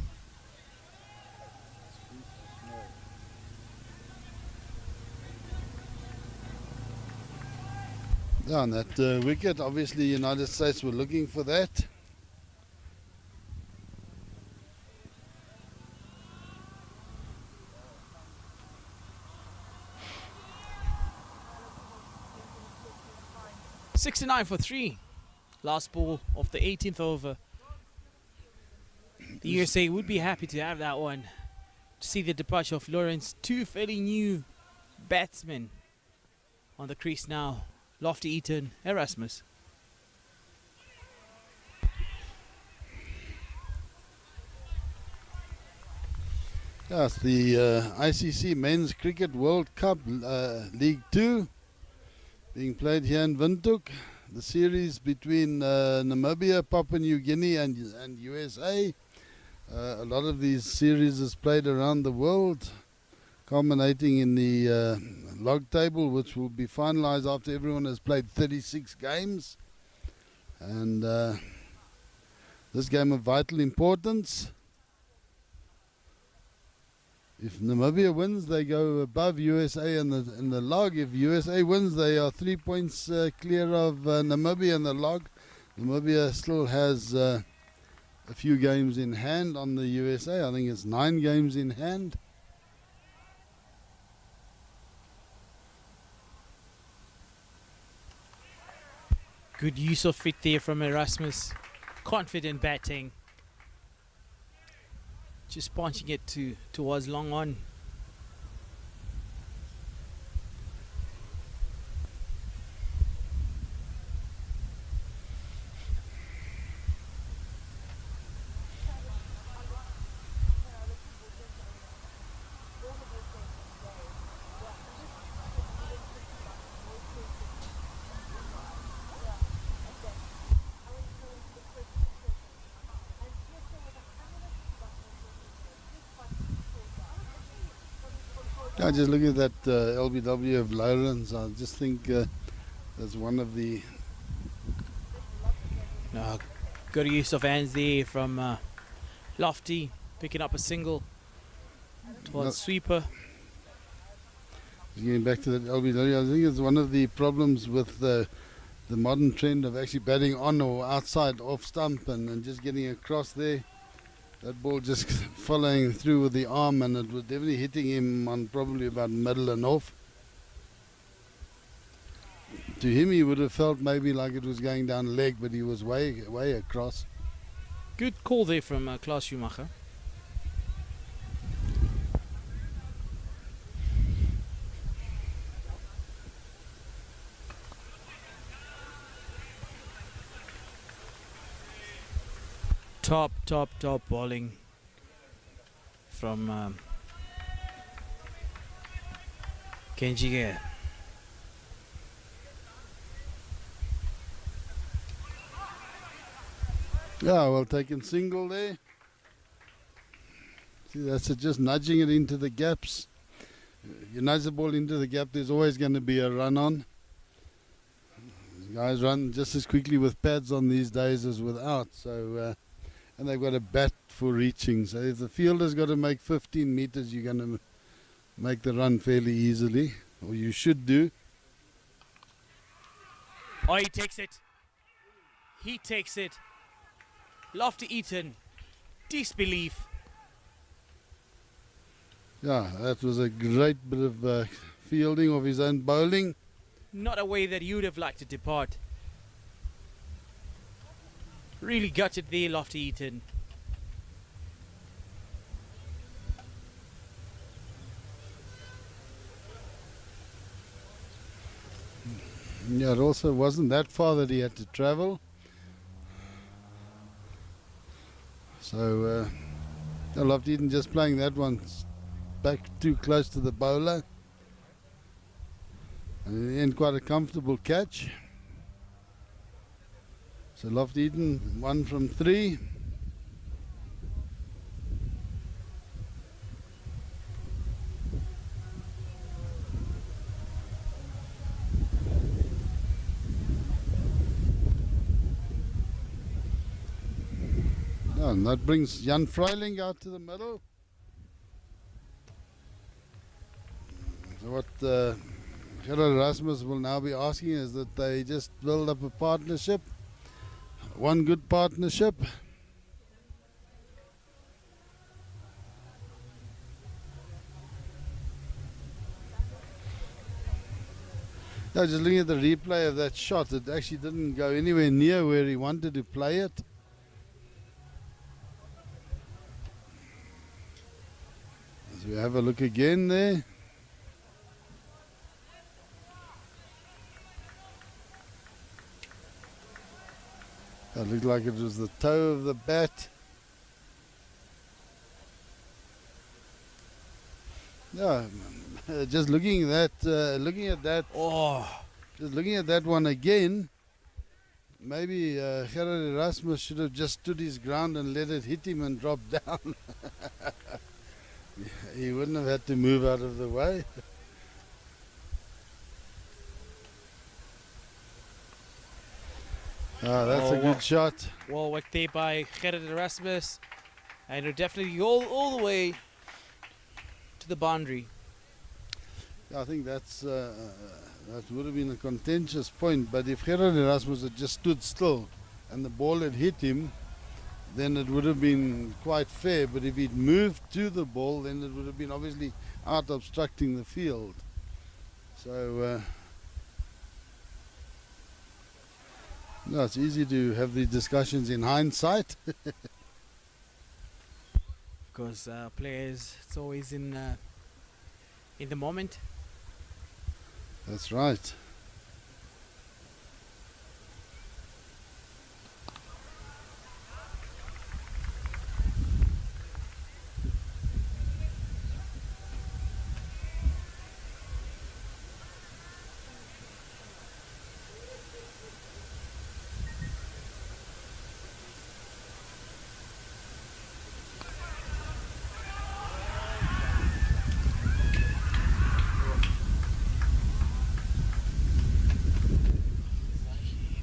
Yeah, on that wicket, obviously United States were looking for that. .69 for 3. Last ball of the 18th over. The USA would be happy to have that one. To see the departure of Lawrence. Two fairly new batsmen on the crease now. Lofty-Eaton, Erasmus. Yes, the ICC Men's Cricket World Cup League 2 being played here in Windhoek. The series between Namibia, Papua New Guinea and USA. A lot of these series is played around the world, culminating in the log table, which will be finalized after everyone has played 36 games. And this game of vital importance. If Namibia wins, they go above USA in the log. If USA wins, they are 3 points clear of Namibia in the log. Namibia still has a few games in hand on the USA. I think it's 9 games in hand. Good use of fit there from Erasmus. Confident batting. Just punching it towards long on. I just look at that LBW of Lawrence. I just think that's one of the... Good use of hands there from Lofty, picking up a single towards sweeper. Getting back to that LBW, I think it's one of the problems with the modern trend of actually batting on or outside off stump and just getting across there. That ball just following through with the arm, and it was definitely hitting him on probably about middle and off. To him, he would have felt maybe like it was going down leg, but he was way across. Good call there from Klaas Schumacher. Top bowling from Kenjige. Yeah, well taken single there. See, that's it, just nudging it into the gaps. You nudge the ball into the gap, there's always going to be a run on. Guys run just as quickly with pads on these days as without. So. And they've got a bat for reaching. So if the fielder's got to make 15 meters, you're going to make the run fairly easily, or you should do. Oh, he takes it. He takes it. Lofty Eaton, disbelief. Yeah, that was a great bit of fielding of his own bowling. Not a way that you'd have liked to depart. Really gutted there, Lofty Eaton. Yeah, it also wasn't that far that he had to travel. So, Lofty Eaton just playing that one back too close to the bowler. And in the end, quite a comfortable catch. So Lofty Eaton, 1 from 3. And that brings Jan Freiling out to the middle. So what Gerard Erasmus will now be asking is that they just build up a partnership, one good partnership. Yeah, just looking at the replay of that shot, it actually didn't go anywhere near where he wanted to play it. So we have a look again there. It looked like it was the toe of the bat. Yeah, just looking at that. Oh, Just looking at that one again. Maybe Gerard Erasmus should have just stood his ground and let it hit him and drop down. He wouldn't have had to move out of the way. Ah, that's a good shot. well worked there by Gerard Erasmus. And it'll definitely go all the way to the boundary. I think that would have been a contentious point. But if Gerard Erasmus had just stood still and the ball had hit him, then it would have been quite fair. But if he'd moved to the ball, then it would have been obviously out obstructing the field. So no, it's easy to have these discussions in hindsight. Because players, it's always in the moment. That's right.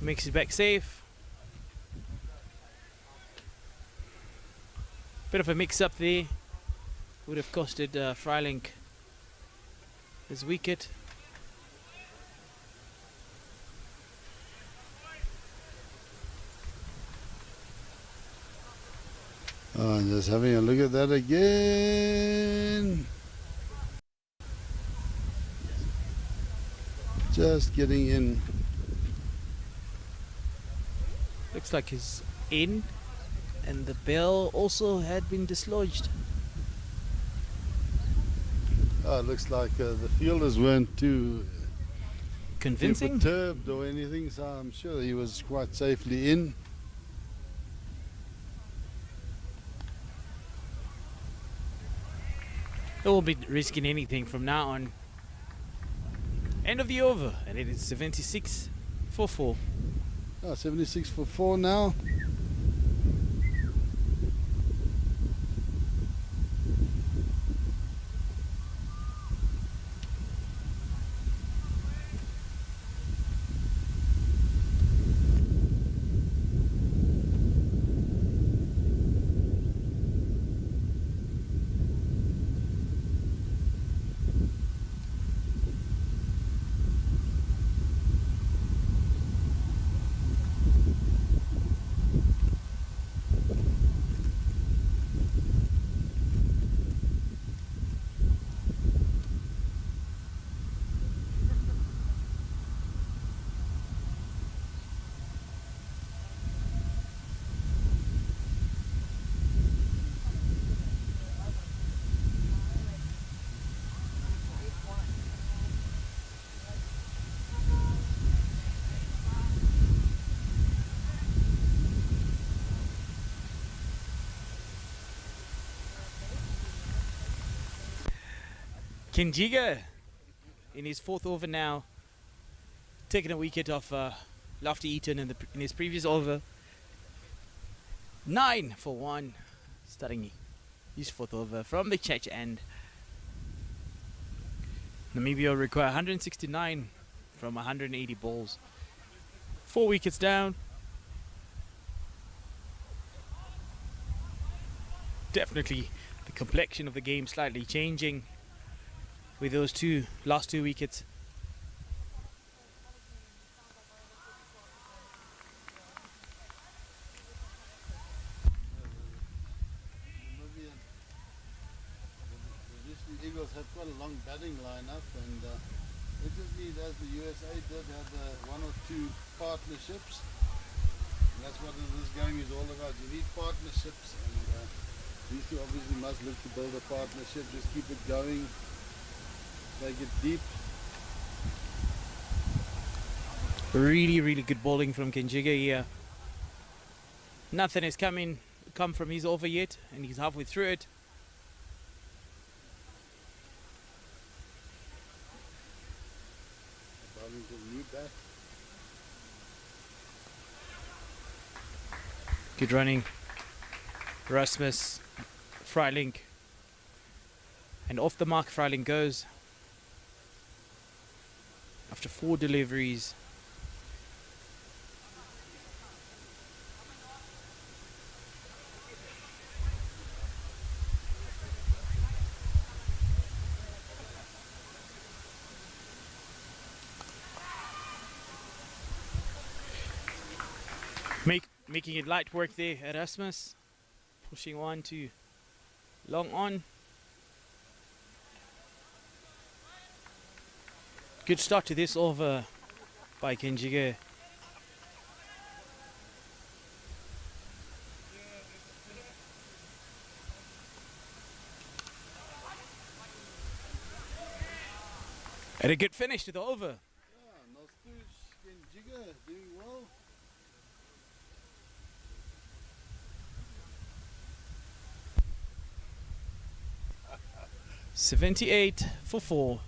Makes it back safe. Bit of a mix-up there. Would have costed Freiling his wicket. Oh, just having a look at that again. Just getting in. Looks like he's in, and the bell also had been dislodged. Oh, it looks like the fielders weren't too Convincing. perturbed or anything, so I'm sure he was quite safely in. They won't be risking anything from now on. End of the over, and it is 76 for 4. Oh, 76 for 4 now. Kinjiga in his 4th over now, taking a wicket off Lofty Eaton in his previous over. 9 for 1, starting his 4th over from the Church end. Namibia require 169 from 180 balls. 4 wickets down. Definitely the complexion of the game slightly changing with those last two wickets. The Eagles have quite a long batting lineup, and they just need, as the USA did, have 1 or 2 partnerships. And that's what this game is all about. You need partnerships, and these two obviously must look to build a partnership. Just keep it going, take it deep. Really, really good bowling from Kinjiga here. Nothing has come from his over yet, and he's halfway through it. Bowling to the new bat. Good running. Rasmus, Freiling. And off the mark Freiling goes. After 4 deliveries. Making it light work there, Erasmus. Pushing 1 to long on. Good start to this over by Kinjiga. And a good finish to the over. Yeah, Nostus Kinjiga doing well. .78 for 4.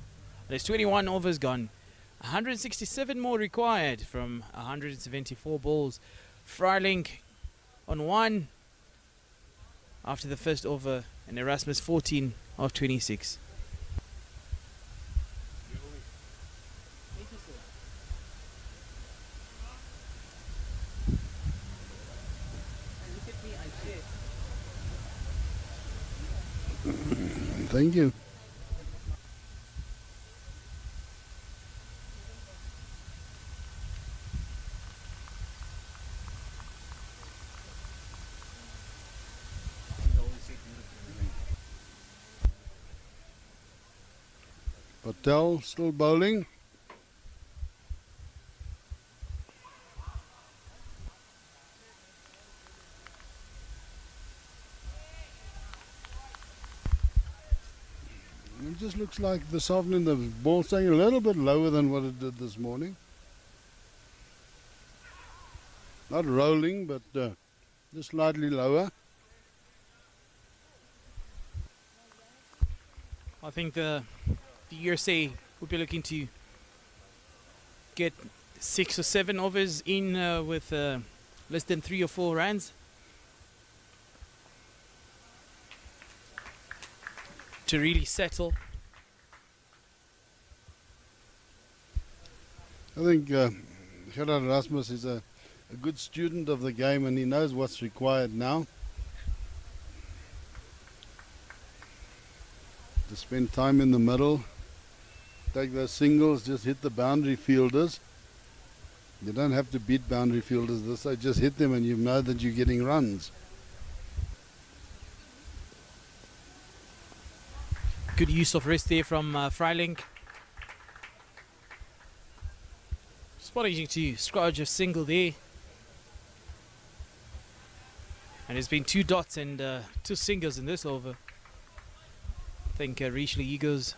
There's 21 overs gone. 167 more required from 174 balls. Freiling on 1 after the first over, and Erasmus 14 of 26. Thank you. Patel still bowling. It just looks like this afternoon the ball's staying a little bit lower than what it did this morning. Not rolling, but just slightly lower. I think the USA would be looking to get 6 or 7 overs in with less than 3 or 4 runs to really settle. I think Gerard Rasmus is a good student of the game, and he knows what's required now. To spend time in the middle, take those singles, just hit the boundary fielders. You don't have to beat boundary fielders this side, just hit them and you know that you're getting runs. Good use of wrist there from Freiling. Spotting to scratch a single there. And there's been 2 dots and 2 singles in this over. I think Richelieu Eagles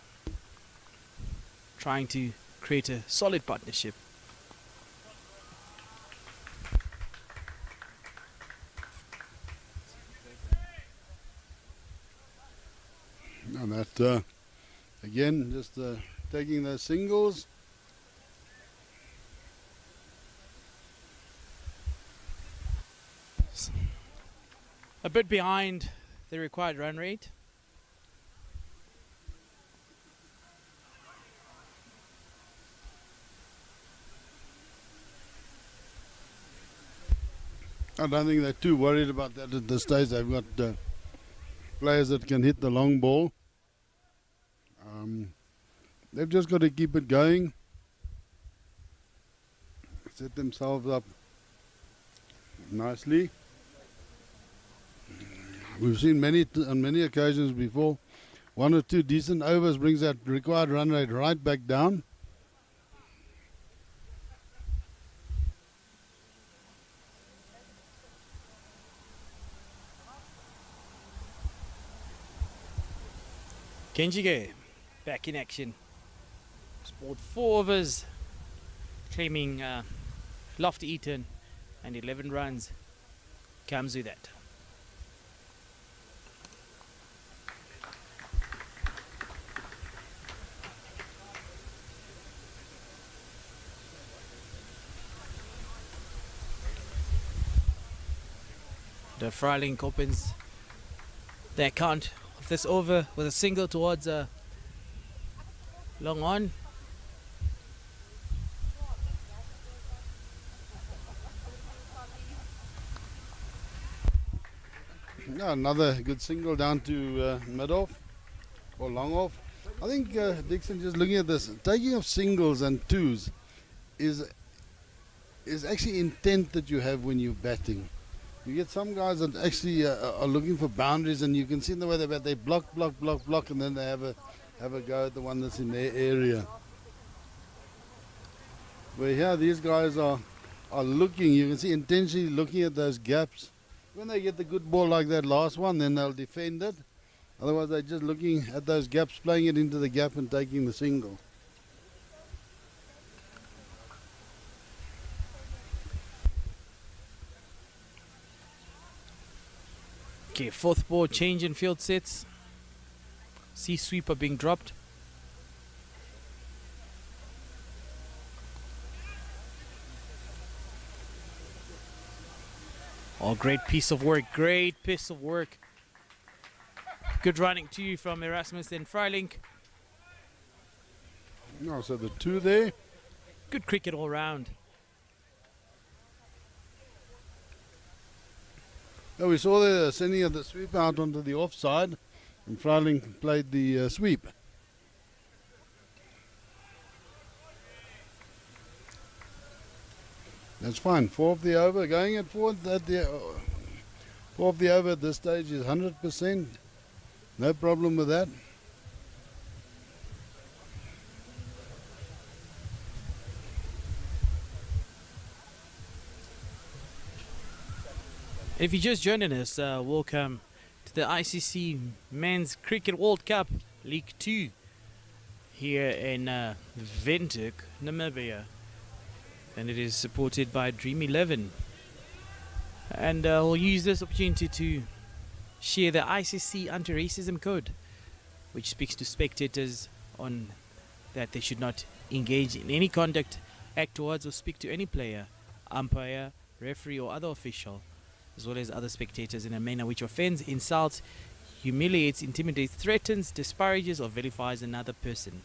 trying to create a solid partnership. And that Again, just taking those singles. A bit behind the required run rate. I don't think they're too worried about that at this stage. They've got players that can hit the long ball. They've just got to keep it going. Set themselves up nicely. We've seen on many occasions before, 1 or 2 decent overs brings that required run rate right back down. Kenjige back in action. Scored 4 overs, claiming lofty Eaton, and 11 runs comes with that. The Freiling opens the account of this over with a single towards long on. Yeah, another good single down to mid-off or long-off. I think Dixon, just looking at this, taking of singles and twos is actually intent that you have when you're batting. You get some guys that actually are looking for boundaries, and you can see in the way they bat, they block, and then they have a go at the one that's in their area. But here, these guys are looking. You can see intentionally looking at those gaps. When they get the good ball like that last one, then they'll defend it. Otherwise, they're just looking at those gaps, playing it into the gap and taking the single. Okay, 4th ball, change in field sets. See sweeper being dropped. Oh, great piece of work, great piece of work. Good running to you from Erasmus and Freiling. No, so the 2 there. Good cricket all round. Yeah, we saw the sending of the sweep out onto the offside, and Freiling played the sweep. That's fine. 4 of the over, going at 4 at the 4 of the over at this stage is 100%. No problem with that. If you're just joining us, welcome to the ICC Men's Cricket World Cup League 2 here in Windhoek, Namibia. And it is supported by Dream 11. And we'll use this opportunity to share the ICC anti-racism code, which speaks to spectators on that they should not engage in any conduct, act towards or speak to any player, umpire, referee or other official, as well as other spectators in a manner which offends, insults, humiliates, intimidates, threatens, disparages or vilifies another person.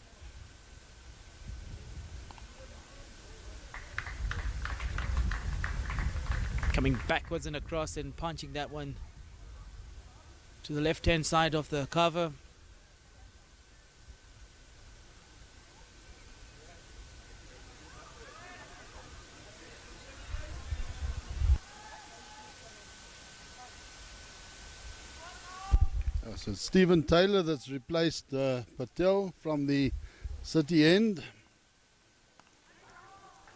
Coming backwards and across and punching that one to the left hand side of the cover. So it's Stephen Taylor that's replaced Patel from the city end.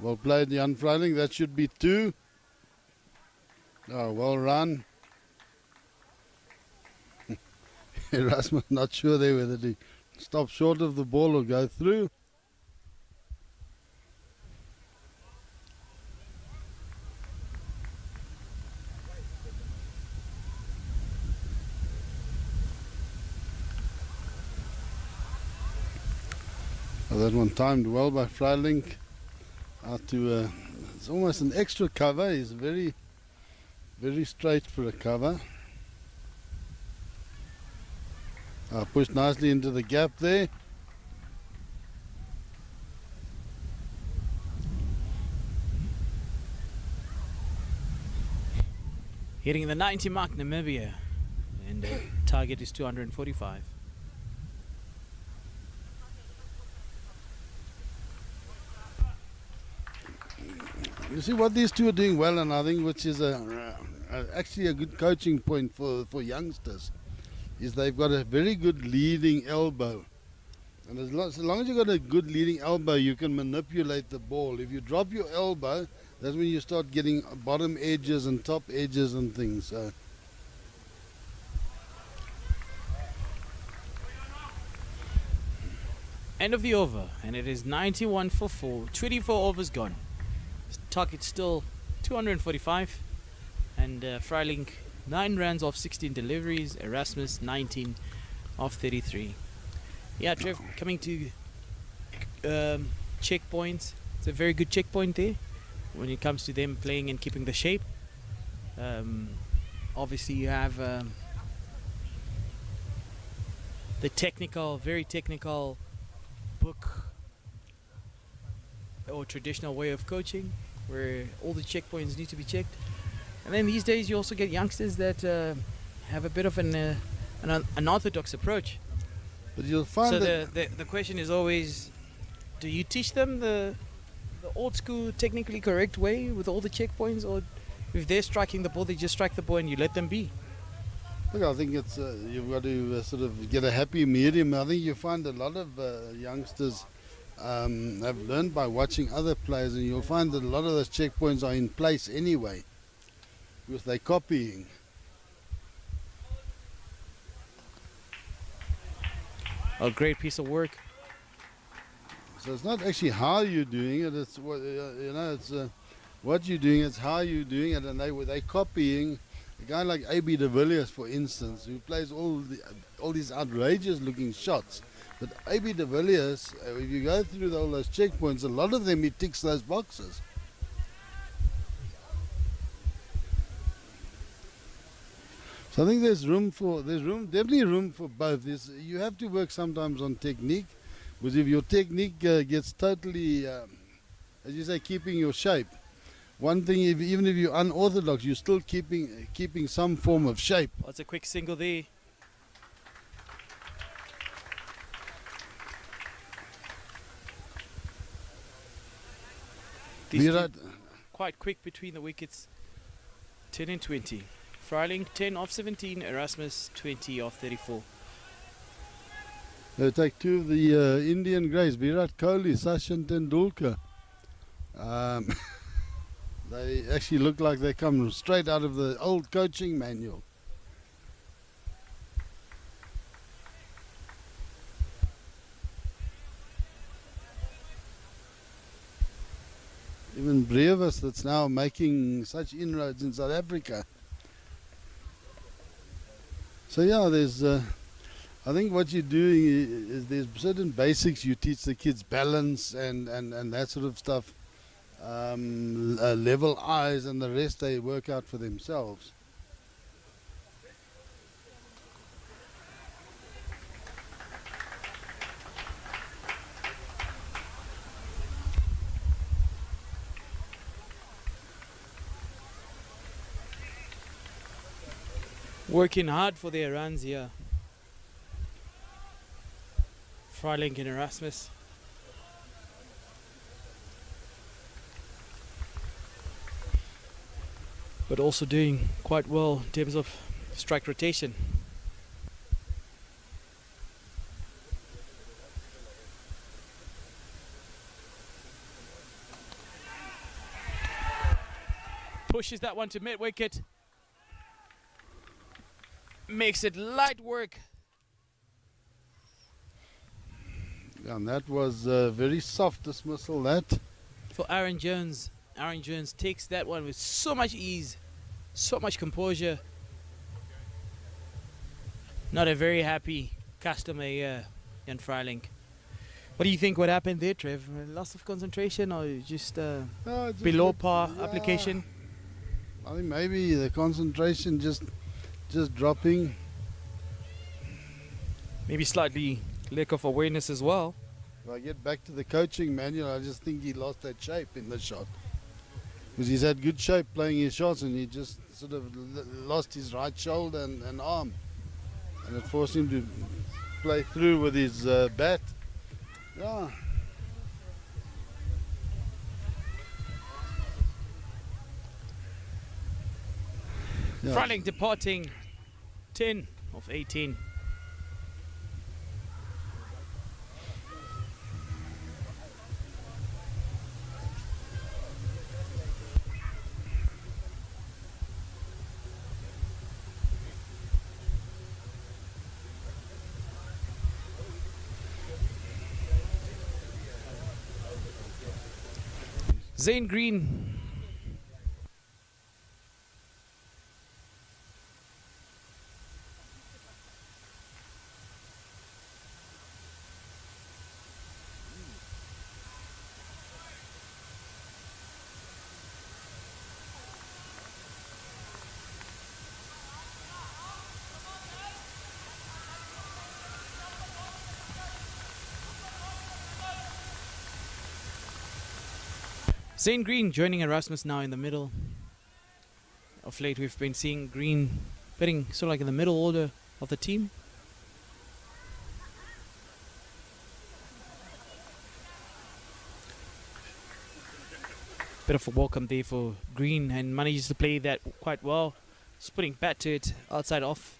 Well played, Jan Freiling. That should be 2. Oh, well run. Erasmus not sure there whether to stop short of the ball or go through. That one timed well by Frylink. Out to, it's almost an extra cover. He's very, very straight for a cover. Pushed nicely into the gap there. Hitting the 90 mark, Namibia, and the target is 245. You see what these two are doing well, and I think which is actually a good coaching point for youngsters, is they've got a very good leading elbow. And as long as you've got a good leading elbow, you can manipulate the ball. If you drop your elbow, that's when you start getting bottom edges and top edges and things. End of the over, and it is 91 for 4. 24 overs gone. Target still 245, and Frylink 9 runs off 16 deliveries. Erasmus 19 off 33. Yeah, Trev, coming to checkpoints. It's a very good checkpoint there when it comes to them playing and keeping the shape. Obviously, you have the technical, very technical book or traditional way of coaching, where all the checkpoints need to be checked. And then these days you also get youngsters that have a bit of an unorthodox approach. But you'll find so that the question is always, do you teach them the old school technically correct way with all the checkpoints, or if they're striking the ball, they just strike the ball and you let them be? look, I think it's you've got to sort of get a happy medium. I think you find a lot of youngsters have learned by watching other players, and you'll find that a lot of those checkpoints are in place anyway because they're copying. A great piece of work. So it's not actually how you're doing it; it's what it's what you're doing. It's how you're doing it, and they're copying a guy like A.B. de Villiers, for instance, who plays all these outrageous-looking shots. But A.B. de Villiers, if you go through all those checkpoints, a lot of them he ticks those boxes. So I think there's definitely room for both. You have to work sometimes on technique, because if your technique gets totally, as you say, keeping your shape. One thing, even if you're unorthodox, you're still keeping some form of shape. That's a quick single there. These two quite quick between the wickets. 10 and 20. Frylink 10 off 17, Erasmus 20 off 34. They take two of the Indian greats, Virat Kohli, Sachin Tendulkar. They actually look like they come straight out of the old coaching manual. Even Brevis, that's now making such inroads in South Africa. So yeah, there's I think what you're doing is there's certain basics you teach the kids, balance and that sort of stuff, level eyes, and the rest they work out for themselves. Working hard for their runs here. Frylink and Erasmus. But also doing quite well in terms of strike rotation. Pushes that one to mid wicket. Makes it light work. And that was a very soft dismissal, that. For Aaron Jones. Aaron Jones takes that one with so much ease, so much composure. Not a very happy customer here in Frylink. What do you think? What happened there, Trev? Loss of concentration, or just No, just below looked- par yeah, application? I think maybe the concentration just dropping. Maybe slightly lack of awareness as well. If I get back to the coaching manual, I just think he lost that shape in the shot. Because he's had good shape playing his shots, and he just sort of lost his right shoulder and arm. And it forced him to play through with his bat. Yeah. Yeah. Froling departing 10 of 18. Zane Green. Zane Green joining Erasmus now in the middle. Of late we've been seeing Green batting sort of like in the middle order of the team. Bit of a welcome there for Green, and manages to play that quite well. Just putting bat to it outside off.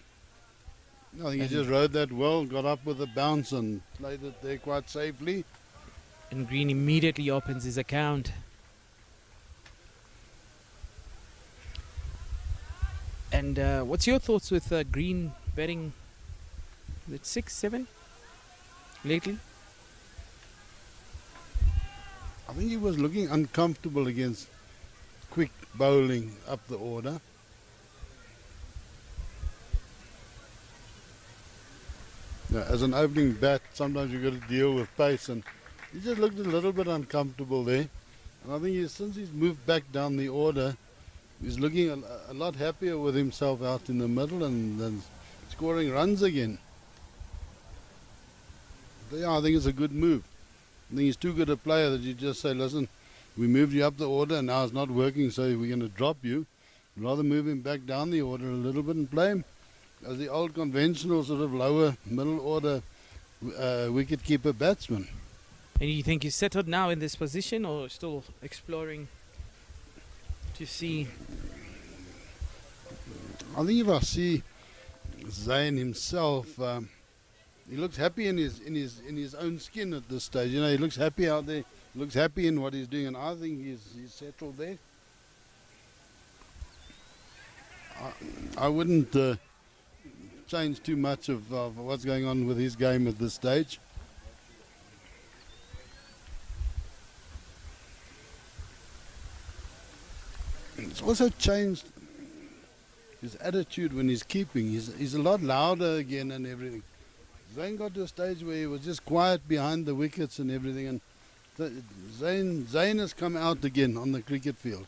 I think he just rode that well, got up with a bounce and played it there quite safely. And Green immediately opens his account. And what's your thoughts with Green batting with 6, 7 lately? I think he was looking uncomfortable against quick bowling up the order. Yeah, as an opening bat, sometimes you've got to deal with pace, and he just looked a little bit uncomfortable there. And I think since he's moved back down the order, he's looking a lot happier with himself out in the middle and scoring runs again. But yeah, I think it's a good move. I think he's too good a player that you just say, listen, we moved you up the order and now it's not working, so we're going to drop you. Rather move him back down the order a little bit and play him as the old conventional sort of lower middle order wicket-keeper batsman. And you think he's settled now in this position, or still exploring to see? I think if I see Zane himself, he looks happy in his own skin at this stage. You know, he looks happy out there. He looks happy in what he's doing, and I think he's settled there. I wouldn't change too much of what's going on with his game at this stage. It's also changed his attitude when he's keeping. He's a lot louder again and everything. Zane got to a stage where he was just quiet behind the wickets and everything, and Zane has come out again on the cricket field.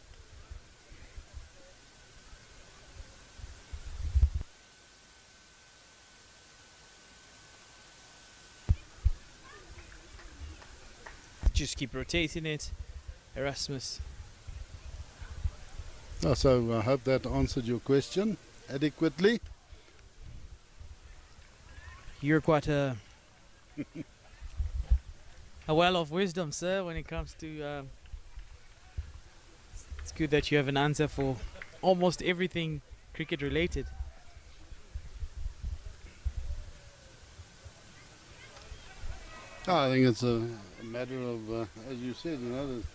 Just keep rotating it, Erasmus. So I hope that answered your question adequately. You're quite a well of wisdom, sir, when it comes to it's good that you have an answer for almost everything cricket related. I think it's a matter of, as you said, you know, there's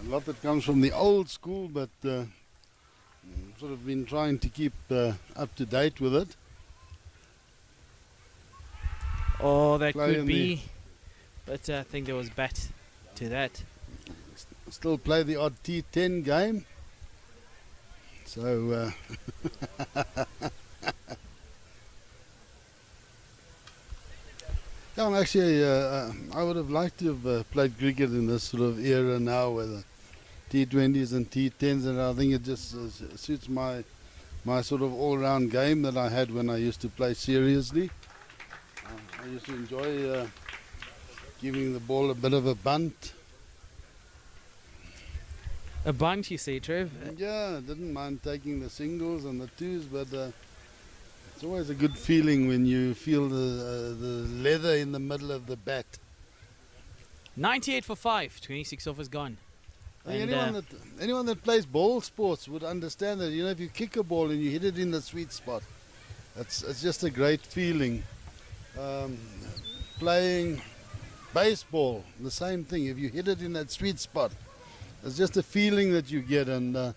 a lot that comes from the old school, but sort of been trying to keep up to date with it. Oh, that Play could in be, but I think there was bat to that. Still play the odd T10 game. So yeah, Yeah, actually, I would have liked to have played cricket in this sort of era now, with the T20s and T10s, and I think it just suits my sort of all-round game that I had when I used to play seriously. I used to enjoy giving the ball a bit of a bunt. A bunt, you say, Trev? Yeah, I didn't mind taking the singles and the twos, but it's always a good feeling when you feel the leather in the middle of the bat. 98 for 5, 26 overs gone. I think And, anyone that plays ball sports would understand that. You know, if you kick a ball and you hit it in the sweet spot, it's just a great feeling. Playing baseball, the same thing. If you hit it in that sweet spot, it's just a feeling that you get, and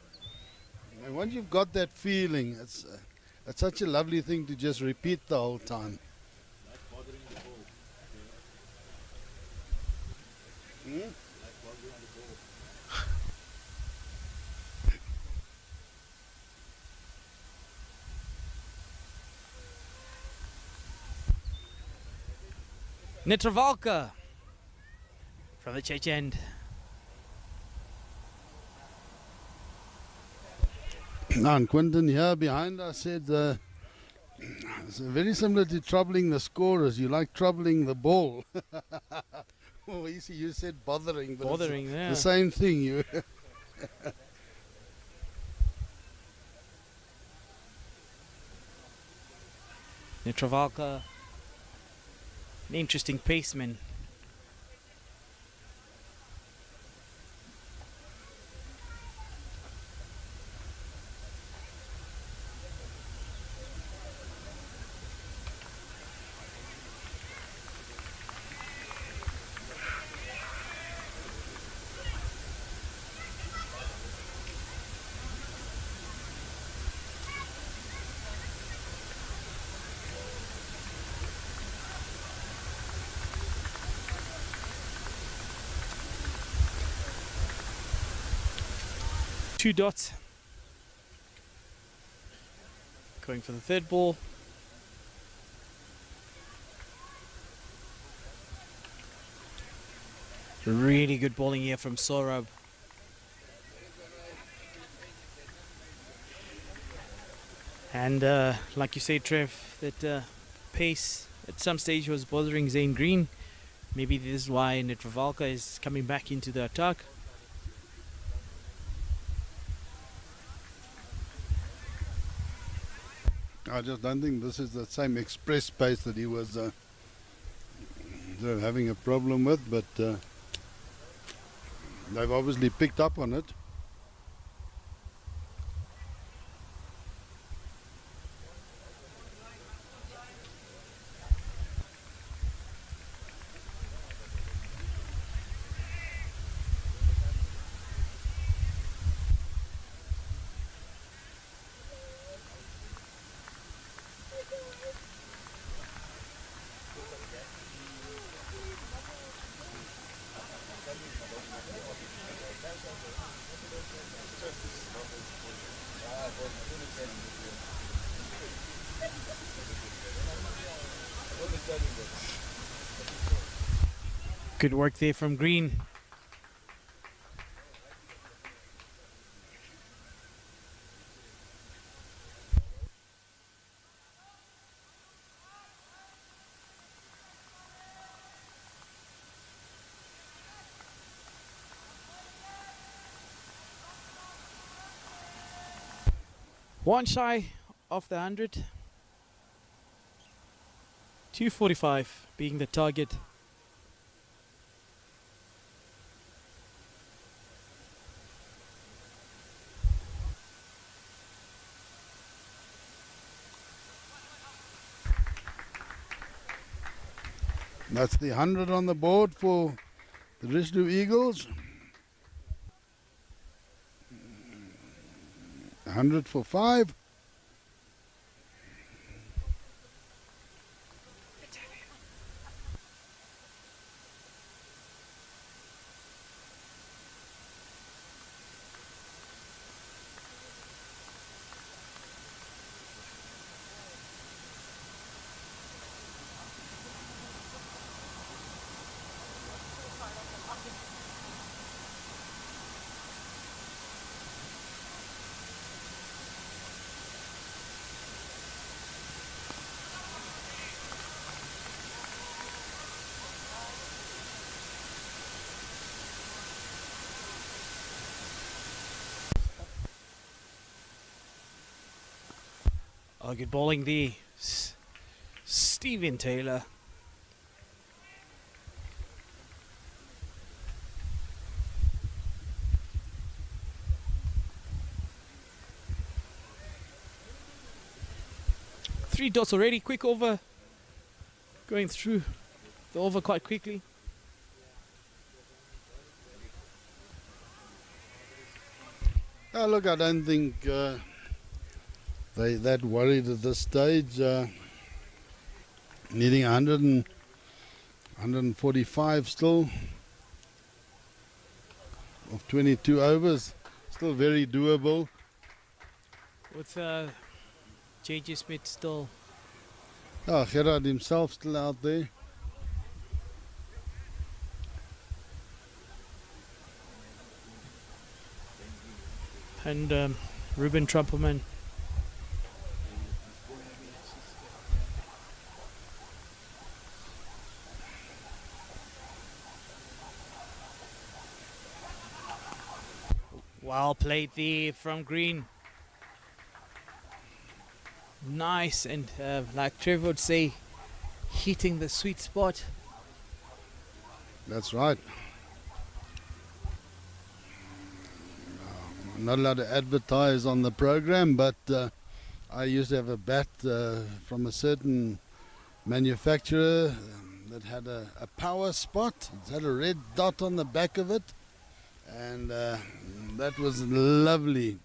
once you've got that feeling, it's such a lovely thing to just repeat the whole time. Netravalka from the church end. And Quinton here behind us said it's very similar to troubling the scorers. You like troubling the ball. Oh, you said bothering, but Bothering, it's yeah. the same thing. You. Netravalka, an interesting paceman. Two dots. Going for the third ball. Really good bowling here from Saurabh. And like you say, Trev, that pace at some stage was bothering Zane Green. Maybe this is why Netravalka is coming back into the attack. I just don't think this is the same express pace that he was having a problem with, but they've obviously picked up on it. Good work there from Green. One shy of the 100. 245 being the target. That's the 100 on the board for the Vishnu Eagles. 100 for 5. Oh, good bowling there. Stephen Taylor. Three dots already. Quick over. Going through the over quite quickly. Look, I don't think they that worried at this stage. Needing 145 still of 22 overs. Still very doable. With J.J. Smith still. Oh, Gerard himself still out there. And Ruben Trumpelman. Well played there from Green. Nice, and like Trevor would say, hitting the sweet spot. That's right. I'm not allowed to advertise on the program, but I used to have a bat from a certain manufacturer that had a power spot. It had a red dot on the back of it, and that was lovely.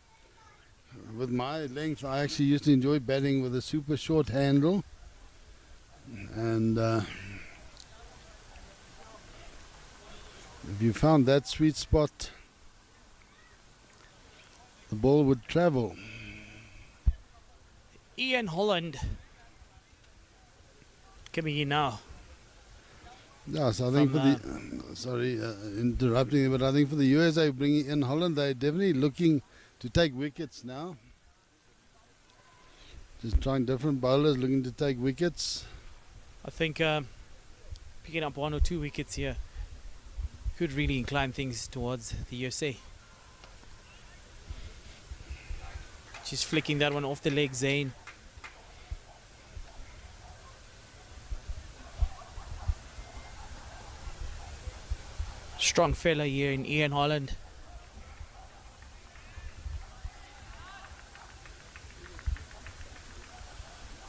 With my length, I actually used to enjoy batting with a super short handle, and if you found that sweet spot, the ball would travel. Ian Holland coming in now. Yes, I think From, for the sorry interrupting, but I think for the USA bringing in Holland, they're definitely looking to take wickets now. Just trying different bowlers, looking to take wickets. I think picking up 1 or 2 wickets here could really incline things towards the USA. Just flicking that one off the leg, Zane. Strong fella here in Ian Holland.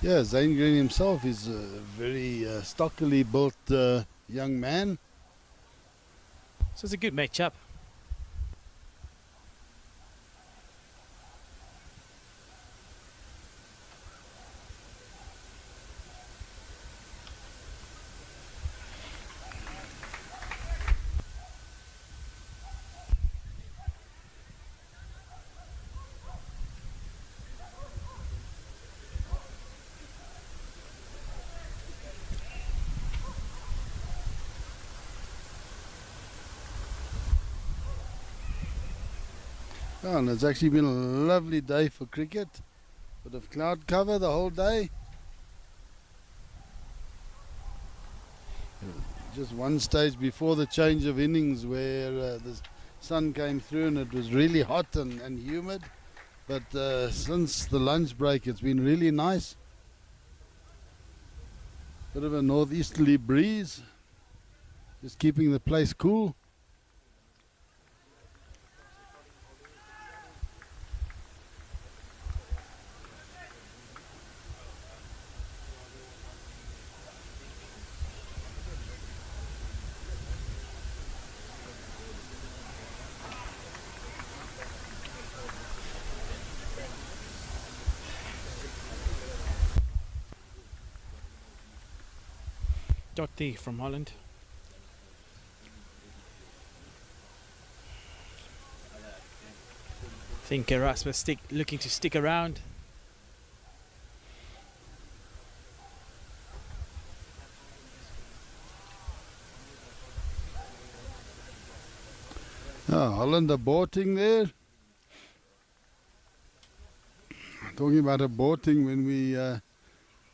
Yeah, Zane Green himself is a very stockily built young man. So it's a good matchup. Oh, and it's actually been a lovely day for cricket. Bit of cloud cover the whole day. Just one stage before the change of innings where the sun came through and it was really hot and humid. But since the lunch break, it's been really nice. Bit of a northeasterly breeze, just keeping the place cool. Dot D from Holland. I think Erasmus looking to stick around. Holland aborting there. Talking about aborting when we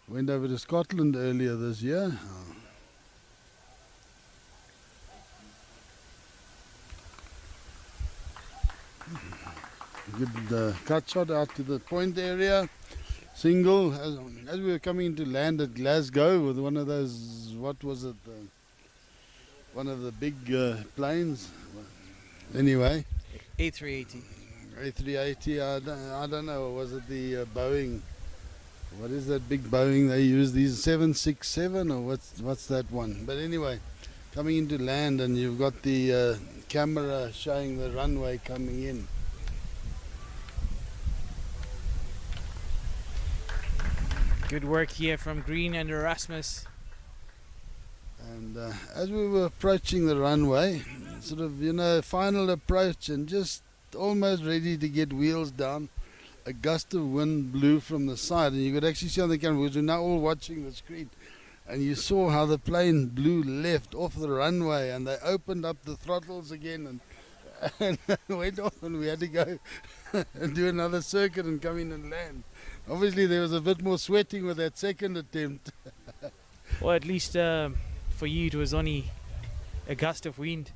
went over to Scotland earlier this year. Good cut shot out to the point area. single. As we were coming into land at Glasgow with one of those, what was it, one of the big planes. Anyway, A380. A380, I don't know, was it the Boeing? What is that big Boeing they use? These 767 or what's that one? But anyway, coming into land and you've got the camera showing the runway coming in. Good work here from Green and Erasmus. And as we were approaching the runway, sort of, you know, final approach and just almost ready to get wheels down, a gust of wind blew from the side, and you could actually see on the camera, because we're now all watching the screen, and you saw how the plane blew left off the runway, and they opened up the throttles again and went off, and we had to go and do another circuit and come in and land. Obviously there was a bit more sweating with that second attempt. Well, at least for you it was only a gust of wind.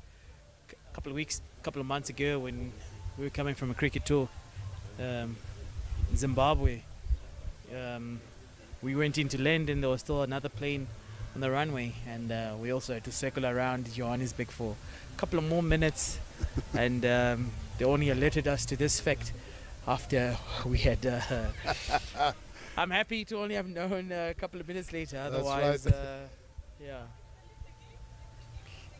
A couple of months ago when we were coming from a cricket tour in Zimbabwe, we went into land and there was still another plane on the runway, and we also had to circle around Johannesburg for a couple of more minutes and they only alerted us to this fact after we had I'm happy to only have known a couple of minutes later, otherwise That's right. yeah.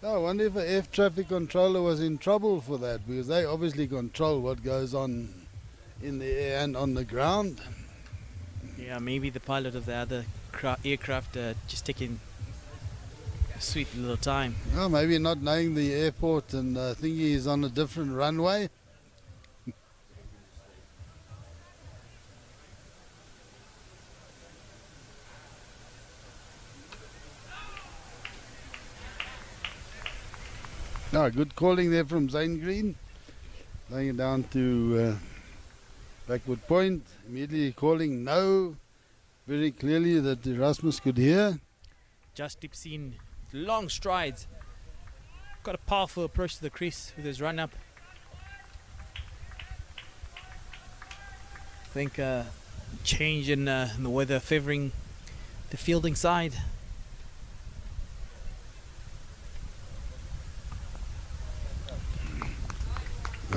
I wonder if an air traffic controller was in trouble for that, because they obviously control what goes on in the air and on the ground. Yeah, maybe the pilot of the other aircraft just taking a sweet little time. Oh, maybe not knowing the airport and thinking he's on a different runway. No, good calling there from Zane Green. Laying it down to backward point. Immediately calling no. Very clearly that Erasmus could hear. Just deep seen long strides. Got a powerful approach to the crease with his run up. I think change in the weather favouring the fielding side.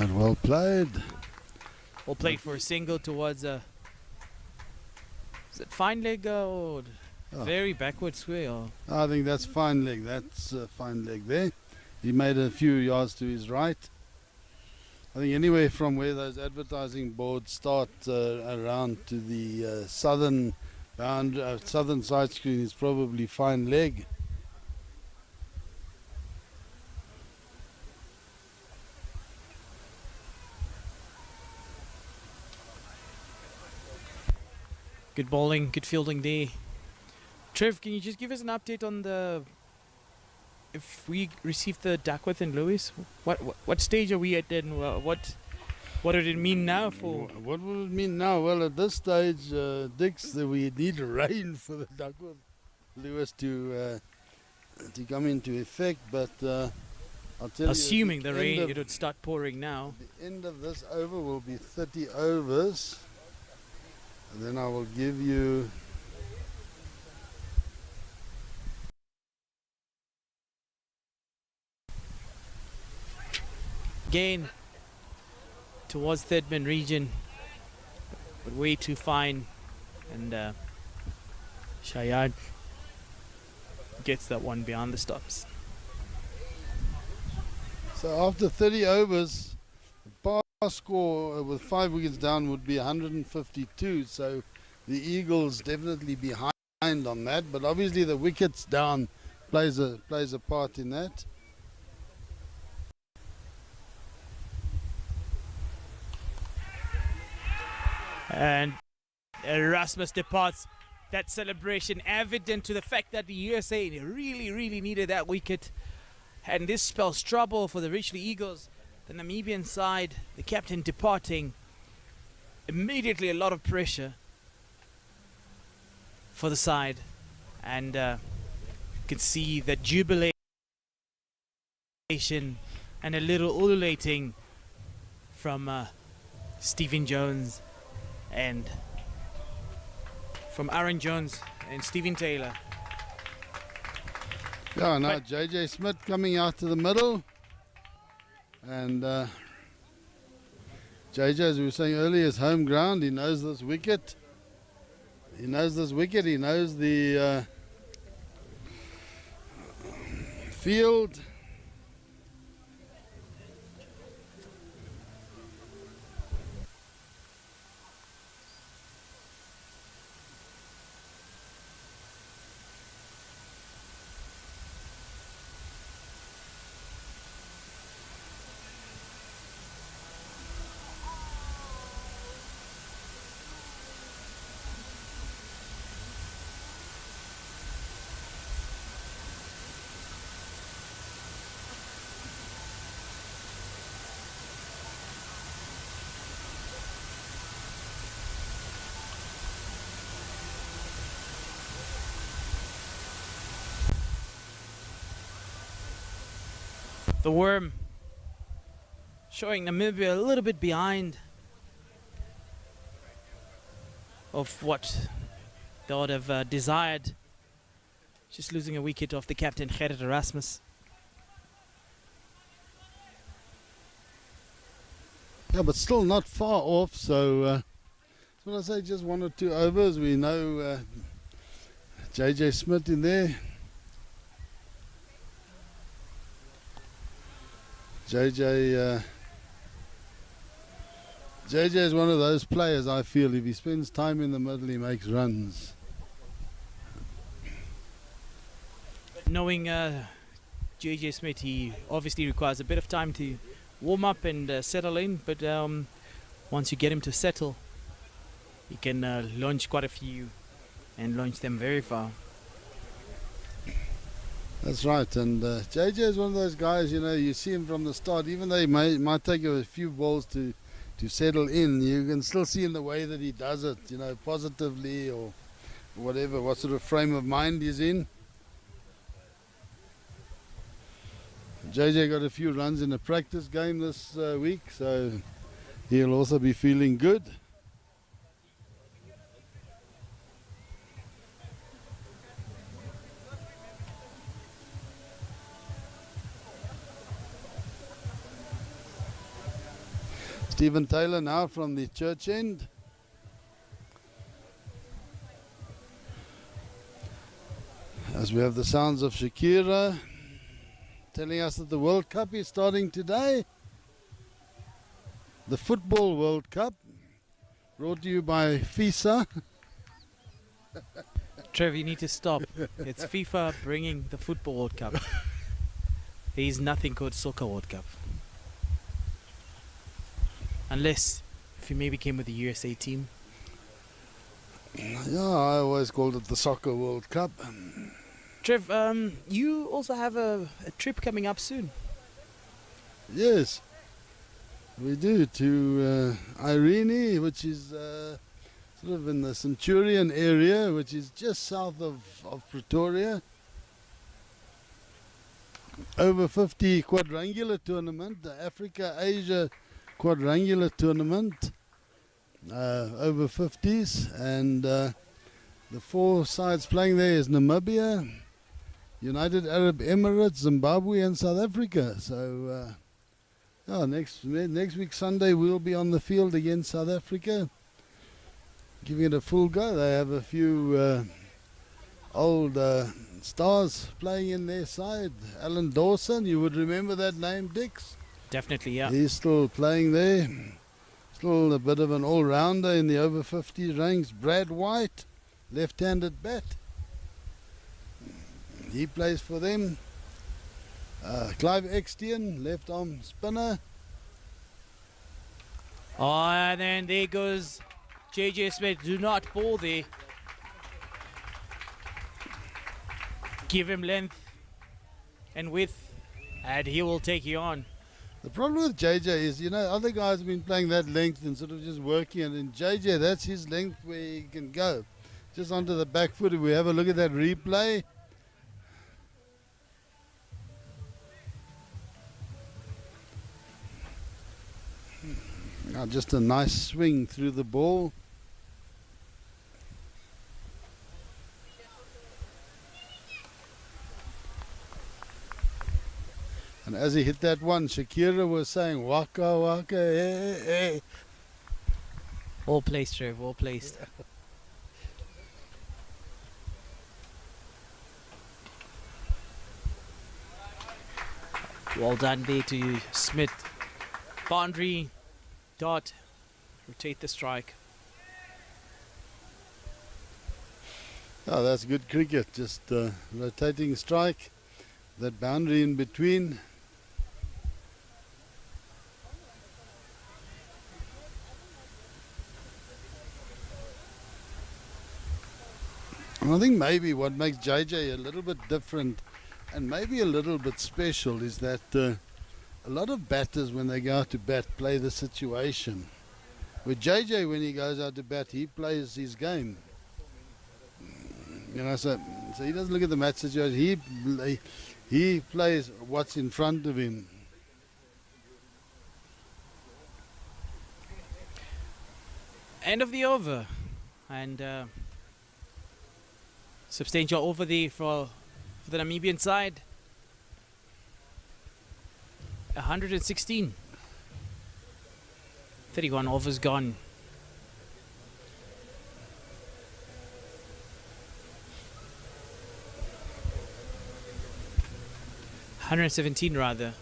And well played. Well played for a single towards a. Is it fine leg or very backward swing? Or? I think that's fine leg. That's a fine leg there. He made a few yards to his right. I think anywhere from where those advertising boards start around to the southern side screen is probably fine leg. Good bowling, good fielding there. Trev, can you just give us an update on the if we received the Duckworth and Lewis? What stage are we at then? What did it mean now for? What will it mean now? Well, at this stage, Dix, we need rain for the Duckworth Lewis to come into effect. But I'll tell assuming you, the rain, it would start pouring now. The end of this over will be 30 overs. And then I will give you again towards third man region, but way too fine, and Shayad gets that one beyond the stumps. So after 30 overs, the par score with 5 wickets down would be 152. So the Eagles definitely behind on that, but obviously the wickets down plays a part in that. And Erasmus departs. That celebration evident to the fact that the USA really needed that wicket, and this spells trouble for the Richley Eagles. The Namibian side, the captain departing, immediately a lot of pressure for the side, and you can see the jubilation and a little ululating from Stephen Jones and from Aaron Jones and Stephen Taylor. Yeah, now But- JJ Smith coming out to the middle. And JJ, as we were saying earlier, is home ground. He knows this wicket. He knows the field. The worm showing Namibia a little bit behind of what they would have desired. Just losing a wicket off the captain, Gerrit Erasmus. Yeah, but still not far off. So what I say, just 1 or 2 overs. We know JJ Smith in there. JJ is one of those players, I feel, if he spends time in the middle, he makes runs. Knowing JJ Smith, he obviously requires a bit of time to warm up and settle in, but once you get him to settle, he can launch quite a few and launch them very far. That's right, and JJ is one of those guys, you know, you see him from the start, even though he might take a few balls to settle in, you can still see in the way that he does it, you know, positively or whatever, what sort of frame of mind he's in. JJ got a few runs in a practice game this week, so he'll also be feeling good. Stephen Taylor now from the church end. As we have the sounds of Shakira telling us that the World Cup is starting today. The Football World Cup, brought to you by FIFA. Trev, you need to stop. It's FIFA bringing the Football World Cup. There is nothing called Soccer World Cup. Unless if you maybe came with the USA team. Yeah, I always called it the Soccer World Cup. Trev, you also have a trip coming up soon. Yes, we do, to Irene, which is sort of in the Centurion area, which is just south of Pretoria. Over 50 quadrangular tournament, the Africa-Asia quadrangular tournament, over 50s, and the 4 sides playing there is Namibia, United Arab Emirates, Zimbabwe and South Africa. So next week Sunday we'll be on the field against South Africa, giving it a full go. They have a few old stars playing in their side. Alan Dawson, you would remember that name, Dix? Definitely, yeah. He's still playing there. Still a bit of an all-rounder in the over 50 ranks. Brad White, left-handed bat. He plays for them. Clive Extian, left-arm spinner. Oh, and then there goes JJ Smith. Do not ball there. Give him length and width, and he will take you on. The problem with JJ is, you know, other guys have been playing that length and sort of just working, and in JJ, that's his length where he can go. Just onto the back foot. If we have a look at that replay. Now just a nice swing through the ball. And as he hit that one, Shakira was saying, waka, waka, hey, hey. Well placed, Trev, well placed. Well done there to Smith. Boundary, dot, rotate the strike. Oh, that's good cricket. Just rotating strike, that boundary in between. And I think maybe what makes JJ a little bit different and maybe a little bit special is that a lot of batters, when they go out to bat, play the situation. With JJ, when he goes out to bat, he plays his game. You know, so he doesn't look at the match situation. He plays what's in front of him. End of the over, and substantial over there for the Namibian side. 116. 31 overs gone. $117 rather.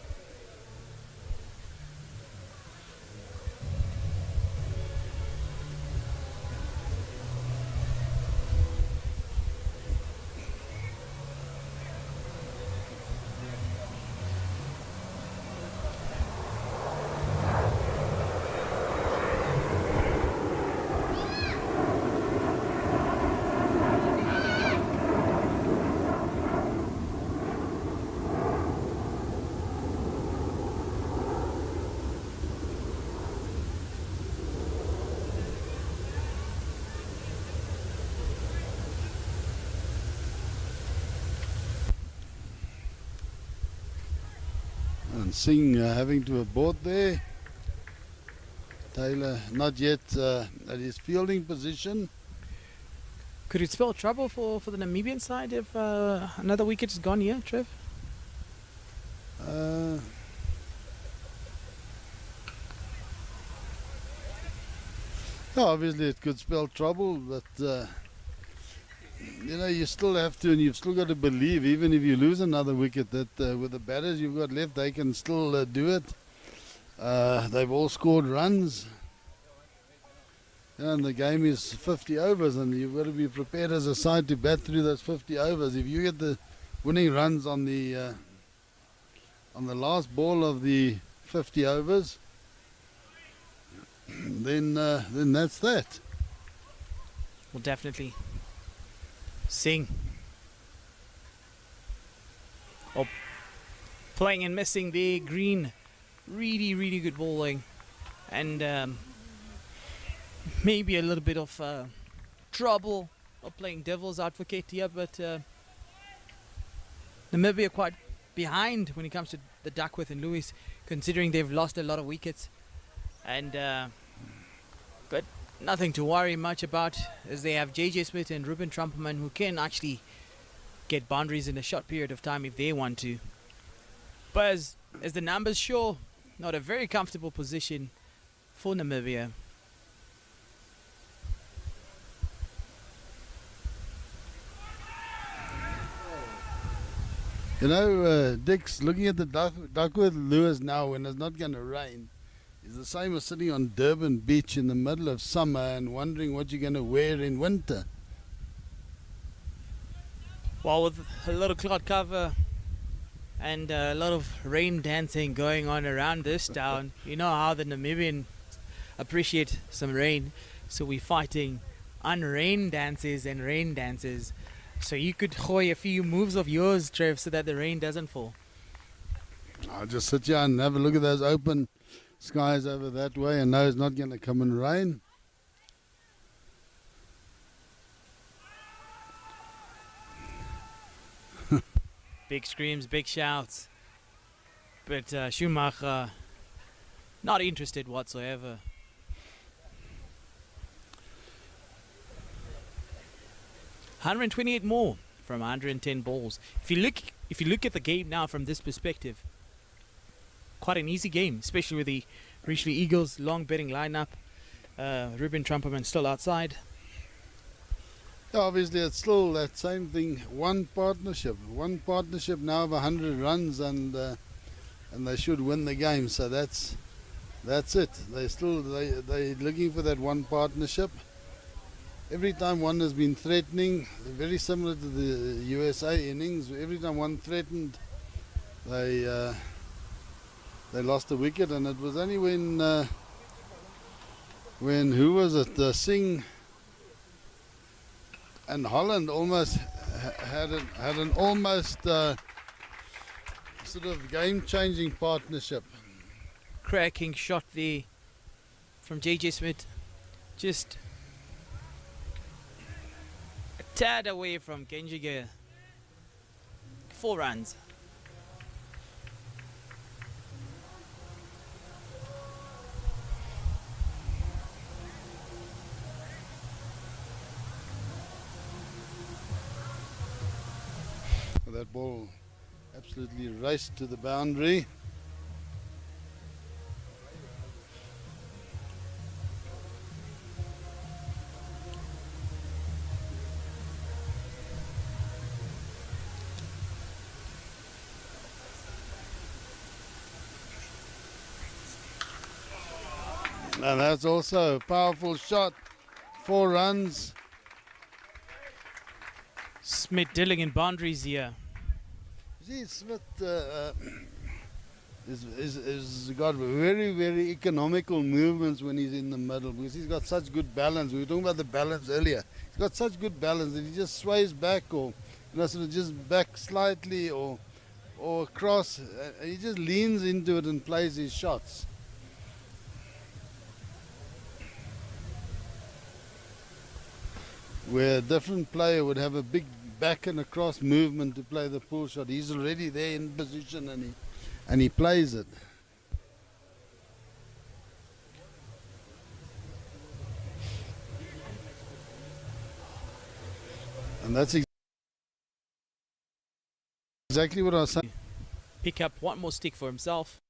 And Singh having to abort there. Taylor not yet at his fielding position. Could it spell trouble for the Namibian side if another wicket is gone here, Trev? Obviously it could spell trouble, but you know, you still have to, and you've still got to believe, even if you lose another wicket, that with the batters you've got left, they can still do it. They've all scored runs. And the game is 50 overs, and you've got to be prepared as a side to bat through those 50 overs. If you get the winning runs on the last ball of the 50 overs, then that's that. Well, definitely. Singh. Oh, playing and missing there. Green, really, really good bowling, and maybe a little bit of trouble of playing devil's advocate here, but Namibia quite behind when it comes to the Duckworth and Lewis, considering they've lost a lot of wickets, and but nothing to worry much about, as they have JJ Smith and Ruben Trumperman, who can actually get boundaries in a short period of time if they want to. But as the numbers show, not a very comfortable position for Namibia. You know, Dick's looking at the Duckworth Lewis now when it's not going to rain. It's the same as sitting on Durban Beach in the middle of summer and wondering what you're going to wear in winter. Well, with a lot of cloud cover and a lot of rain dancing going on around this town, you know how the Namibian appreciate some rain. So we're fighting unrain dances and rain dances. So you could hoy a few moves of yours, Trev, so that the rain doesn't fall. I'll just sit here and have a look at those open skies over that way and know it's not going to come and rain. Big screams, big shouts. But Schumacher, not interested whatsoever. $128 more from 110 balls. If you look at the game now from this perspective, quite an easy game, especially with the Richley Eagles long betting lineup. Ruben Trumperman still outside. Yeah, obviously, it's still that same thing. One partnership now of 100 runs, and they should win the game. So that's it. They're looking for that one partnership. Every time one has been threatening, very similar to the USA innings. Every time one threatened, they lost a wicket, and it was only when who was it? Singh and Holland almost had an almost sort of game-changing partnership. Cracking shot there from JJ Smith, just a tad away from Kenjige. 4 runs. That ball absolutely raced to the boundary. And that's also a powerful shot. 4 runs. Smith dealing in boundaries here. See, Smith is got very, very economical movements when he's in the middle, because he's got such good balance. We were talking about the balance earlier. He's got such good balance that he just sways back, or sort of just back slightly, or across. He just leans into it and plays his shots. Where a different player would have a big back and across movement to play the pull shot. He's already there in position, and he plays it. And that's exactly what I was saying. Pick up one more stick for himself.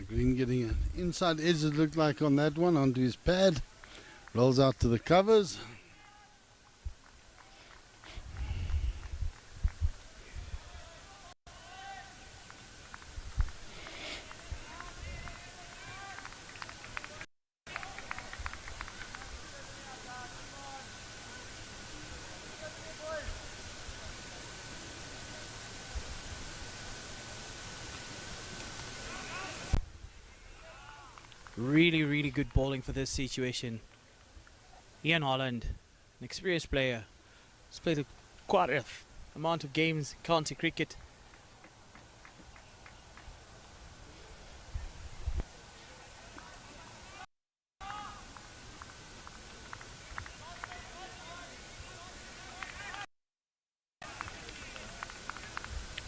Green getting an inside edge, it looked like, on that one, onto his pad. Rolls out to the covers. Really, really good bowling for this situation. Ian Holland, an experienced player. He's played quite a amount of games in county cricket.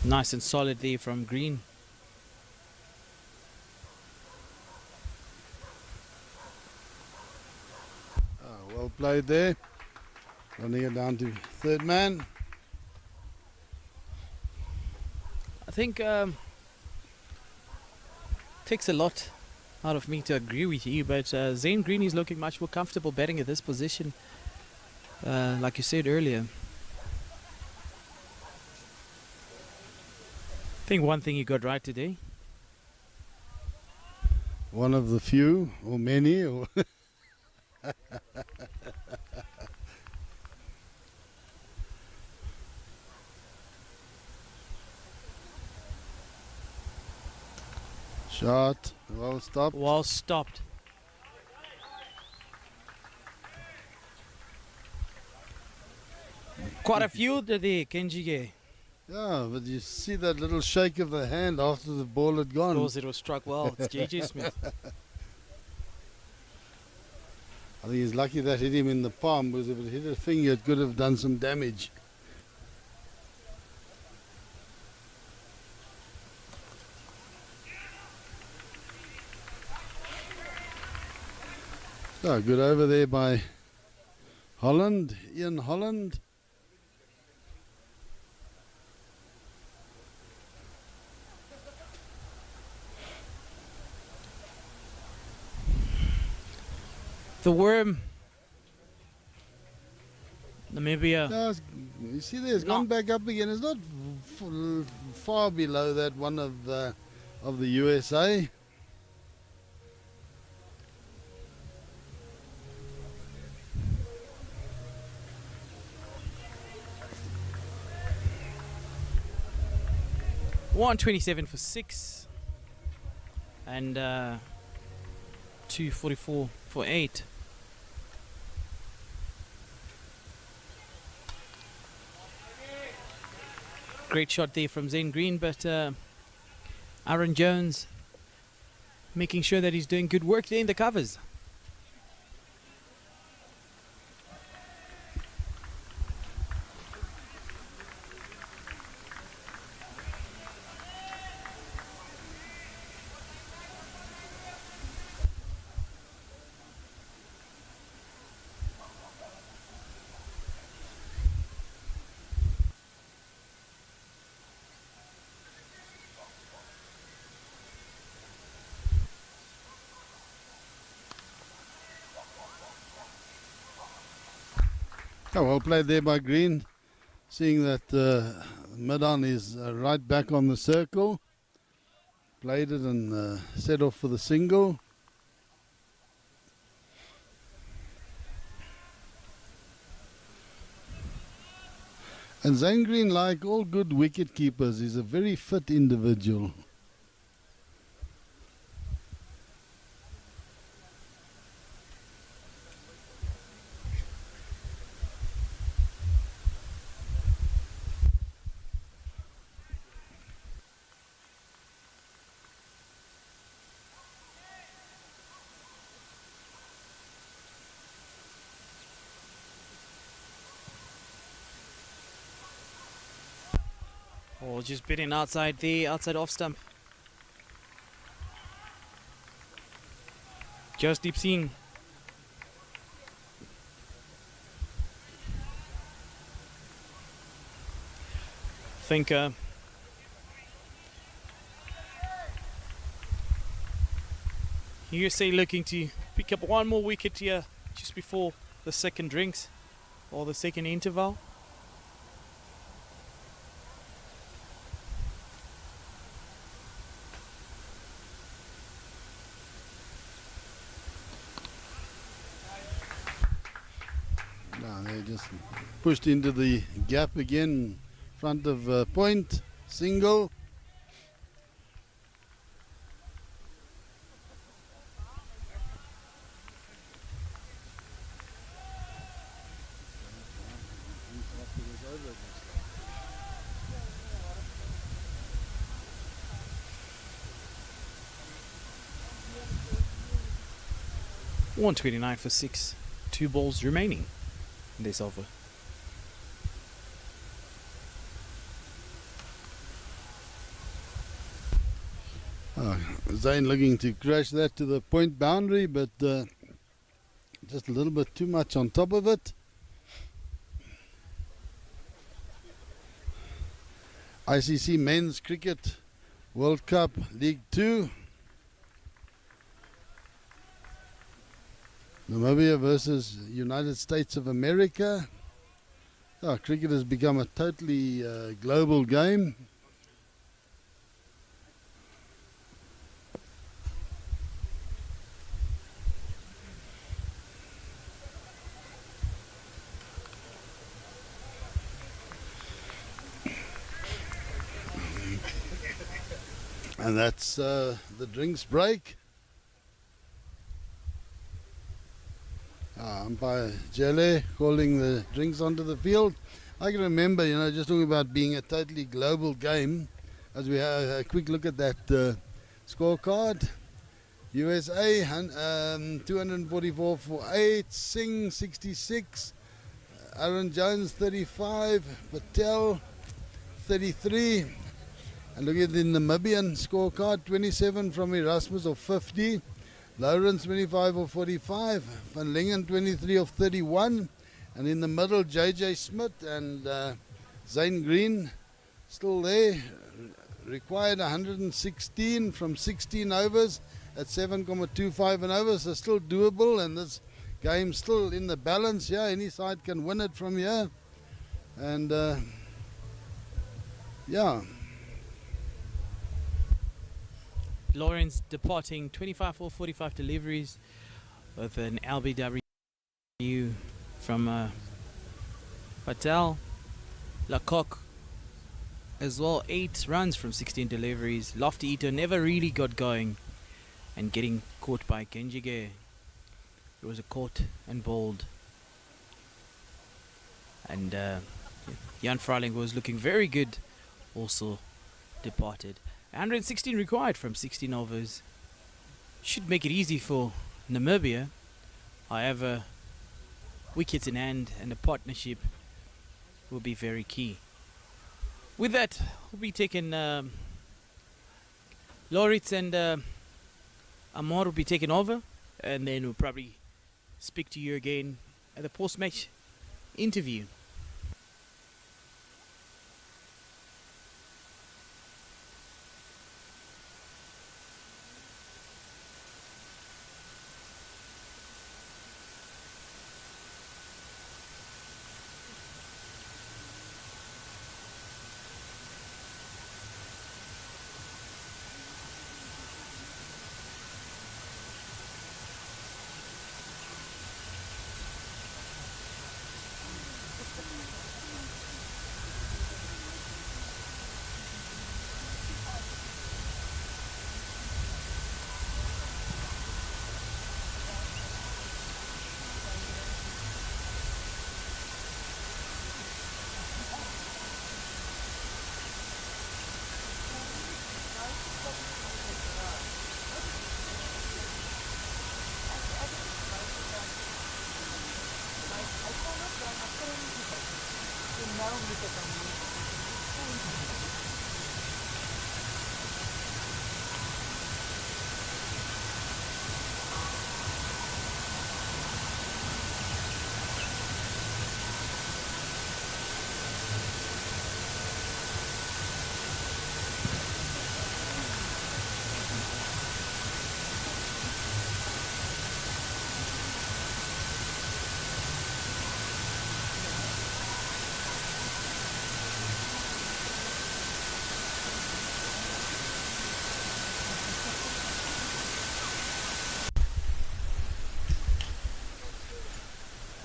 Nice and solid there from Green. Well played there. Running it down to third man. I think takes a lot out of me to agree with you, but Zane Green is looking much more comfortable batting at this position, like you said earlier. I think one thing you got right today. One of the few, or many, or shot, well stopped. Well stopped. Quite a few there, Kenjige. Yeah, but you see that little shake of the hand after the ball had Of gone. course, it was struck well. It's JJ Smith. I think he's lucky that hit him in the palm, because if it hit a finger, it could have done some damage. So good over there by Holland, Ian Holland. The worm. Namibia. No, you see there, it's gone back up again. It's not far below that one of the USA. $127 for 6 and $244 for 8. Great shot there from Zen Green, but Aaron Jones making sure that he's doing good work there in the covers. Oh, well played there by Green, seeing that mid-on is right back on the circle. Played it and set off for the single. And Zane Green, like all good wicket keepers, is a very fit individual. Oh, just bidding outside the outside off stump. Just deep seeing. Think USA looking to pick up one more wicket here just before the second drinks or the second interval. They just pushed into the gap again, front of point, single. $129 for 6, 2 balls remaining in this over. Zane looking to crash that to the point boundary, but just a little bit too much on top of it. ICC Men's Cricket World Cup League 2. Namibia versus United States of America. Cricket has become a totally global game. And that's the drinks break. Umpire Jelle calling the drinks onto the field. I can remember, just talking about being a totally global game, as we have a quick look at that scorecard. USA 244 for 8, Singh 66, Aaron Jones 35, Patel 33. And look at the Namibian scorecard, 27 from Erasmus of 50, Lawrence 25 of 45, Van Lingen 23 of 31, and in the middle JJ Smith and Zane Green still there, required 116 from 16 overs at 7.25 an over, so still doable, and this game still in the balance here. Any side can win it from here, and yeah. Lawrence departing 25 for 45 deliveries with an LBW from Patel. Lecoq as well, 8 runs from 16 deliveries. Lofty Ito never really got going and getting caught by Genjige. It was a caught and bowled. And Jan Freiling was looking very good, also departed. 116 required from 16 overs. Should make it easy for Namibia. However, wickets in hand and a partnership will be very key. With that, we'll be taking Loritz and Amar will be taking over, and then we'll probably speak to you again at the post-match interview.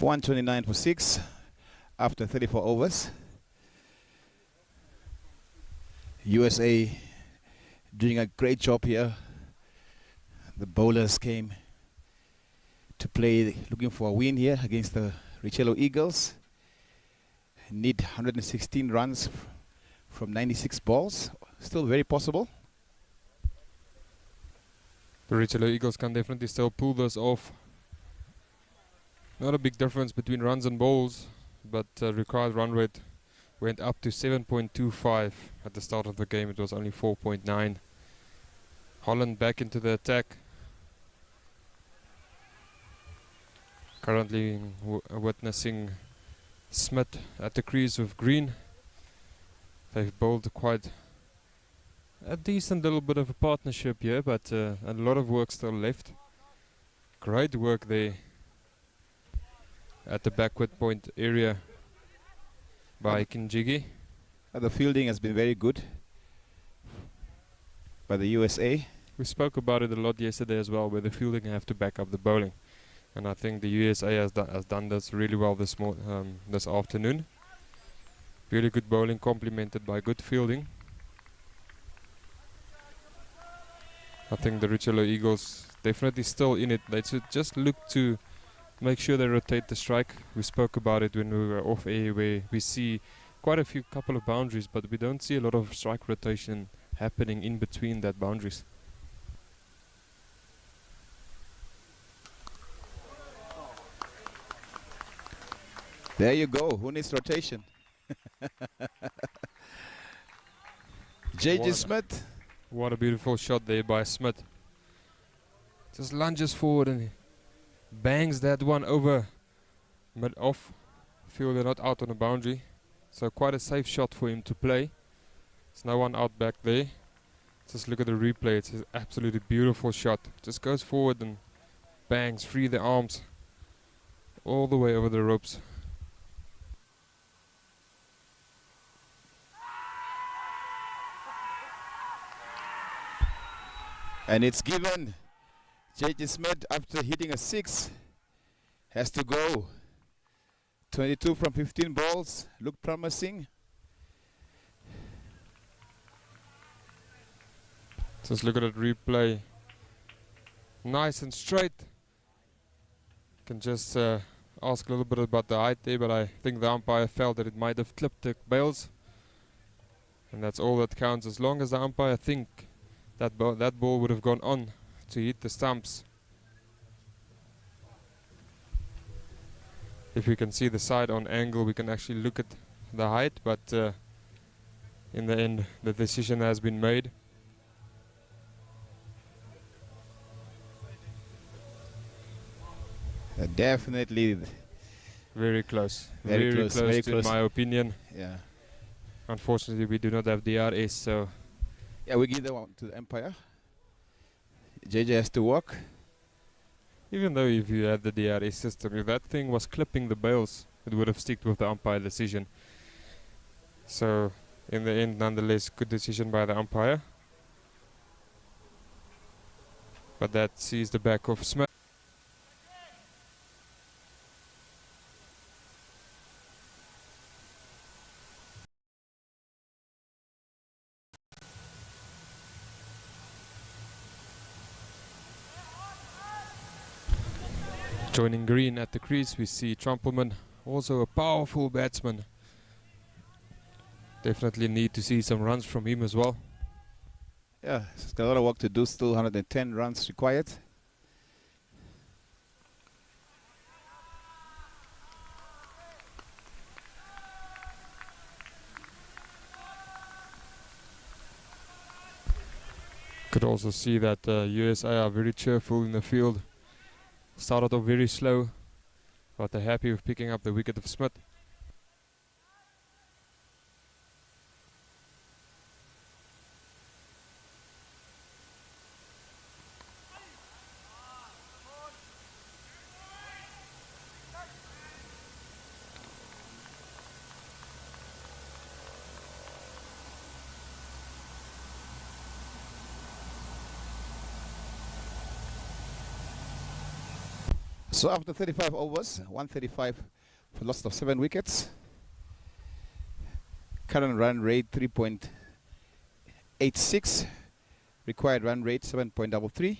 .129 for 6 after 34 overs. USA doing a great job here. The bowlers came to play looking for a win here against the Richello Eagles. Need 116 runs from 96 balls. Still very possible. The Richello Eagles can definitely still pull this off. Not a big difference between runs and bowls, but required run rate went up to 7.25. At the start of the game it was only 4.9. Holland back into the attack. Currently witnessing Smith at the crease with Green. They've bowled quite a decent little bit of a partnership here, but a lot of work still left. Great work there at the backward point area by Kinjigi. The fielding has been very good by the USA. We spoke about it a lot yesterday as well, where the fielding have to back up the bowling, and I think the USA has done this really well this afternoon. Really good bowling complemented by good fielding. I think the Richello Eagles definitely still in it. They should just look to make sure they rotate the strike. We spoke about it when we were off air, where we see quite a couple of boundaries, but we don't see a lot of strike rotation happening in between that boundaries. There you go. Who needs rotation? JJ Smith. What a beautiful shot there by Smith. Just lunges forward and bangs that one over mid-off. Feel they're not out on the boundary. So quite a safe shot for him to play. There's no one out back there. Just look at the replay. It's an absolutely beautiful shot. Just goes forward and bangs free the arms all the way over the ropes. And it's given. JJ Smith, after hitting a 6, has to go. 22 from 15 balls. Look promising. Just look at that replay. Nice and straight. Can just ask a little bit about the height there, but I think the umpire felt that it might have clipped the bails. And that's all that counts. As long as the umpire think that ball would have gone on to hit the stumps. If we can see the side on angle, we can actually look at the height, but in the end, the decision has been made. Definitely. Very close. Very close in my opinion. Yeah. Unfortunately, we do not have DRS, so... Yeah, we give that one to the umpire. JJ has to walk. Even though if you had the DRS system, if that thing was clipping the bails, it would have stuck with the umpire decision. So, in the end, nonetheless, good decision by the umpire. But that sees the back of Smith. Joining green at the crease, we see Trumpelman, also a powerful batsman. Definitely need to see some runs from him as well. Yeah, he's got a lot of work to do, still 110 runs required. Could also see that USA are very cheerful in the field. Started off very slow, but they're happy with picking up the wicket of Smith. So after 35 overs, 135 for loss of 7 wickets. Current run rate 3.86. Required run rate 7.33.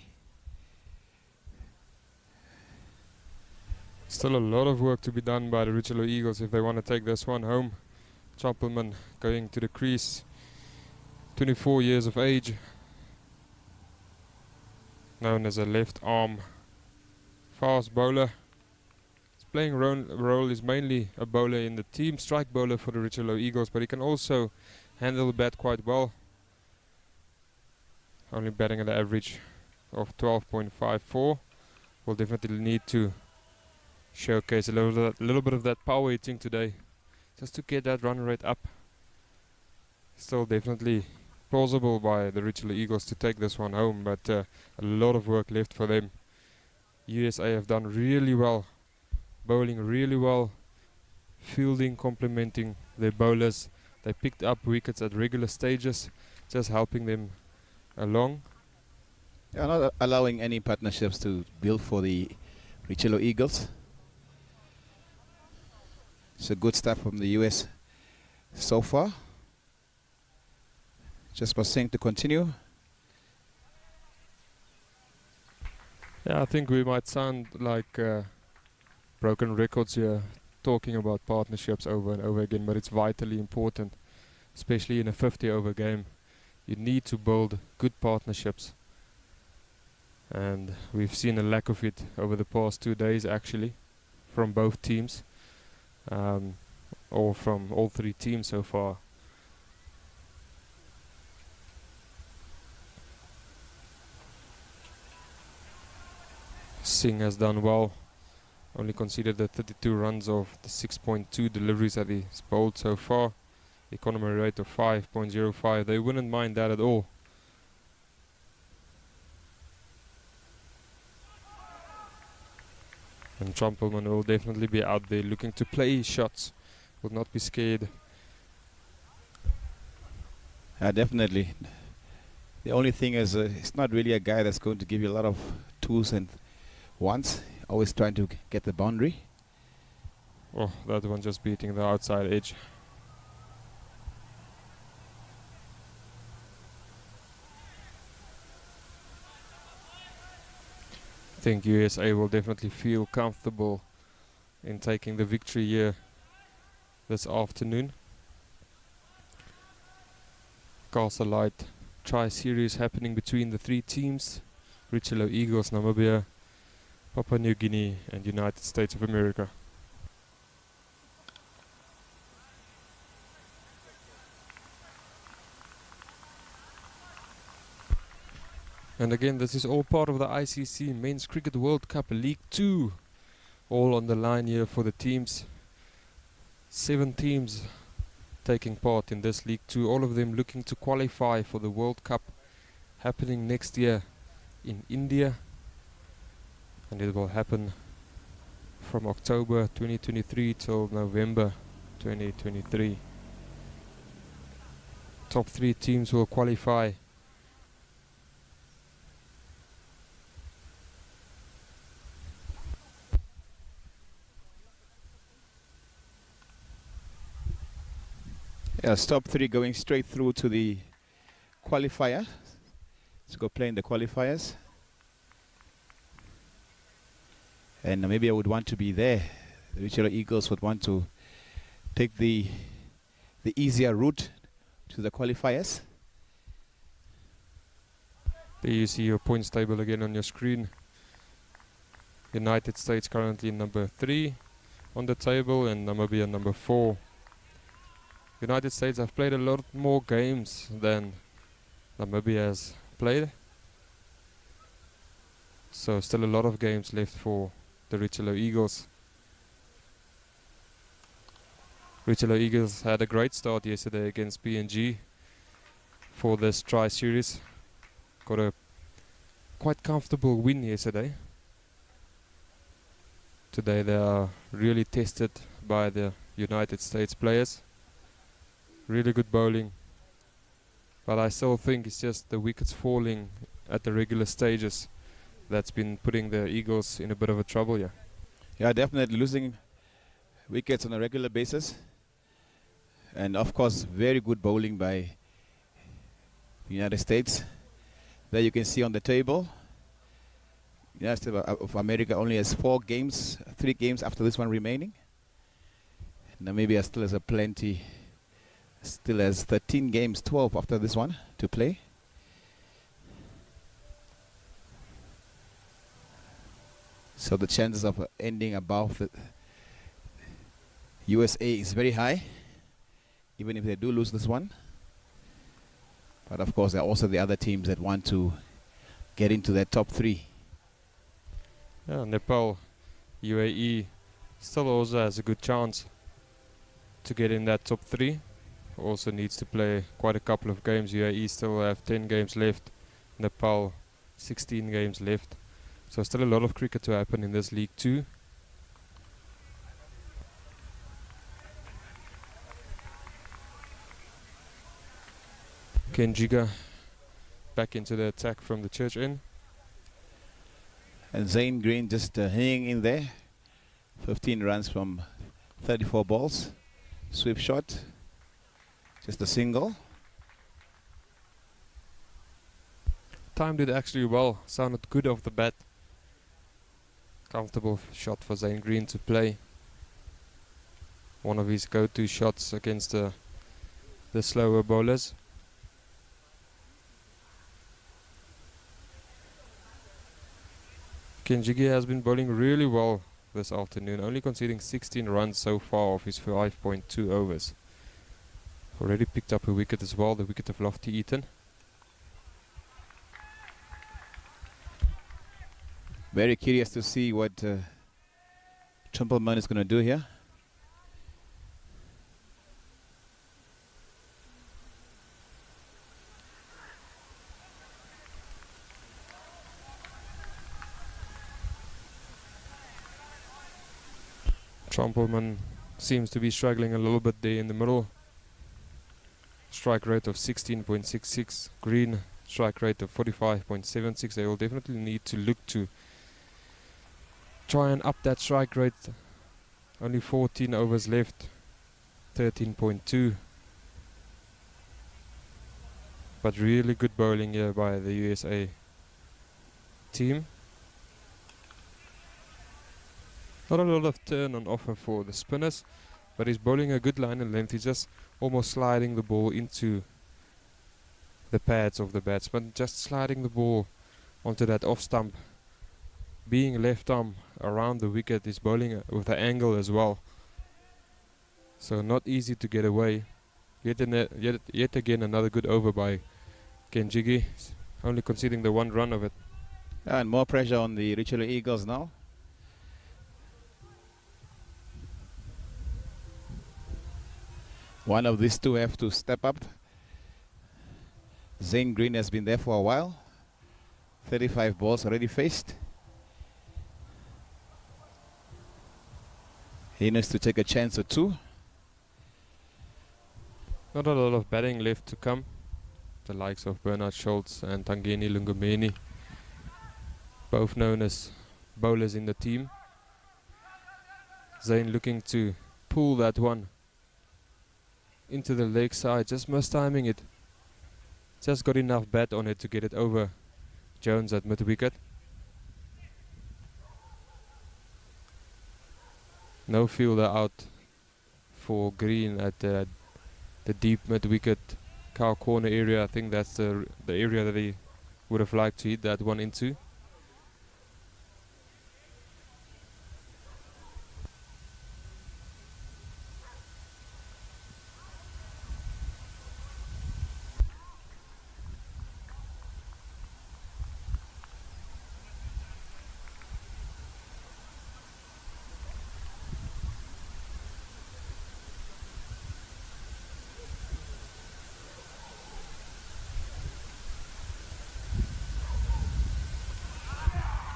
Still a lot of work to be done by the Richelieu Eagles if they want to take this one home. Trumpelman going to the crease, 24 years of age, known as a left arm fast bowler. His playing role is mainly a bowler in the team, strike bowler for the Richelieu Eagles, but he can also handle the bat quite well. Only batting at an average of 12.54. Will definitely need to showcase a little bit of that power hitting today, just to get that run rate up. Still definitely plausible by the Richelieu Eagles to take this one home, but a lot of work left for them. USA have done really well, bowling really well, fielding complementing their bowlers. They picked up wickets at regular stages, just helping them along. They are not allowing any partnerships to build for the Richelieu Eagles. It's a good start from the US so far. Just for saying to continue. Yeah, I think we might sound like broken records here talking about partnerships over and over again, but it's vitally important, especially in a 50-over game. You need to build good partnerships, and we've seen a lack of it over the past 2 days actually, from both teams, or from all three teams so far. Singh has done well, only conceded the 32 runs of the 6.2 deliveries that he's bowled so far. Economy rate of 5.05. They wouldn't mind that at all. And Trumpelman will definitely be out there looking to play shots, will not be scared. Definitely. The only thing is, it's not really a guy that's going to give you a lot of twos and ones. Always trying to get the boundary. Oh, that one just beating the outside edge. I think USA will definitely feel comfortable in taking the victory here this afternoon. Castle Light tri-series happening between the three teams: Richelieu Eagles, Namibia, Papua New Guinea and United States of America. And again, this is all part of the ICC Men's Cricket World Cup League 2. All on the line here for the teams. 7 teams taking part in this League 2. All of them looking to qualify for the World Cup happening next year in India. And it will happen from October 2023 till November 2023. Top 3 teams will qualify. Yes, top 3 going straight through to the qualifier. Let's go play in the qualifiers. And Namibia would want to be there. The Richelieu Eagles would want to take the easier route to the qualifiers. There you see your points table again on your screen. United States currently number 3 on the table and Namibia number 4. United States have played a lot more games than Namibia has played. So still a lot of games left for the Richelieu Eagles. Richelieu Eagles had a great start yesterday against PNG for this tri-series. Got a quite comfortable win yesterday. Today they are really tested by the United States players. Really good bowling, but I still think it's just the wickets falling at the regular stages that's been putting the Eagles in a bit of a trouble here. Yeah, definitely losing wickets on a regular basis. And of course, very good bowling by the United States. There you can see on the table, United States of America only has 3 games after this one remaining. Namibia still has plenty. Still has 13 games, 12 after this one to play. So the chances of ending above the USA is very high, even if they do lose this one. But of course, there are also the other teams that want to get into that top 3. Yeah, Nepal, UAE still also has a good chance to get in that top 3. Also needs to play quite a couple of games. UAE still have 10 games left. Nepal 16 games left. So still a lot of cricket to happen in this League 2. Kenjiga back into the attack from the church end. And Zane Green just hanging in there. 15 runs from 34 balls. Sweep shot. Just a single. Timed it actually well. Sounded good off the bat. Comfortable shot for Zane Green to play. One of his go-to shots against the slower bowlers. Kenjigi has been bowling really well this afternoon, only conceding 16 runs so far off his 5.2 overs. Already picked up a wicket as well, the wicket of Lofty Eaton. Very curious to see what Trumpelman is going to do here. Trumpelman seems to be struggling a little bit there in the middle. Strike rate of 16.66. Green strike rate of 45.76. They will definitely need to look to try and up that strike rate. Only 14 overs left. 13.2. But really good bowling here by the USA team. Not a lot of turn on offer for the spinners, but he's bowling a good line and length. He's just almost sliding the ball into the pads of the batsman, just sliding the ball onto that off stump. Being left arm around the wicket, is bowling with the angle as well. So not easy to get away. Yet again another good over by Kenjigi, only conceding the 1 run of it. And more pressure on the Richelieu Eagles now. One of these two have to step up. Zane Green has been there for a while. 35 balls already faced. He needs to take a chance or two. Not a lot of batting left to come. The likes of Bernard Schultz and Tangeni Lungumeni, both known as bowlers in the team. Zane looking to pull that one into the leg side, just mistiming it. Just got enough bat on it to get it over Jones at mid-wicket. No fielder out for Green at the deep mid-wicket cow corner area. I think that's the area that he would have liked to hit that one into.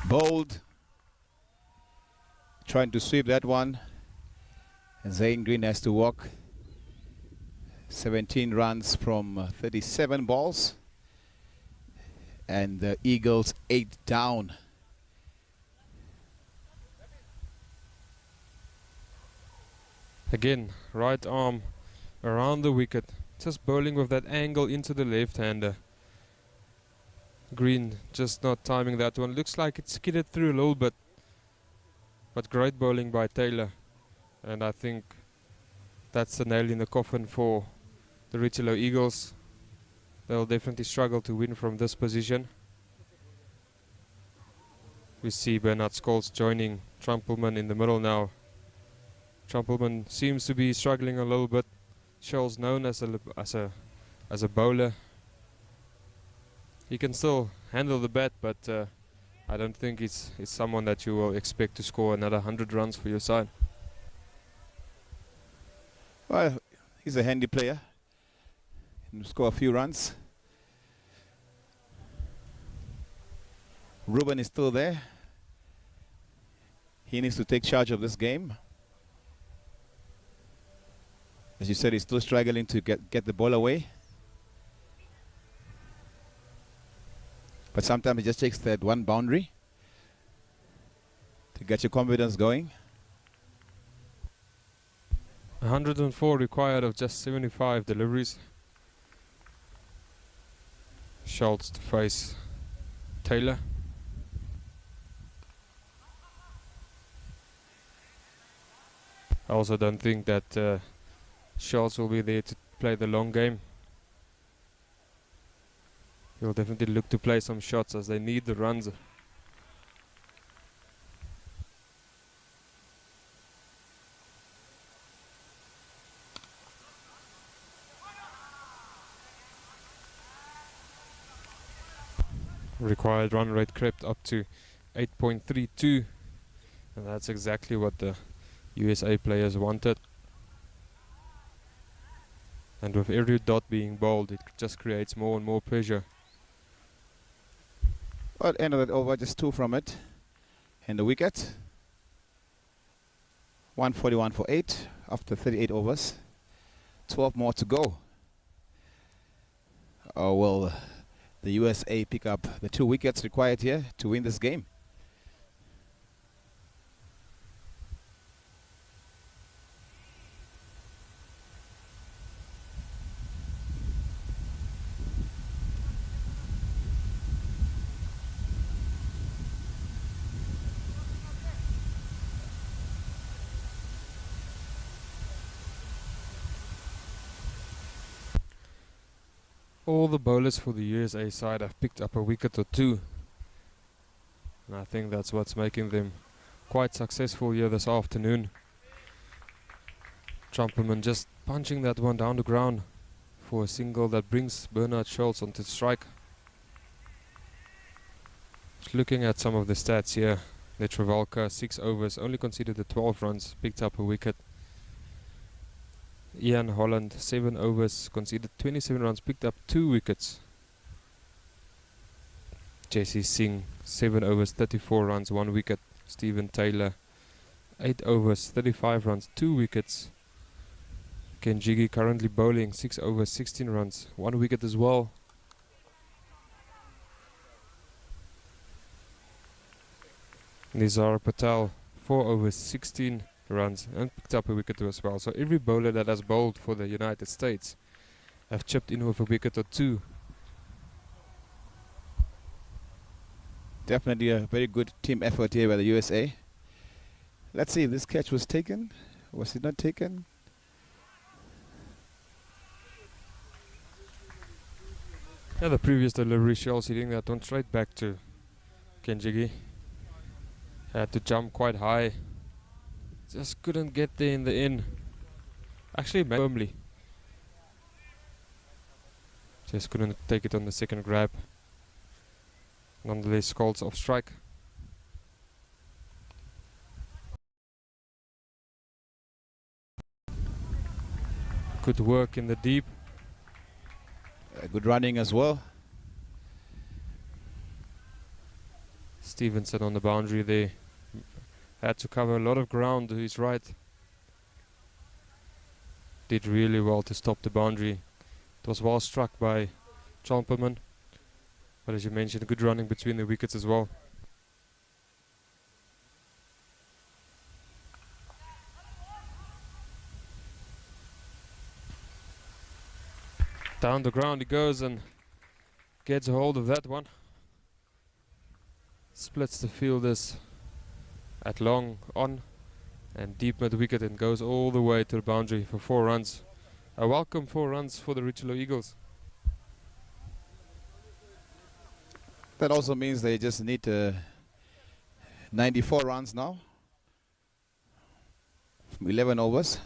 Bold, trying to sweep that one, and Zane Green has to walk. 17 runs from 37 balls, and the Eagles 8 down. Again, right arm around the wicket, just bowling with that angle into the left-hander. Green just not timing that one. Looks like it skidded through a little bit, but great bowling by Taylor, and I think that's the nail in the coffin for the Richelieu Eagles. They'll definitely struggle to win from this position. We see Bernard Scholes joining Trumpelman in the middle now. Trumpelman seems to be struggling a little bit. Scholes known as a bowler. He can still handle the bat, but I don't think it's someone that you will expect to score another 100 runs for your side. Well, he's a handy player. He can score a few runs. Ruben is still there. He needs to take charge of this game. As you said, he's still struggling to get the ball away. But sometimes it just takes that one boundary to get your confidence going. 104 required of just 75 deliveries. Schultz to face Taylor. I also don't think that Schultz will be there to play the long game. He'll definitely look to play some shots as they need the runs. Required run rate crept up to 8.32, and that's exactly what the USA players wanted. And with every dot being bowled, it just creates more and more pressure. Well, end of that over, just 2 from it. And the wicket. 141 for 8 after 38 overs. 12 more to go. Will the USA pick up the 2 wickets required here to win this game? All the bowlers for the USA side have picked up a wicket or 2, and I think that's what's making them quite successful here this afternoon. Trumpelman just punching that one down the ground for a single that brings Bernard Schultz onto strike. Just looking at some of the stats here, Netravalka 6 overs, only conceded the 12 runs, picked up a wicket. Ian Holland 7 overs, conceded 27 runs, picked up 2 wickets. Jesse Singh 7 overs, 34 runs, 1 wicket. Stephen Taylor 8 overs, 35 runs, 2 wickets. Ken Jiggy currently bowling 6 overs, 16 runs, 1 wicket as well. Nizar Patel 4 overs, 16 runs and picked up a wicket as well. So every bowler that has bowled for the United States have chipped in with a wicket or 2. Definitely a very good team effort here by the USA. Let's see if this catch was taken. Was it not taken? Yeah, the previous delivery, Schultz hitting that one straight back to Kenjigi. Had to jump quite high. Just couldn't get there in the end. Actually, firmly. Just couldn't take it on the second grab. Nonetheless, Schultz off strike. Good work in the deep. Good running as well. Stevenson on the boundary there. Had to cover a lot of ground to his right. Did really well to stop the boundary. It was well struck by Trumpelman. But as you mentioned, good running between the wickets as well. Down the ground he goes and gets a hold of that one. Splits the fielders at long on and deep mid wicket and goes all the way to the boundary for 4 runs. A welcome 4 runs for the Richelieu Eagles. That also means they just need 94 runs now from 11 overs.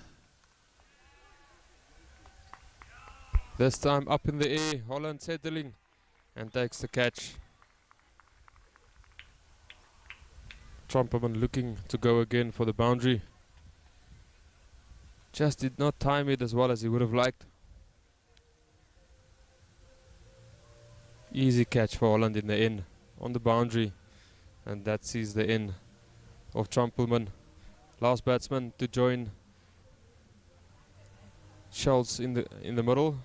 This time up in the air, Holland settling and takes the catch. Trumpelman looking to go again for the boundary. Just did not time it as well as he would have liked. Easy catch for Holland in the end on the boundary, and that sees the end of Trumpelman. Last batsman to join Schultz in the middle,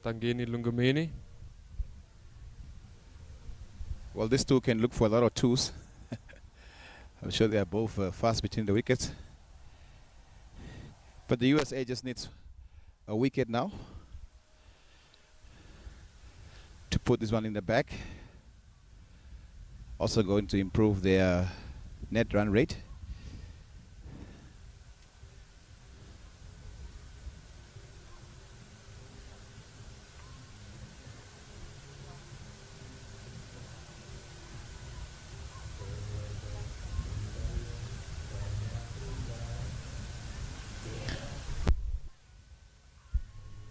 Tangeni Lungumeni. Well, these two can look for a lot of 2s. I'm sure they are both fast between the wickets. But the USA just needs a wicket now to put this one in the back. Also going to improve their net run rate.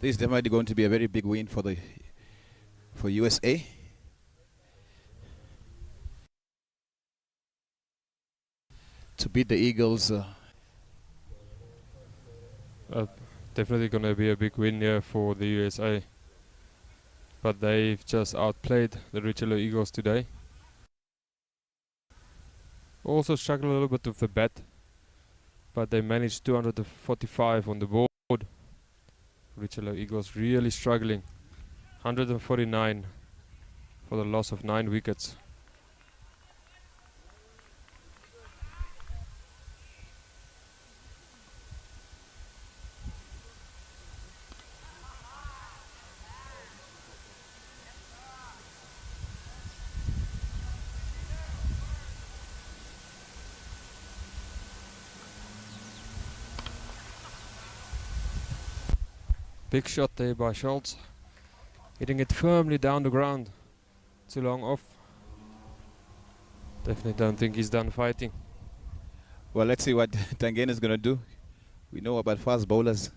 This is definitely going to be a very big win for USA. To beat the Eagles. Definitely going to be a big win here for the USA. But they've just outplayed the Richelieu Eagles today. Also struggled a little bit with the bat, but they managed 245 on the board. Richelieu Eagles really struggling. 149 for the loss of 9 wickets. Big shot there by Schultz, hitting it firmly down the ground. Too long off. Definitely don't think he's done fighting. Well, let's see what Tangane is going to do. We know about fast bowlers,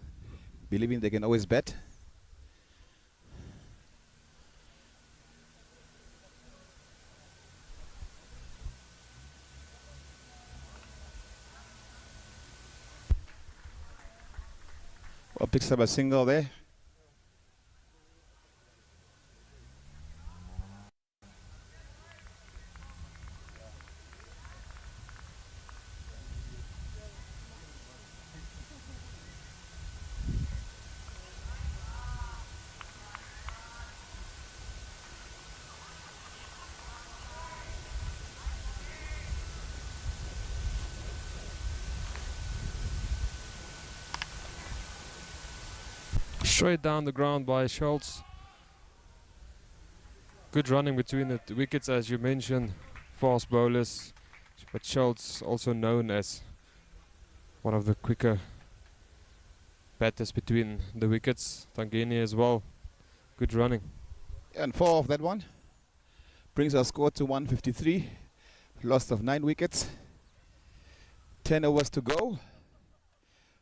believing they can always bat. Well, picks up a single there. Straight down the ground by Schultz. Good running between the wickets, as you mentioned. Fast bowlers, but Schultz also known as one of the quicker batters between the wickets. Tangane as well. Good running. And 4 of that one brings our score to 153. Loss of 9 wickets. 10 overs to go.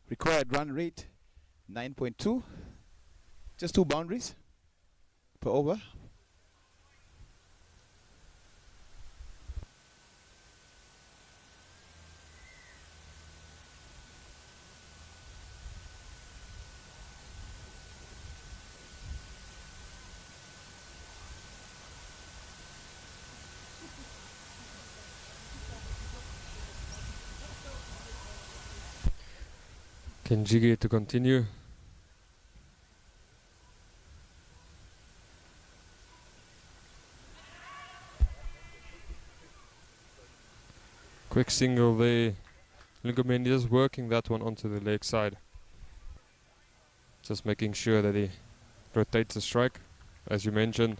Required run rate 9.2. Just 2 boundaries per over. Kenjige to continue. Quick single there. Lungomeni is working that one onto the leg side. Just making sure that he rotates the strike. As you mentioned,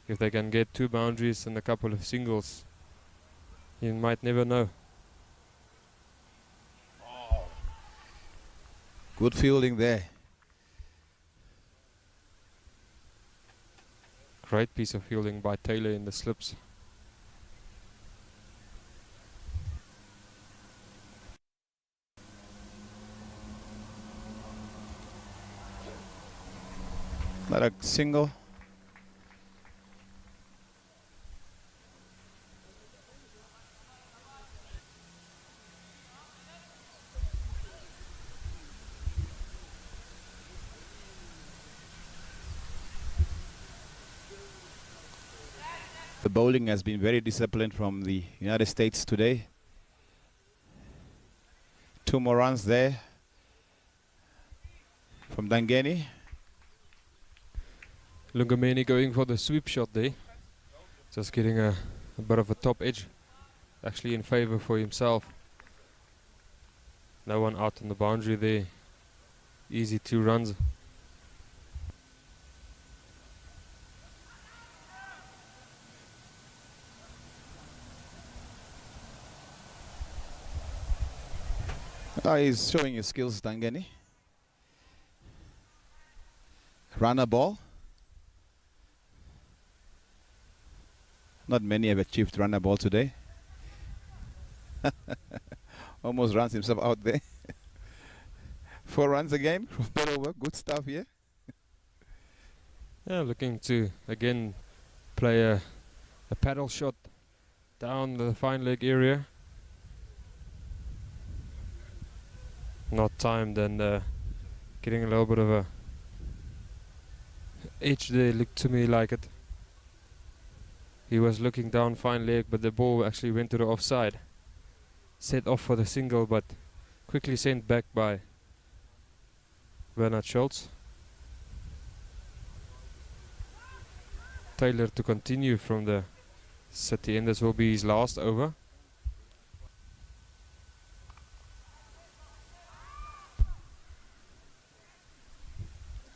if they can get 2 boundaries and a couple of singles, you might never know. Good fielding there. Great piece of fielding by Taylor in the slips. Not a single. The bowling has been very disciplined from the United States today. 2 more runs there from Tangane. Lungomeni going for the sweep shot there. Just getting a bit of a top edge. Actually in favor for himself. No one out on the boundary there. Easy 2 runs. He's showing his skills, Tangane. Runner ball. Not many have achieved runner ball today. Almost runs himself out there. 4 runs again from that over. Good stuff here. Yeah, looking to again play a paddle shot down the fine leg area. Not timed and getting a little bit of a edge there. Looked to me like it. He was looking down fine leg, but the ball actually went to the offside. Set off for the single, but quickly sent back by Bernard Schultz. Taylor to continue from the city, and this will be his last over.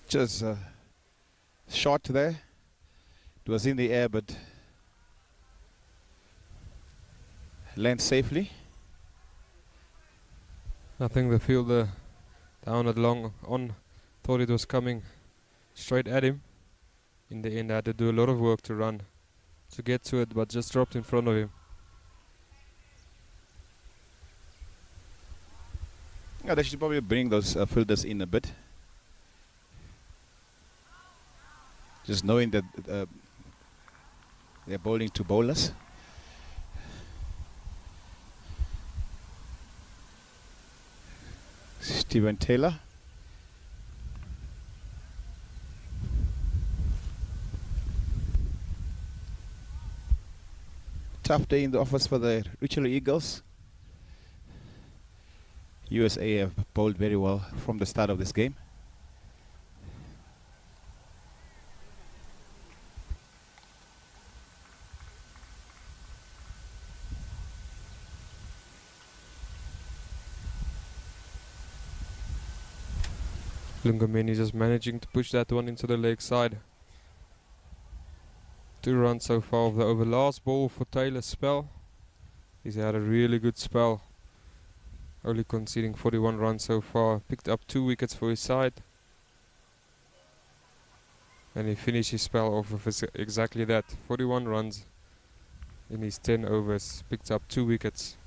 Just shot there. It was in the air, but landed safely. I think the fielder down at long on thought it was coming straight at him. In the end, I had to do a lot of work to run to get to it, but just dropped in front of him. Yeah, they should probably bring those fielders in a bit. Just knowing that they're bowling to bowlers. Stephen Taylor. Tough day in the office for the Richelieu Eagles. USA have bowled very well from the start of this game. Lungameni just managing to push that one into the leg side. 2 runs so far of the over. Last ball for Taylor's spell. He's had a really good spell. Only conceding 41 runs so far. Picked up 2 wickets for his side. And he finished his spell off with exactly that. 41 runs in his 10 overs. Picked up 2 wickets.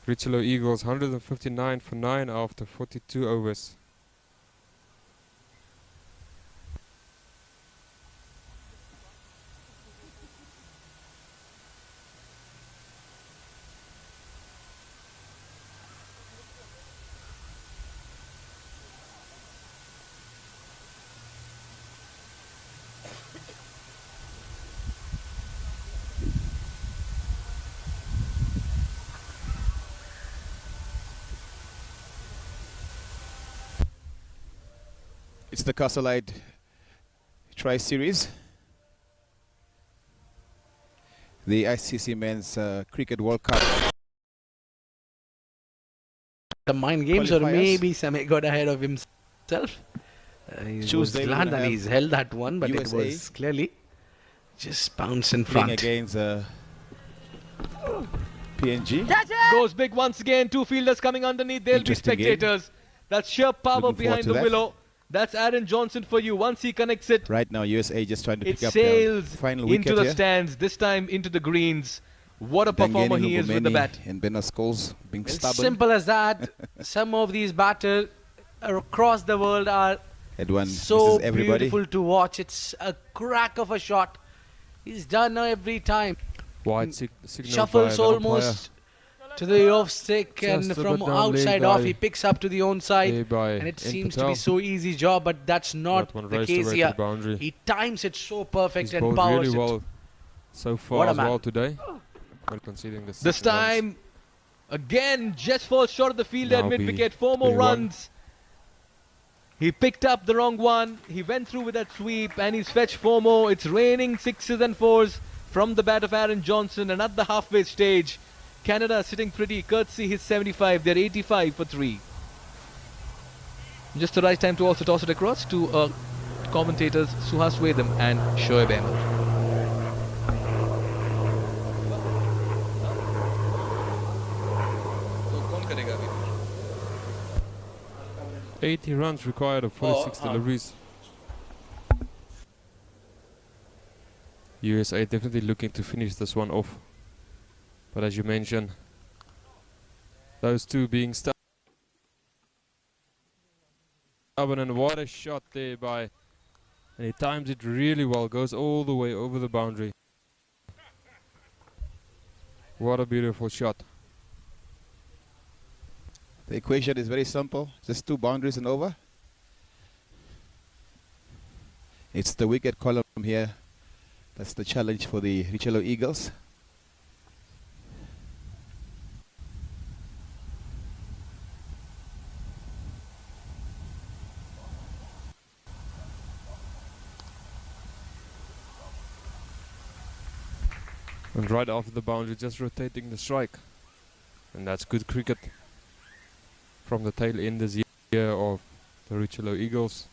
Richelieu Eagles 159 for 9 after 42 overs. It's the Castleide Tri-Series. The ICC Men's Cricket World Cup. The mind games, or Qualifiers. maybe Sammy got ahead of himself. He was Tuesday we're glad gonna that he's held that one, but USA it was clearly just bounce in playing front. against PNG. Goes big once again. 2 fielders coming underneath. They'll be Interesting game. spectators. That's sheer power Looking forward behind to the that. willow. That's Aaron Johnson for you. Once he connects it, Right now, USA just trying to it pick up their sails final into wicket the here. stands. This time into the greens. What a performer he is with the bat. And Ben Scholes being It's stubborn. simple as that. Some of these batters across the world are Had one so misses everybody. beautiful to watch. It's a crack of a shot. He's done now every time. Wide signal by Shuffles the almost to the off stick, and Just a from bit down leg outside by off he picks up to the own side, umpire by and it N. seems to Patel. be so easy job, but that's not That one the raced case away to here. the boundary. He times it so perfect He's and bowled powers really it. well so far What a as man. well today. Well conceding the This second runs. time, again, just falls short of the field at Now mid-wicket. be 4 more 21. runs. He picked up the wrong one. He went through with that sweep and he's fetched 4 more. It's raining 6s and 4s from the bat of Aaron Johnson. And at the halfway stage, Canada sitting pretty. Courtesy his 75. They're 85 for 3. Just the right time to also toss it across to commentators Suhas Wedam and Shoaib Ahmed. 80 runs required of 46 deliveries. USA definitely looking to finish this one off. But as you mentioned, those two being stuck. and what a shot there by, and he times it really well, goes all the way over the boundary. What a beautiful shot. The equation is very simple, just 2 boundaries and over. It's the wicket column here. That's the challenge for the Richelieu Eagles. And right after the boundary, just rotating the strike. And that's good cricket from the tail enders here of the Richelieu Eagles.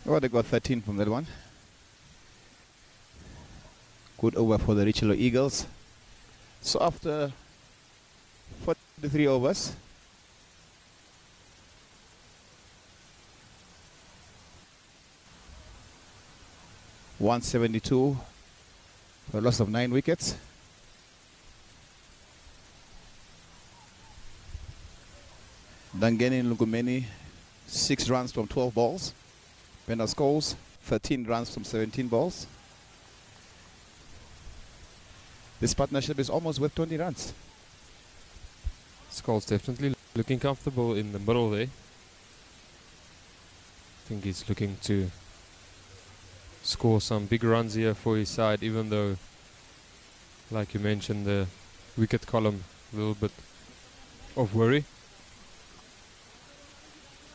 Oh, they got 13 from that one. Good over for the Richelieu Eagles. So after 43 overs, (172) for a loss of 9 wickets. Dangeni Lungumeni, 6 runs from 12 balls. Pena Scholes, 13 runs from 17 balls. This partnership is almost worth 20 runs. Scholes definitely looking comfortable in the middle there. I think he's looking to score some big runs here for his side, even though, like you mentioned, the wicket column, a little bit of worry.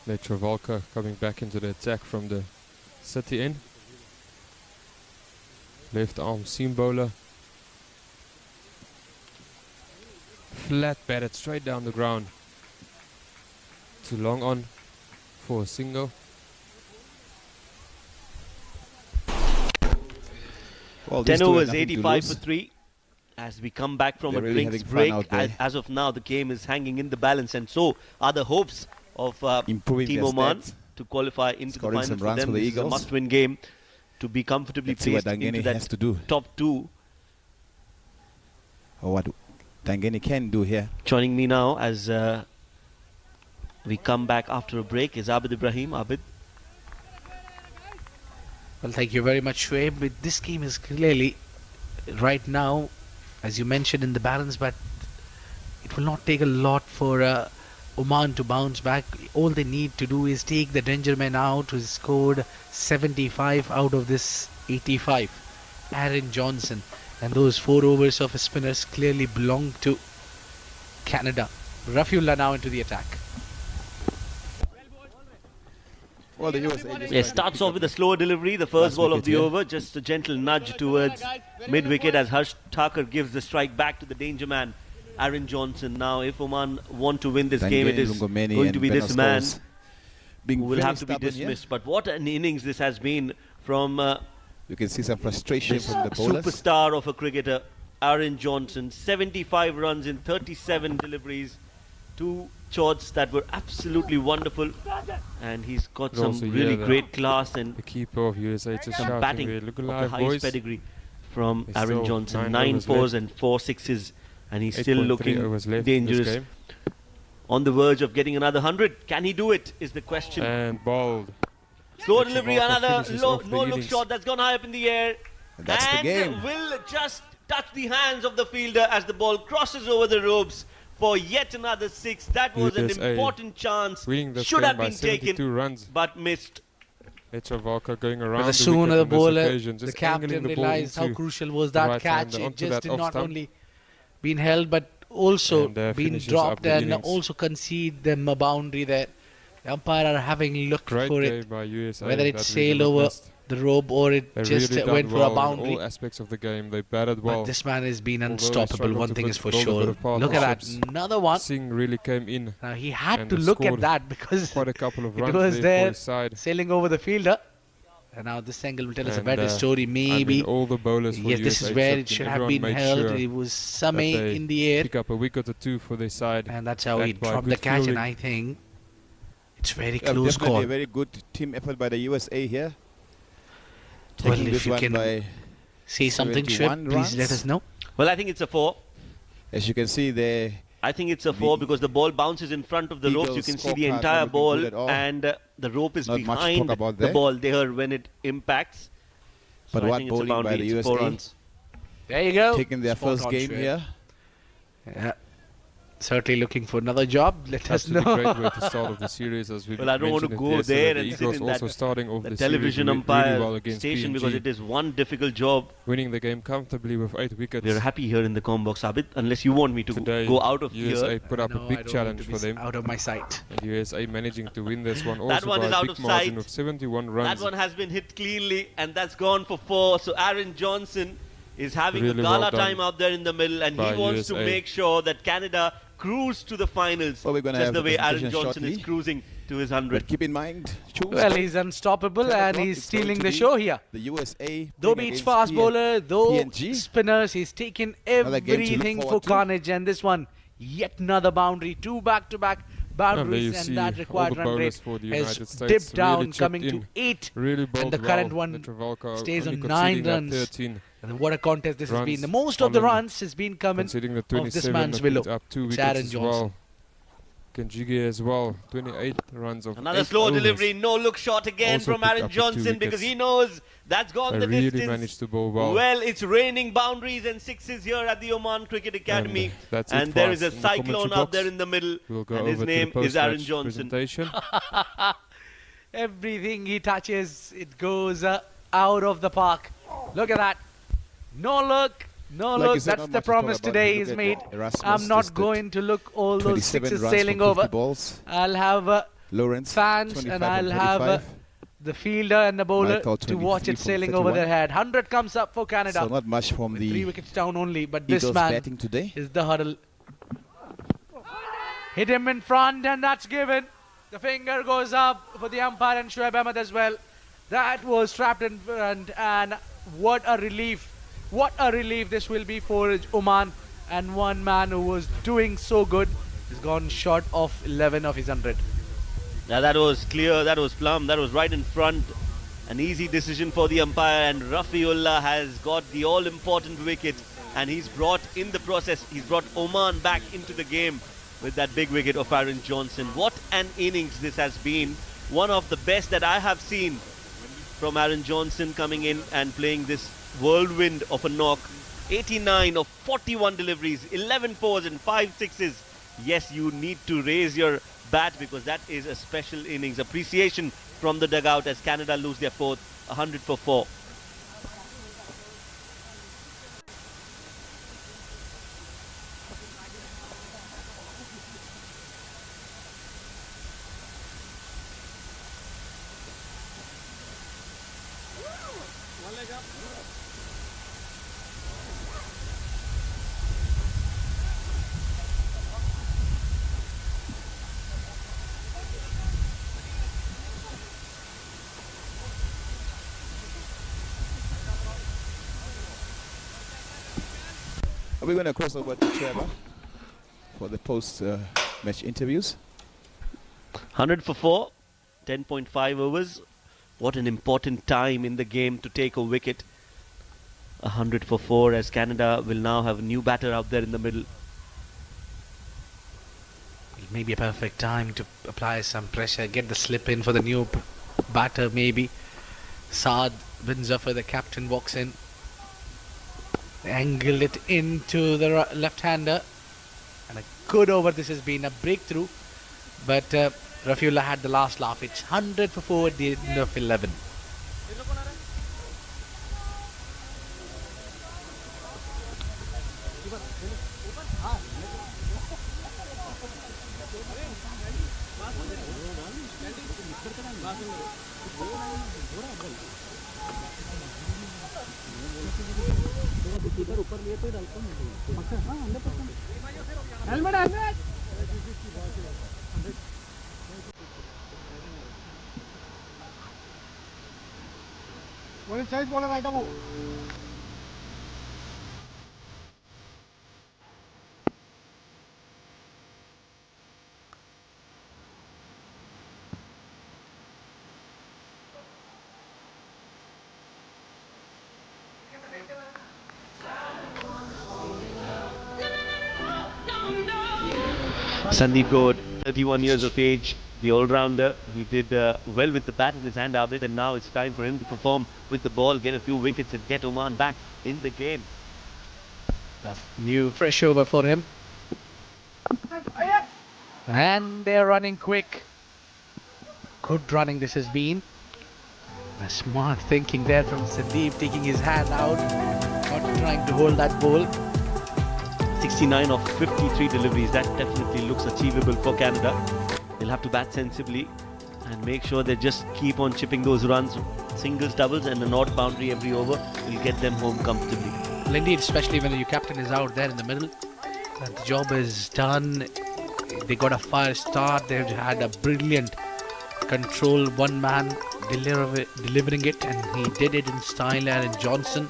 Netravalka coming back into the attack from the city end. Left arm seam bowler. Flat batted straight down the ground. Too long on for a single. Well, 10 overs, 85 for 3. As we come back from a really drinks break, out as of now the game is hanging in the balance, and so are the hopes of improving Team their Oman stats, to qualify into the scoring final some for runs them. for the This is a Eagles. must-win game to be comfortably Let's see what placed into Dangeni that has to do, top 2. or what Dangeni can do here. Joining me now as we come back after a break is Abid Ibrahim. Abid. Well, thank you very much, Shoaib. But this game is clearly, right now, as you mentioned, in the balance, but it will not take a lot for Oman to bounce back. All they need to do is take the danger man out, who scored 75 out of this 85. Aaron Johnson. And those 4 overs of spinners clearly belong to Canada. Rafiullah now into the attack. Well, the USA Yes, starts off with a slower delivery. The first ball of the over, just a gentle nudge towards mid-wicket as Harsh Thakur gives the strike back to the danger man, Aaron Johnson. Now, if Oman want to win this game, it is going to be this man who will have to be dismissed. But what an innings this has been from you can see some frustration from the bowlers. Superstar of a cricketer, Aaron Johnson. 75 runs in 37 deliveries. 2 shots that were absolutely wonderful, and he's got some really great class and the keeper of USA just some batting look of alive, the highest boys. pedigree from There's Aaron still Johnson. 9 9 overs fours left. and 4 sixes, and he's still 8.3 looking overs left in this dangerous. game. On the verge of getting another 100. Can he do it? Is the question. And bowled. Slow delivery, another off the no-look innings. shot that's gone high up in the air. And that's the game. Will just touch the hands of the fielder as the ball crosses over the ropes for yet another 6. That was an USA important chance. winning this Should game have by been 72 taken, runs. but missed. Netravalka going around But the sooner wicket the on this bowler, occasion, the just captain angling the ball realized how into crucial was the that right catch. hander It onto just that did off not stump. only been held, but also And, been finishes dropped up the and innings. also concede them a boundary there. The umpire are having looked Great for game it, by USA. whether it that we sailed over witnessed. the rope or it They just really went done for a well in boundary. all aspects of the game. They batted well. But this man has been Although they unstoppable, struggled one to thing is for build a bit sure. of Look at that, partnerships. another one. Singh really came in. Now he had and to look at scored that because quite a couple of it runs was there for there his side. sailing over the fielder. And now this angle will tell us a And, better story. I Maybe mean, all the bowlers for yes, this USA is where it chipped in. should have Everyone been made held. sure It was some that they in the air, pick up a wicket or 2 for their side. and that's how he backed by dropped good the catch. And fielding. I think It's very close Definitely call. a very good team effort by the USA here. Well, Taking if this you one can by say something, 71 Shweb, please let runs. us know. Well, I think it's a 4. As you can see there, I think it's a 4 because the ball bounces in front of the ropes. You Eagles can see the scorecard entire not looking good at ball all. and the rope is Not much to behind talk about the there. ball there when it impacts. But So I what think it's a bowling by boundary. the It's 4 USA. runs. There you go. Taking their Spot first on, game Shweb. here. Yeah. Certainly looking for another job. Let us know. Absolutely great way to start off the series, as we Well, I don't want to mentioned it go yesterday. there The and sit Eagles in also that starting off the the television series umpire really well against station PNG, because it is one difficult job. winning the game comfortably with 8 wickets. We're happy here in the com box, Abid, unless you want me to Today, go out of USA here. put up No, a I big don't challenge want to for be them. out of my sight. And USA managing to win this one That also one by is a out big of margin sight. of 71 runs. That one has been hit cleanly and that's gone for 4. So Aaron Johnson is having Really a well gala done time out there in the middle and he by wants to USA. make sure that Canada cruise to the finals. Well, we're gonna just have the the way Aaron presentation Johnson is shortly. cruising to his 100. But keep in mind, Well, he's unstoppable 10 and o'clock, he's it's going stealing to the be show here. the USA Though playing beats against fast bowler, though PNG. spinners, he's taken Another game to look everything for forward to. carnage. And this one, yet another boundary. 2 back-to-back boundaries, you and see that all required the run rate bowlers for the has United States dipped down, really chipped coming in. to 8. Really bowled the current well. one The Travalco stays only on 9 conceding at runs. 13, And what a contest this has been. runs The most on of the him, runs has been coming conceding the of this 27 man's that Willow. picked up 2 It's wickets Aaron as Johnson. well. Kenjige as well, 28 runs of Another 8 slow overs. delivery, no look shot again Also from picked Aaron up the 2 Johnson because wickets. he knows that's gone They the really distance. managed to bowl well. Well, it's raining boundaries and 6s here at the Oman Cricket Academy. And that's it And for there us is a in the commentary cyclone out box. there in the middle. We'll go and over his to name the is Aaron post-match Johnson. presentation. Everything he touches, it goes out of the park. Look at that. No look. No Like you look. said, That's not the much to talk promise about. today Look he's at made. Erasmus I'm not just going to look all those 27 sixes runs sailing from 50 over. balls. I'll have Lawrence, fans 25 and from I'll have 35. the fielder and the bowler Michael, to watch 23 it from sailing over 31. their head. 100 comes up for Canada. So not much from With the 3 wickets down only, but this Eagles man batting today. is the hurdle. Hit him in front and that's given. The finger goes up for the umpire and Shoaib Ahmed as well. That was trapped in front and what a relief. What a relief this will be for Oman. And one man who was doing so good has gone short of 11 of his 100. Now that was clear, that was plumb, that was right in front. An easy decision for the umpire and Rafiullah has got the all-important wicket and he's brought in the process, he's brought Oman back into the game with that big wicket of Aaron Johnson. What an innings this has been. One of the best that I have seen from Aaron Johnson coming in and playing this whirlwind of a knock. 89 of 41 deliveries, 11 fours and 5 sixes. Yes, you need to raise your bat because that is a special innings. Appreciation from the dugout as Canada lose their 4th, 100 for 4. We're going to cross over to Trevor for the post-match interviews. 100 for 4, 10.5 overs. What an important time in the game to take a wicket. 100 for 4 as Canada will now have a new batter out there in the middle. It may be a perfect time to apply some pressure, get the slip in for the new batter maybe. Saad bin Zafar, the captain, walks in. Angled it into the left-hander. And a good over. This has been a breakthrough. But Rafiullah had the last laugh. It's 100 for 4 at the end of 11. Sandeep Gaur, 31 years of age, the all-rounder. He did well with the bat in his hand out there, and now it's time for him to perform with the ball, get a few wickets and get Oman back in the game. New fresh over for him. And they're running quick. Good running this has been. A smart thinking there from Sandeep, taking his hand out, not trying to hold that ball. 69 of 53 deliveries, that definitely looks achievable for Canada. They'll have to bat sensibly and make sure they just keep on chipping those runs. Singles, doubles and an odd boundary every over will get them home comfortably. Well, indeed, especially when your captain is out there in the middle. And the job is done. They got a fire start. They've had a brilliant control, one man delivering it, and he did it in style. Aaron Johnson,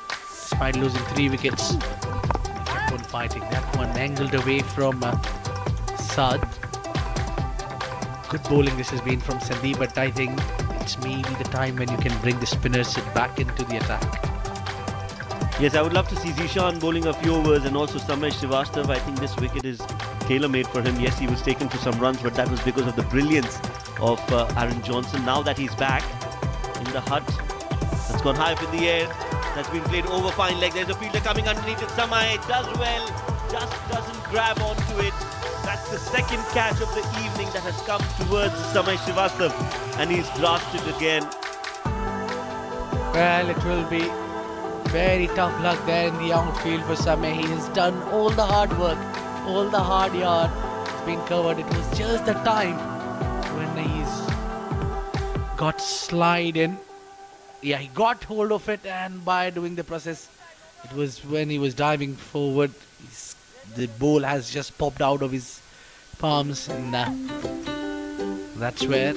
despite losing 3 wickets, he kept on fighting. That one angled away from Saad. Good bowling this has been from Sandeep, but I think it's maybe the time when you can bring the spinners back into the attack. Yes, I would love to see Zishan bowling a few overs, and also Samesh Srivastava. I think this wicket is tailor-made for him. Yes, he was taken for some runs, but that was because of the brilliance of Aaron Johnson. Now that he's back in the hut, that's gone high up in the air. That's been played over fine leg. There's a fielder coming underneath it. Samay does well, just doesn't grab onto it. That's the second catch of the evening that has come towards Samesh Srivastava, and he's grasped it again. Well, it will be very tough luck there in the outfield for Samay. He has done all the hard work, all the hard yard. It's been covered. It was just the time when he's got slide in. Yeah, he got hold of it, and by doing the process, it was when he was diving forward, the ball has just popped out of his palms, and that's where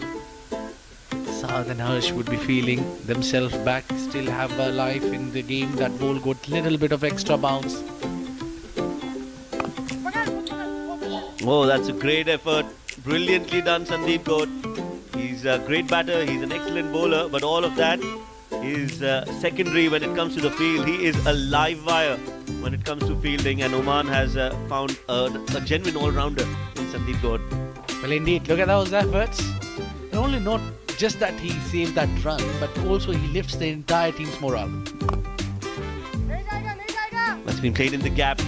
Saad and Harsh would be feeling themselves back, still have a life in the game. That ball got little bit of extra bounce. Oh, that's a great effort. Brilliantly done, Sandeep Gaur. He's a great batter, he's an excellent bowler, but all of that is secondary when it comes to the field. He is a live wire when it comes to fielding, and Oman has found a genuine all-rounder in Sandeep Gaur. Well, indeed, look at those efforts. And only not just that he saved that run, but also he lifts the entire team's morale. That's been played in the gap,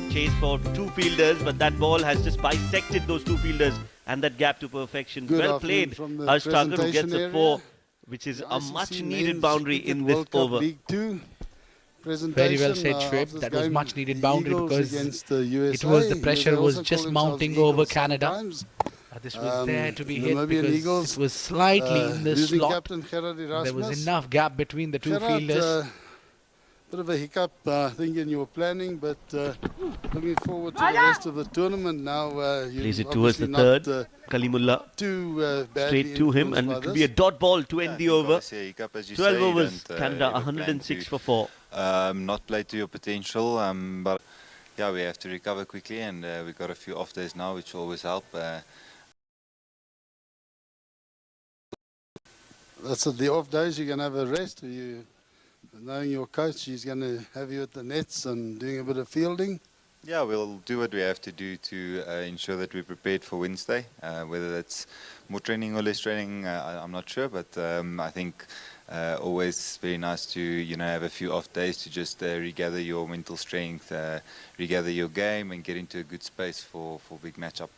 chase for 2 fielders, but that ball has just bisected those 2 fielders and that gap to perfection. Good well played, Harsh Thakur, who gets a 4, which is a much needed boundary in this over. League 2 Very well said, Shweb. That was much needed boundary because it was the pressure was just mounting over Canada. This was there to be hit because it was slightly in the slot. There was enough gap between the 2 fielders. Bit of a hiccup, I think, in your planning, but looking forward to the rest of the tournament now. Plays it towards the third. Kalimullah straight to him, and it could be a dot ball to end the over. 12 overs, Canada 106 for 4. Not played to your potential, but yeah, we have to recover quickly, and we've got a few off days now, which will always help. That's the off days, you can have a rest. Knowing your coach, he's going to have you at the nets and doing a bit of fielding. Yeah, we'll do what we have to do to ensure that we're prepared for Wednesday. Whether that's more training or less training, I'm not sure, but I think always very nice to have a few off days to just regather your mental strength, regather your game, and get into a good space for big matchup.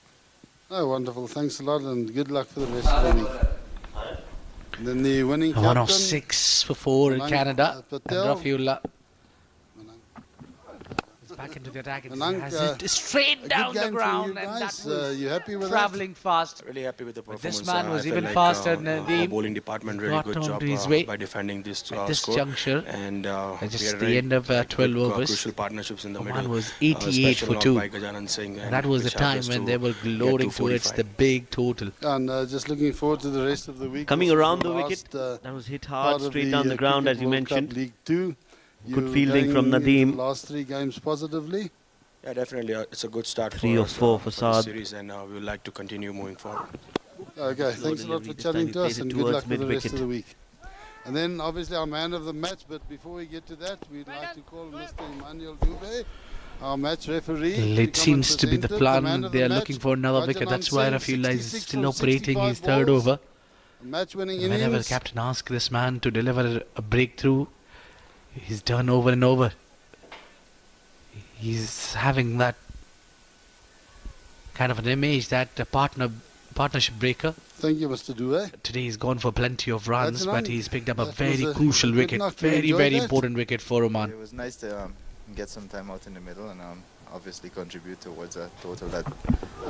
Oh, wonderful! Thanks a lot, and good luck for the rest of the week. And then the winning captain, 106 for 4 in Canada, and Rafiullah back into the attack. It's straight down the ground, and that was you happy with traveling fast. Really happy with the performance. This man was even like faster than the bowling department. Really good job by defending this at this score. juncture. And just the end of 12 overs. Crucial partnerships in the middle. One was 88 for 2. And that was the time when they were loading towards the big total. And just looking forward to the rest of the week. Coming around the wicket, that was hit hard straight down the ground, as you mentioned. League 2. Good fielding from Nadeem. Last 3 games positively. Yeah, definitely. It's a good start 3 or 4 for Saad. Series, and we would like to continue moving forward. Okay, thanks a lot for chatting to us, and good luck for the rest of the week. And then obviously our man of the match, but before we get to that, we'd like to call Mr. Emmanuel Dube Our match referee. It seems to be the plan. They are looking for another wicket. That's why Rafiullah is still operating his third over. Match-winning Whenever the innings. captain asks this man to deliver a breakthrough, he's done over and over. He's having that kind of an image, that partnership breaker. Thank you, Mr. Due. Today he's gone for plenty of runs, That's but none. he's picked up a That very was a crucial good wicket. knock. You Very, enjoyed very that? important wicket for Oman. It was nice to get some time out in the middle and obviously contribute towards a total that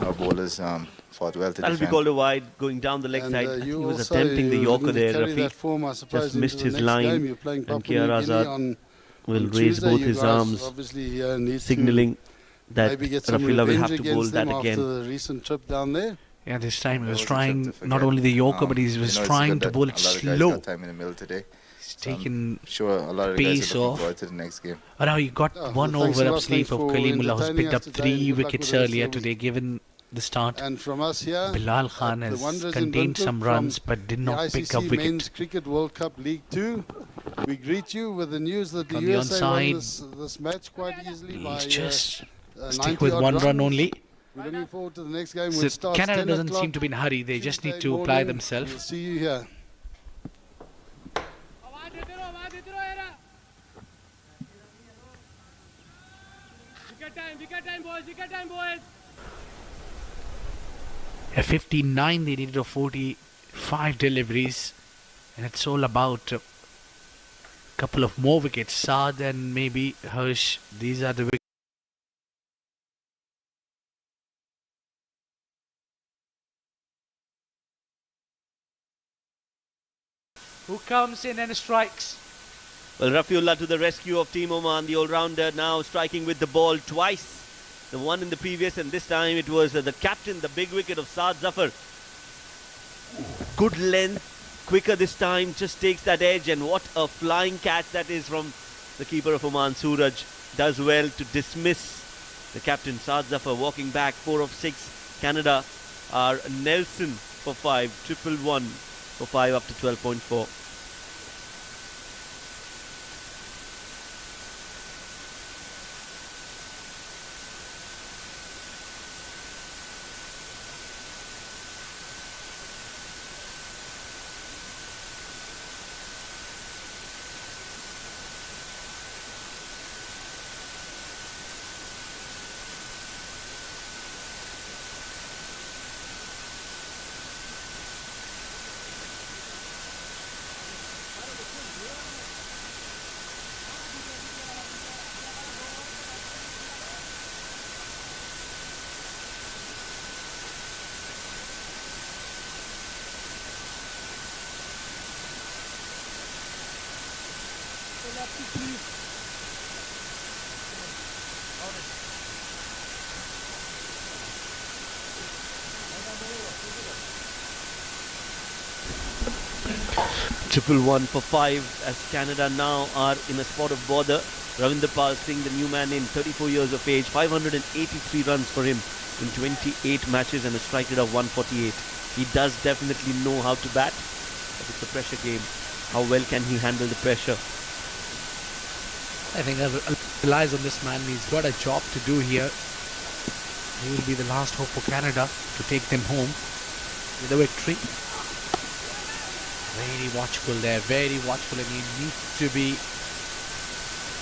our bowlers fought well to That'll be defend. called a wide going down the leg And, side. I think you he was also, attempting the Yorker looking to there, carry Rafi. that form, I suppose, Just into missed the his next line, game. You're playing and Papua Kiar New Guinea Azad on will raise Tuesday. both You his guys arms, obviously need signaling that maybe get some Rafiullah will have revenge to bowl against that them again. after the recent trip down there. Yeah, this time he That was was a trip trying to not forget. only the Yorker, but he was You know, it's trying good to that bowl a it lot of guys slow. got time in the middle today. He's So I'm taken sure a lot of the guys pace are looking off. forward to the next game. Oh, now he got Oh, one well, thanks over a up lot. sleeve Thanks of for Kalimullah, who's entertaining picked us up today, 3 and good luck wickets with the rest earlier of the today, given the start. And from us here, Bilal Khan the has Wanderers in contained Windhoek some from runs but did the not pick up ICC wicket. Men's Cricket World Cup League 2. We greet you with the news that the On the USA won onside, this match quite easily by He's just 90 stick with odd one run runs. only. We're looking forward to the next game. So Which starts Canada 10 doesn't o'clock seem to be in a hurry. They just need Tuesday to apply morning. themselves. We'll see you here. At 59, they needed a 45 deliveries, and it's all about a couple of more wickets. Saad and maybe Hirsch, these are the wickets. Who comes in and strikes? Well, Rafiullah to the rescue of Team Oman, the all-rounder, now striking with the ball twice. The one in the previous, and this time it was the captain, the big wicket of Saad Zafar. Good length, quicker this time, just takes that edge, and what a flying catch that is from the keeper of Oman, Suraj. Does well to dismiss the captain, Saad Zafar, walking back, 4 of 6. Canada are Nelson for 5, 111 for 5 up to 12.4. Triple one for 5 as Canada now are in a spot of bother. Ravinder Pal Singh, the new man in, 34 years of age, 583 runs for him in 28 matches and a strike rate of 148. He does definitely know how to bat, but it's a pressure game. How well can he handle the pressure? I think relies on this man. He's got a job to do here. He will be the last hope for Canada to take them home with a victory. Very watchful there, very watchful, and you need to be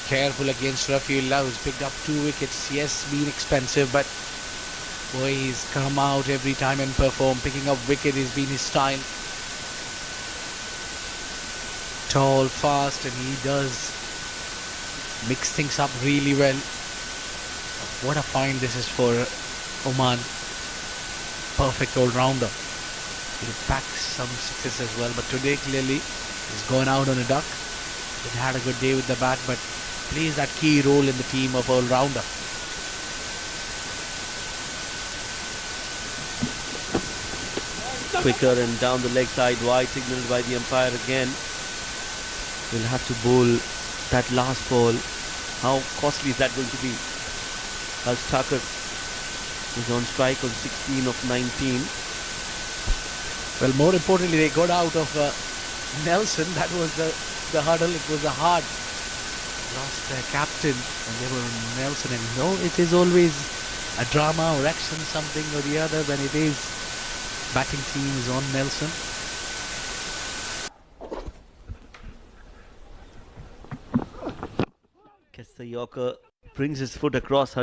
careful against Rafiullah, who's picked up 2 wickets. Yes, been expensive, but boy, he's come out every time and performed. Picking up wicket has been his style. Tall, fast, and he does mix things up really well. What a find this is for Oman. Perfect all-rounder. He packs some sixes as well, but today clearly he's gone out on a duck. He had a good day with the bat, but plays that key role in the team of all-rounder. Quicker and down the leg side, wide, signalled by the umpire again. We'll have to bowl that last ball. How costly is that going to be? As Tucker is on strike on 16 of 19. Well, more importantly, they got out of Nelson. That was the hurdle. It was a hard lost their captain and they were on Nelson, and it is always a drama or action, something or the other, when it is batting team is on Nelson. Gets the Yorker, brings his foot across.